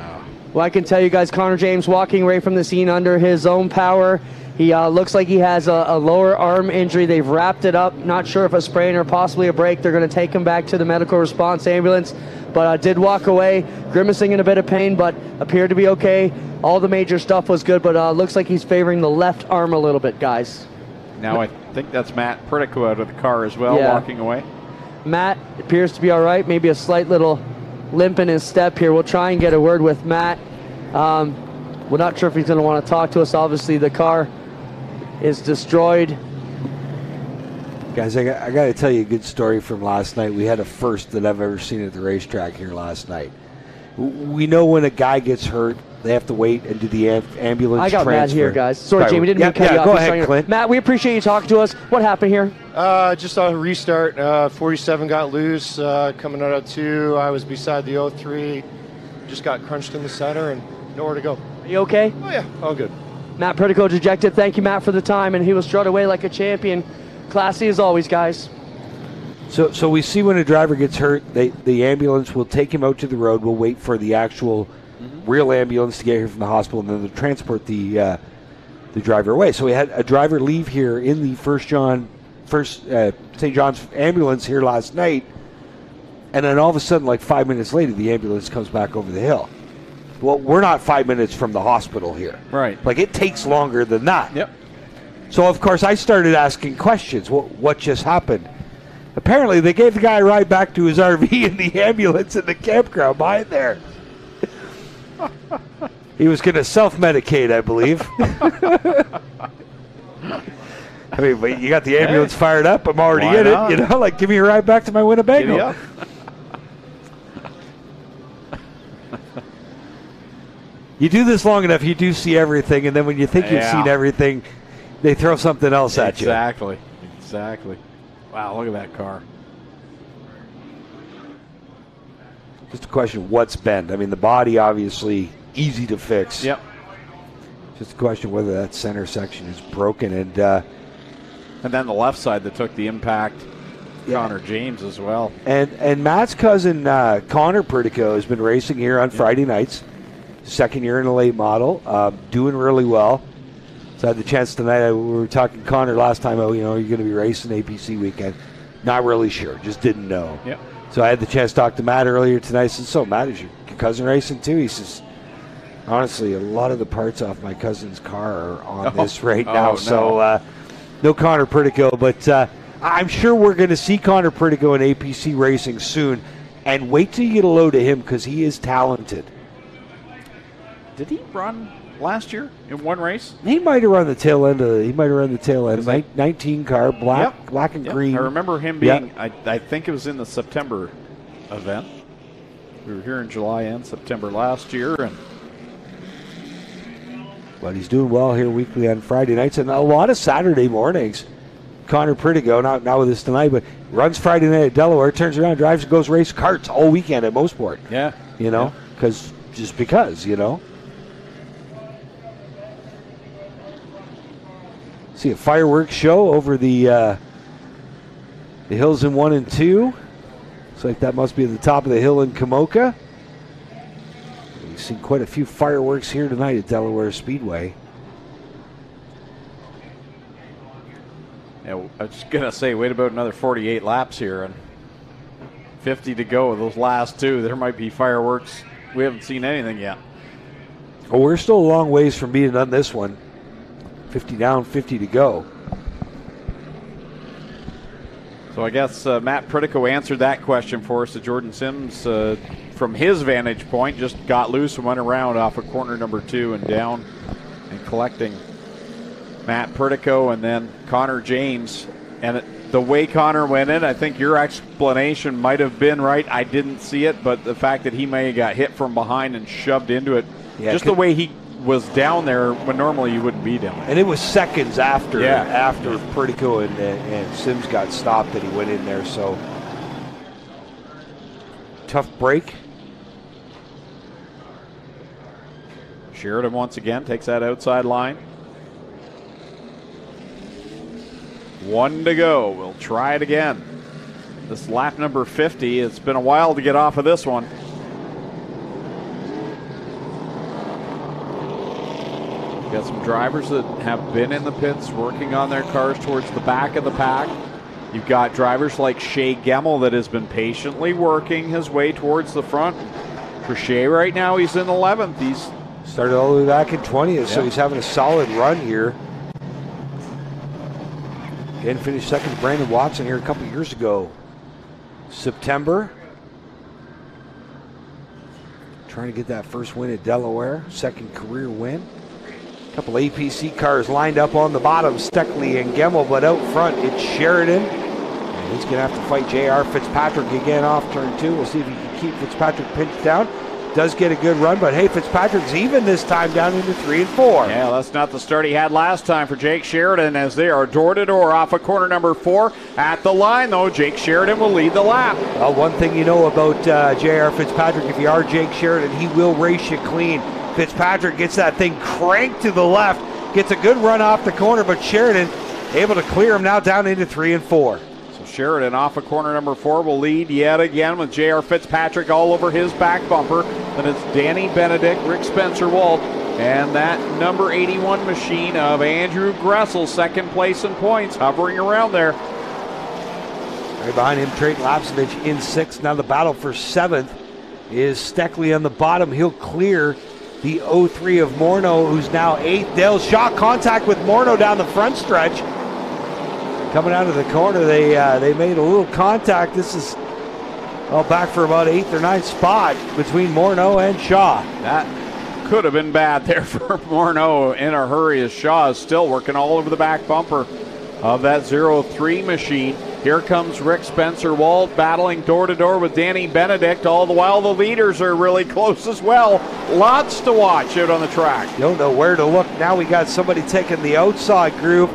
Well, I can tell you guys, Connor James walking right from the scene under his own power. He looks like he has a lower arm injury. They've wrapped it up. Not sure if a sprain or possibly a break. They're going to take him back to the medical response ambulance. But did walk away, grimacing in a bit of pain, but appeared to be okay. All the major stuff was good, but looks like he's favoring the left arm a little bit, guys. Now I think that's Matt Pritico out of the car as well, walking away. Matt appears to be all right. Maybe a slight little limp in his step here. We'll try and get a word with Matt. We're not sure if he's going to want to talk to us. Obviously, the car is destroyed. Guys, I got to tell you a good story from last night. We had a first that I've ever seen at the racetrack here last night. We know when a guy gets hurt, they have to wait and do the ambulance I got transfer. Matt here, guys. Sorry, Jamie, didn't mean to cut you off. Go ahead, Clint. Matt, we appreciate you talking to us. What happened here? Just on a restart. 47 got loose. Coming out of 2, I was beside the 03. Just got crunched in the center and nowhere to go. Are you okay? Oh, yeah. All good. Matt Pritico dejected. Thank you, Matt, for the time. And he was strode away like a champion. Classy as always, guys. So we see when a driver gets hurt, the ambulance will take him out to the road. We'll wait for the actual real ambulance to get here from the hospital, and then they'll transport the driver away. So we had a driver leave here in the St. John's ambulance here last night, and then all of a sudden, like 5 minutes later, the ambulance comes back over the hill. Well, we're not 5 minutes from the hospital here. Right. Like, it takes longer than that. Yep. So, of course, I started asking questions. What just happened? Apparently, they gave the guy a ride back to his RV in the ambulance in the campground behind there. He was going to self-medicate, I believe. I mean, but you got the ambulance fired up. I'm already in it. You know, like, give me a ride back to my Winnebago. You do this long enough, you do see everything, and then when you think you've seen everything, they throw something else at you. Exactly. Wow, look at that car. Just a question of what's bent. I mean, the body, obviously, easy to fix. Yep. Just a question whether that center section is broken. And then the left side that took the impact, Connor James as well. And Matt's cousin, Connor Pritico, has been racing here on Friday nights. Second year in a late model, doing really well. So I had the chance tonight. We were talking to Connor last time. Oh, you're going to be racing APC weekend. Not really sure. Just didn't know. Yep. So I had the chance to talk to Matt earlier tonight. I said, so Matt, is your cousin racing too? He says, honestly, a lot of the parts off my cousin's car are on this right now. No. So no Connor Pritico, but I'm sure we're going to see Connor Pritico in APC racing soon. And wait till you get a load of him because he is talented. Did he run last year in one race? He might have run the tail end of 19 car, black and green. I remember him being, I think it was in the September event. We were here in July and September last year. But he's doing well here weekly on Friday nights and a lot of Saturday mornings. Connor Pritigo, not with us tonight, but runs Friday night at Delaware, turns around, drives, and goes race karts all weekend at Mosport. Yeah. Because. See a fireworks show over the hills in 1 and 2. Looks like that must be at the top of the hill in Kamoka. We've seen quite a few fireworks here tonight at Delaware Speedway. Yeah, I was just going to say, wait about another 48 laps here and 50 to go. Those last two, there might be fireworks. We haven't seen anything yet. Well, we're still a long ways from being done this one. 50 down, 50 to go. So I guess Matt Pritico answered that question for us. Jordan Sims, from his vantage point, just got loose and went around off of corner number 2 and down and collecting Matt Pritico and then Connor James. And the way Connor went in, I think your explanation might have been right. I didn't see it, but the fact that he may have got hit from behind and shoved into it, just the way he was down there when normally you wouldn't be down there. And it was seconds after Pritico and Sims got stopped that he went in there. So tough break. Sheridan once again takes that outside line. 1 to go. We'll try it again. This lap number 50. It's been a while to get off of this one. We've got some drivers that have been in the pits working on their cars towards the back of the pack. You've got drivers like Shea Gemmel that has been patiently working his way towards the front. For Shea right now, he's in 11th. He's started all the way back in 20th, so he's having a solid run here. Again, finished second to Brandon Watson here a couple years ago. September. Trying to get that first win at Delaware. Second career win. A couple APC cars lined up on the bottom. Steckley and Gemmel, but out front it's Sheridan. And he's going to have to fight J.R. Fitzpatrick again off turn 2. We'll see if he can keep Fitzpatrick pinched down. Does get a good run, but hey, Fitzpatrick's even this time down into 3 and 4. Yeah, that's not the start he had last time for Jake Sheridan as they are door to door off of corner number 4. At the line, though, Jake Sheridan will lead the lap. Well, one thing you know about J.R. Fitzpatrick, if you are Jake Sheridan, he will race you clean. Fitzpatrick gets that thing cranked to the left, gets a good run off the corner, but Sheridan able to clear him now down into 3 and 4. Sheridan off of corner number 4 will lead yet again with J.R. Fitzpatrick all over his back bumper. Then it's Danny Benedict, Rick Spencer-Walt, and that number 81 machine of Andrew Gressel, second place in points, hovering around there. Right behind him, Trayton Lapsovich in 6th. Now the battle for 7th is Steckley on the bottom. He'll clear the 03 of Morneau, who's now 8th. Dale Shaw contact with Morneau down the front stretch. Coming out of the corner, they made a little contact. This is back for about 8th or 9th spot between Morneau and Shaw. That could have been bad there for Morneau in a hurry as Shaw is still working all over the back bumper of that 03 machine. Here comes Rick Spencer-Walt battling door to door with Danny Benedict. All the while the leaders are really close as well. Lots to watch out on the track. Don't know where to look. Now we got somebody taking the outside groove.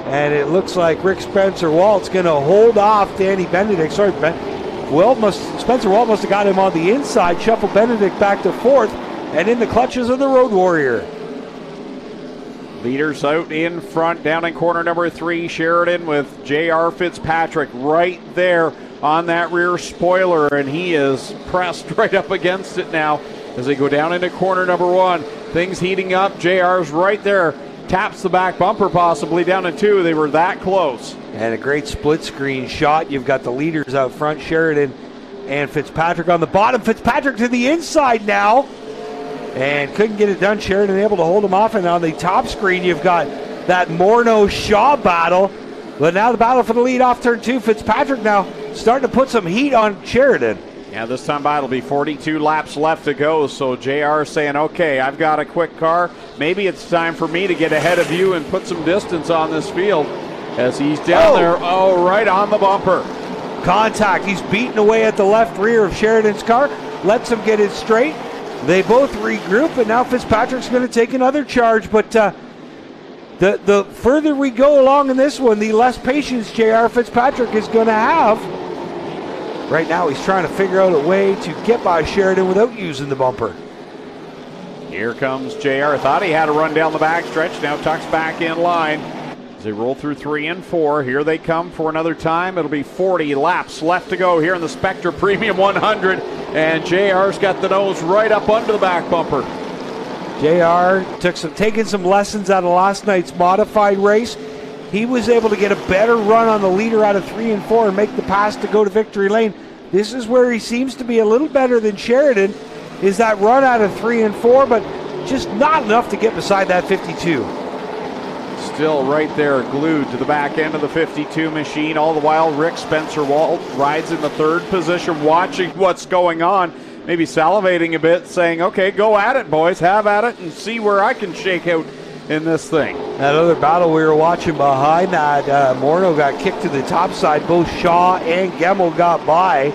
And it looks like Rick Spencer-Walt's going to hold off Danny Benedict. Sorry, Spencer-Walt must have got him on the inside, shuffle Benedict back to 4th, and in the clutches of the Road Warrior. Leaders out in front, down in corner number 3, Sheridan with J.R. Fitzpatrick right there on that rear spoiler, and he is pressed right up against it now as they go down into corner number 1. Things heating up. JR's right there. Taps the back bumper possibly down in 2. They were that close. And a great split screen shot. You've got the leaders out front, Sheridan and Fitzpatrick on the bottom. Fitzpatrick to the inside now. And couldn't get it done. Sheridan able to hold him off. And on the top screen, you've got that Morneau-Shaw battle. But now the battle for the lead off turn 2. Fitzpatrick now starting to put some heat on Sheridan. Yeah, this time by it'll be 42 laps left to go. So JR saying, okay, I've got a quick car. Maybe it's time for me to get ahead of you and put some distance on this field as he's down there. Oh, right on the bumper. Contact. He's beating away at the left rear of Sheridan's car. Lets him get it straight. They both regroup, and now Fitzpatrick's going to take another charge. But the further we go along in this one, the less patience J.R. Fitzpatrick is going to have. Right now he's trying to figure out a way to get by Sheridan without using the bumper. Here comes JR. Thought he had a run down the back stretch. Now tucks back in line. As they roll through 3 and 4. Here they come for another time. It'll be 40 laps left to go here in the Spectre Premium 100. And JR's got the nose right up under the back bumper. JR taking some lessons out of last night's modified race. He was able to get a better run on the leader out of 3 and 4 and make the pass to go to victory lane. This is where he seems to be a little better than Sheridan, is that run out of 3 and 4, but just not enough to get beside that 52. Still right there glued to the back end of the 52 machine. All the while, Rick Spencer-Walt rides in the 3rd position, watching what's going on, maybe salivating a bit, saying, okay, go at it, boys, have at it, and see where I can shake out in this thing. That other battle we were watching behind that, Morneau got kicked to the top side. Both Shaw and Gemmell got by.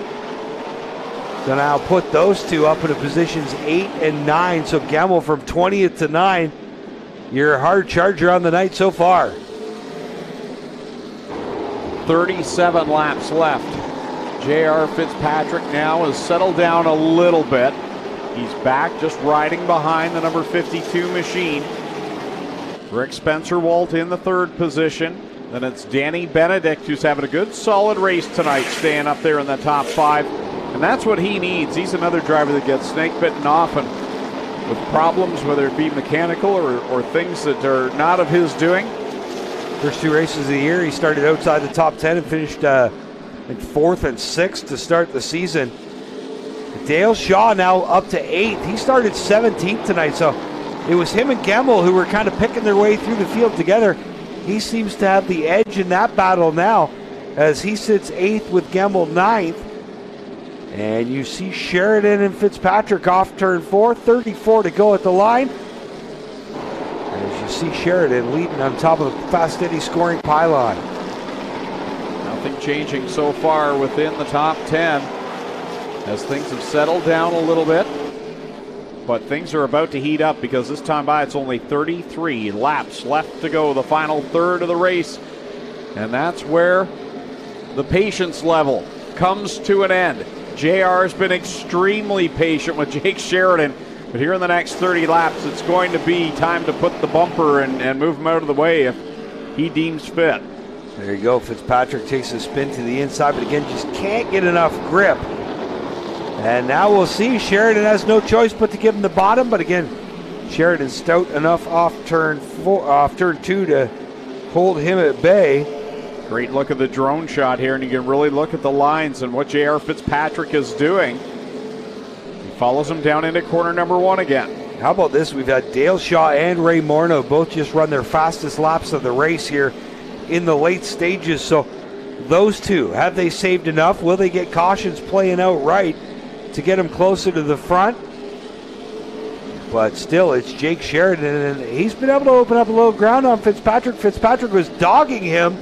So now put those two up into positions 8 and 9. So Gemmell from 20th to 9. Your hard charger on the night so far. 37 laps left. J.R. Fitzpatrick now has settled down a little bit. He's back just riding behind the number 52 machine. Rick Spencer-Walt in the 3rd position. Then it's Danny Benedict, who's having a good solid race tonight, staying up there in the top 5. And that's what he needs. He's another driver that gets snake bitten often with problems, whether it be mechanical or things that are not of his doing. First 2 races of the year, he started outside the top 10 and finished in 4th and 6th to start the season. Dale Shaw now up to 8th. He started 17th tonight, so it was him and Gemmell who were kind of picking their way through the field together. He seems to have the edge in that battle now as he sits 8th with Gemmell 9th. And you see Sheridan and Fitzpatrick off turn 4, 34 to go at the line. As you see Sheridan leading on top of the Fast Eddie scoring pylon. Nothing changing so far within the top 10 as things have settled down a little bit. But things are about to heat up because this time by it's only 33 laps left to go, the final third of the race. And that's where the patience level comes to an end. JR's been extremely patient with Jake Sheridan, but here in the next 30 laps, it's going to be time to put the bumper and move him out of the way if he deems fit. There you go. Fitzpatrick takes a spin to the inside, but again, just can't get enough grip. And now we'll see. Sheridan has no choice but to give him the bottom, but again, Sheridan's stout enough off turn 2 to hold him at bay. Great look at the drone shot here, and you can really look at the lines and what J.R. Fitzpatrick is doing. He follows him down into corner number 1 again. How about this? We've had Dale Shaw and Ray Morneau both just run their fastest laps of the race here in the late stages. So those two, have they saved enough? Will they get cautions playing out right to get him closer to the front? But still, it's Jake Sheridan, and he's been able to open up a little ground on Fitzpatrick. Fitzpatrick was dogging him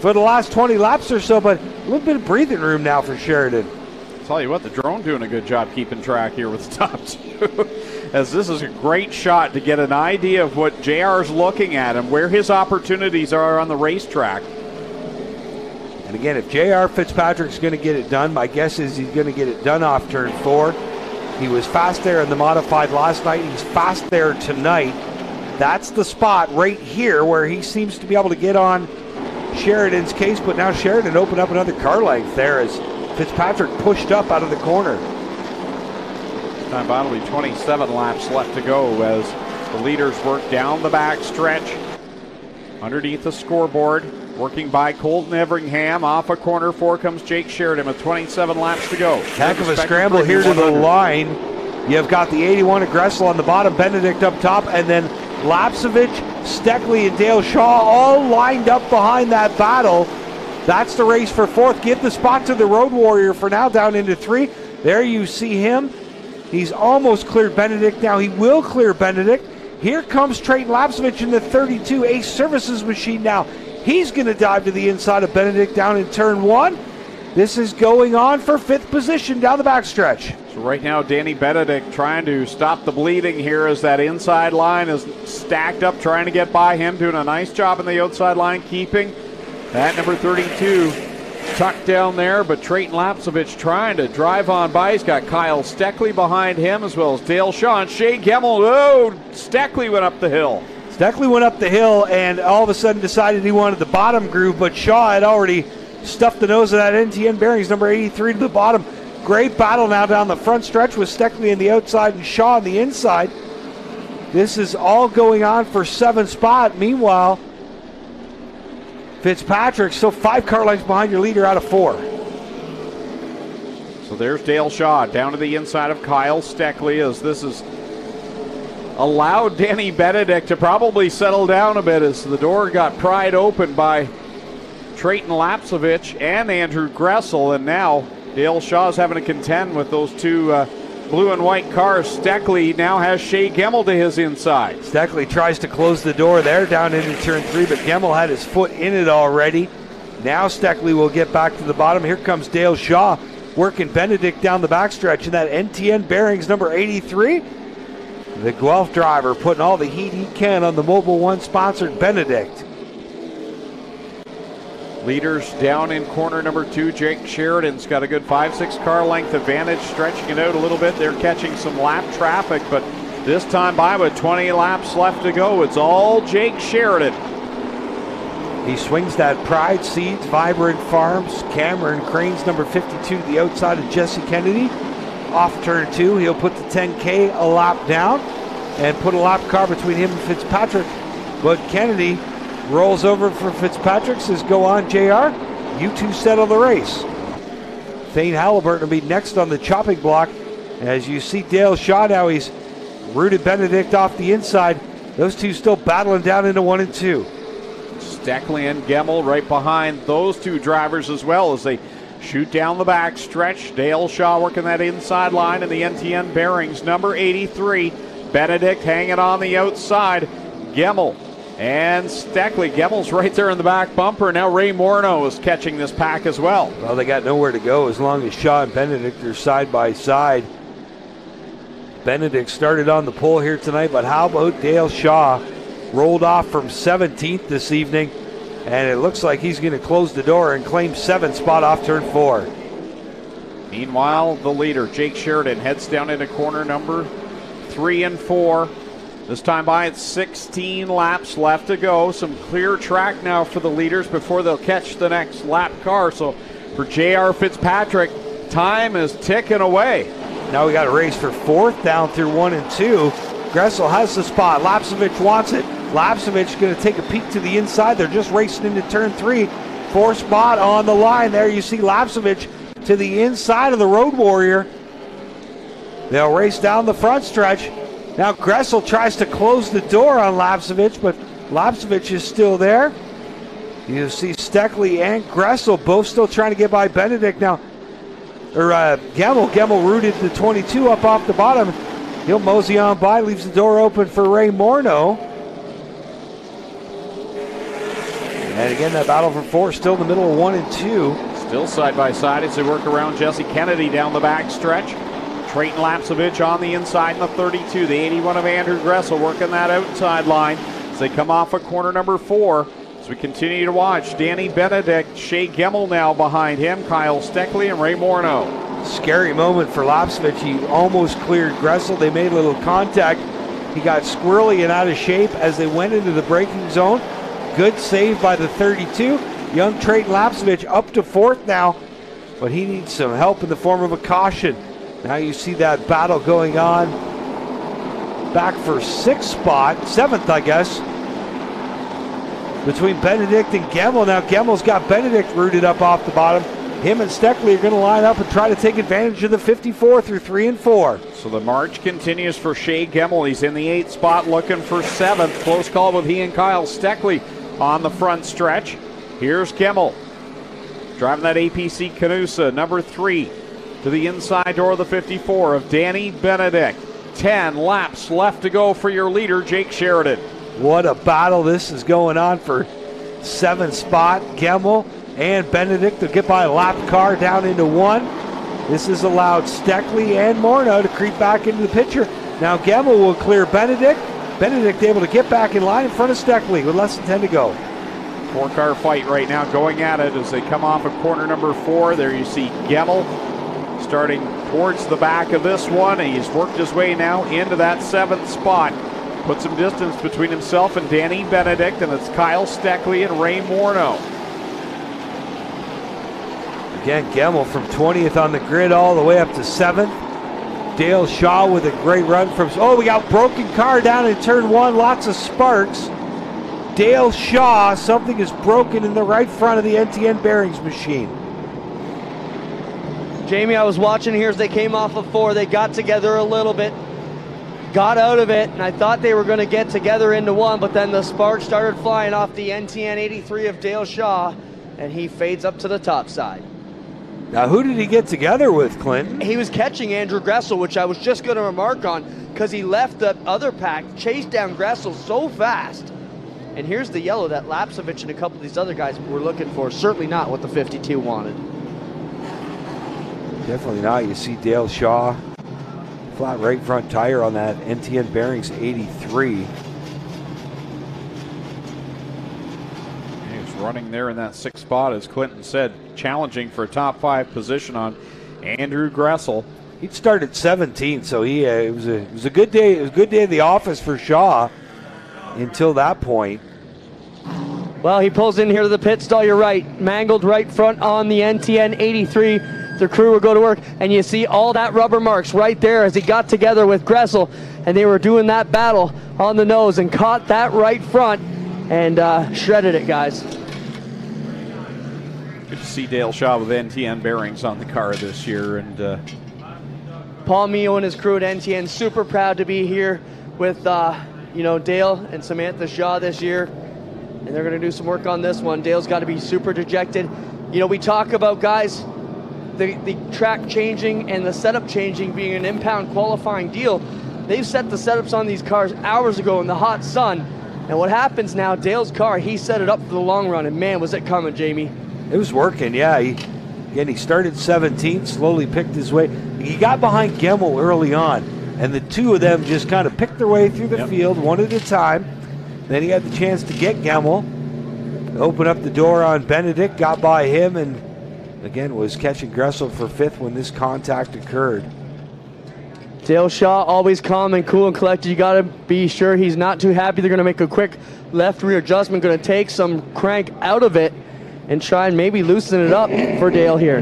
for the last 20 laps or so, but a little bit of breathing room now for Sheridan. I'll tell you what, the drone doing a good job keeping track here with the top 2. As this is a great shot to get an idea of what JR's looking at and where his opportunities are on the racetrack. And again, if J.R. Fitzpatrick's going to get it done, my guess is he's going to get it done off turn 4. He was fast there in the modified last night. He's fast there tonight. That's the spot right here where he seems to be able to get on Sheridan's case, but now Sheridan opened up another car length there as Fitzpatrick pushed up out of the corner. Time by will be 27 laps left to go as the leaders work down the back stretch. Underneath the scoreboard, working by Colton Everingham. Off a corner 4 comes Jake Sheridan with 27 laps to go. Heck of a scramble here to the line. You've got the 81 Aggressel on the bottom, Benedict up top, and then Lapsevich, Steckley, and Dale Shaw all lined up behind that battle. That's the race for 4th. Give the spot to the Road Warrior for now down into 3. There you see him. He's almost cleared Benedict. Now he will clear Benedict. Here comes Trayton Lapsevich in the 32 Ace Services machine now. He's going to dive to the inside of Benedict down in turn 1. This is going on for 5th position down the backstretch. So right now, Danny Benedict trying to stop the bleeding here as that inside line is stacked up, trying to get by him, doing a nice job in the outside line, keeping that number 32 tucked down there, but Trayton Lapsevich trying to drive on by. He's got Kyle Steckley behind him, as well as Dale Shaw and Shea Gemmel. Oh, Steckley went up the hill. Steckley went up the hill and all of a sudden decided he wanted the bottom groove, but Shaw had already stuffed the nose of that NTN Bearings number 83 to the bottom. Great battle now down the front stretch with Steckley on the outside and Shaw on the inside. This is all going on for 7th spot. Meanwhile, Fitzpatrick still 5 car lengths behind your leader out of 4. So there's Dale Shaw down to the inside of Kyle Steckley, as this has allowed Danny Benedict to probably settle down a bit as the door got pried open by Trayton Lapsevich and Andrew Gressel, and now Dale Shaw's having to contend with those two blue and white cars. Steckley now has Shea Gemmel to his inside. Steckley tries to close the door there down into turn 3, but Gemmel had his foot in it already. Now Steckley will get back to the bottom. Here comes Dale Shaw working Benedict down the backstretch in that NTN Bearings number 83. The Guelph driver putting all the heat he can on the Mobil 1 sponsored Benedict. Leaders down in corner number 2. Jake Sheridan's got a good 5-6 car length advantage, stretching it out a little bit. They're catching some lap traffic, but this time by with 20 laps left to go, it's all Jake Sheridan. He swings that Pride Seeds, Vibrant Farms, Cameron Cranes number 52 to the outside of Jesse Kennedy. Off turn 2, he'll put the 10K a lap down and put a lap car between him and Fitzpatrick. But Kennedy rolls over for Fitzpatrick, says, go on, JR. You two settle the race. Thane Halliburton will be next on the chopping block. As you see Dale Shaw now, he's rooted Benedict off the inside. Those two still battling down into 1 and 2. Steckley and Gemmel right behind those two drivers as well as they shoot down the back stretch. Dale Shaw working that inside line in the NTN Bearings number 83. Benedict hanging on the outside. Gemmel and Steckley. Gemmel's right there in the back bumper. Now Ray Morneau is catching this pack as well. Well, they got nowhere to go as long as Shaw and Benedict are side by side. Benedict started on the pole here tonight, but how about Dale Shaw? Rolled off from 17th this evening, and it looks like he's going to close the door and claim 7th spot off turn 4. Meanwhile, the leader, Jake Sheridan, heads down into corner number 3 and 4. This time by, it's 16 laps left to go. Some clear track now for the leaders before they'll catch the next lap car. So for J.R. Fitzpatrick, time is ticking away. Now we got a race for 4th down through 1 and 2. Gressel has the spot. Lapsevich wants it. Lapsevich going to take a peek to the inside. They're just racing into turn 3. 4th spot on the line. There you see Lapsevich to the inside of the Road Warrior. They'll race down the front stretch. Now Gressel tries to close the door on Lapsevich, but Lapsevich is still there. You see Steckley and Gressel both still trying to get by Benedict now. Gemmel. Gemmel rooted the 22 up off the bottom. He'll mosey on by, leaves the door open for Ray Morneau. And again, that battle for 4 still in the middle of 1 and 2. Still side by side as they work around Jesse Kennedy down the back stretch. Trayton Lapsevich on the inside in the 32. The 81 of Andrew Gressel working that outside line as they come off of corner number 4. As we continue to watch, Danny Benedict, Shea Gemmel now behind him, Kyle Steckley and Ray Morneau. Scary moment for Lapsevich. He almost cleared Gressel. They made a little contact. He got squirrely and out of shape as they went into the braking zone. Good save by the 32. Young Trayton Lapsevich up to 4th now, but he needs some help in the form of a caution. Now you see that battle going on back for 6th spot, 7th I guess, between Benedict and Gemmel. Now Gemmel's got Benedict rooted up off the bottom. Him and Steckley are going to line up and try to take advantage of the 54 through 3 and 4. So the march continues for Shea Gemmel. He's in the 8th spot looking for 7th. Close call with he and Kyle Steckley on the front stretch. Here's Gemmel driving that APC Canusa, number 3. to the inside door of the 54 of Danny Benedict. 10 laps left to go for your leader, Jake Sheridan. What a battle this is going on for 7th spot. Gemmel and Benedict to get by a lap car down into 1. This has allowed Steckley and Morneau to creep back into the picture. Now Gemmel will clear Benedict. Benedict able to get back in line in front of Steckley with less than 10 to go. 4-car fight right now going at it as they come off of corner number 4. There you see Gemmel starting towards the back of this one. He's worked his way now into that 7th spot. Put some distance between himself and Danny Benedict, and it's Kyle Steckley and Ray Morneau. Again, Gemmel from 20th on the grid all the way up to 7th. Dale Shaw with a great run from... Oh, we got broken car down in turn 1. Lots of sparks. Dale Shaw, something is broken in the right front of the NTN bearings machine. Jamie, I was watching here as they came off of 4. They got together a little bit, got out of it, and I thought they were going to get together into 1, but then the sparks started flying off the NTN 83 of Dale Shaw, and he fades up to the top side. Now, who did he get together with, Clinton? He was catching Andrew Gressel, which I was just going to remark on, because he left the other pack, chased down Gressel so fast. And here's the yellow that Lapsovich and a couple of these other guys were looking for. Certainly not what the 52 wanted. Definitely not. You see Dale Shaw, flat right front tire on that NTN Bearings 83. He's running there in that 6th spot, as Clinton said, challenging for a top 5 position on Andrew Gressel. He'd started 17th, so it was a good day. It was a good day at the office for Shaw until that point. Well, he pulls in here to the pit stall. You're right, mangled right front on the NTN 83. The crew will go to work, and you see all that rubber marks right there as he got together with Gressel, and they were doing that battle on the nose and caught that right front and shredded it, guys. Good to see Dale Shaw with NTN bearings on the car this year. And Paul Mio and his crew at NTN super proud to be here with Dale and Samantha Shaw this year, and they're going to do some work on this one. Dale's got to be super dejected. We talk about, guys, the track changing and the setup changing being an impound qualifying deal. They've set the setups on these cars hours ago in the hot sun, and what happens now, Dale's car, he set it up for the long run, and man, was it coming, Jamie. It was working, yeah. He started 17th, slowly picked his way. He got behind Gemmel early on, and the two of them just kind of picked their way through the field one at a time. Then he had the chance to get Gemmel, open up the door on Benedict, got by him, and again was catching Gressel for 5th when this contact occurred. Dale Shaw, always calm and cool and collected. You got to be sure he's not too happy. They're going to make a quick left rear adjustment, going to take some crank out of it and try and maybe loosen it up for Dale here.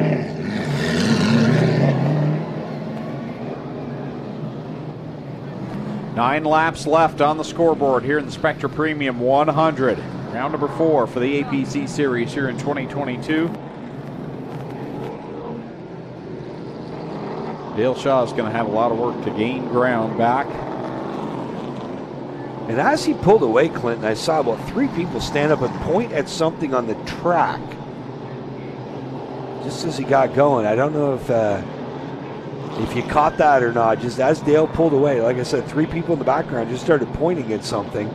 Nine laps left on the scoreboard here in the Spectra Premium 100. Round number 4 for the APC Series here in 2022. Dale Shaw is going to have a lot of work to gain ground back. And as he pulled away, Clinton, I saw about 3 people stand up and point at something on the track just as he got going. I don't know if you caught that or not. Just as Dale pulled away, like I said, 3 people in the background just started pointing at something.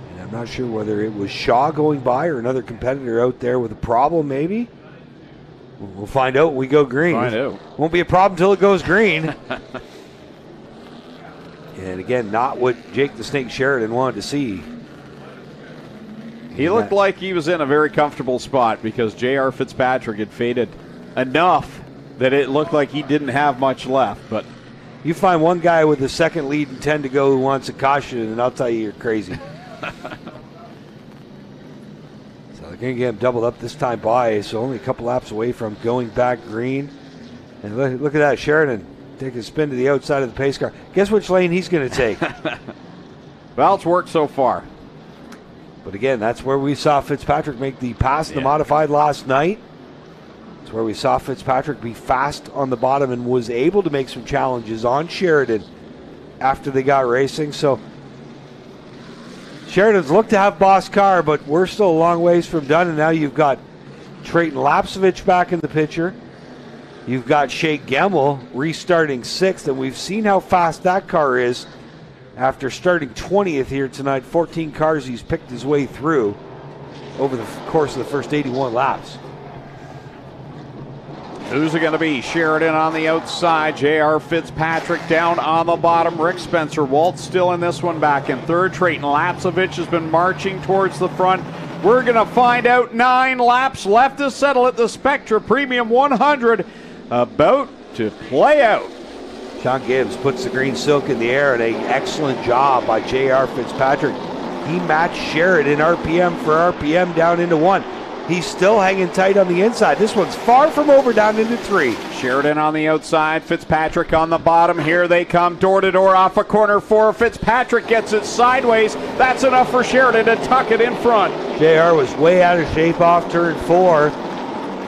And I'm not sure whether it was Shaw going by or another competitor out there with a problem, maybe. We'll find out when we go green. Find out. Won't be a problem until it goes green. And again, not what Jake the Snake Sheridan wanted to see. He looked like he was in a very comfortable spot because J.R. Fitzpatrick had faded enough that it looked like he didn't have much left. But you find one guy with the second lead and 10 to go who wants a caution, and I'll tell you, you're crazy. So they're going to get him doubled up this time by, so only a couple laps away from going back green. And look at that, Sheridan take a spin to the outside of the pace car. Guess which lane he's going to take? Well, it's worked so far. But again, that's where we saw Fitzpatrick make the pass in the modified last night. It's where we saw Fitzpatrick be fast on the bottom and was able to make some challenges on Sheridan after they got racing. So Sheridan's looked to have boss car, but we're still a long ways from done. And now you've got Trayton Lapsevich back in the picture. You've got Shake Gemmel restarting 6th, and we've seen how fast that car is after starting 20th here tonight. 14 cars he's picked his way through over the course of the first 81 laps. Who's it going to be? Sheridan on the outside. J.R. Fitzpatrick down on the bottom. Rick Spencer Walt still in this one back in third. Trayton Lapsevich has been marching towards the front. We're going to find out 9 laps left to settle at the Spectra Premium 100. About to play out. Sean Gibbs puts the green silk in the air, and an excellent job by J.R. Fitzpatrick. He matched Sheridan RPM for RPM down into 1. He's still hanging tight on the inside. This one's far from over, down into 3. Sheridan on the outside, Fitzpatrick on the bottom. Here they come, door to door off of corner 4. Fitzpatrick gets it sideways. That's enough for Sheridan to tuck it in front. JR was way out of shape off turn 4.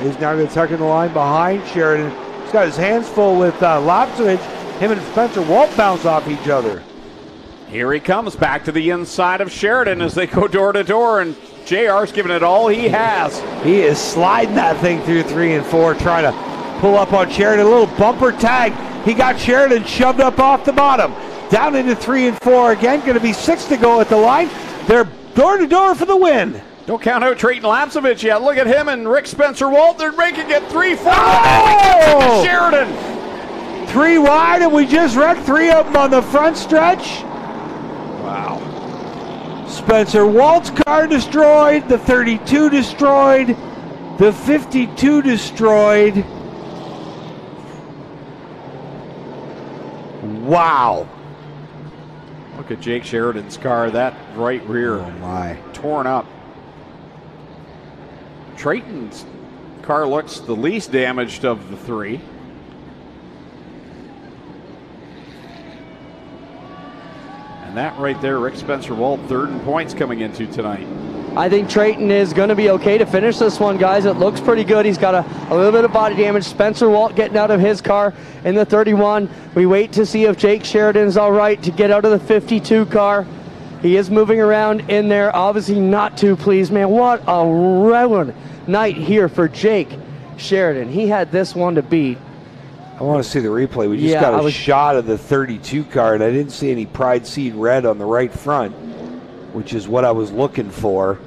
He's now going to tuck in the line behind Sheridan. He's got his hands full with Lapsevich. Him and Spencer Walt bounce off each other. Here he comes back to the inside of Sheridan as they go door to door, and JR's giving it all he has. He is sliding that thing through 3 and 4, trying to pull up on Sheridan. A little bumper tag. He got Sheridan shoved up off the bottom. Down into 3 and 4 again. Going to be 6 to go at the line. They're door to door for the win. Don't count out Trayton Lapsevich yet. Look at him and Rick Spencer Walt. They're making it 3-4. Oh! Sheridan. 3 wide, and we just wrecked 3 of them on the front stretch. Wow. Spencer Walt's car destroyed, the 32 destroyed, the 52 destroyed. Wow. Look at Jake Sheridan's car, that right rear. Oh my. Torn up. Trayton's car looks the least damaged of the 3. And that right there, Rick Spencer Walt, third in points coming into tonight. I think Trayton is going to be okay to finish this one, guys. It looks pretty good. He's got a little bit of body damage. Spencer Walt getting out of his car in the 31. We wait to see if Jake Sheridan's all right to get out of the 52 car. He is moving around in there. Obviously not too pleased, man. What a round night here for Jake Sheridan. He had this one to beat. I want to see the replay. We just got a shot of the 32 car, and I didn't see any Pride Seed red on the right front, which is what I was looking for.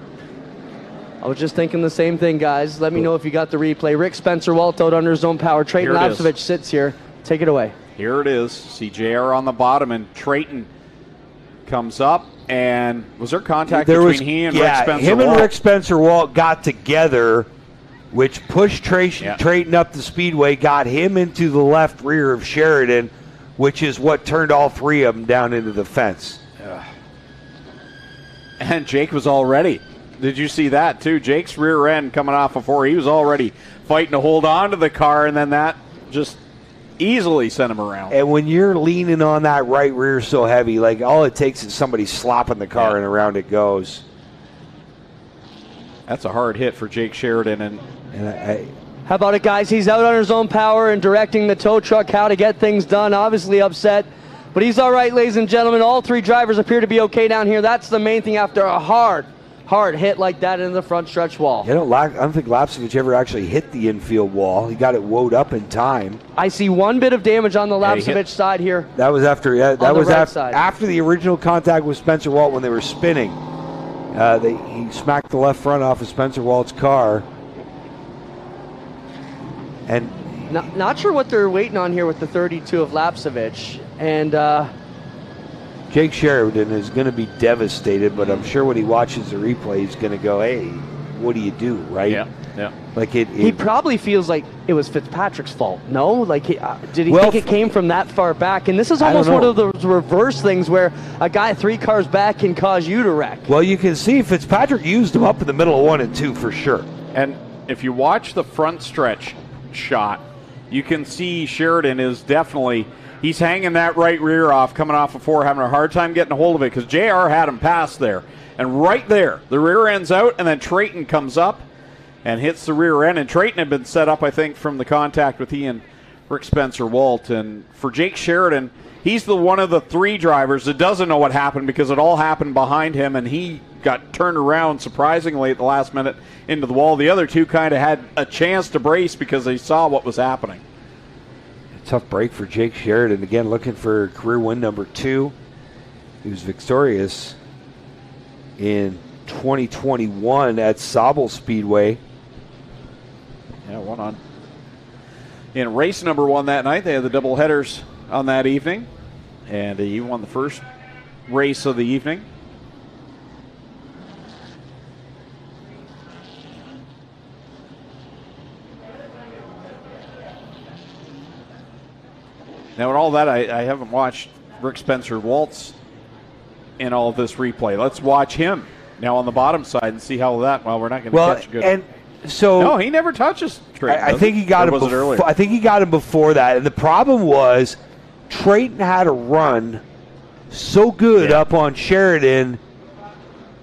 I was just thinking the same thing, guys. Let me know if you got the replay. Rick Spencer Walt out under his own power. Trayton Lapsevich sits here. Take it away. Here it is. See JR on the bottom, and Trayton comes up. And was there contact between he and Rick Spencer him Walt? And Rick Spencer Walt got together, which pushed Trayton up the speedway, got him into the left rear of Sheridan, which is what turned all 3 of them down into the fence. And Jake was already. Did you see that too? Jake's rear end coming off of 4. He was already fighting to hold on to the car, and then that just easily sent him around. And when you're leaning on that right rear so heavy, like all it takes is somebody slopping the car and around it goes. That's a hard hit for Jake Sheridan. How about it, guys? He's out on his own power and directing the tow truck how to get things done. Obviously upset, but he's all right, ladies and gentlemen. All 3 drivers appear to be okay down here. That's the main thing after a hard hit like that in the front stretch wall. I don't think Lapsevich ever actually hit the infield wall. He got it woed up in time. I see 1 bit of damage on the Lapsevich side here. That was after after the original contact with Spencer Walt when they were spinning. He smacked the left front off of Spencer Walt's car. And not sure what they're waiting on here with the 32 of Lapsevich. And Jake Sheridan is going to be devastated, but I'm sure when he watches the replay, he's going to go, hey, what do you do, right? Yeah. Like he probably feels like it was Fitzpatrick's fault. No? Like, did he think it came from that far back? And this is almost one of those reverse things where a guy 3 cars back can cause you to wreck. Well, you can see Fitzpatrick used him up in the middle of 1 and 2 for sure. And if you watch the front stretch shot, you can see Sheridan is definitely... He's hanging that right rear off, coming off of 4, having a hard time getting a hold of it because JR had him pass there. And right there, the rear end's out, and then Trayton comes up and hits the rear end. And Trayton had been set up, I think, from the contact with he and Rick Spencer Walt. And for Jake Sheridan, he's the one of the 3 drivers that doesn't know what happened because it all happened behind him, and he got turned around surprisingly at the last minute into the wall. The other two kind of had a chance to brace because they saw what was happening. A tough break for Jake Sheridan. Again, looking for career win number 2. He was victorious in 2021 at Sauble Speedway. Yeah, one on. In race number 1 that night, they had the double headers on that evening, and he won the first race of the evening. Now, in all that, I haven't watched Rick Spencer waltz in all of this replay. Let's watch him now on the bottom side and see how that. Well, we're not going to catch good. And so no, he never touches Trayton. I think he got him before. I think he got him before that, and the problem was Trayton had a run so good up on Sheridan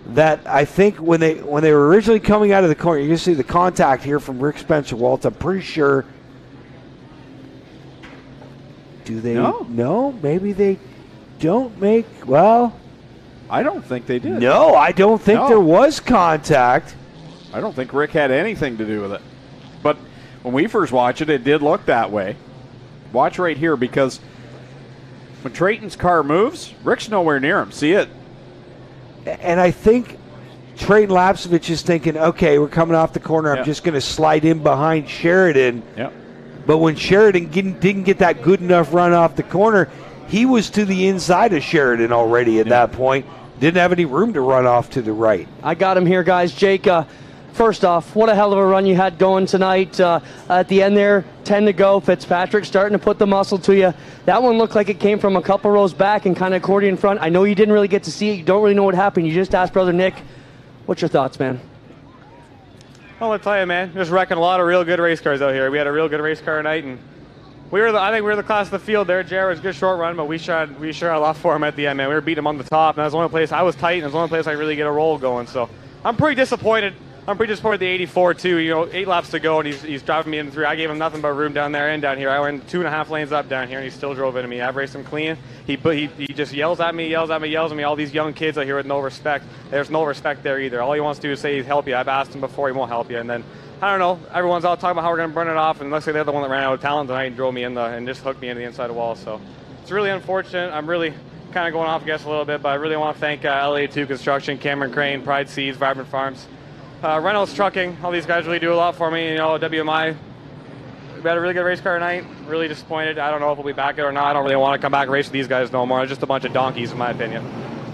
that I think when they were originally coming out of the corner, you can see the contact here from Rick Spencer Waltz. I'm pretty sure. Do they? No, maybe they don't make. Well, I don't think they did. No, I don't think there was contact. I don't think Rick had anything to do with it. But when we first watched it, it did look that way. Watch right here, because when Trayton's car moves, Rick's nowhere near him. See it? And I think Trayton Lapsevich is thinking, okay, we're coming off the corner. I'm just going to slide in behind Sheridan. Yep. But when Sheridan didn't get that good enough run off the corner, he was to the inside of Sheridan already at that point. Didn't have any room to run off to the right. I got him here, guys. Jake, first off, what a hell of a run you had going tonight. At the end there, 10 to go. Fitzpatrick starting to put the muscle to you. That one looked like it came from a couple rows back and kind of accordion front. I know you didn't really get to see it. You don't really know what happened. You just asked Brother Nick. What's your thoughts, man? Well, I'll tell you, man, just wrecking a lot of real good race cars out here. We had a real good race car tonight, and I think we were the class of the field there. Jared was a good short run, but we sure had a lot for him at the end, man. We were beating him on the top, and that was the only place I was tight, and it was the only place I could really get a roll going. So I'm pretty disappointed. I'm pretty disappointed the 84 too. You know, 8 laps to go, and he's driving me in 3. I gave him nothing but room down there and down here. I went 2.5 lanes up down here, and he still drove into me. I've raced him clean. He just yells at me. All these young kids out here with no respect. There's no respect there either. All he wants to do is say he'd help you. I've asked him before, he won't help you. And then I don't know. Everyone's all talking about how we're going to burn it off, and looks like they're the one that ran out of talent tonight and drove me in and just hooked me into the inside wall. So it's really unfortunate. I'm really kind of going off, I guess, a little bit, but I really want to thank LA2 Construction, Cameron Crane, Pride Seeds, Vibrant Farms. Reynolds Trucking, all these guys really do a lot for me. You know, WMI, we had a really good race car tonight. Really disappointed. I don't know if we'll be back there or not. I don't really want to come back and race with these guys no more. It's just a bunch of donkeys, in my opinion.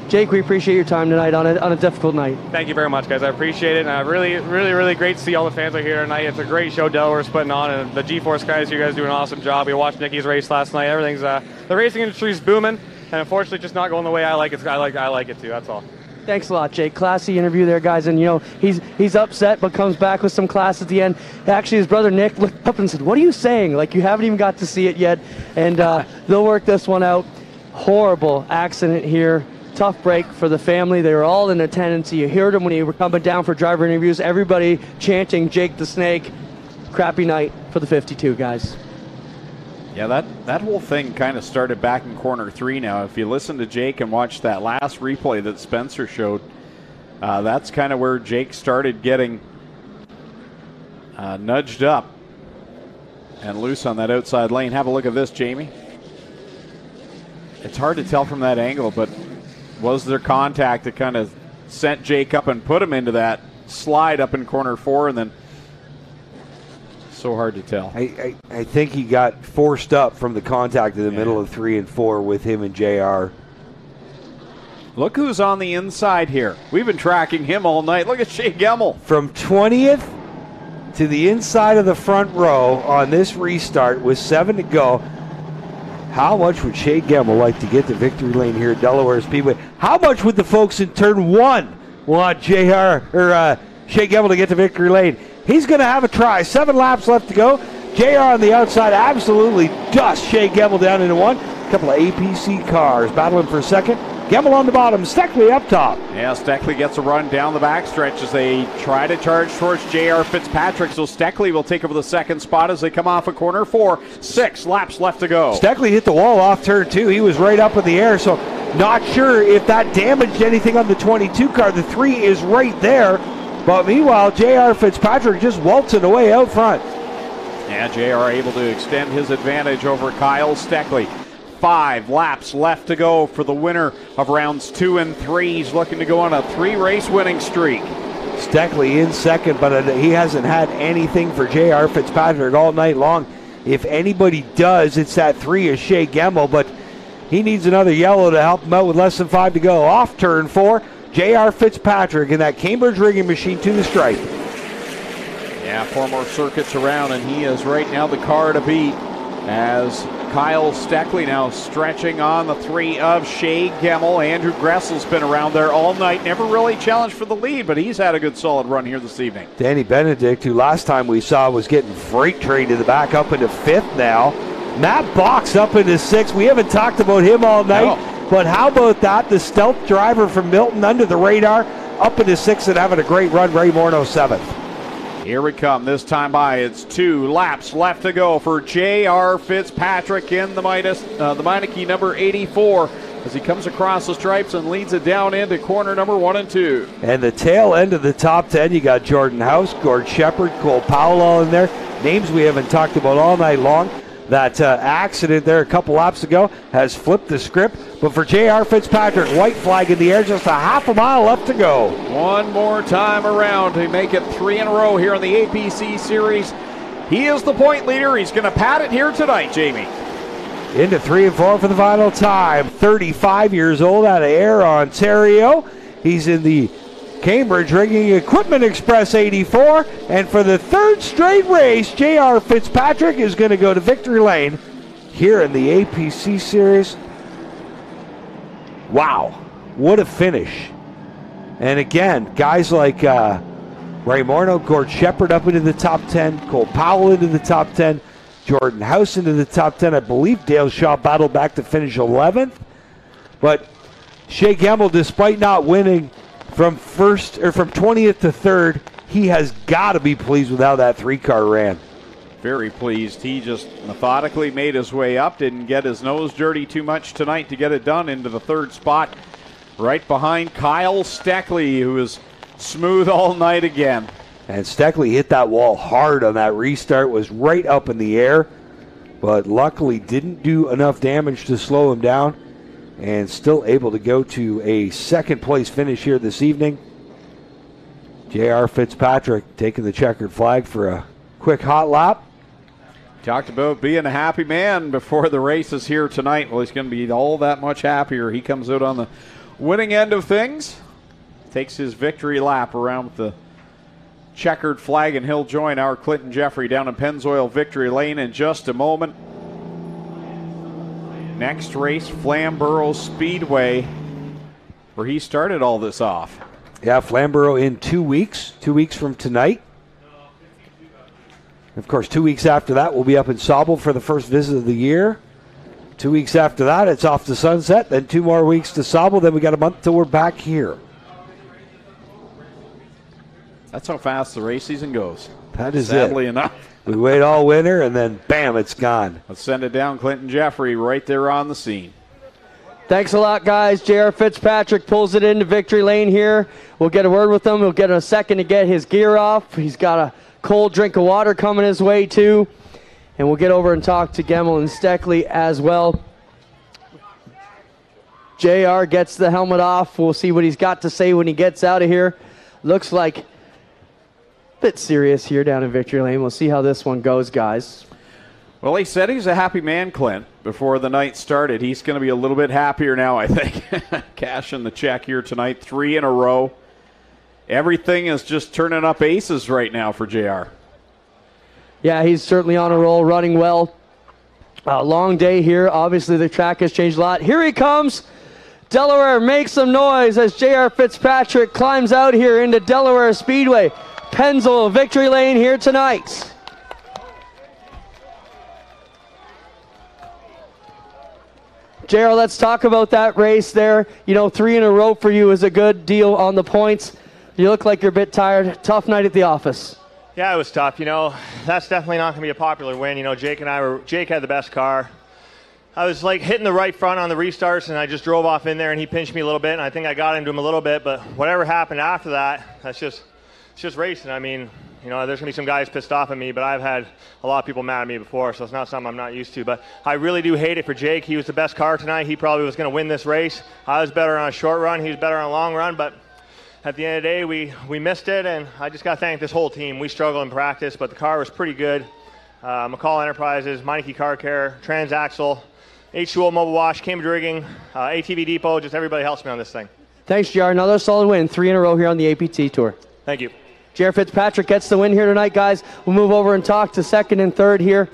Jake, we appreciate your time tonight on a difficult night. Thank you very much, guys. I appreciate it. And really great to see all the fans out here tonight. It's a great show Delaware's putting on, and the G-Force guys, you guys do an awesome job. We watched Nicky's race last night. Everything's the racing industry's booming, and unfortunately, just not going the way I like it. I like it too. That's all. Thanks a lot, Jake. Classy interview there, guys. And, you know, he's upset but comes back with some class at the end. Actually, his brother Nick looked up and said, what are you saying? Like, you haven't even got to see it yet. And they'll work this one out. Horrible accident here. Tough break for the family. They were all in attendance. You heard them when you were coming down for driver interviews. Everybody chanting Jake the Snake. Crappy night for the 52, guys. Yeah, that whole thing kind of started back in corner 3 now. If you listen to Jake and watch that last replay that Spencer showed, that's kind of where Jake started getting nudged up and loose on that outside lane. Have a look at this, Jamie. It's hard to tell from that angle, but was there contact that kind of sent Jake up and put him into that slide up in corner 4, and then so hard to tell. I think he got forced up from the contact in the middle of 3 and 4 with him and JR. Look who's on the inside here. We've been tracking him all night. Look at Shea Gemmel. From 20th to the inside of the front row on this restart with 7 to go. How much would Shea Gemmel like to get to victory lane here at Delaware Speedway? How much would the folks in turn 1 want Shea Gemmel to get to victory lane? He's going to have a try. 7 laps left to go. JR on the outside absolutely dusts Shea Gemmel down into 1. A couple of APC cars battling for a second. Gemmel on the bottom, Steckley up top. Yeah, Steckley gets a run down the backstretch as they try to charge towards J.R. Fitzpatrick. So Steckley will take over the second spot as they come off a corner 4. 6 laps left to go. Steckley hit the wall off turn 2. He was right up in the air, so not sure if that damaged anything on the 22 car. The 3 is right there. But meanwhile, J.R. Fitzpatrick just waltzing away out front. Yeah, J.R. able to extend his advantage over Kyle Steckley. 5 laps left to go for the winner of rounds 2 and 3. He's looking to go on a 3-race winning streak. Steckley in second, but he hasn't had anything for J.R. Fitzpatrick all night long. If anybody does, it's that 3 of Shea Gemmel, but he needs another yellow to help him out with less than 5 to go. Off turn 4, J.R. Fitzpatrick in that Cambridge rigging machine to the stripe. Yeah, 4 more circuits around, and he is right now the car to beat as Kyle Steckley now stretching on the 3 of Shea Gemmel. Andrew Gressel's been around there all night, never really challenged for the lead, but he's had a good solid run here this evening. Danny Benedict, who last time we saw was getting freight train to the back, up into 5th now. Matt Box up into 6th. We haven't talked about him all night, but how about that? The stealth driver from Milton under the radar, up into 6th and having a great run. Ray Morneau 7th. Here we come. This time by, it's 2 laps left to go for J.R. Fitzpatrick in the Meineke number 84 as he comes across the stripes and leads it down into corner number 1 and 2. And the tail end of the top 10, you got Jordan House, Gord Shepard, Cole Powell all in there. Names we haven't talked about all night long. That accident there a couple laps ago has flipped the script. But for J.R. Fitzpatrick, white flag in the air, just a half a mile left to go. One more time around to make it 3 in a row here in the APC Series. He is the point leader. He's going to pad it here tonight, Jamie. Into 3 and 4 for the final time. 35 years old out of Ayr, Ontario. He's in the Cambridge Rigging Equipment Express 84. And for the 3rd straight race, J.R. Fitzpatrick is going to go to victory lane here in the APC Series. Wow, what a finish. And again, guys like Ray Morneau, Gord Shepard up into the top 10, Cole Powell into the top 10, Jordan House into the top 10. I believe Dale Shaw battled back to finish 11th. But Shea Gemmel, despite not winning from 20th to 3rd, he has got to be pleased with how that 3-car ran. Very pleased. He just methodically made his way up, didn't get his nose dirty too much tonight to get it done, into the 3rd spot, right behind Kyle Steckley, who is smooth all night again. And Steckley hit that wall hard on that restart, was right up in the air, but luckily didn't do enough damage to slow him down, and still able to go to a 2nd place finish here this evening. J.R. Fitzpatrick taking the checkered flag for a quick hot lap. Talked about being a happy man before the races here tonight. Well, he's going to be all that much happier. He comes out on the winning end of things, takes his victory lap around with the checkered flag, and he'll join our Clinton Jeffrey down in Pennzoil Victory Lane in just a moment. Next race, Flamborough Speedway, where he started all this off. Yeah, Flamborough in 2 weeks, 2 weeks from tonight. Of course, 2 weeks after that, we'll be up in Sauble for the first visit of the year. 2 weeks after that, it's off to Sunset. Then 2 more weeks to Sauble. Then we got a month till we're back here. That's how fast the race season goes. That is Sadly it. enough. We wait all winter, and then, bam, it's gone. Let's send it down. Clinton Jeffrey right there on the scene. Thanks a lot, guys. J.R. Fitzpatrick pulls it into victory lane here. We'll get a word with him. We'll get a second to get his gear off. He's got a cold drink of water coming his way, too. And we'll get over and talk to Gemmel and Steckley as well. JR gets the helmet off. We'll see what he's got to say when he gets out of here. Looks like a bit serious here down in victory lane. We'll see how this one goes, guys. Well, he said he's a happy man, Clint, before the night started. He's going to be a little bit happier now, I think. Cashing the check here tonight, 3 in a row. Everything is just turning up aces right now for JR. Yeah, he's certainly on a roll, running well. A long day here. Obviously, the track has changed a lot. Here he comes. Delaware makes some noise as J.R. Fitzpatrick climbs out here into Delaware Speedway. Pennzoil victory lane here tonight. JR, let's talk about that race there. 3 in a row for you is a good deal on the points. You look like you're a bit tired. Tough night at the office. Yeah, it was tough. That's definitely not going to be a popular win. Jake had the best car. I was like hitting the right front on the restarts, and I just drove off in there, and he pinched me a little bit, and I think I got into him a little bit. But whatever happened after that, it's just racing. I mean, there's going to be some guys pissed off at me, but I've had a lot of people mad at me before, so it's not something I'm not used to. But I really do hate it for Jake. He was the best car tonight. He probably was going to win this race. I was better on a short run. He was better on a long run, but at the end of the day, we missed it, and I just got to thank this whole team. We struggled in practice, but the car was pretty good. McCall Enterprises, Meineke Car Care, Transaxle, H2O Mobile Wash, Cambridge Rigging, ATV Depot, just everybody helps me on this thing. Thanks, JR. Another solid win, 3 in a row here on the APT Tour. Thank you. JR Fitzpatrick gets the win here tonight, guys. We'll move over and talk to second and third here.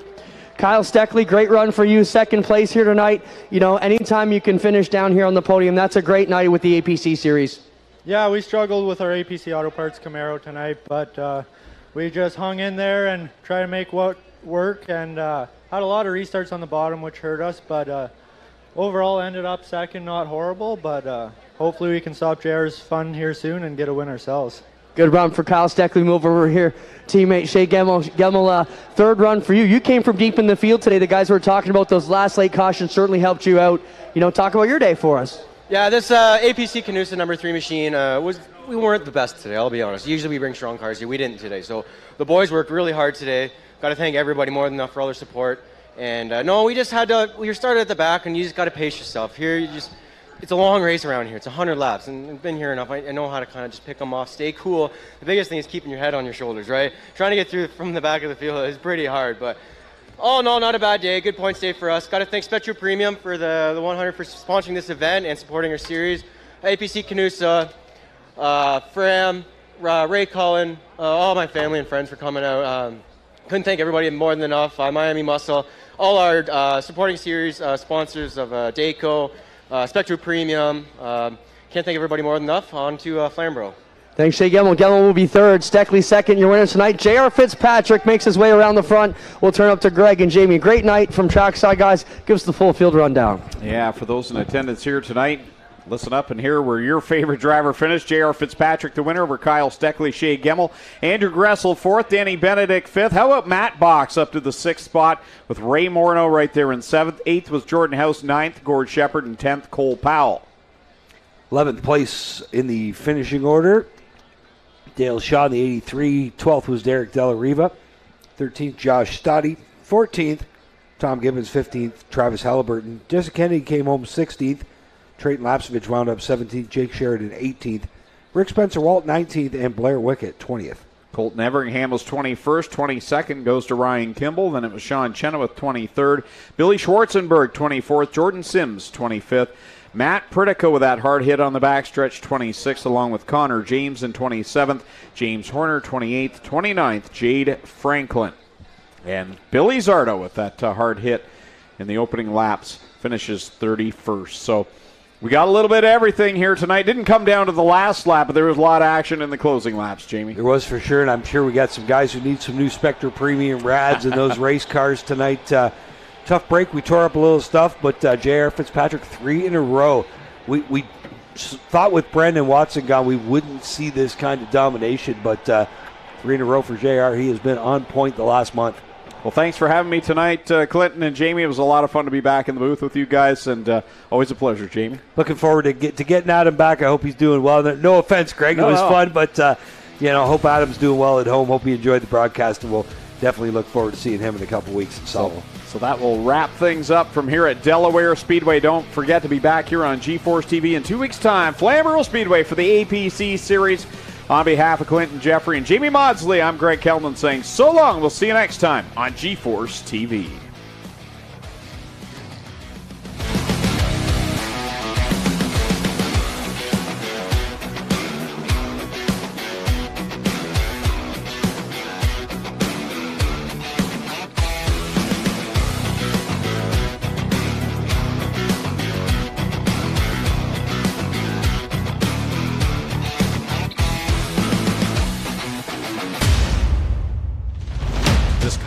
Kyle Steckley, great run for you, second place here tonight. Anytime you can finish down here on the podium, that's a great night with the APC Series. Yeah, we struggled with our APC Auto Parts Camaro tonight, but we just hung in there and tried to make what work, and had a lot of restarts on the bottom, which hurt us, but overall ended up second, not horrible, but hopefully we can stop JR's fun here soon and get a win ourselves. Good run for Kyle Steckley. Move over here, teammate Shea Gemmel, third run for you. You came from deep in the field today. The guys were talking about those last late cautions certainly helped you out. Talk about your day for us. Yeah, this APC Canusa number 3 machine we weren't the best today, I'll be honest. Usually we bring strong cars here. We didn't today. So the boys worked really hard today. Got to thank everybody more than enough for all their support. And no, we just had to, we started at the back, and you just got to pace yourself. Here, it's a long race around here. It's 100 laps, and I've been here enough. I know how to kind of just pick them off, stay cool. The biggest thing is keeping your head on your shoulders, right? Trying to get through from the back of the field is pretty hard, but all in all, not a bad day. Good points day for us. Got to thank Spectrum Premium for the 100 for sponsoring this event and supporting our series. APC Canusa, Fram, Ray Cullen, all my family and friends for coming out. Couldn't thank everybody more than enough. Miami Muscle, all our supporting series sponsors of Dayco, Spectrum Premium. Can't thank everybody more than enough. On to Flamborough. Thanks, Shea Gemmel. Gemmel will be third. Steckley second. Your winner tonight. JR Fitzpatrick makes his way around the front. We'll turn up to Greg and Jamie. Great night from trackside, guys. Give us the full field rundown. Yeah, for those in attendance here tonight, listen up and hear where your favorite driver finished. JR Fitzpatrick, the winner, over Kyle Steckley, Shea Gemmel. Andrew Gressel, fourth. Danny Benedict, fifth. How about Matt Box up to the sixth spot with Ray Morneau right there in seventh. Eighth was Jordan House, ninth, Gord Shepard, and 10th, Cole Powell. 11th place in the finishing order, Dale Shaw in the 83. 12th was Derek Della Riva. 13th, Josh Stoddy. 14th, Tom Gibbons. 15th, Travis Halliburton. Jesse Kennedy came home 16th. Trayton Lapsovich wound up 17th. Jake Sheridan 18th. Rick Spencer Walt 19th. And Blair Wickett 20th. Colton Everingham was 21st. 22nd goes to Ryan Kimball. Then it was Sean Chenoweth 23rd. Billy Schwarzenberg 24th. Jordan Sims 25th. Matt Pritica with that hard hit on the backstretch, 26th, along with Connor James in 27th. James Horner, 28th. 29th, Jade Franklin. And Billy Zardo with that hard hit in the opening laps finishes 31st. So we got a little bit of everything here tonight. Didn't come down to the last lap, but there was a lot of action in the closing laps, Jamie. There was for sure, and I'm sure we got some guys who need some new Spectre Premium Rads in those race cars tonight. Tough break. We tore up a little stuff, but J.R. Fitzpatrick 3 in a row. We thought with Brandon Watson gone we wouldn't see this kind of domination, but 3 in a row for J.R. He has been on point the last month. Well, thanks for having me tonight, Clinton and Jamie. It was a lot of fun to be back in the booth with you guys, and always a pleasure, Jamie. Looking forward to getting Adam back. I hope he's doing well. No offense, Greg. It was fun, but hope Adam's doing well at home. Hope he enjoyed the broadcast, and we'll definitely look forward to seeing him in a couple weeks in Salvo. So that will wrap things up from here at Delaware Speedway. Don't forget to be back here on G-Force TV in 2 weeks' time. Flamborough Speedway for the APC Series. On behalf of Clinton Jeffrey and Jamie Maudsley, I'm Greg Kelman saying so long. We'll see you next time on G-Force TV.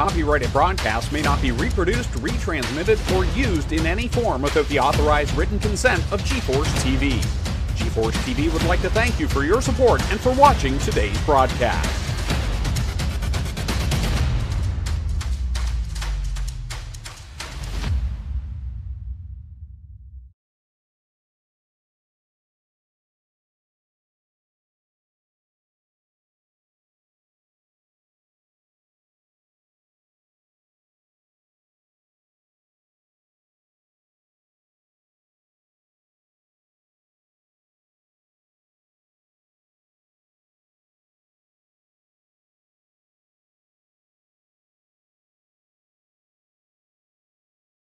copyrighted broadcast may not be reproduced, retransmitted, or used in any form without the authorized written consent of GeForce TV. GeForce TV would like to thank you for your support and for watching today's broadcast.